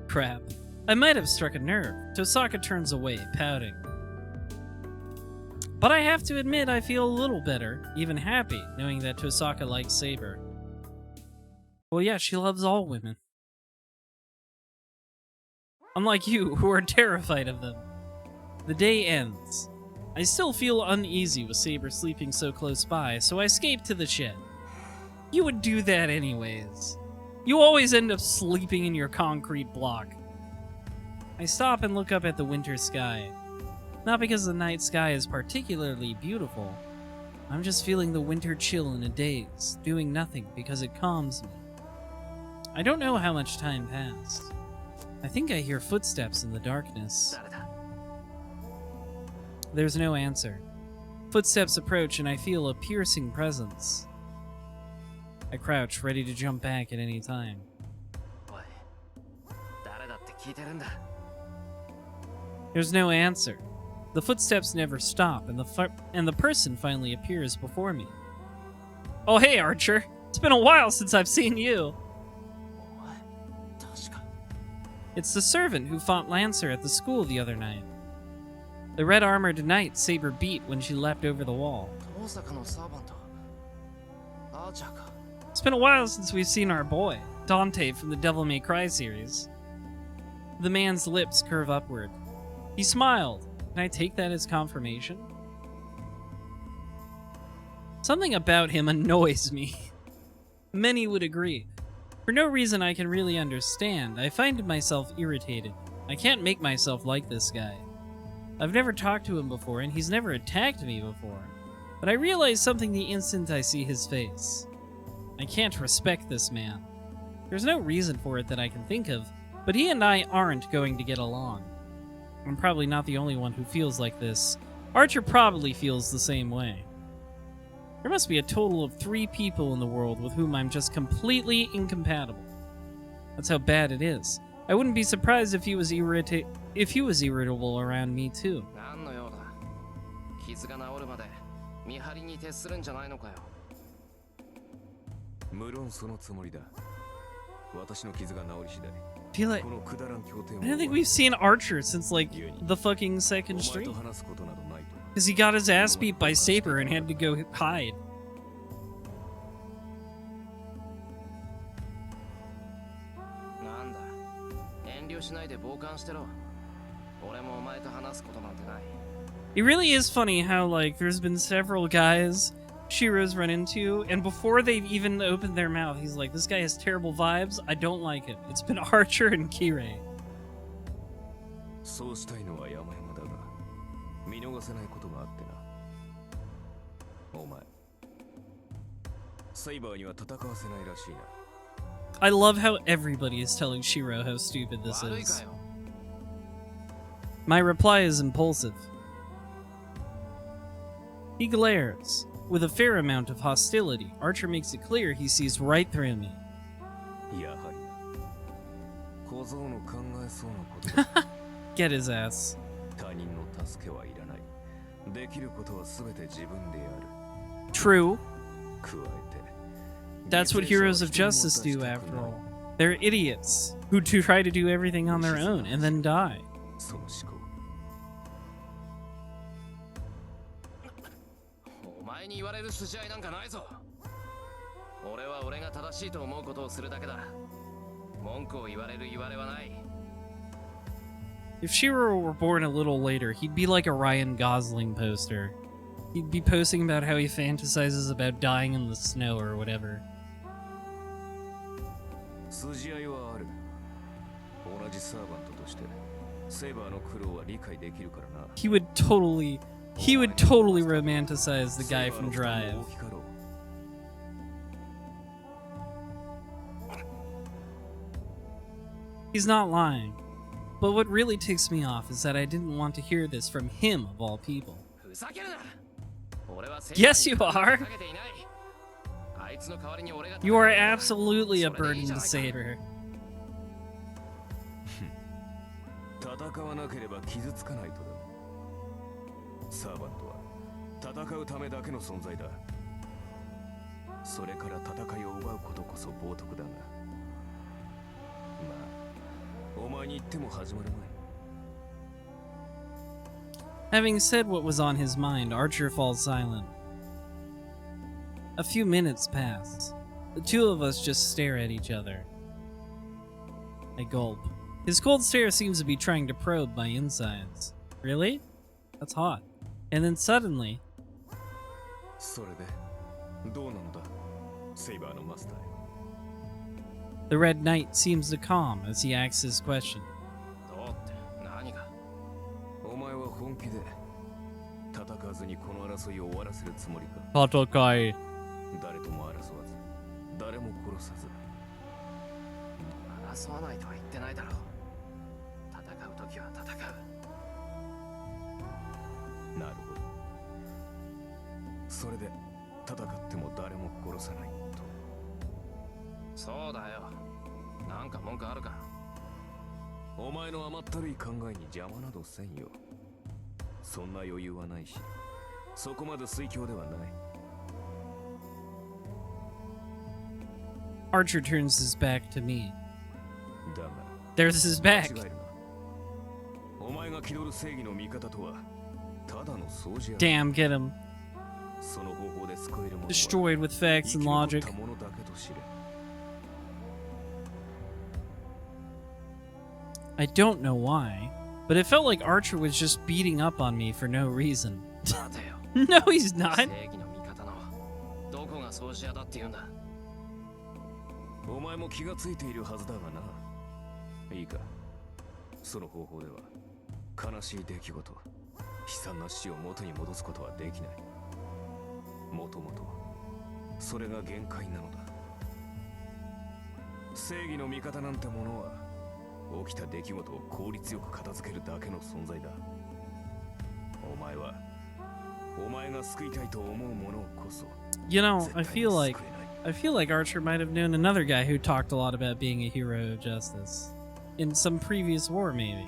Crap. I might have struck a nerve. Tosaka turns away, pouting. But I have to admit I feel a little better, even happy, knowing that Tosaka likes Saber. Well, yeah, she loves all women. Unlike you, who are terrified of them. The day ends. I still feel uneasy with Saber sleeping so close by, so I escape to the shed. You would do that anyways. You always end up sleeping in your concrete block. I stop and look up at the winter sky. Not because the night sky is particularly beautiful. I'm just feeling the winter chill in a daze, doing nothing because it calms me. I don't know how much time passed. I think I hear footsteps in the darkness. There's no answer. Footsteps approach and I feel a piercing presence. I crouch, ready to jump back at any time. おい、誰だって聞いてるんだ。 There's no answer. The footsteps never stop, and the person finally appears before me. Oh, hey, Archer. It's been a while since I've seen you. お前、確か。 It's the servant who fought Lancer at the school the other night. The red-armored knight Saber beat when she leapt over the wall. 大阪のサーバント。アーチャーか。 It's been a while since we've seen our boy, Dante from the Devil May Cry series. The man's lips curve upward. He smiled. Can I take that as confirmation? Something about him annoys me. Many would agree. For no reason I can really understand, I find myself irritated. I can't make myself like this guy. I've never talked to him before, and he's never attacked me before. But I realize something the instant I see his face. I can't respect this man. There's no reason for it that I can think of, but he and I aren't going to get along. I'm probably not the only one who feels like this. Archer probably feels the same way. There must be a total of 3 people in the world with whom I'm just completely incompatible. That's how bad it is. I wouldn't be surprised if he was irritable around me too. 何の用だ。傷が治るまで見張りに徹するんじゃないのかよ。無論そのつもりだ。私の傷が治り次第。 I feel like このくだらん協定も I don't think we've seen Archer since like the fucking お second 前 stream. と話すことなどないと。 Because he got his ass beat by Saber and had to go hide. なんだ。遠慮しないで傍観してろ。俺もお前と話すことなんてない。 It really is funny how, like, there's been several guys Shiro's run into, and before they've even opened their mouth, he's like, this guy has terrible vibes, I don't like it. It's been Archer and Kirei. そうしたいのは山々だが、見逃せないことがあってな。お前、サイバーには戦わせないらしいな。 I love how everybody is telling Shiro how stupid this 悪いか is. よ。 My reply is impulsive. He glares. With a fair amount of hostility, Archer makes it clear he sees right through me. やはりな。小僧の考えそうなことだ。 Get his ass. 他人の助けはいらない。できることはすべて自分でやる。 True. 加えて。 That's what heroes of justice do, after all. They're idiots who try to do everything on their own and then die. その思考。 お前に言われる筋合いなんかないぞ。俺は俺が正しいと思うことをするだけだ。文句を言われる言われはない。 If Shiro were born a little later, he'd be like a Ryan Gosling poster. He'd be posting about how he fantasizes about dying in the snow or whatever. 筋合いはある。同じサーバントとして、セイバーの苦労は理解できるからな。 He would totally romanticize the guy from Drive. He's not lying. But what really ticks me off is that I didn't want to hear this from him of all people. ふざけるな。俺は Yes, you are. かけていない。あいつの代わりに俺が You are absolutely a burden to Saber. 戦わなければ傷つかないとだ。サーバントは戦うためだけの存在だ。それから戦いを奪うことこそ冒涜だが。まあ、お前に言っても始まるまい。 Having said what was on his mind, Archer falls silent. A few minutes pass. The two of us just stare at each other. I gulp. His cold stare seems to be trying to probe my insides. Really? That's hot. And then suddenly... それで、どうなのだ、セイバーのマスター。 The Red Knight seems to calm as he asks his question. どうって何が。お前は本気で戦わずにこの争いを終わらせるつもりか。 Tatakai. 誰とも争わず、誰も殺さず。争わないとは言ってないだろう。戦うときは戦う。なるほど。それで戦っても誰も殺さないと。そうだよ。なんか文句あるか？お前の甘ったるい考えに邪魔などせんよ。そんな余裕はないし、そこまで推強ではない。 Archer turns his back to me. だが There's his 間違 back. えるな。お前が気取る正義の味方とはただの掃除や。 Damn, get him. その方法で救えるものは Destroyed with facts 生 and き残っ logic. たものだけと知れ。 I don't know why, but it felt like Archer was just beating up on me for no reason. 待てよ。 No, he's not. 正義の味方のどこが掃除屋だって言うんだ？お前も気がついているはずだがな。いいか、その方法では悲しい出来事、悲惨な死を元に戻すことはできない。もともとそれが限界なのだ。正義の味方なんてものは起きた出来事を効率よく片付けるだけの存在だ。お前はお前が救いたいと思うものこそ You know, 絶 I 対に feel like 救えない。 I feel like Archer might have known another guy who talked a lot about being a hero of justice. In some previous war, maybe.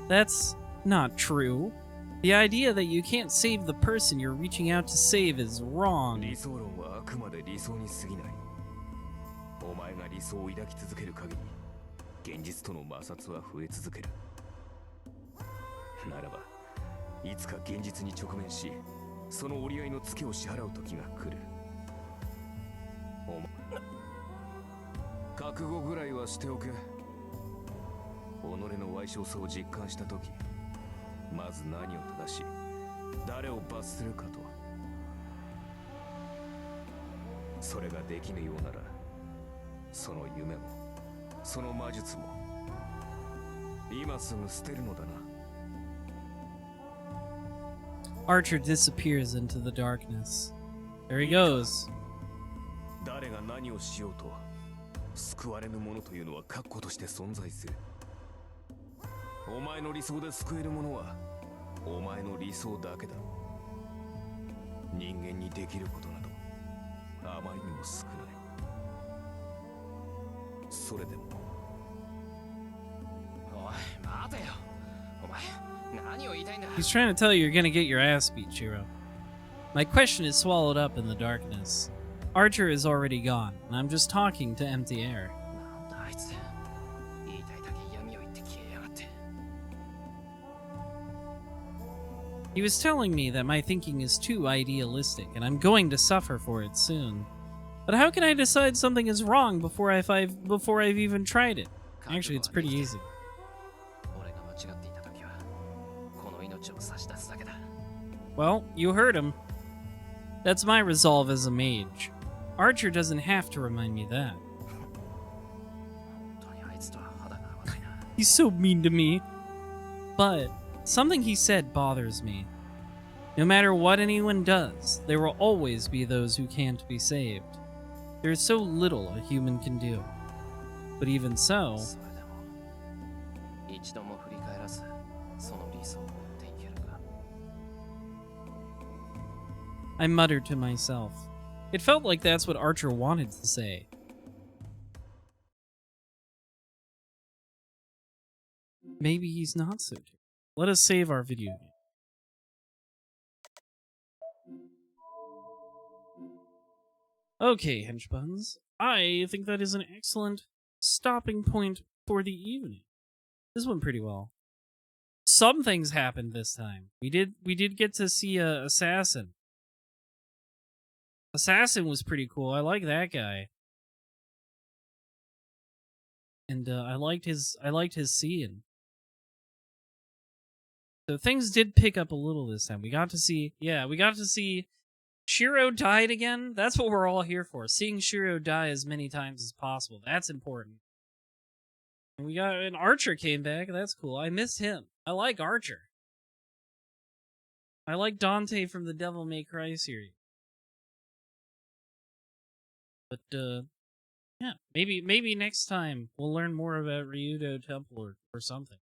That's not true. The idea that you can't save the person you're reaching out to save is wrong. 理想論はあくまで理想に過ぎない。お前が理想を抱き続ける限り、現実との摩擦は増え続ける。ならば、いつか現実に直面し、その折り合いのツケを支払う時が来る。お前、覚悟ぐらいはしておけ。己の歪小さを実感した時、まず何を正し、誰を罰するかと。それができぬようなら、その夢もその魔術も今すぐ捨てるのだな。 Archer disappears into the darkness. There he goes. 誰が何をしようと救われぬものというのは確固として存在する。お前の理想で救えるものはお前の理想だけだ。人間にできることなどあまりにも少ない。それでもおい、待てよ。お前、何を言いたいんだ？ He's trying to tell you you're gonna get your ass beat, Shiro. My question is swallowed up in the darkness. Archer is already gone, and I'm just talking to empty air. なんだあいつ。言いたいだけ嫌味を言って消えやがって。He was telling me that my thinking is too idealistic, and I'm going to suffer for it soon. But how can I decide something is wrong before I've even tried it? Actually, it's pretty easy. 俺が間違っていた時はこの命を差し出すだけだ。 Well, you heard him. That's my resolve as a mage. Archer doesn't have to remind me that. 本当にあいつとは肌が合わないな。 He's so mean to me. But something he said bothers me. No matter what anyone does, there will always be those who can't be saved. There is so little a human can do. But even so, それでも一度も振り返らずその理想を追っていけるか。 I muttered to myself. It felt like that's what Archer wanted to say. Maybe he's not so good. Let us save our video game. Okay, henchbuns. I think that is an excellent stopping point for the evening. This went pretty well. Some things happened this time. We did get to see a assassin. Assassin was pretty cool. I like that guy. And I liked his scene. So things did pick up a little this time. We got to see Shiro died again. That's what we're all here for. Seeing Shiro die as many times as possible. That's important. And we got an Archer came back. That's cool. I missed him. I like Archer. I like Dante from the Devil May Cry series. But yeah, maybe next time we'll learn more about Ryudo Temple or something.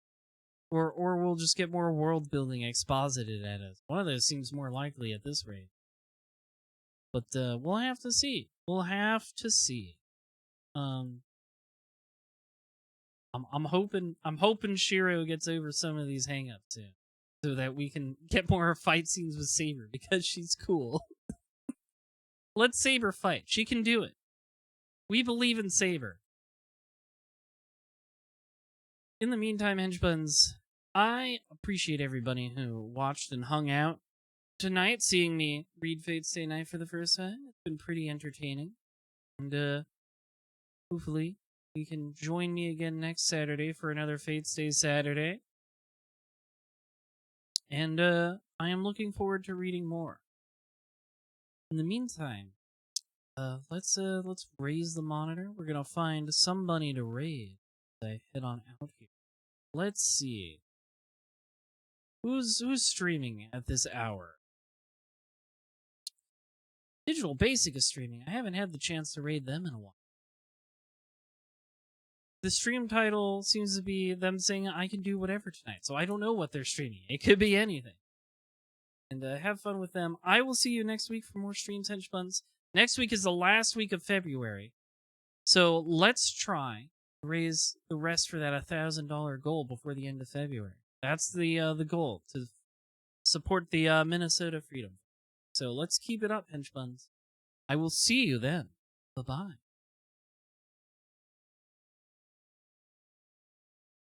Or we'll just get more world building exposited at us. One of those seems more likely at this rate. But we'll have to see. We'll have to see. I'm hoping Shiro gets over some of these hangups soon, so that we can get more fight scenes with Saber because she's cool. Let Saber fight. She can do it. We believe in Saber. In the meantime, Henchbuns, I appreciate everybody who watched and hung out tonight, seeing me read Fate Stay Night for the first time. It's been pretty entertaining. And hopefully you can join me again next Saturday for another Fate Stay Saturday. And I am looking forward to reading more. In the meantime, let's raise the monitor. We're gonna find somebody to raid as I head on out here. Let's see. Who's streaming at this hour? Digital Basic is streaming. I haven't had the chance to raid them in a while. The stream title seems to be them saying I can do whatever tonight, so I don't know what they're streaming. It could be anything. And have fun with them. I will see you next week for more streams, Henchbuns. Next week is the last week of February, so let's try to raise the rest for that $1,000 goal before the end of February. That's the goal, to support the Minnesota Freedom. So let's keep it up, Henchbuns. I will see you then. Bye-bye.